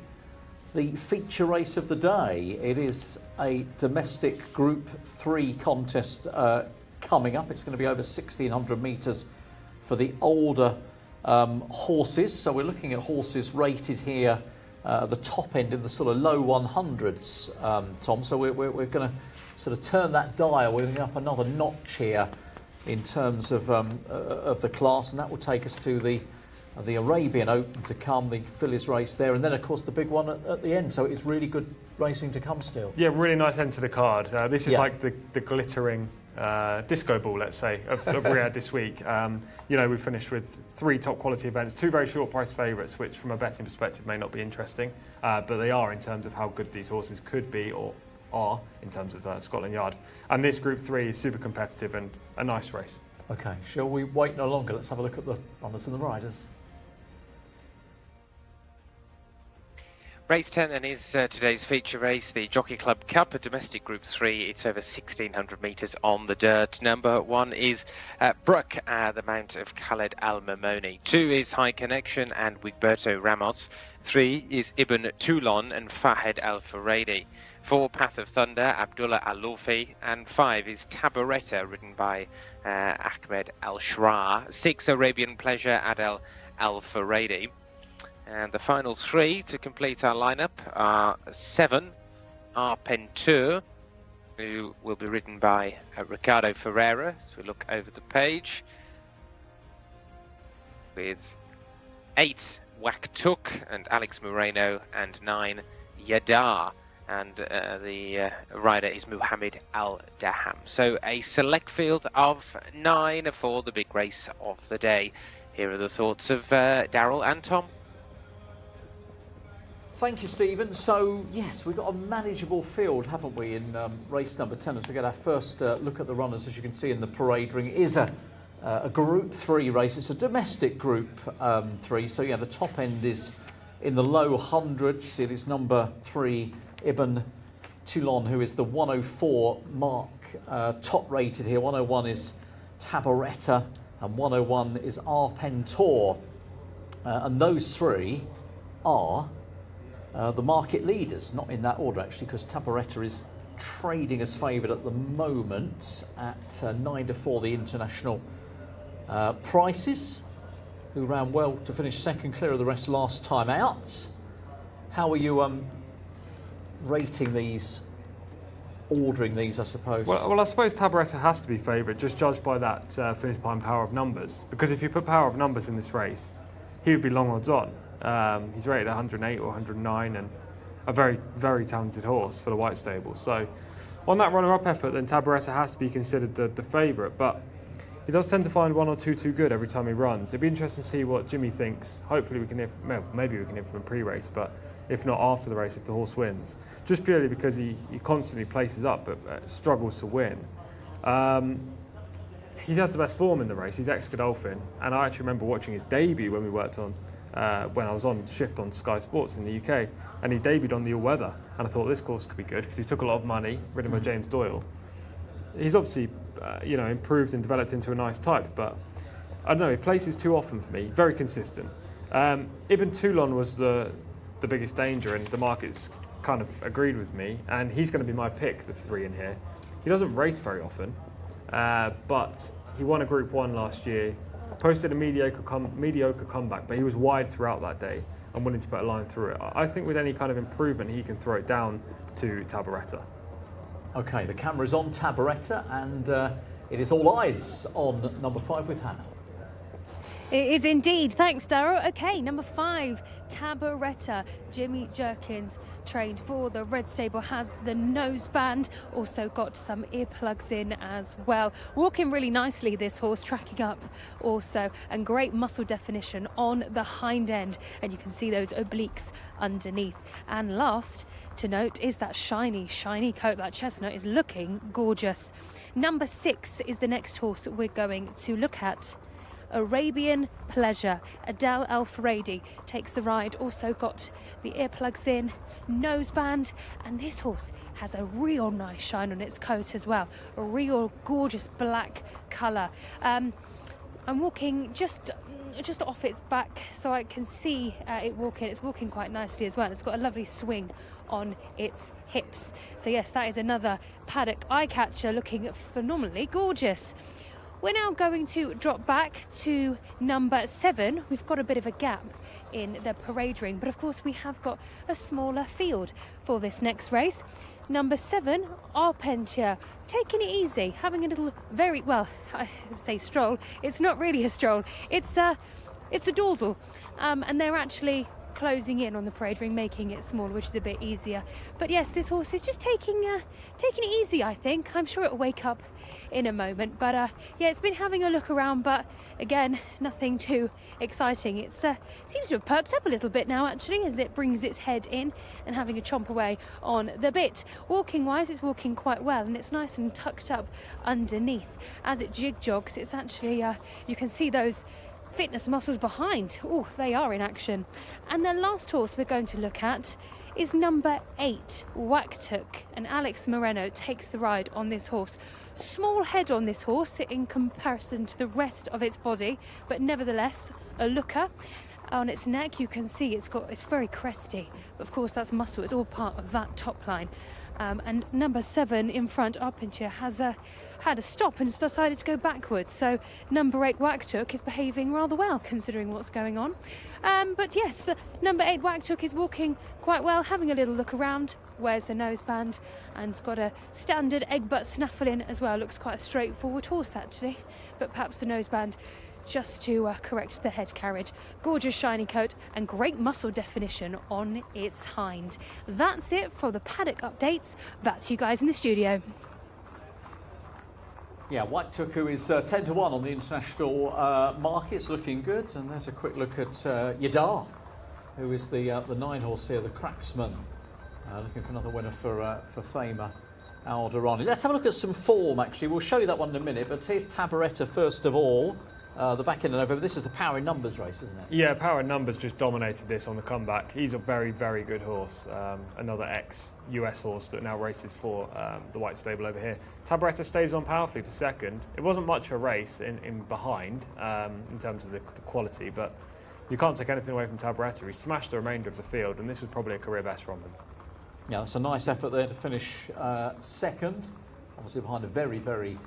the feature race of the day. It is a domestic Group 3 contest coming up. It's going to be over 1,600 metres for the older horses. So we're looking at horses rated here the top end in the sort of low 100s, Tom. So we're going to sort of turn that dial. We're going up another notch here in terms of the class, and that will take us to the Arabian Open to come, the fillies race there, and then of course the big one at the end. So it's really good racing to come still. Yeah, really nice end to the card. This is like the glittering disco ball, let's say, of Riyadh this week. You know, we finished with 3 top quality events, 2 very short price favourites, which from a betting perspective may not be interesting, but they are in terms of how good these horses could be or are in terms of Scotland Yard. And this Group 3 is super competitive and a nice race. Okay, shall we wait no longer? Let's have a look at the runners and the riders. Race 10 then is today's feature race, the Jockey Club Cup, a domestic Group 3. It's over 1,600 metres on the dirt. Number 1 is Brook, the mount of Khaled Al Mamoni. 2 is High Connection and Wigberto Ramos. 3 is Ibn Toulon and Fahed Al Furedi. 4, Path of Thunder, Abdullah Al Lufi. And 5 is Tabaretta, ridden by Ahmed Al Shraa. 6, Arabian Pleasure, Adel Al Furedi. And the final 3 to complete our lineup are 7, Arpenteur, who will be ridden by Ricardo Ferreira, as we look over the page. With 8, Waktuk and Alex Moreno, and 9, Yadar. And the rider is Muhammad Al Daham. So a select field of 9 for the big race of the day. Here are the thoughts of Daryl and Tom. Thank you, Stephen. So, yes, we've got a manageable field, haven't we, in race number 10, as we get our first look at the runners. As you can see in the parade ring, it is a Group 3 race. It's a domestic Group 3. So, yeah, the top end is in the low hundreds. It is number 3, Ibn Toulon, who is the 104 mark, top rated here. 101 is Tabaretta, and 101 is Arpenteur. And those 3 are the market leaders, not in that order actually, because Tabaretta is trading as favoured at the moment at 9 to 4 the international prices, who ran well to finish second, clear of the rest last time out. How are you rating these, ordering these, I suppose? Well, I suppose Tabaretta has to be favourite, just judged by that finish behind power of numbers, because if you put power of numbers in this race, he would be long odds on. He's rated 108 or 109 and a very, very talented horse for the White Stable. So on that runner-up effort, then Tabaretta has to be considered the favourite. But he does tend to find 1 or 2 too good every time he runs. It'd be interesting to see what Jimmy thinks. Hopefully we can hear, maybe we can hear from him pre-race, but if not after the race, if the horse wins. Just purely because he constantly places up but struggles to win. He has the best form in the race. He's ex-Godolphin, and I actually remember watching his debut when we worked on when I was on shift on Sky Sports in the UK, and he debuted on the all-weather, and I thought this course could be good because he took a lot of money, ridden by James Doyle. He's obviously improved and developed into a nice type, but I don't know, he places too often for me. Very consistent. Ibn Toulon was the biggest danger, and the market's kind of agreed with me, and he's going to be my pick, the 3 in here. He doesn't race very often, but he won a Group 1 last year. Posted a mediocre comeback, but he was wide throughout that day and willing to put a line through it. I think with any kind of improvement, he can throw it down to Tabaretta. Okay, the camera's on Tabaretta, and it is all eyes on number 5 with Hannah. It is indeed. Thanks, Darryl. Okay, number 5, Tabaretta. Jimmy Jerkins, trained for the Red Stable, has the noseband. Also got some earplugs in as well. Walking really nicely, this horse, tracking up also, and great muscle definition on the hind end. And you can see those obliques underneath. And last to note is that shiny coat. That chestnut is looking gorgeous. Number 6 is the next horse we're going to look at. Arabian Pleasure. Adel Al Faradi takes the ride. Also got the earplugs in, noseband, and this horse has a real nice shine on its coat as well. A real gorgeous black colour. I'm walking just off its back so I can see it walking. It's walking quite nicely as well. It's got a lovely swing on its hips. So yes, that is another paddock eye catcher, looking phenomenally gorgeous. We're now going to drop back to number 7. We've got a bit of a gap in the parade ring, but of course we have got a smaller field for this next race. Number 7, Arpentier, taking it easy, having a little I say stroll. It's not really a stroll. It's a dawdle, and they're actually closing in on the parade ring, making it smaller, which is a bit easier. But yes, this horse is just taking it easy, I think. I'm sure it'll wake up in a moment. But yeah, it's been having a look around, but again, nothing too exciting. It seems to have perked up a little bit now, actually, as it brings its head in and having a chomp away on the bit. Walking wise, it's walking quite well, and it's nice and tucked up underneath. As it jig jogs, it's actually you can see those fitness muscles behind. Oh, they are in action. And the last horse we're going to look at is number 8, Waktuk, and Alex Moreno takes the ride on this horse. Small head on this horse in comparison to the rest of its body, but nevertheless a looker. On its neck you can see it's very cresty, but of course that's muscle. It's all part of that top line. And number 7 in front, Arpentier, has had a stop and has decided to go backwards. So number 8, Waktuk, is behaving rather well considering what's going on. But yes, number 8, Waktuk, is walking quite well, having a little look around, wears the noseband and got a standard egg butt snaffle in as well. Looks quite a straightforward horse actually, but perhaps the noseband just to correct the head carriage. Gorgeous shiny coat and great muscle definition on its hind. That's it for the paddock updates. Back to you guys in the studio. Yeah, Waktuk, who is 10 to 1 on the international markets, looking good. And there's a quick look at Yadar, who is the 9 horse here, the Cracksman, looking for another winner for Famer Alderani. Let's have a look at some form, actually. We'll show you that one in a minute, but here's Tabaretta first of all. The back end of November. This is the Power in Numbers race, isn't it? Yeah, Power in Numbers just dominated this on the comeback. He's a very, very good horse. Another ex-US horse that now races for the White Stable over here. Tabaretta stays on powerfully for second. It wasn't much of a race in behind in terms of the quality, but you can't take anything away from Tabaretta. He smashed the remainder of the field, and this was probably a career best from him. Yeah, that's a nice effort there to finish second. Obviously behind a very, very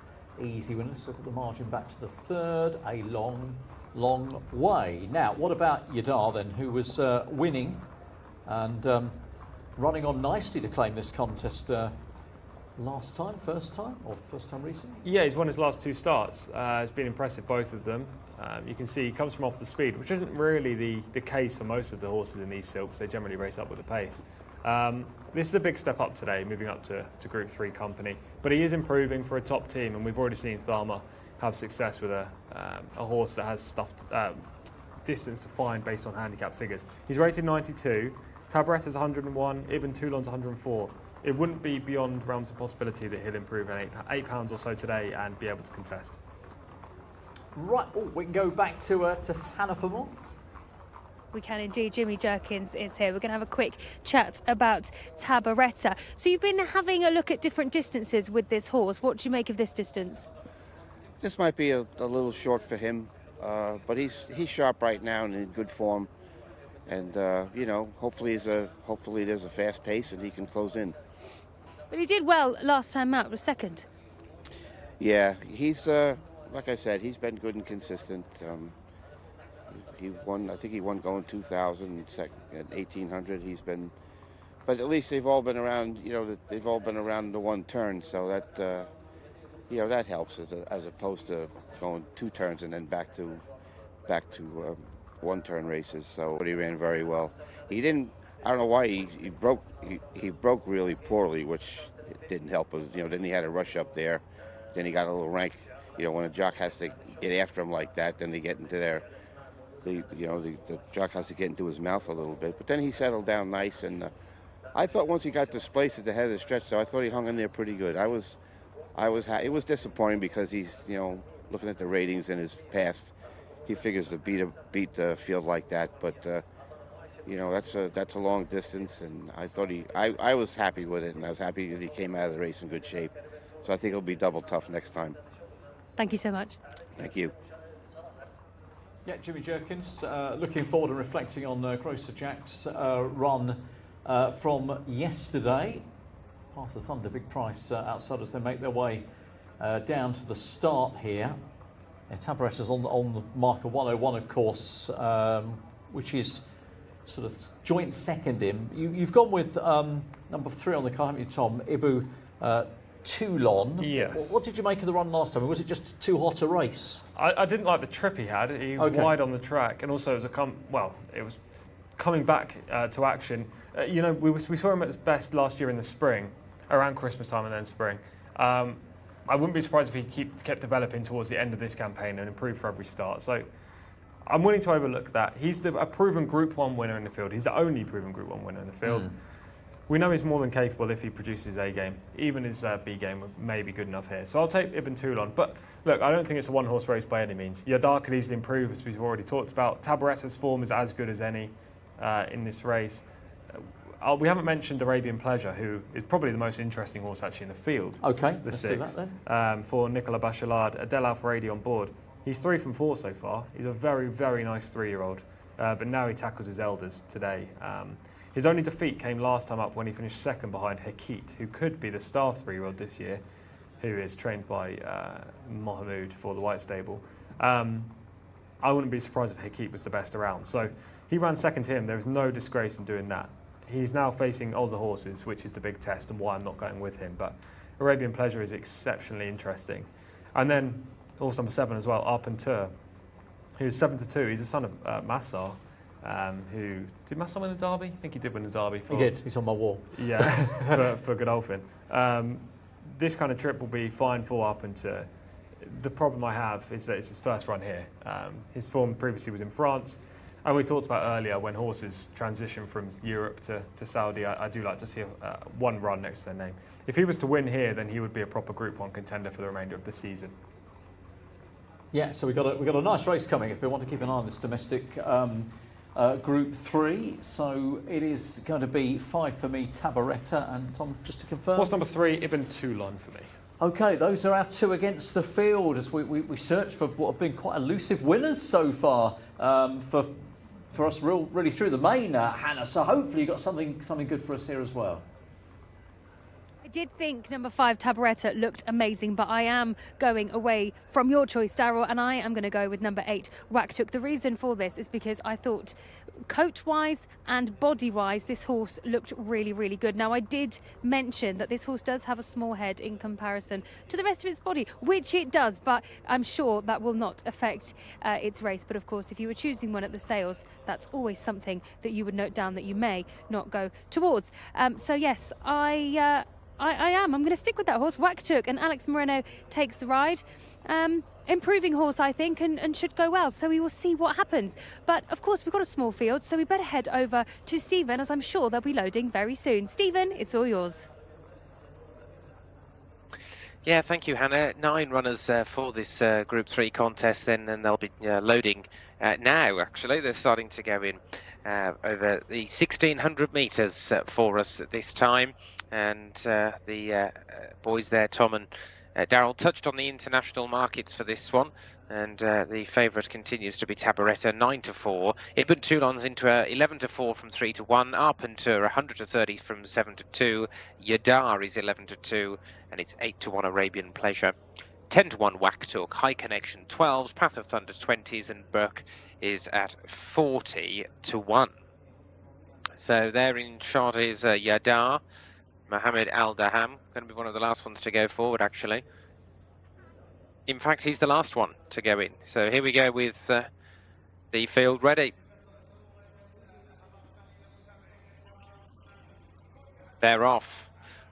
easy winner. Let's look at the margin back to the third. A long, long way. Now, what about Yadar then, who was winning and running on nicely to claim this contest first time recently? Yeah, he's won his last 2 starts. It's been impressive, both of them. You can see he comes from off the speed, which isn't really the case for most of the horses in these silks. They generally race up with the pace. This is a big step up today, moving up to Group 3 company. But he is improving for a top team, and we've already seen Thalma have success with a horse that has distance to find based on handicap figures. He's rated 92, Tabaretta's 101, Ibn Toulon's 104. It wouldn't be beyond realms of possibility that he'll improve in 8 pounds or so today and be able to contest. Right, we can go back to Hannah for more. We can indeed. Jimmy Jerkins is here. We're going to have a quick chat about Tabaretta. So you've been having a look at different distances with this horse. What do you make of this distance? This might be a little short for him, but he's sharp right now and in good form. And hopefully there's a fast pace and he can close in. But he did well last time out, was second. Yeah, he's like I said, he's been good and consistent. He won. I think he won going 2000 and 1800. He's been, but at least they've all been around. They've all been around the 1 turn, so that that helps as opposed to going 2 turns and then back to back to one-turn races, so he ran very well. He didn't. I don't know why he broke really poorly, which didn't help us. Then he had a rush up there. Then he got a little rank. When a jock has to get after him like that, then they get into the jock has to get into his mouth a little bit. But then he settled down nice, and I thought once he got displaced at the head of the stretch, so I thought he hung in there pretty good. It was disappointing because he's looking at the ratings in his past, he figures to beat the field like that, but that's a long distance, and I thought I was happy with it, and I was happy that he came out of the race in good shape. So I think it'll be double tough next time. Thank you so much. Thank you. Yeah, Jimmy Jerkins, looking forward and reflecting on Grocer Jack's run from yesterday. Path of Thunder, big price outside as they make their way down to the start here. Tabaretta's on the marker 101, of course, which is sort of joint second in. You've gone with number 3 on the car, haven't you, Tom? Ibu Toulon. Yes. What did you make of the run last time? Was it just too hot a race? I didn't like the trip he had. He was wide on the track, and also it was coming back to action. We saw him at his best last year in the spring, around Christmas time and then spring. I wouldn't be surprised if he kept developing towards the end of this campaign and improved for every start. So I'm willing to overlook that. He's a proven Group 1 winner in the field. He's the only proven Group 1 winner in the field. We know he's more than capable if he produces A game. Even his B game may be good enough here. So I'll take Ibn Toulon. But look, I don't think it's a one-horse race by any means. Yadar could easily improve, as we've already talked about. Tabaretta's form is as good as any in this race. We haven't mentioned Arabian Pleasure, who is probably the most interesting horse actually in the field. Okay, the let's 6, do that then. For Nicolas Bachelard, Adel Al-Faradi on board. He's 3 from 4 so far. He's a very, very nice 3-year-old. But now he tackles his elders today. His only defeat came last time up when he finished second behind Hekit, who could be the star 3-year-old this year, who is trained by Mohamed for the White Stable. I wouldn't be surprised if Hekit was the best around. So he ran second to him. There is no disgrace in doing that. He's now facing older horses, which is the big test and why I'm not going with him. But Arabian Pleasure is exceptionally interesting. And then horse number 7 as well, Arpenteur, who's 7-2. He's the son of Massar. Who did Massar win the Derby? I think he did win the Derby. He did. He's on my wall. Yeah, for Godolphin. This kind of trip will be fine for Arpenteur. The problem I have is that it's his first run here. His form previously was in France, and we talked about earlier when horses transition from Europe to Saudi. I do like to see one run next to their name. If he was to win here, then he would be a proper Group 1 contender for the remainder of the season. Yeah, so we got a nice race coming if we want to keep an eye on this domestic Group 3. So it is going to be 5 for me, Tabaretta, and Tom, just to confirm. Horse number 3, Ibn Toulon for me. Okay, those are our 2 against the field as we search for what have been quite elusive winners so far for us really through the main, Hannah. So hopefully you got something good for us here as well. I did think number 5, Tabaretta, looked amazing, but I am going away from your choice, Daryl, and I am going to go with number 8, Waktuk. The reason for this is because I thought coat-wise and body-wise, this horse looked really, really good. Now, I did mention that this horse does have a small head in comparison to the rest of its body, which it does, but I'm sure that will not affect its race. But of course, if you were choosing one at the sales, that's always something that you would note down that you may not go towards. So yes, I'm going to stick with that horse, Waktuk, and Alex Moreno takes the ride. Improving horse, I think, and should go well. So we will see what happens. But of course, we've got a small field, so we better head over to Stephen, as I'm sure they'll be loading very soon. Stephen, it's all yours. Yeah, thank you, Hannah. 9 runners for this Group 3 contest, then, and they'll be loading now, actually. They're starting to go in over the 1,600 metres for us at this time. And the boys there, Tom and Daryl, touched on the international markets for this one. And the favourite continues to be Tabaretta, 9-4. Ibn Toulon's into 11-4 from 3-1. Arpenteur, 130 from 7-2. Yadar is 11-2. And it's 8-1 Arabian Pleasure. 10-1 Waktuk. High Connection, 12s. Path of Thunder, 20s. And Burke is at 40-1. So there in shot is Yadar. Mohamed Al-Daham, going to be one of the last ones to go forward, actually. In fact, he's the last one to go in. So here we go with the field ready. They're off.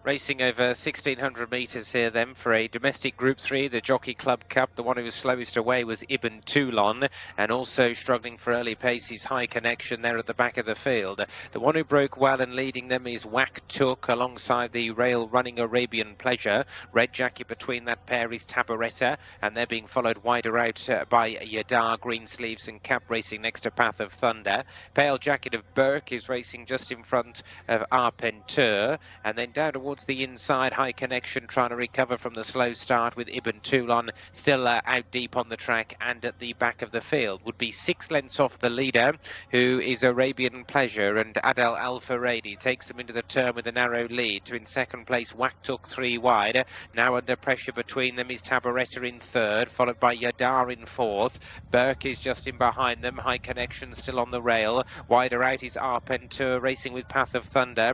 Racing over 1,600 metres here then for a domestic Group 3, the Jockey Club Cup. The one who was slowest away was Ibn Toulon, and also struggling for early pace is High Connection there at the back of the field. The one who broke well and leading them is Whack Took alongside the rail running Arabian Pleasure. Red jacket between that pair is Tabaretta, and they're being followed wider out by Yadar, Green Sleeves and Cap racing next to Path of Thunder. Pale jacket of Burke is racing just in front of Arpenteur, and then down towards the inside, High Connection trying to recover from the slow start with Ibn Toulon still out deep on the track and at the back of the field. Would be 6 lengths off the leader, who is Arabian Pleasure, and Adel Al Faradi takes them into the turn with a narrow lead. To in second place, Whack Took 3 wide. Now under pressure between them is Tabaretta in third, followed by Yadar in fourth. Burke is just in behind them. High Connection still on the rail. Wider out is Arpenteur racing with Path of Thunder.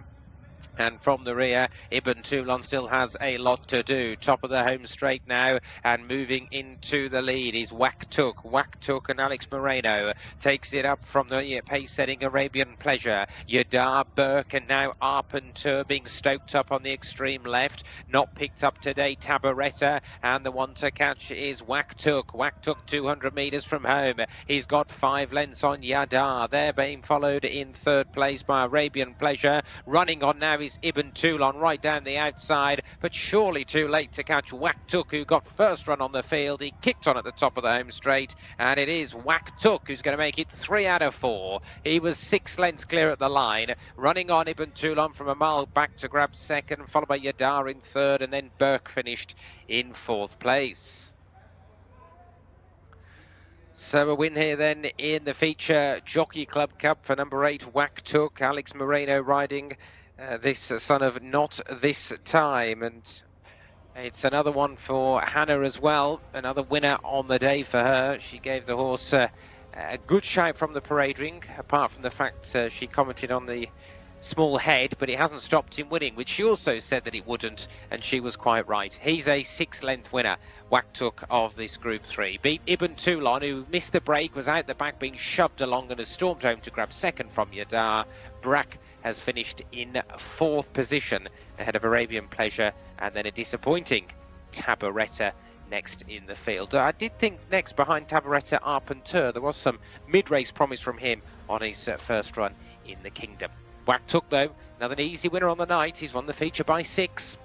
And from the rear, Ibn Toulon still has a lot to do. Top of the home straight now, and moving into the lead is Whack Took. Whack Took and Alex Moreno takes it up from the pace-setting Arabian Pleasure. Yadar, Burke, and now Arpenteur being stoked up on the extreme left. Not picked up today, Tabaretta, and the one to catch is Whack Took. Whack Took 200 metres from home. He's got 5 lengths on Yadar. They're being followed in third place by Arabian Pleasure. Running on now is Ibn Toulon right down the outside, but surely too late to catch Whack Took, who got first run on the field. He kicked on at the top of the home straight, and it is Whack Took who's going to make it 3 out of 4. He was 6 lengths clear at the line. Running on Ibn Toulon from a mile back to grab second, followed by Yadar in third, and then Burke finished in fourth place. So a win here then in the feature Jockey Club Cup for number 8, Whack Took. Alex Moreno riding this son of Not This Time, and it's another one for Hannah as well. Another winner on the day for her. She gave the horse a good shout from the parade ring, apart from the fact she commented on the small head, but it hasn't stopped him winning, which she also said that it wouldn't, and she was quite right. He's a 6-length winner, Whack Took, of this Group 3. Beat Ibn Toulon, who missed the break, was out the back being shoved along and has stormed home to grab second from Yadar. Brack has finished in fourth position ahead of Arabian Pleasure, and then a disappointing Tabaretta next in the field. I did think next behind Tabaretta, Arpenteur. There was some mid-race promise from him on his first run in the Kingdom. Whack Took, though, another easy winner on the night. He's won the feature by 6.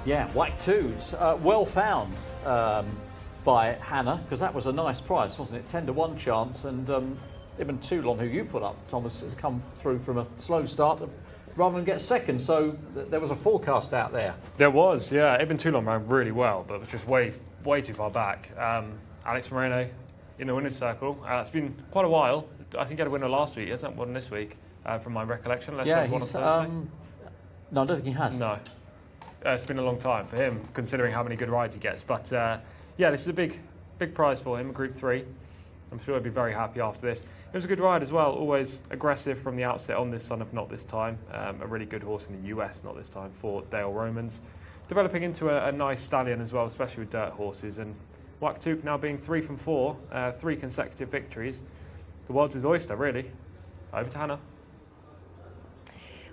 Yeah, Whack Toot, well found by Hannah, because that was a nice price, wasn't it? 10 to 1 chance, and Ibn Toulon, who you put up, Thomas, has come through from a slow start rather than get second, so there was a forecast out there. There was, yeah. Ibn Toulon ran really well, but was just way too far back. Alex Moreno in the winner's circle. It's been quite a while. I think he had a winner last week. He hasn't won this week, from my recollection. Unless Yeah, won on Thursday. No, I don't think he has. No. It's been a long time for him, considering how many good rides he gets. But yeah, this is a big prize for him, Group 3. I'm sure he'll be very happy after this. It was a good ride as well, always aggressive from the outset on this Son of Not This Time. A really good horse in the US, Not This Time, for Dale Romans. Developing into a nice stallion as well, especially with dirt horses. And Waktuk now being 3 from 4, 3 consecutive victories. The world's his oyster, really. Over to Hannah.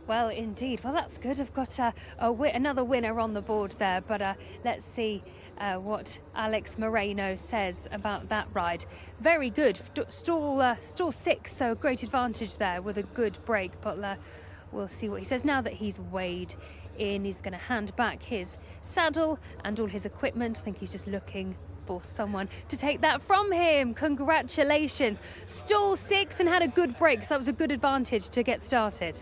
Well, indeed. Well, that's good. I've got another winner on the board there, but let's see what Alex Moreno says about that ride. Very good. Stall 6, so great advantage there with a good break, but we'll see what he says now that he's weighed in. He's going to hand back his saddle and all his equipment. I think he's just looking for someone to take that from him. Congratulations. Stall 6 and had a good break, so that was a good advantage to get started.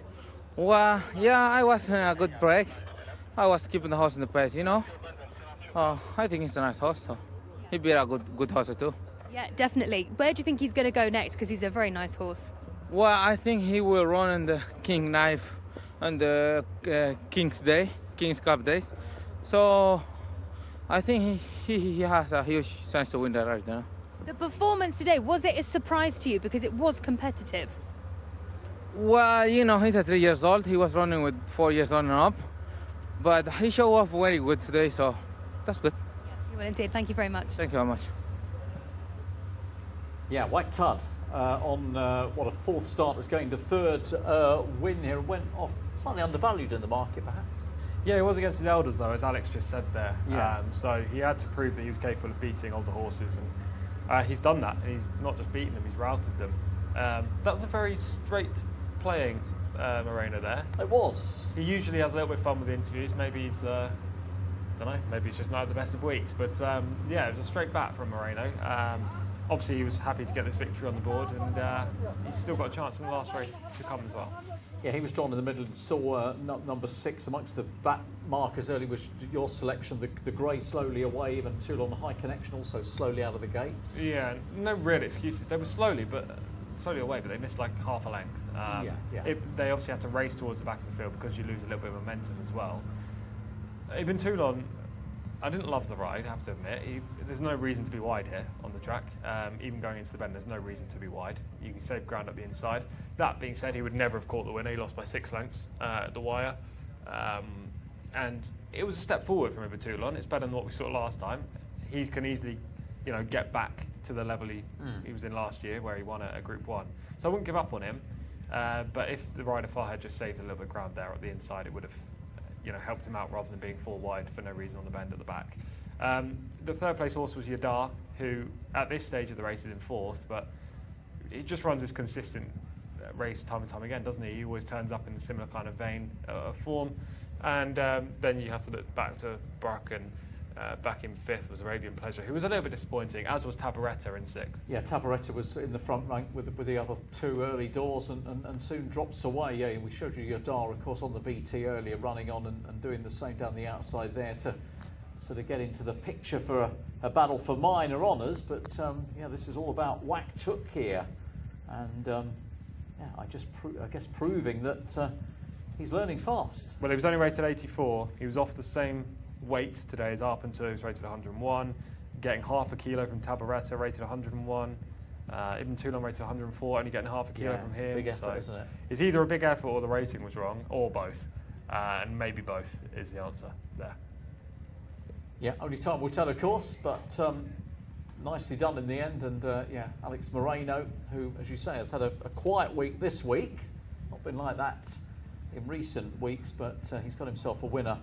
Well, yeah, I was in a good break. I was keeping the horse in the pace, you know. I think he's a nice horse, so he'd be a good horse too. Yeah, definitely. Where do you think he's going to go next? Because he's a very nice horse. Well, I think he will run in the King Knife and the King's Cup days. So I think he has a huge chance to win that race, you know. The performance today, was it a surprise to you? Because it was competitive. Well, you know, he's 3 years old. He was running with 4 years on and up. But he showed off very good today, so that's good. Yeah, you will indeed. Thank you very much. Thank you very much. Yeah, Waktuk on what a 4th start is going to 3rd win here. Went off slightly undervalued in the market, perhaps. Yeah, he was against his elders, though, as Alex just said there. Yeah. So he had to prove that he was capable of beating older horses, and he's done that. And he's not just beaten them, he's routed them. That was a very straight playing Moreno there. It was. He usually has a little bit of fun with the interviews. Maybe he's, I don't know, maybe he's just not had the best of weeks. But yeah, it was a straight bat from Moreno. Obviously, he was happy to get this victory on the board, and he's still got a chance in the last race to come as well. Yeah, he was drawn in the middle and still number 6 amongst the back markers early was your selection. The grey slowly away, even Toulon High Connection also slowly out of the gates. Yeah, no real excuses. They were slowly away, but they missed like half a length. They obviously had to race towards the back of the field because you lose a little bit of momentum as well. Ibn Toulon, I didn't love the ride, I have to admit. There's no reason to be wide here on the track. Even going into the bend, there's no reason to be wide. You can save ground at the inside. That being said, he would never have caught the winner. He lost by 6 lengths at the wire. And it was a step forward from Ibn Toulon. It's better than what we saw last time. He can easily, get back to the level he was in last year, where he won a Group 1. So I wouldn't give up on him. But if the rider far had just saved a little bit of ground there at the inside, it would have helped him out rather than being 4 wide for no reason on the bend at the back. The 3rd place horse was Yadar, who at this stage of the race is in 4th, but he just runs this consistent race time and time again, doesn't he? He always turns up in a similar kind of vein of form. And then you have to look back to Brock, and back in 5th was Arabian Pleasure, who was a little bit disappointing, as was Tabaretta in 6th. Yeah, Tabaretta was in the front rank with the other 2 early doors and soon drops away. Yeah, we showed you Yadar, of course, on the VT earlier, running on and doing the same down the outside there to sort of get into the picture for a battle for minor honours. But yeah, this is all about Waktuk here, and yeah, I guess proving that he's learning fast. Well, he was only rated 84. He was off the same weight today as Arpentou, who's rated 101, getting half a kilo from Tabaretta, rated 101. Ibn Toulon rated 104, only getting half a kilo from him. It's a big effort, isn't it? It's either a big effort or the rating was wrong, or both. And maybe both is the answer there. Yeah, only time will tell, of course, but nicely done in the end. And yeah, Alex Moreno, who, as you say, has had a quiet week this week. Not been like that in recent weeks, but he's got himself a winner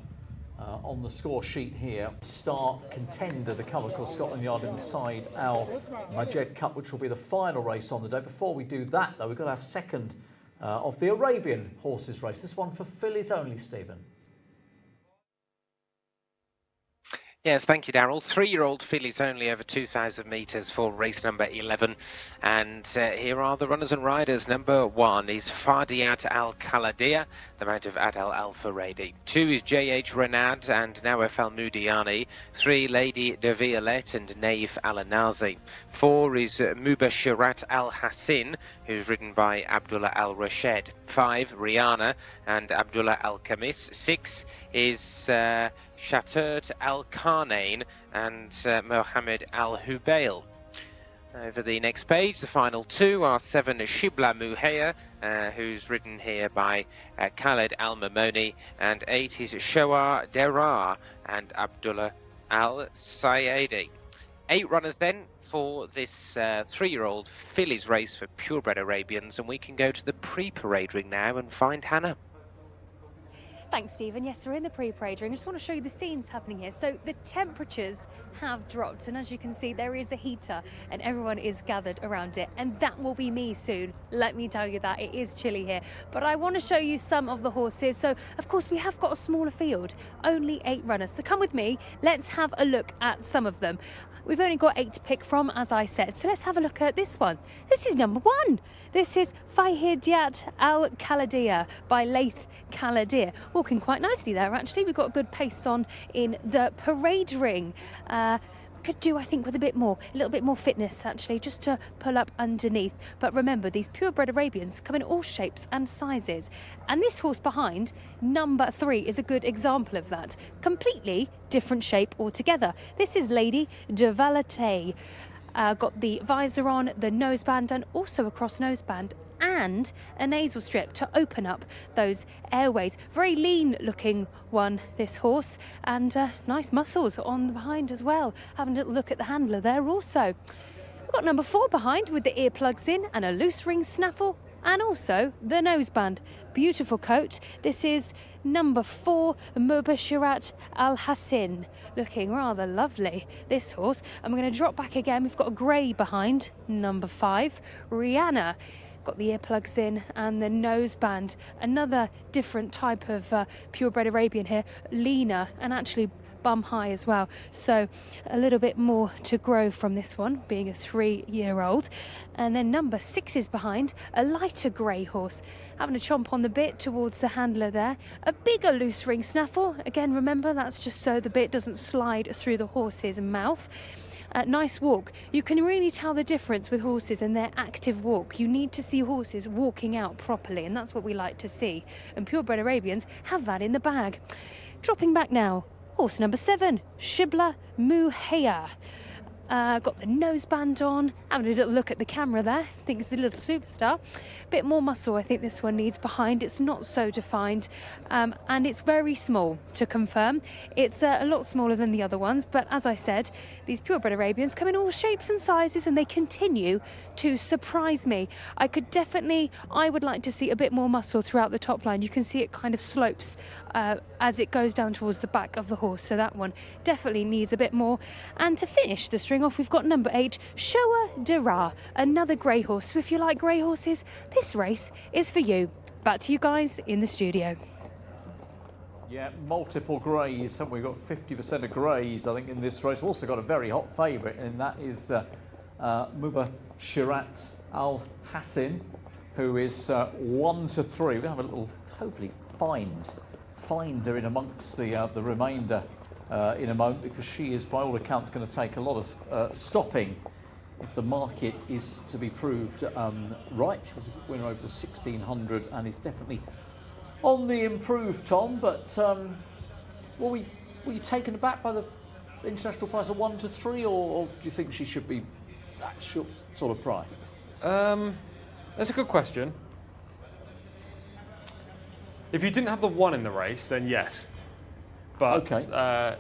on the score sheet here. Star contender, the Covercore Scotland Yard Inside Al Majed Cup, which will be the final race on the day. Before we do that, though, we've got our second of the Arabian horses race. This one for fillies only, Stephen. Yes, thank you, Darryl. 3-year-old fillies only over 2,000 metres for race number 11. And here are the runners and riders. Number 1 is Fadiat Al-Khaladia, the mount of Adel Al-Faradi. 2 is J.H. Renad and Nawaf Al-Mudiani. 3, Lady de Violette and Naif Al-Anazi. 4 is Mubashirat Al-Hassin, who's ridden by Abdullah Al-Rashed. 5, Rihanna and Abdullah Al-Khamis. 6 is Shatert Al-Karnain and Mohammed Al-Hubail. Over the next page, the final 2 are 7 Shibla Muhaya, who's ridden here by Khaled Al-Mamoni, and 8 is Shoar Derar and Abdullah Al-Sayedi. 8 runners then for this 3-year-old fillies race for purebred Arabians, and we can go to the pre-parade ring now and find Hannah. Thanks, Stephen. Yes, we're in the pre-parade ring. I just want to show you the scenes happening here. So the temperatures have dropped, and as you can see, there is a heater and everyone is gathered around it, and that will be me soon. Let me tell you that it is chilly here. But I want to show you some of the horses. So of course we have got a smaller field, only 8 runners. So come with me, let's have a look at some of them. We've only got 8 to pick from, as I said, so let's have a look at this one. This is number 1. This is Fahidiyat Al-Khaladia by Laith Khaladir. Walking quite nicely there, actually. We've got a good pace on in the parade ring. Could do, I think, with a little bit more fitness, actually, just to pull up underneath. But remember, these purebred Arabians come in all shapes and sizes. And this horse behind, number 3, is a good example of that. Completely different shape altogether. This is Lady de Valete. Got the visor on, the noseband, and also a cross noseband, and a nasal strip to open up those airways. Very lean looking one, this horse, and nice muscles on the behind as well. Having a little look at the handler there also. We've got number 4 behind with the earplugs in and a loose ring snaffle, and also the noseband. Beautiful coat. This is number 4, Mubashirat Al-Hassin. Looking rather lovely, this horse. And we're going to drop back again. We've got a grey behind, number 5, Rihanna. Got the earplugs in and the noseband. Another different type of purebred Arabian here, leaner and actually bum high as well. So a little bit more to grow from this one, being a 3-year-old. And then number 6 is behind, a lighter grey horse. Having a chomp on the bit towards the handler there. A bigger loose ring snaffle. Again, remember, that's just so the bit doesn't slide through the horse's mouth. Nice walk. You can really tell the difference with horses and their active walk. You need to see horses walking out properly, and that's what we like to see. And purebred Arabians have that in the bag. Dropping back now, horse number 7, Shibla Muhaya. Got the noseband on, having a little look at the camera there. I think it's a little superstar. Bit more muscle I think this one needs behind. It's not so defined, and it's very small, to confirm. It's a lot smaller than the other ones, but as I said, these purebred Arabians come in all shapes and sizes, and they continue to surprise me. I would like to see a bit more muscle throughout the top line. You can see it kind of slopes as it goes down towards the back of the horse, so that one definitely needs a bit more. And to finish the string off, we've got number 8, Shoar Derar, another grey horse. So if you like grey horses, this race is for you. Back to you guys in the studio. Yeah, multiple greys, haven't we? Got 50% of greys, I think, in this race. We've also got a very hot favourite, and that is Mubashirat Al-Hassin, who is 1 to 3. We're going to have a little, hopefully, find her in amongst the remainder in a moment, because she is, by all accounts, going to take a lot of stopping if the market is to be proved right. She was a winner over the 1600 and is definitely on the improve, Tom. But were you taken aback by the international price of 1 to 3, or do you think she should be that sort of price? That's a good question. If you didn't have the 1 in the race, then yes. But okay.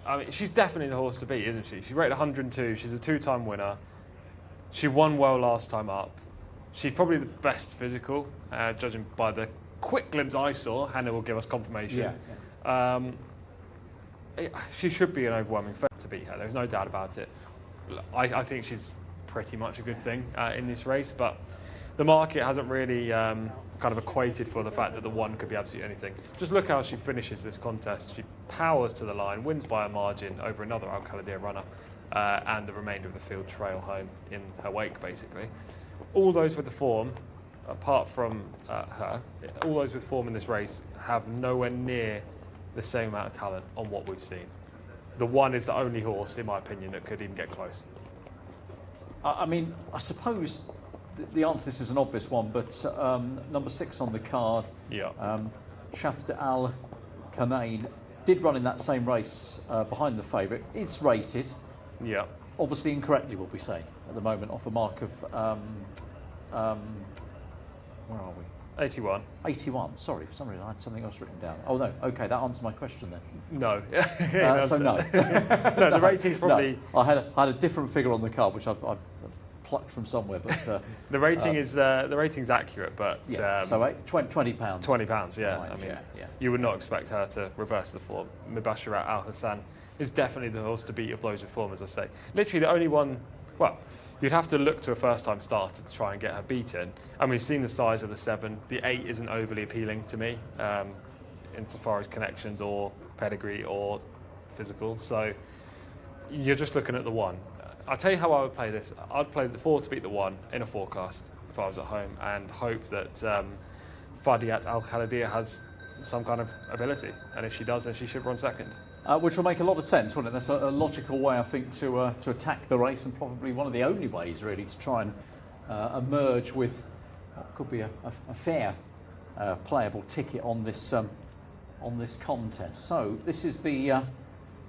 I mean, she's definitely the horse to beat, isn't she? She rated 102. She's a 2-time winner. She won well last time up. She's probably the best physical, judging by the quick glimpse I saw. Hannah will give us confirmation. Yeah. She should be an overwhelming favourite to beat her. There's no doubt about it. I think she's pretty much a good thing in this race, but the market hasn't really kind of equated for the fact that the one could be absolutely anything. Just look how she finishes this contest. She powers to the line, wins by a margin over another Al Khaladir runner, and the remainder of the field trail home in her wake, basically. All those with the form, apart from her, all those with form in this race have nowhere near the same amount of talent on what we've seen. The one is the only horse, in my opinion, that could even get close. I mean, I suppose the answer to this is an obvious one, but number 6 on the card, Shafta Al Kanain, did run in that same race behind the favourite, is rated. Yeah. Obviously incorrectly, will we say, at the moment, off a mark of, where are we? 81. 81, sorry, for some reason I had something else written down. Oh no, okay, that answers my question then. No. So no. No, the rating's probably... No, I had a different figure on the card, which I've plucked from somewhere, but... the rating is the rating's accurate, but... Yeah, so £20. £20, yeah. Right, I mean, yeah. you would not expect her to reverse the form. Mubashirat Al Hassan is definitely the horse to beat of those with form, as I say. Literally the only one... Well, you'd have to look to a first-time starter to try and get her beaten. And we've seen the size of the 7. The 8 isn't overly appealing to me, insofar as connections or pedigree or physical. So you're just looking at the 1. I'll tell you how I would play this. I'd play the 4 to beat the 1 in a forecast if I was at home, and hope that Fadiat Al Khaladir has some kind of ability. And if she does, then she should run second. Which will make a lot of sense, wouldn't it? That's a logical way, I think, to attack the race, and probably one of the only ways, really, to try and emerge with what could be a fair playable ticket on this contest. So this is the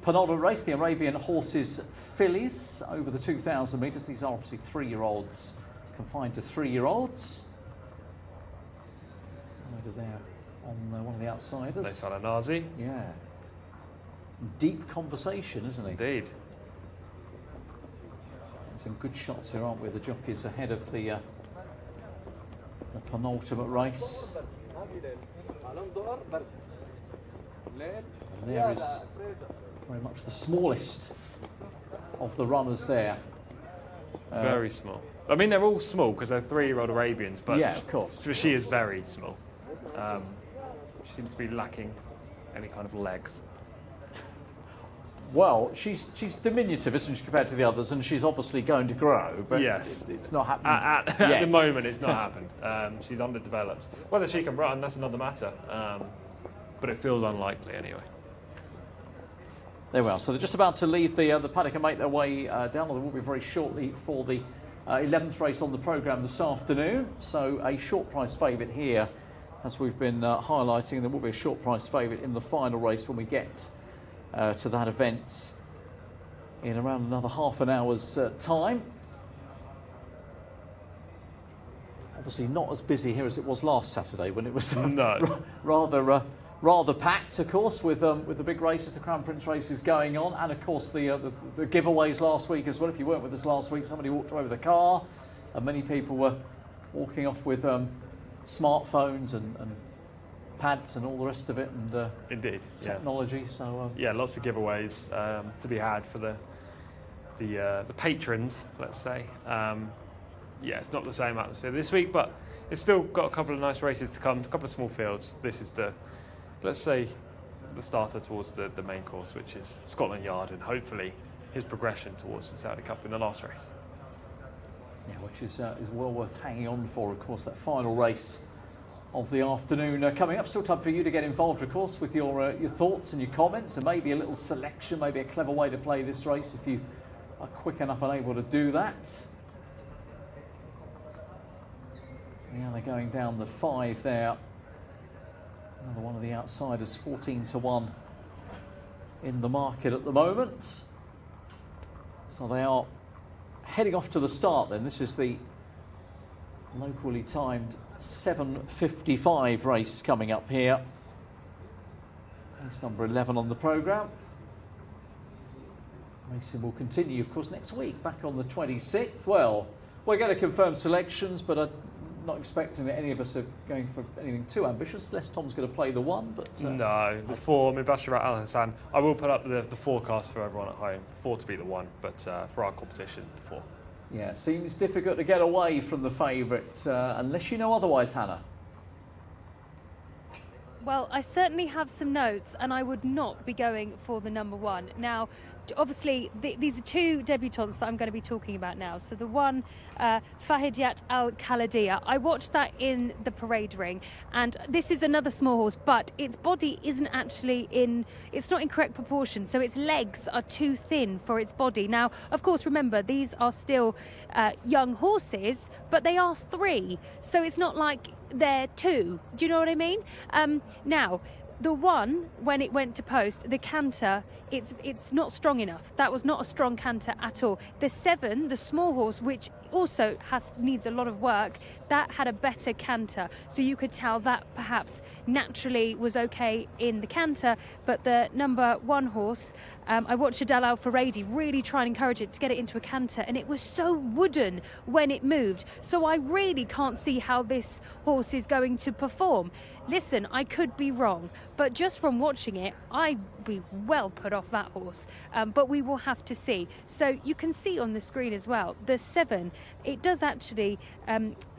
penultimate race, the Arabian Horses Fillies, over the 2,000 metres. These are obviously 3-year-olds, confined to 3-year-olds. Over there on one of the outsiders. Leifala Nazi. Yeah. Deep conversation, isn't he? Indeed. Some good shots here, aren't we? The jockeys ahead of the penultimate race. And there is very much the smallest of the runners there. Very small. I mean, they're all small because they're 3-year-old Arabians, but yeah, of course. So she is very small. She seems to be lacking any kind of legs. Well, she's diminutive, isn't she, compared to the others, and she's obviously going to grow, but yes, it's not happening at the moment. It's not happened. She's underdeveloped. Whether she can run, that's another matter, but it feels unlikely anyway. There we are. So they're just about to leave the paddock and make their way down. There will be very shortly for the 11th race on the programme this afternoon. So a short price favourite here, as we've been highlighting, and there will be a short price favourite in the final race when we get to that event in around another half an hour's time. Obviously not as busy here as it was last Saturday, when it was rather packed, of course, with the big races, the Crown Prince races going on, and of course the giveaways last week as well. If you weren't with us last week, somebody walked away with a car, and many people were walking off with smartphones and pads and all the rest of it, and indeed, technology. Yeah. So yeah, lots of giveaways to be had for the patrons, let's say. Yeah, it's not the same atmosphere this week, but it's still got a couple of nice races to come, a couple of small fields. This is let's say, the starter towards the main course, which is Scotland Yard, and hopefully his progression towards the Saudi Cup in the last race. Yeah, which is well worth hanging on for, of course, that final race of the afternoon coming up. Still time for you to get involved, of course, with your thoughts and your comments, and maybe a little selection, maybe a clever way to play this race if you are quick enough and able to do that. Yeah, they're going down the 5 there. Another one of the outsiders, 14-1 in the market at the moment. So they are heading off to the start then. This is the locally timed 7:55 race coming up here. Race number 11 on the programme. Racing will continue, of course, next week, back on the 26th. Well, we're going to confirm selections, but I'm not expecting that any of us are going for anything too ambitious. Les Tom's going to play the 1, but... no, the 4, Mubashirat Al Hassan. I will put up the forecast for everyone at home. 4 to be the 1, but for our competition, the 4. Yeah, seems difficult to get away from the favourite, unless you know otherwise, Hannah. Well, I certainly have some notes, and I would not be going for the number one. Now, obviously, these are two debutants that I'm going to be talking about now. So the one, Fahidiyat Al Khaladia, I watched that in the parade ring, and this is another small horse, but its body isn't actually it's not in correct proportion, so its legs are too thin for its body. Now, of course, remember, these are still young horses, but they are 3, so it's not like they're 2. Do you know what I mean? Now, the one, when it went to post, the canter, it's not strong enough. That was not a strong canter at all. The 7, the small horse, which also needs a lot of work, that had a better canter. So you could tell that perhaps naturally was okay in the canter, but the number 1 horse, I watched Adel Al Faradi really try and encourage it to get it into a canter, and it was so wooden when it moved. So I really can't see how this horse is going to perform. Listen, I could be wrong, but just from watching it, I'd be well put off that horse. But we will have to see. So you can see on the screen as well, the 7, it does actually,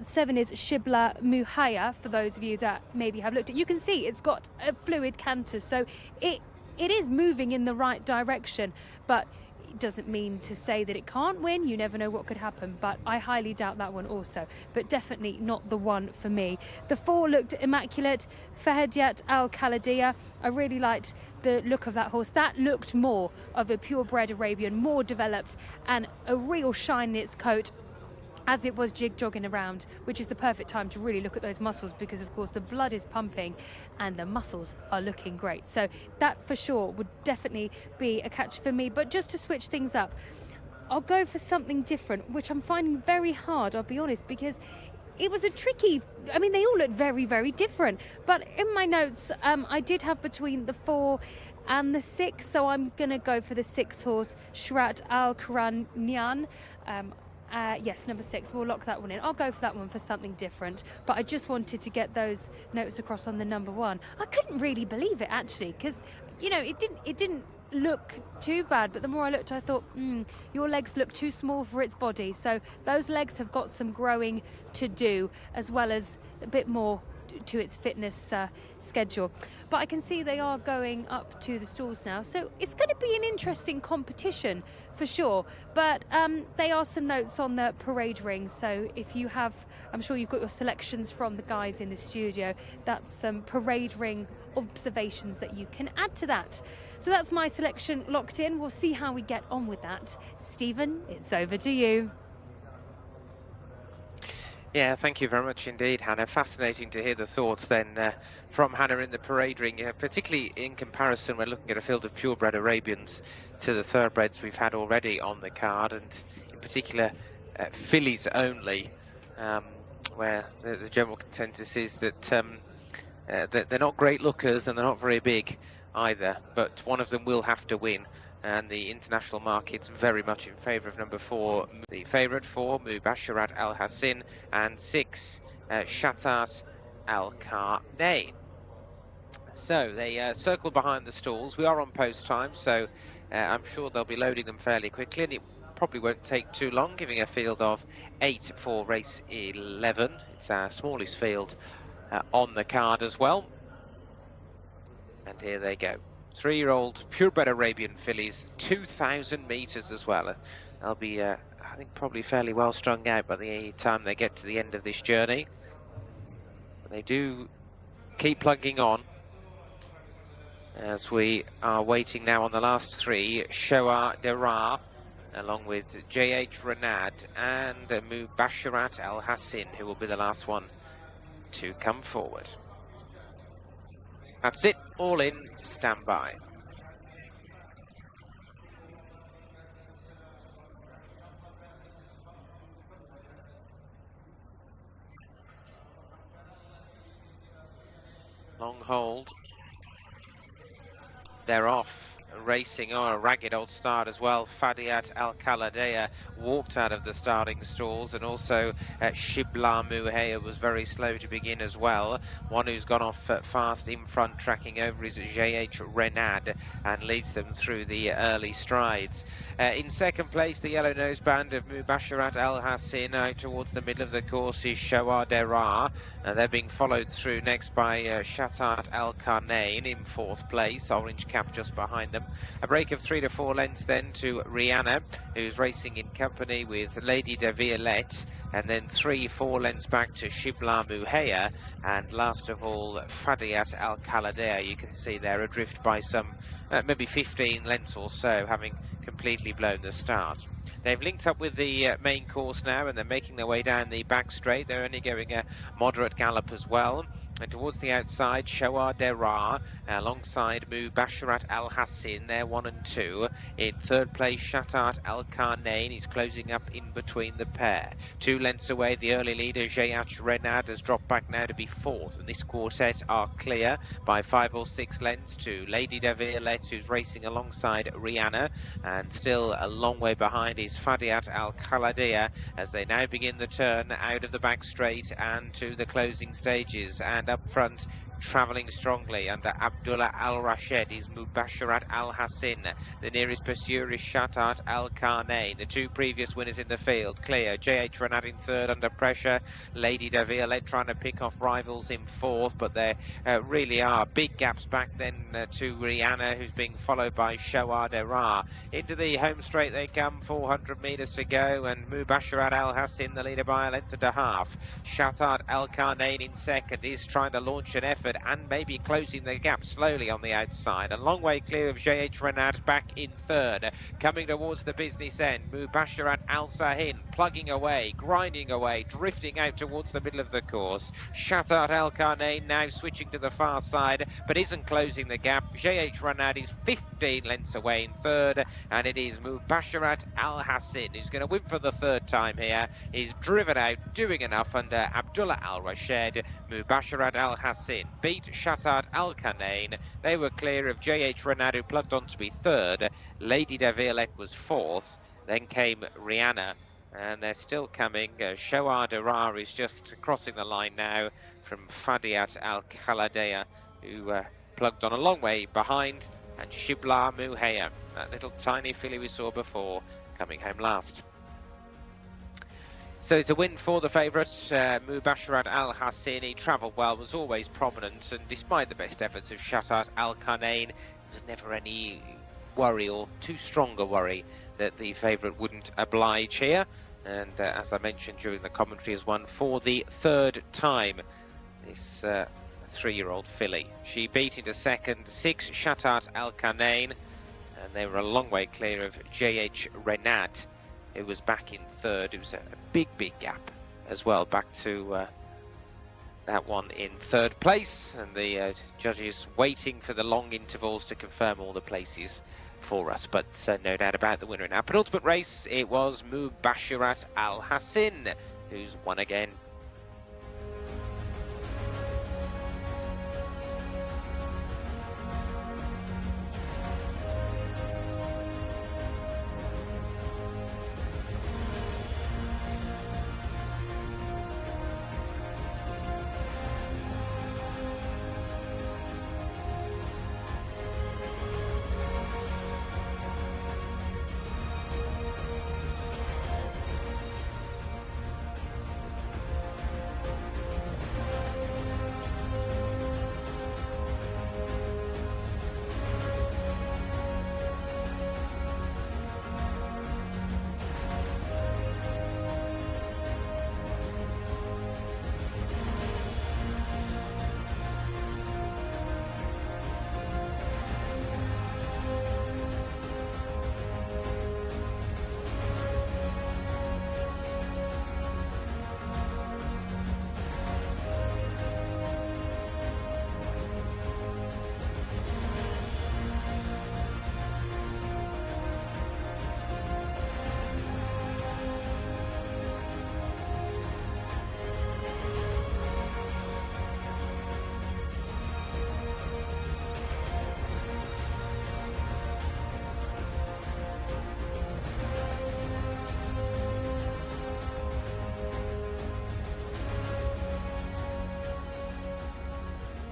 7 is Shibla Muhaya, for those of you that maybe have looked at. You can see it's got a fluid canter, so it is moving in the right direction, but it doesn't mean to say that it can't win. You never know what could happen, but I highly doubt that one also, but definitely not the one for me. The 4 looked immaculate, Fahidiyat Al Khaladia. I really liked the look of that horse. That looked more of a purebred Arabian, more developed, and a real shine in its coat as it was jogging around, which is the perfect time to really look at those muscles, because of course the blood is pumping and the muscles are looking great. So that for sure would definitely be a catch for me. But just to switch things up, I'll go for something different, which I'm finding very hard, I'll be honest, because it was a tricky, I mean, they all look very, very different. But in my notes, I did have between the 4 and the 6, so I'm going to go for the 6 horse, Shrat Al Quranyan. Yes, number 6, we'll lock that one in. I'll go for that one for something different, but I just wanted to get those notes across on the number 1. I couldn't really believe it, actually, because, you know, it didn't look too bad, but the more I looked, I thought, your legs look too small for its body. So those legs have got some growing to do, as well as a bit more to its fitness schedule. But I can see they are going up to the stalls now, so it's going to be an interesting competition for sure. But they are some notes on the parade ring, so if you have, I'm sure you've got your selections from the guys in the studio, that's some parade ring observations that you can add to that. So that's my selection locked in. We'll see how we get on with that. Stephen, it's over to you. Yeah, thank you very much indeed, Hannah. Fascinating to hear the thoughts then from Hannah in the parade ring, particularly in comparison when looking at a field of purebred Arabians to the thoroughbreds we've had already on the card, and in particular fillies only, where the general consensus is that they're not great lookers and they're not very big either, but one of them will have to win. And the international market's very much in favour of number 4, the favourite 4, Mubasharat Al Hassin, and 6, Shatas Al Karnain. So they circle behind the stalls. We are on post time, so I'm sure they'll be loading them fairly quickly, and it probably won't take too long, giving a field of 8 for race 11. It's our smallest field on the card as well. And here they go. 3-year-old purebred Arabian fillies, 2,000 metres as well. They'll be, I think, probably fairly well strung out by the time they get to the end of this journey. But they do keep plugging on as we are waiting now on the last 3. Shoa Dera, along with J.H. Renad and Mubasharat Al Hassin, who will be the last one to come forward. That's it, all in, stand by. Long hold. They're off. racing. Oh, a ragged old start as well. Fadiat Al Khaladea walked out of the starting stalls, and also Shibla Muhea was very slow to begin as well. One who's gone off fast in front, tracking over, is JH Renard, and leads them through the early strides. In second place, the yellow noseband of Mubasharat Al Hassin. Out towards the middle of the course is Shawar Derar. They're being followed through next by Shatat Al Karnain in fourth place, orange cap just behind them. A break of 3 to 4 lengths then to Rihanna, who's racing in company with Lady de Violette, and then 3-4 lengths back to Shibla Muhea, and last of all Fadiat Al Khaladea. You can see they're adrift by some maybe 15 lengths or so, having completely blown the start. They've linked up with the main course now, and they're making their way down the back straight. They're only going a moderate gallop as well. And towards the outside, Shawar Derar alongside Mubasharat Al Hassin. They're 1 and 2. In third place, Shatat Al Karnain is closing up in between the pair. 2 lengths away, the early leader, JH Renard, has dropped back now to be fourth. And this quartet are clear by 5 or 6 lengths to Lady de Violette, who's racing alongside Rihanna. And still a long way behind is Fadiat Al Khaladea, as they now begin the turn out of the back straight and to the closing stages. And up front, travelling strongly under Abdullah Al Rashid, is Mubasharat Al Hassin. The nearest pursuer is Shatat Al Karnain. The 2 previous winners in the field clear. JH Renard in third under pressure. Lady de Violette trying to pick off rivals in fourth, but there really are big gaps back then to Rihanna, who's being followed by Shawar Derar. Into the home straight they come, 400 metres to go, and Mubasharat Al Hassin the leader by a length and a half. Shatat Al Karnain in second is trying to launch an effort and maybe closing the gap slowly on the outside. A long way clear of JH Renard back in third. Coming towards the business end, Mubasharat Al Sahin plugging away, grinding away, drifting out towards the middle of the course. Shatat Al Karnain now switching to the far side, but isn't closing the gap. JH Renard is 15 lengths away in third, and it is Mubasharat Al Hassin who's going to win for the third time here. He's driven out, doing enough under Abdullah Al Rashid. Mubasharat Al Hassin beat Shatat Al Karnain. They were clear of JH Renard, who plugged on to be third. Lady de Violette was fourth. Then came Rihanna, and they're still coming. Shawar Derar is just crossing the line now from Fadiat Al Khaladea, who plugged on a long way behind, and Shibla Muhea, that little tiny filly we saw before, coming home last. So it's a win for the favourite, Mubasharat Al Hassin. He travelled well, was always prominent, and despite the best efforts of Shatat Al Karnain, there was never any worry, or too strong a worry, that the favourite wouldn't oblige here. And as I mentioned during the commentary, has won for the third time, this 3-year-old filly. She beat into second 6 Shatat Al Karnain, and they were a long way clear of JH Renard, who was back in third. It was a big gap as well, back to that one in third place, and the judges waiting for the long intervals to confirm all the places for us, but no doubt about the winner. In our penultimate race, it was Mubasharat Al Hassin who's won again.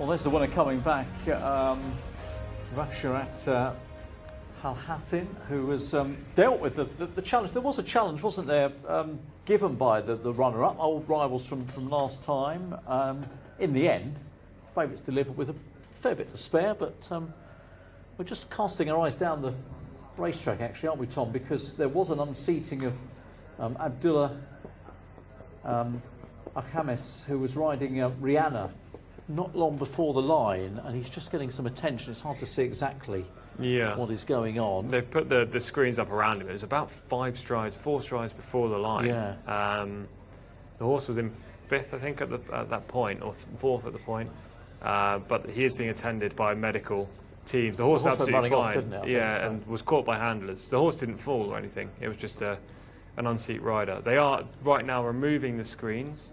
Well, there's the winner coming back, Rabsharat Al Hassin, who has dealt with the challenge. There was a challenge, wasn't there, given by the runner-up, old rivals from last time. In the end, favourites delivered with a fair bit to spare, but we're just casting our eyes down the racetrack, actually, aren't we, Tom? Because there was an unseating of Abdullah Akhames, who was riding Rihanna not long before the line, and he's just getting some attention. It's hard to see exactly what is going on. They've put the screens up around him. It was about 4 strides before the line. Yeah. The horse was in 5th, I think, at that point, or 4th at the point. But he is being attended by medical teams. The horse was absolutely fine. Off, didn't it? And was caught by handlers. The horse didn't fall or anything. It was just an unseat rider. They are right now removing the screens,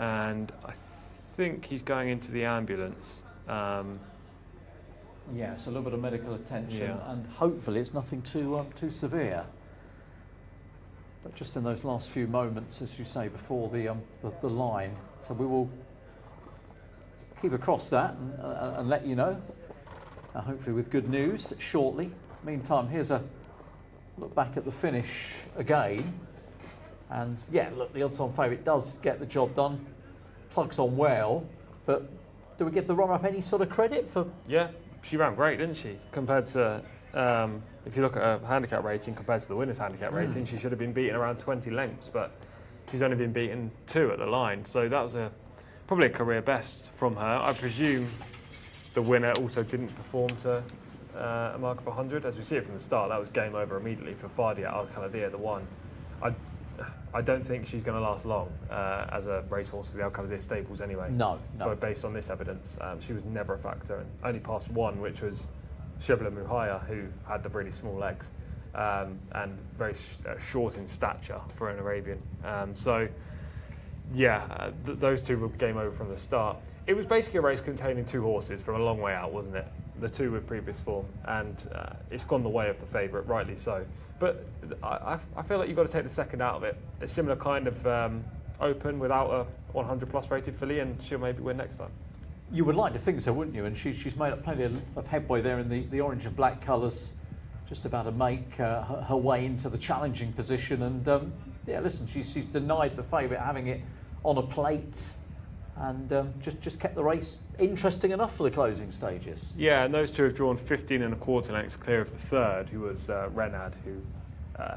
and I think he's going into the ambulance. Yeah, so a little bit of medical attention, and hopefully it's nothing too severe. But just in those last few moments, as you say, before the line, so we will keep across that and let you know. Hopefully with good news shortly. Meantime, here's a look back at the finish again, and yeah, look, the odds-on favourite does get the job done, plugs on well, but do we give the runner-up any sort of credit for? Yeah. She ran great, didn't she? Compared to, if you look at her handicap rating compared to the winner's handicap rating, she should have been beaten around 20 lengths, but she's only been beaten 2 at the line. So that was probably a career best from her. I presume the winner also didn't perform to a mark of 100. As we see it from the start, that was game over immediately for Fadia Al-Khaladia, the one. I don't think she's going to last long as a racehorse for the Al-Khaladia stables anyway. No. But based on this evidence, she was never a factor, and only passed one, which was Shibla Muhaya, who had the really small legs and very short in stature for an Arabian. Those two were game over from the start. It was basically a race containing 2 horses from a long way out, wasn't it? The 2 with previous form, and it's gone the way of the favourite, rightly so. But I feel like you've got to take the second out of it. A similar kind of open without a 100 plus rated filly, and she'll maybe win next time. You would like to think so, wouldn't you? And she's made up plenty of headway there in the orange and black colours, just about to make her way into the challenging position. And listen, she's denied the favourite having it on a plate, and just kept the race interesting enough for the closing stages. Yeah, and those two have drawn 15 1/4 lengths clear of the third, who was Renard, who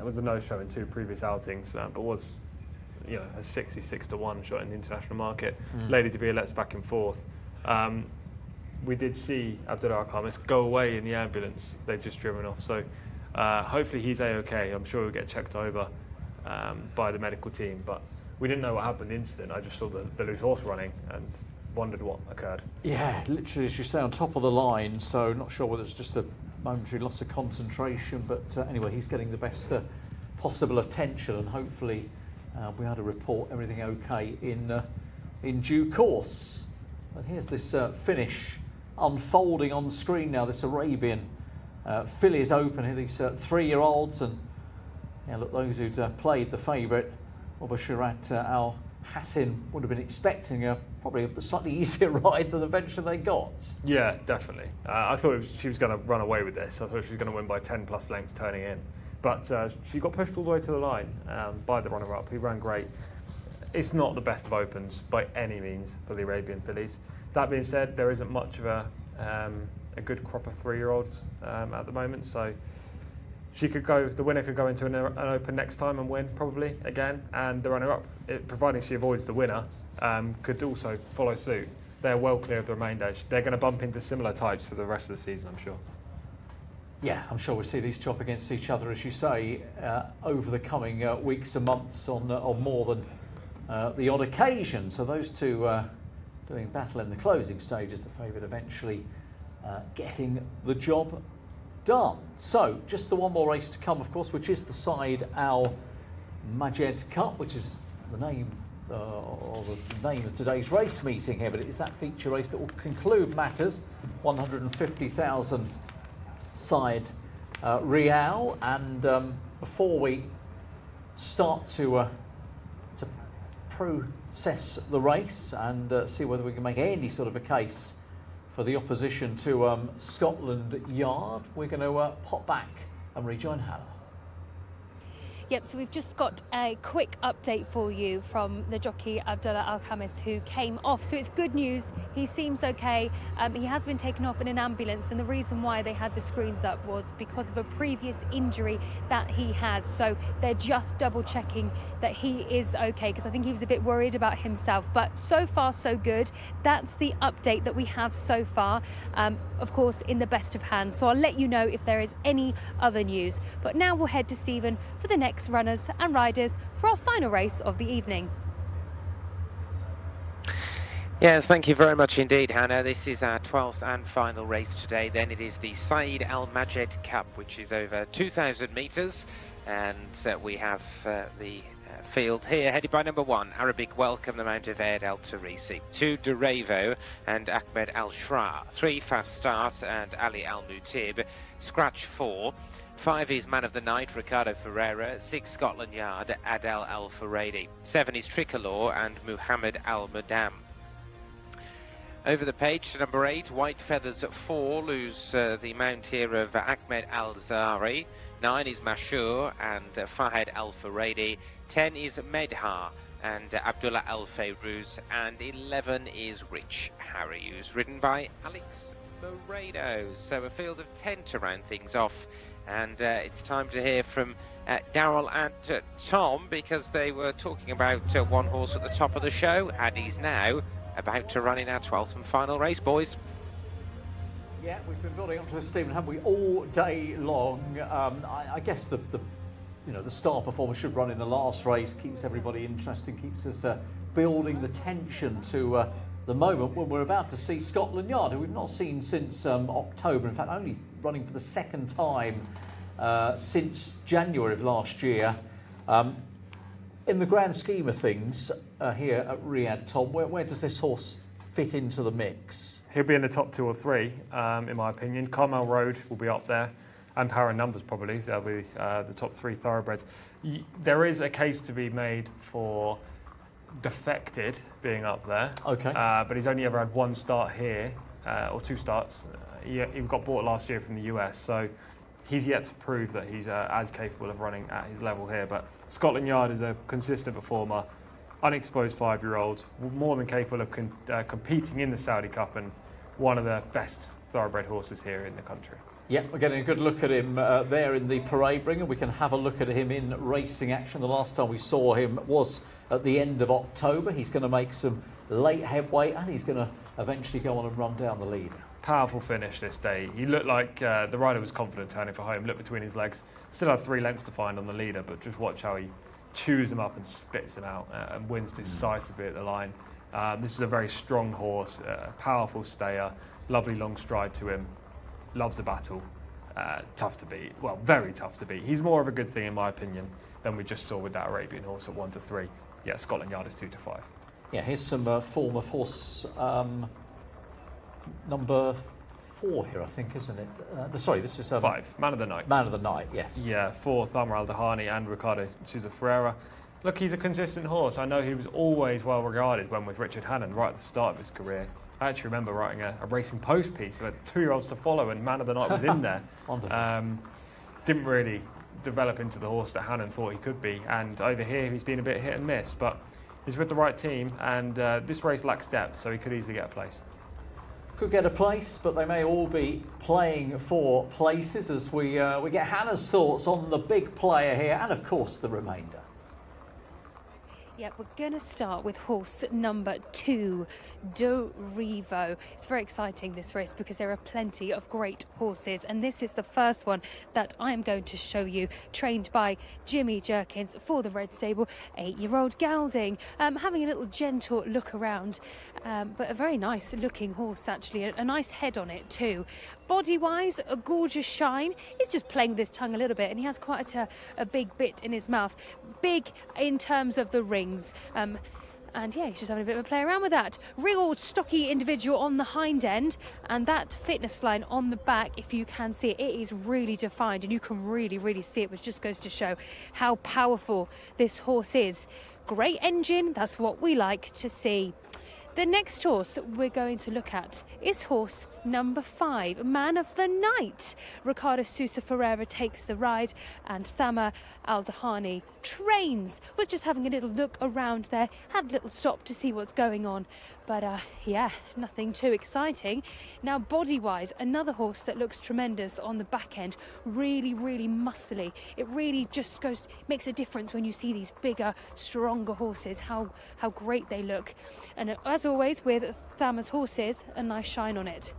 was a no-show in 2 previous outings, but was, a 66-1 shot in the international market. Lady de Violette's back in 4th. We did see Abdullah Al-Khamis go away in the ambulance. They've just driven off, so hopefully he's A-OK. I'm sure he'll get checked over by the medical team, but we didn't know what happened in the instant. I just saw the loose horse running and wondered what occurred. Yeah, literally, as you say, on top of the line, so not sure whether it's just a momentary loss of concentration, but anyway, he's getting the best possible attention, and hopefully we had to report everything okay in due course. But here's this finish unfolding on screen now, this Arabian fillies open here, these 3-year-olds, and look, those who'd played the favourite, Mubashirat Al Hassin, would have been expecting probably a slightly easier ride than the venture they got. Yeah, definitely. I thought she was going to run away with this. I thought she was going to win by 10 plus lengths turning in. But she got pushed all the way to the line by the runner-up. He ran great. It's not the best of opens by any means for the Arabian fillies. That being said, there isn't much of a good crop of 3-year-olds at the moment. So she could go. The winner could go into an open next time and win probably again, and the runner-up, providing she avoids the winner, could also follow suit. They're well clear of the remainder. They're going to bump into similar types for the rest of the season, I'm sure. Yeah, I'm sure we'll see these two up against each other, as you say, over the coming weeks and months on more than the odd occasion. So those two doing battle in the closing stages, the favourite eventually getting the job done. So just the one more race to come, of course, which is the Said Al Majed Cup, which is the name or the name of today's race meeting here, but it is that feature race that will conclude matters. 150,000 side Riyadh, and before we start to process the race and see whether we can make any sort of a case for the opposition to Scotland Yard. We're going to pop back and rejoin Hannah. Yep, so we've just got a quick update for you from the jockey Abdullah Al-Khamis, who came off. So it's good news. He seems okay. He has been taken off in an ambulance, and the reason why they had the screens up was because of a previous injury that he had. So they're just double checking that he is okay, because I think he was a bit worried about himself. But so far, so good. That's the update that we have so far. Of course, in the best of hands. So I'll let you know if there is any other news. But now we'll head to Stephen for the next runners and riders for our final race of the evening. Yes, thank you very much indeed, Hannah. This is our 12th and final race today. Then it is the Said Al Majed Cup, which is over 2,000 metres, and we have the field here, headed by number 1, Arabic Welcome, the Mount of Air El Tarisi. 2, Durevo and Ahmed Al Shra. 3, Fast Start and Ali Al Mutib. Scratch 4. 5 is Man of the Night, Ricardo Ferreira. 6, Scotland Yard, Adel Al Faradi. 7 is Tricolor and Muhammad Al Mudam. Over the page to number 8, White Feathers 4, lose the mount here of Ahmed Al Zari. 9 is Mashur and Fahed Al Faradi. 10 is Medha and Abdullah Al Fayruz. And 11 is Rich Harry, who's ridden by Alex Moreno. So a field of 10 to round things off. And it's time to hear from Daryl and Tom, because they were talking about one horse at the top of the show, and he's now about to run in our 12th and final race, boys. Yeah, we've been building up to this, Stephen, haven't we, all day long. I guess the star performer should run in the last race, keeps everybody interesting, keeps us building the tension to the moment when we're about to see Scotland Yard, who we've not seen since October. In fact, only running for the second time since January of last year. In the grand scheme of things here at Riyadh, Tom, where does this horse fit into the mix? He'll be in the top 2 or 3, in my opinion. Carmel Road will be up there, and Power and Numbers probably. They'll be the top 3 thoroughbreds. There is a case to be made for Defected being up there. Okay. But he's only ever had 1 start here, or 2 starts. He got bought last year from the US, so he's yet to prove that he's as capable of running at his level here. But Scotland Yard is a consistent performer, unexposed 5-year-old, more than capable of competing in the Saudi Cup, and one of the best thoroughbred horses here in the country. Yeah, we're getting a good look at him there in the parade bringer. We can have a look at him in racing action. The last time we saw him was at the end of October. He's going to make some late headway, and he's going to eventually go on and run down the lead. Powerful finish this day. He looked like the rider was confident turning for home. Looked between his legs. Still had 3 lengths to find on the leader, but just watch how he chews him up and spits him out and wins decisively at the line. This is a very strong horse, a powerful stayer, lovely long stride to him. Loves the battle. Tough to beat. Well, very tough to beat. He's more of a good thing, in my opinion, than we just saw with that Arabian horse at 1 to 3. Yeah, Scotland Yard is 2 to 5. Yeah, here's some form of horse number 4 here, I think, isn't it? Sorry, this is 5. Man of the Night. Man of the Night, yes. Yeah, 4, Thamar Al Dahani and Ricardo Sousa Ferreira. Look, he's a consistent horse. I know he was always well regarded when with Richard Hannon right at the start of his career. I actually remember writing a Racing Post piece with 2-year-olds to follow, and Man of the Night was in there. Didn't really develop into the horse that Hannon thought he could be, and over here he's been a bit hit and miss, but he's with the right team, and this race lacks depth, so he could easily get a place. Could get a place, but they may all be playing for places as we get Hannah's thoughts on the big player here, and of course the remainder. Yeah, we're going to start with horse number 2, Do Revo. It's very exciting, this race, because there are plenty of great horses, and this is the first one that I'm going to show you, trained by Jimmy Jerkins for the Red Stable. 8-year-old gelding, having a little gentle look around, but a very nice looking horse, actually. A nice head on it too. Body-wise, a gorgeous shine. He's just playing with his tongue a little bit, and he has quite a big bit in his mouth. Big in terms of the rings. And yeah, he's just having a bit of a play around with that. Real stocky individual on the hind end, and that fitness line on the back, if you can see it, it is really defined, and you can really see it, which just goes to show how powerful this horse is. Great engine, that's what we like to see. The next horse we're going to look at is horse number 5, Man of the Night. Ricardo Sousa Ferreira takes the ride, and Thama Al-Dahani trains. Was just having a little look around there, had a little stop to see what's going on. But yeah, nothing too exciting. Now, body-wise, another horse that looks tremendous on the back end. Really muscly. It really just makes a difference when you see these bigger, stronger horses, how great they look. And as always with Thama's horses, a nice shine on it.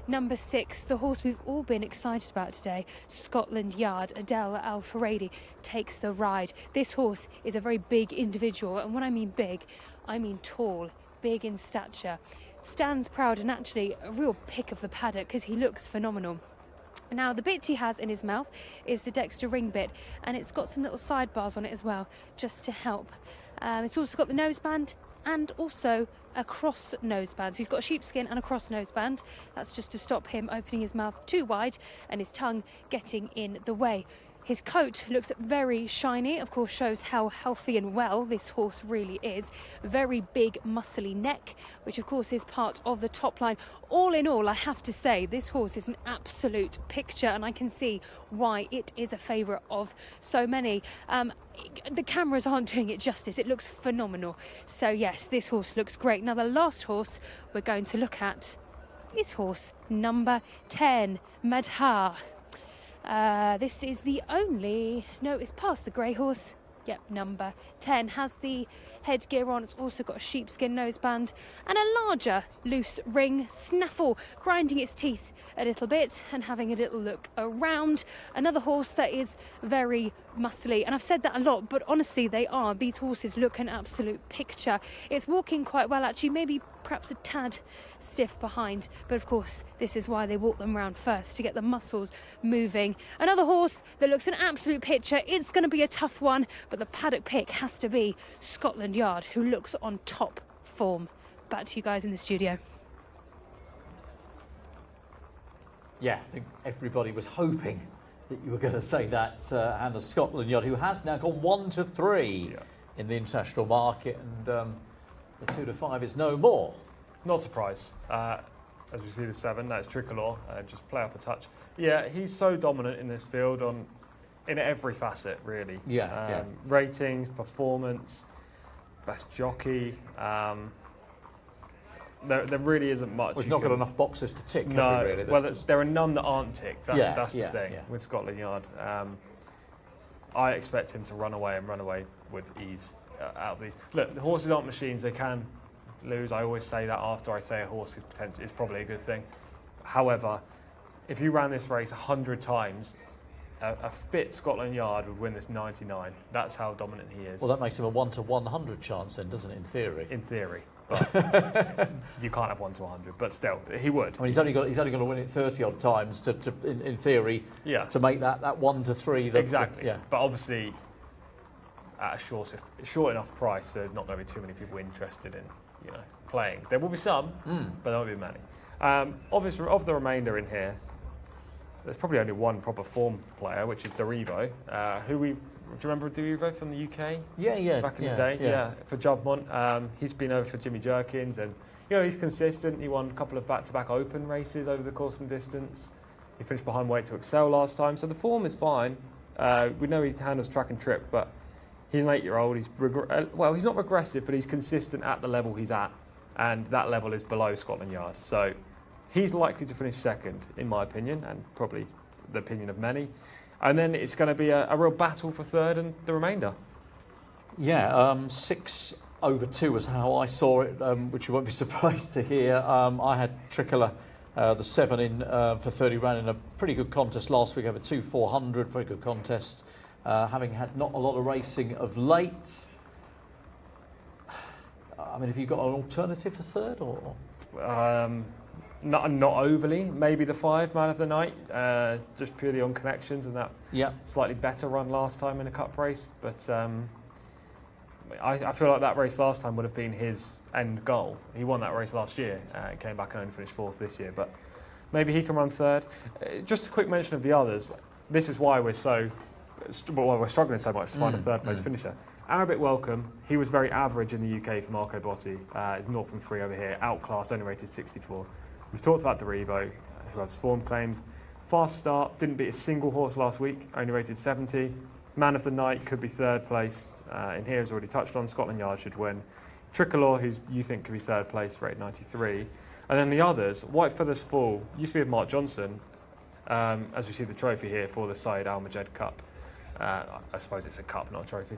Number 6, the horse we've all been excited about today, Scotland Yard, Adele Al-Faradi, takes the ride. This horse is a very big individual, and when I mean big, I mean tall, big in stature. Stands proud and actually a real pick of the paddock because he looks phenomenal. Now, the bit he has in his mouth is the Dexter ring bit, and it's got some little sidebars on it as well, just to help. It's also got the noseband and also a cross noseband. So he's got a sheepskin and a cross noseband. That's just to stop him opening his mouth too wide and his tongue getting in the way. His coat looks very shiny, of course shows how healthy and well this horse really is. Very big muscly neck, which of course is part of the top line. All in all, I have to say, this horse is an absolute picture, and I can see why it is a favourite of so many. The cameras aren't doing it justice, it looks phenomenal. So yes, this horse looks great. Now the last horse we're going to look at is horse number 10, Madhar. This is the only... No, it's past the grey horse. Yep, number 10 has the headgear on. It's also got a sheepskin noseband and a larger loose ring. Snaffle grinding its teeth a little bit and having a little look around. Another horse that is very muscly, and I've said that a lot, but honestly they are. These horses look an absolute picture. It's walking quite well actually, maybe perhaps a tad stiff behind, but of course this is why they walk them around first, to get the muscles moving. Another horse that looks an absolute picture. It's going to be a tough one, but the paddock pick has to be Scotland Yard, who looks on top form. Back to you guys in the studio. Yeah, I think everybody was hoping that you were going to say that, Hannah. Scotland Yard, who has now gone 1-3 in the international market, and the 2-5 is no more. Not surprised. As we see the 7, that's Tricolor. Just play up a touch. Yeah, he's so dominant in this field in every facet, really. Yeah. Ratings, performance, best jockey. There really isn't much. Well, he's not got enough boxes to tick. No, really. There are none that aren't ticked. That's the thing with Scotland Yard. I expect him to run away with ease out of these. Look, the horses aren't machines. They can lose. I always say that after I say a horse is probably a good thing. However, if you ran this race 100 times, a fit Scotland Yard would win this 99. That's how dominant he is. Well, that makes him a 1-100 chance then, doesn't it, in theory? In theory. But you can't have 1-100, but still, he would. I mean, he's only going to win it 30 odd times in theory, to make that 1-3. Exactly. But obviously, at a short enough price, there's not going to be too many people interested in playing. There will be some, but there won't be many. Obviously, of the remainder in here, there's probably only one proper form player, which is Derivo, do you remember Derivo from the UK? Yeah. Back in the day, for Jovmont. He's been over for Jimmy Jerkins, and he's consistent. He won a couple of back-to-back open races over the course and distance. He finished behind Weight to Excel last time, so the form is fine. We know he handles track and trip, but he's an 8-year-old. He's not regressive, but he's consistent at the level he's at, and that level is below Scotland Yard. So he's likely to finish second, in my opinion, and probably the opinion of many. And then it's going to be a real battle for third and the remainder. Yeah, 6/2 was how I saw it, which you won't be surprised to hear. I had Tricolor, the 7 in for 30, ran in a pretty good contest last week over 2-400, very good contest. Having had not a lot of racing of late. I mean, have you got an alternative for third or? Not overly. Maybe the 5, Man of the Night, just purely on connections and that slightly better run last time in a cup race. But I feel like that race last time would have been his end goal. He won that race last year, came back and only finished 4th this year, but maybe he can run 3rd. Just a quick mention of the others. This is why we're struggling so much to find a 3rd place finisher. Arabic Welcome, he was very average in the UK for Marco Botti. He's 0 from 3 over here, outclassed, only rated 64. We've talked about Derivo, who has form claims. Fast Start, didn't beat a single horse last week, only rated 70. Man of the Night could be 3rd place. In here, as already touched on, Scotland Yard should win. Tricolor, who you think could be 3rd place, rated 93. And then the others, White Feathers Fall, used to be with Mark Johnson, as we see the trophy here for the Syed Al Majed Cup. I suppose it's a cup, not a trophy.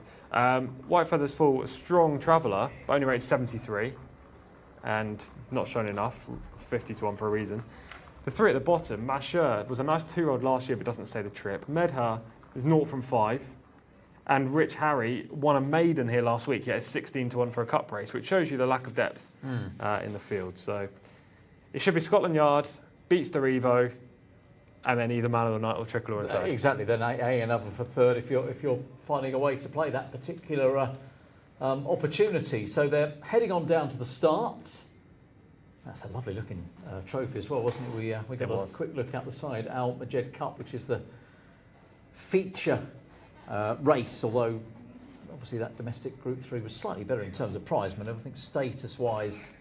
White Feathers Fall, a strong traveller, but only rated 73, and not shown enough, 50 to 1 for a reason. The 3 at the bottom, Masher, was a nice 2-year-old last year, but doesn't stay the trip. Medha is 0 from 5, and Rich Harry won a maiden here last week. He had 16 to 1 for a cup race, which shows you the lack of depth in the field. So it should be Scotland Yard, beats Derivo, and then either Man of the Night or Tricolor in 3rd. Exactly, then A another for 3rd if you're finding a way to play that particular opportunity. So they're heading on down to the start. That's a lovely looking trophy as well, wasn't it? We got a quick look out the side. Al Majed Cup, which is the feature race, although obviously that domestic Group 3 was slightly better in terms of prize money. I think status-wise,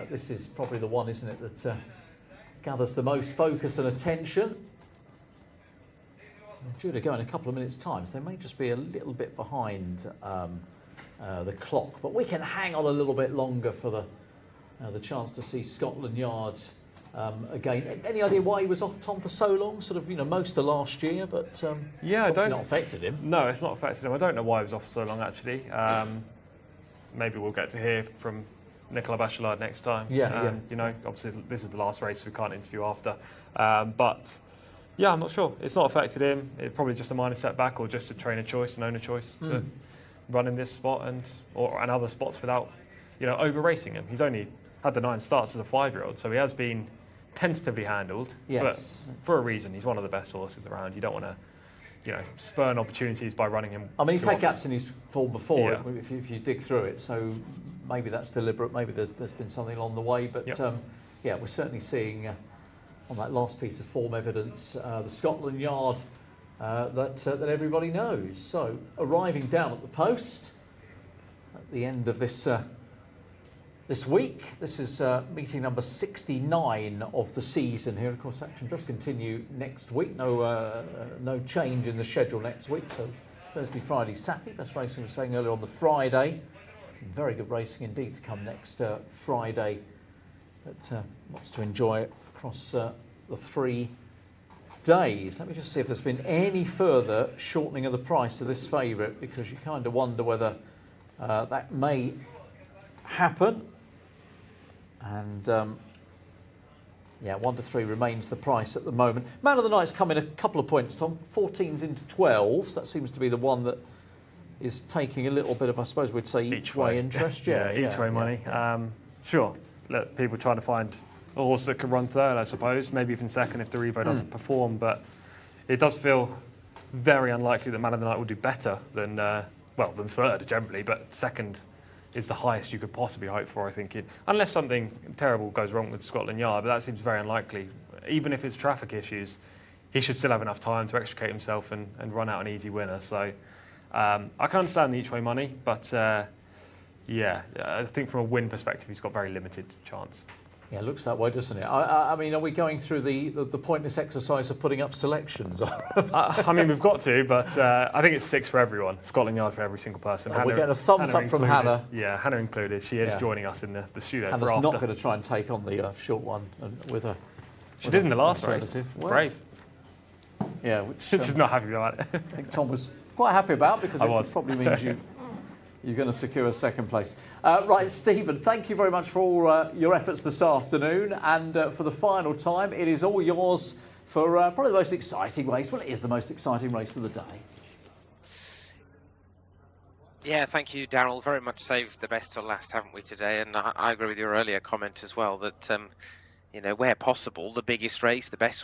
this is probably the one, isn't it, that gathers the most focus and attention. They're due to go in a couple of minutes' time, so they may just be a little bit behind the clock, but we can hang on a little bit longer for the chance to see Scotland Yard again. Any idea why he was off, Tom, for so long? Sort of, most of last year, but it's obviously not affected him. No, it's not affected him. I don't know why he was off for so long, actually. Maybe we'll get to hear from Nicolas Bachelard next time. Obviously this is the last race, so we can't interview after. But yeah, I'm not sure. It's not affected him. It's probably just a minor setback, or just a trainer choice, an owner choice to run in this spot and other spots without, over racing him. He's only had the 9 starts as a 5-year-old, so he has been tentatively handled. Yes. But for a reason, he's one of the best horses around. You don't want to, spurn opportunities by running him. I mean, he's had gaps in his form before, if you dig through it. So maybe that's deliberate. Maybe there's been something along the way. But we're certainly seeing on that last piece of form evidence the Scotland Yard that everybody knows. So arriving down at the post at the end of this. This week, this is meeting number 69 of the season here. Of course, action does continue next week. No change in the schedule next week. So Thursday, Friday, Saturday. Best racing we were saying earlier on the Friday. Some very good racing indeed to come next Friday. But lots to enjoy across the 3 days. Let me just see if there's been any further shortening of the price of this favourite, because you kind of wonder whether that may happen. And 1 to 3 remains the price at the moment. Man of the Night's come in a couple of points, Tom. 14s into 12s. That seems to be the one that is taking a little bit of, I suppose we'd say, each way interest. Each way money. Sure. Let people trying to find a horse that can run 3rd, I suppose. Maybe even 2nd if Derivo doesn't perform. But it does feel very unlikely that Man of the Night will do better than 3rd generally, but 2nd is the highest you could possibly hope for, I think. Unless something terrible goes wrong with Scotland Yard, but that seems very unlikely. Even if it's traffic issues, he should still have enough time to extricate himself and run out an easy winner. So I can understand the each-way money, but I think from a win perspective, he's got very limited chance. Yeah, it looks that way, doesn't it? I mean, are we going through the pointless exercise of putting up selections? I mean, we've got to, but I think it's 6 for everyone. Scotland Yard for every single person. We're getting a thumbs up from Hannah. Yeah, Hannah included. She is joining us in the studio Hannah's for after. not going to try and take on the short one with her. She did in the last race. Brave. Yeah, which she's not happy about it. I think Tom was quite happy about, because it probably means you're going to secure a 2nd place. Right, Stephen, thank you very much for all your efforts this afternoon. And for the final time, it is all yours for probably the most exciting race. Well, it is the most exciting race of the day. Yeah, thank you, Daryl. Very much saved the best till last, haven't we, today? And I agree with your earlier comment as well, that you know, where possible, the biggest race, the best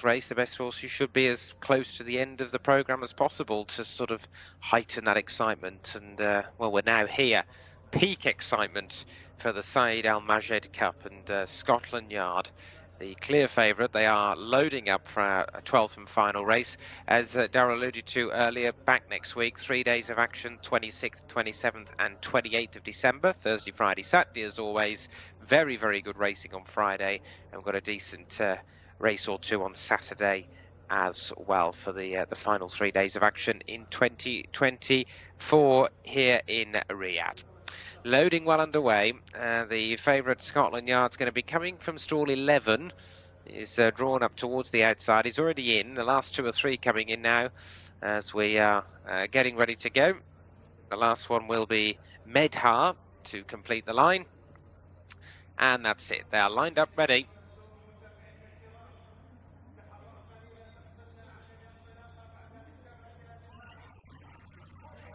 horses should be as close to the end of the programme as possible to sort of heighten that excitement. And, well, we're now here. Peak excitement for the Said Al Majed Cup, and Scotland Yard, the clear favourite. They are loading up for a 12th and final race. As Darryl alluded to earlier, back next week, 3 days of action, 26th, 27th and 28th of December, Thursday, Friday, Saturday as always. Very, very good racing on Friday, and we've got a decent race or two on Saturday as well for the final 3 days of action in 2024 here in Riyadh. Loading well underway. The favourite Scotland Yard's going to be coming from stall 11. He's drawn up towards the outside. He's already in. The last 2 or 3 coming in now as we are getting ready to go. The last one will be Medhar to complete the line. And that's it. They are lined up ready.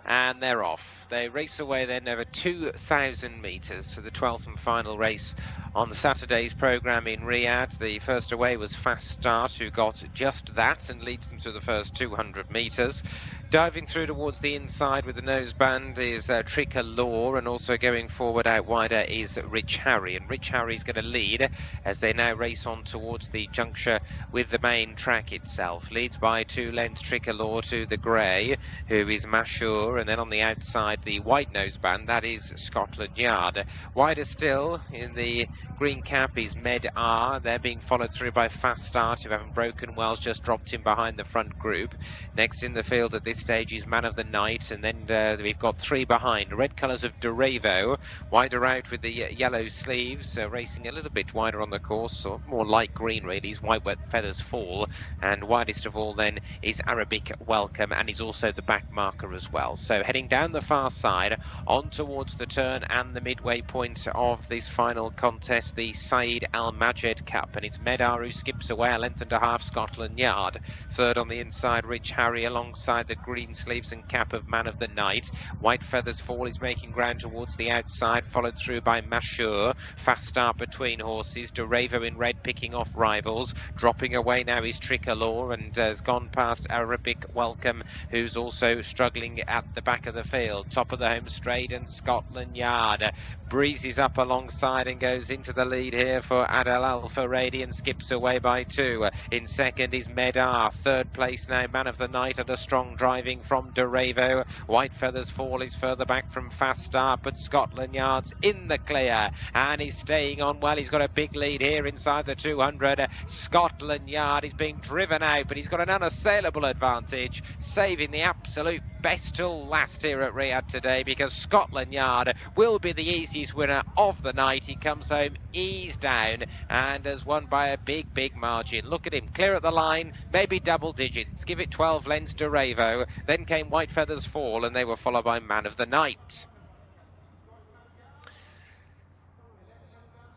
And they're off. They race away then over 2,000 metres for the 12th and final race on Saturday's programme in Riyadh. The first away was Fast Start, who got just that and leads them through the first 200 metres. Diving through towards the inside with the noseband is Tricolor, and also going forward out wider is Rich Harry. And Rich Harry's going to lead as they now race on towards the juncture with the main track itself. Leads by 2 lengths Tricolor to the grey, who is Mashur, and then on the outside the white noseband, that is Scotland Yard. Wider still in the green cap is Med R. They're being followed through by Fast Start, who haven't broken well, just dropped in behind the front group. Next in the field at this stage is Man of the Night, and then we've got 3 behind. Red colours of Durevo, wider out with the yellow sleeves, racing a little bit wider on the course, or more light green really, is White Wet Feathers Fall, and widest of all then is Arabic Welcome, and he's also the back marker as well. So heading down the far side, on towards the turn and the midway point of this final contest, the Said Al Majed Cup, and it's Medar who skips away a length and a half Scotland Yard. Third on the inside, Rich Harry alongside the green sleeves and cap of Man of the Night. White Feathers Fall is making ground towards the outside, followed through by Mashur. Fast Start between horses. Durevo in red picking off rivals. Dropping away now is Tricolor, and has gone past Arabic Welcome, who's also struggling at the back of the field. Top of the home straight, and Scotland Yard breezes up alongside and goes into the lead here for Adel Al-Faradi and skips away by 2. In second is Medar. Third place now Man of the Night under strong driving from Durevo. White Feathers Fall is further back from Fast Start, but Scotland Yard's in the clear and he's staying on well. He's got a big lead here inside the 200. Scotland Yard is being driven out, but he's got an unassailable advantage, saving the absolute best till last here at Riyadh today, because Scotland Yard will be the easiest winner of the night. He comes home ease down and has won by a big margin. Look at him, clear at the line, maybe double digits. Give it 12 lengths to Durevo. Then came White Feathers Fall, and they were followed by Man of the Night.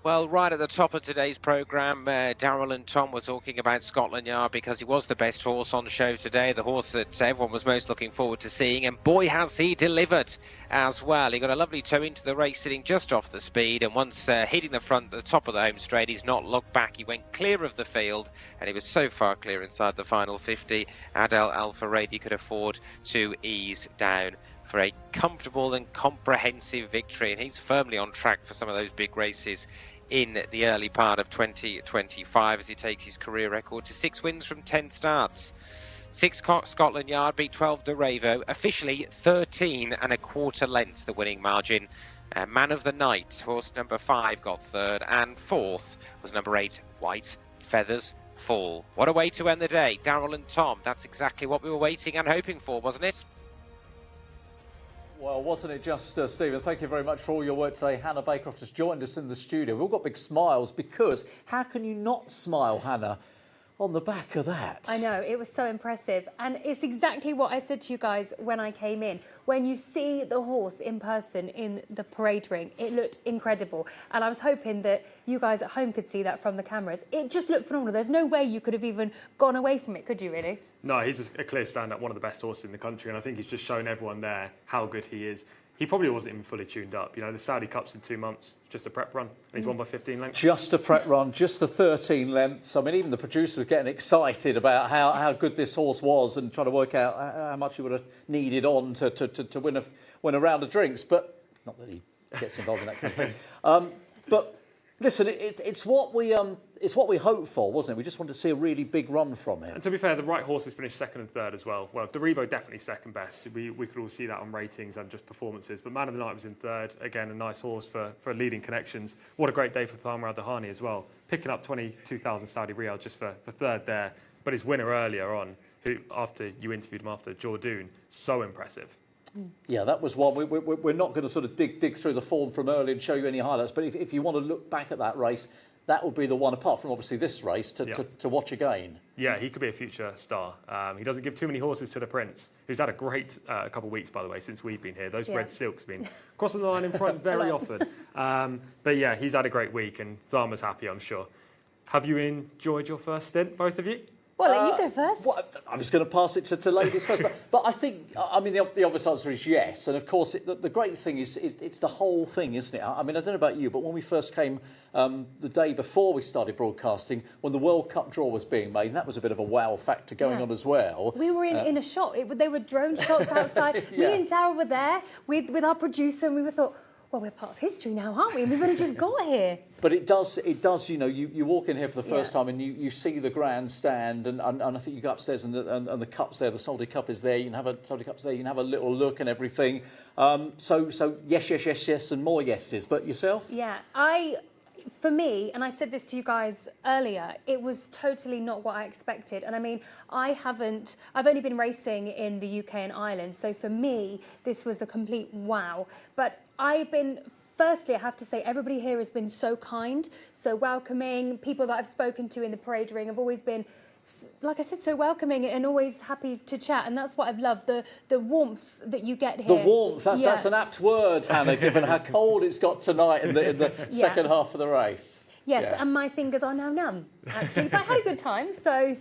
Well, right at the top of today's programme, Darryl and Tom were talking about Scotland Yard because he was the best horse on show today, the horse that everyone was most looking forward to seeing, and boy has he delivered as well. He got a lovely toe into the race, sitting just off the speed, and once hitting the front at the top of the home straight, he's not looked back. He went clear of the field, and he was so far clear inside the final 50, Adel Al-Faradi could afford to ease down for a comfortable and comprehensive victory, and he's firmly on track for some of those big races in the early part of 2025 as he takes his career record to 6 wins from 10 starts. 6 Scotland Yard beat 12 Durevo, officially 13 1/4 lengths the winning margin. Man of the Night, horse number 5, got 3rd, and 4th was number 8, White Feathers Fall. What a way to end the day. Darryl and Tom, that's exactly what we were waiting and hoping for, wasn't it? Well, wasn't it just, Stephen? Thank you very much for all your work today. Hannah Baycroft has joined us in the studio. We've all got big smiles because how can you not smile, Hannah, on the back of that? I know, it was so impressive. And it's exactly what I said to you guys when I came in. When you see the horse in person in the parade ring, it looked incredible. And I was hoping that you guys at home could see that from the cameras. It just looked phenomenal. There's no way you could have even gone away from it, could you really? No, he's a clear stand-up, one of the best horses in the country, and I think he's just shown everyone there how good he is. he probably wasn't even fully tuned up. You know, the Saudi Cup's in 2 months, just a prep run, and he's won by 15 lengths. Just a prep run, just the 13 lengths. I mean, even the producer was getting excited about how good this horse was and trying to work out how much he would have needed on to win a round of drinks. But not that he gets involved in that kind of thing. But listen, it's what we hoped for, wasn't it? We just wanted to see a really big run from him. And to be fair, the right horses finished second and third as well. Well, Derivo definitely second best. We could all see that on ratings and just performances. But Man of the Night was in third. Again, a nice horse for leading connections. What a great day for Thamar Al-Dahani as well. Picking up 22,000 Saudi Riyal just for third there. But his winner earlier on, who after you interviewed him after, Jordoon, so impressive. Yeah, that was one. We're not going to sort of dig through the form from early and show you any highlights. But if you want to look back at that race, that would be the one, apart from obviously this race, to watch again. Yeah, he could be a future star. He doesn't give too many horses to the Prince, who's had a great couple of weeks, by the way, since we've been here. Those red silks have been crossing the line in front very often. But yeah, he's had a great week, and Tharma's happy, I'm sure. Have you enjoyed your first stint, both of you? Well, let you go first. Well, I was going to pass it to ladies first, but I think, I mean, the obvious answer is yes. And of course, the great thing is it's the whole thing, isn't it? I mean, I don't know about you, but when we first came the day before we started broadcasting, when the World Cup draw was being made, and that was a bit of a wow factor going on as well. We were in a shot. They were drone shots outside. Me and Darryl were there with our producer, and we thought, well, we're part of history now, aren't we? And we've only just got here. But it does, you know, you walk in here for the first time and you see the grandstand and I think you go upstairs and the cup's there, the Saudi Cup is there, you can have a Saudi Cup's there, you can have a little look and everything. So yes, and more yeses. But yourself? Yeah, for me, and I said this to you guys earlier, it was totally not what I expected. And I mean, I've only been racing in the UK and Ireland, so for me, this was a complete wow. But firstly, I have to say, everybody here has been so kind, so welcoming. People that I've spoken to in the parade ring have always been, like I said, so welcoming and always happy to chat. And that's what I've loved, the warmth that you get here. The warmth, that's an apt word, Hannah, given how cold it's got tonight in the second half of the race. Yes, and my fingers are now numb, actually. But I had a good time, so...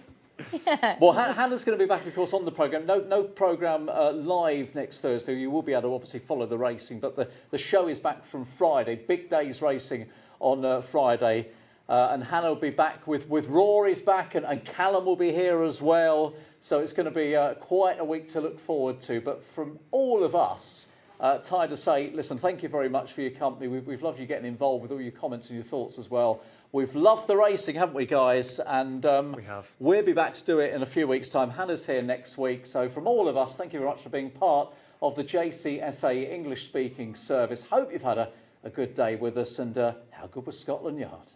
Yeah. Well, Hannah's going to be back, of course, on the programme. No programme live next Thursday. You will be able to obviously follow the racing, but the show is back from Friday. Big days racing on Friday. And Hannah will be back with Rory's back and Callum will be here as well. So it's going to be quite a week to look forward to. But from all of us, Ty, to say, listen, thank you very much for your company. We've loved you getting involved with all your comments and your thoughts as well. We've loved the racing, haven't we, guys? And we have. We'll be back to do it in a few weeks' time. Hannah's here next week. So from all of us, thank you very much for being part of the Jcsa English-speaking service. Hope you've had a good day with us. And how good was Scotland Yard?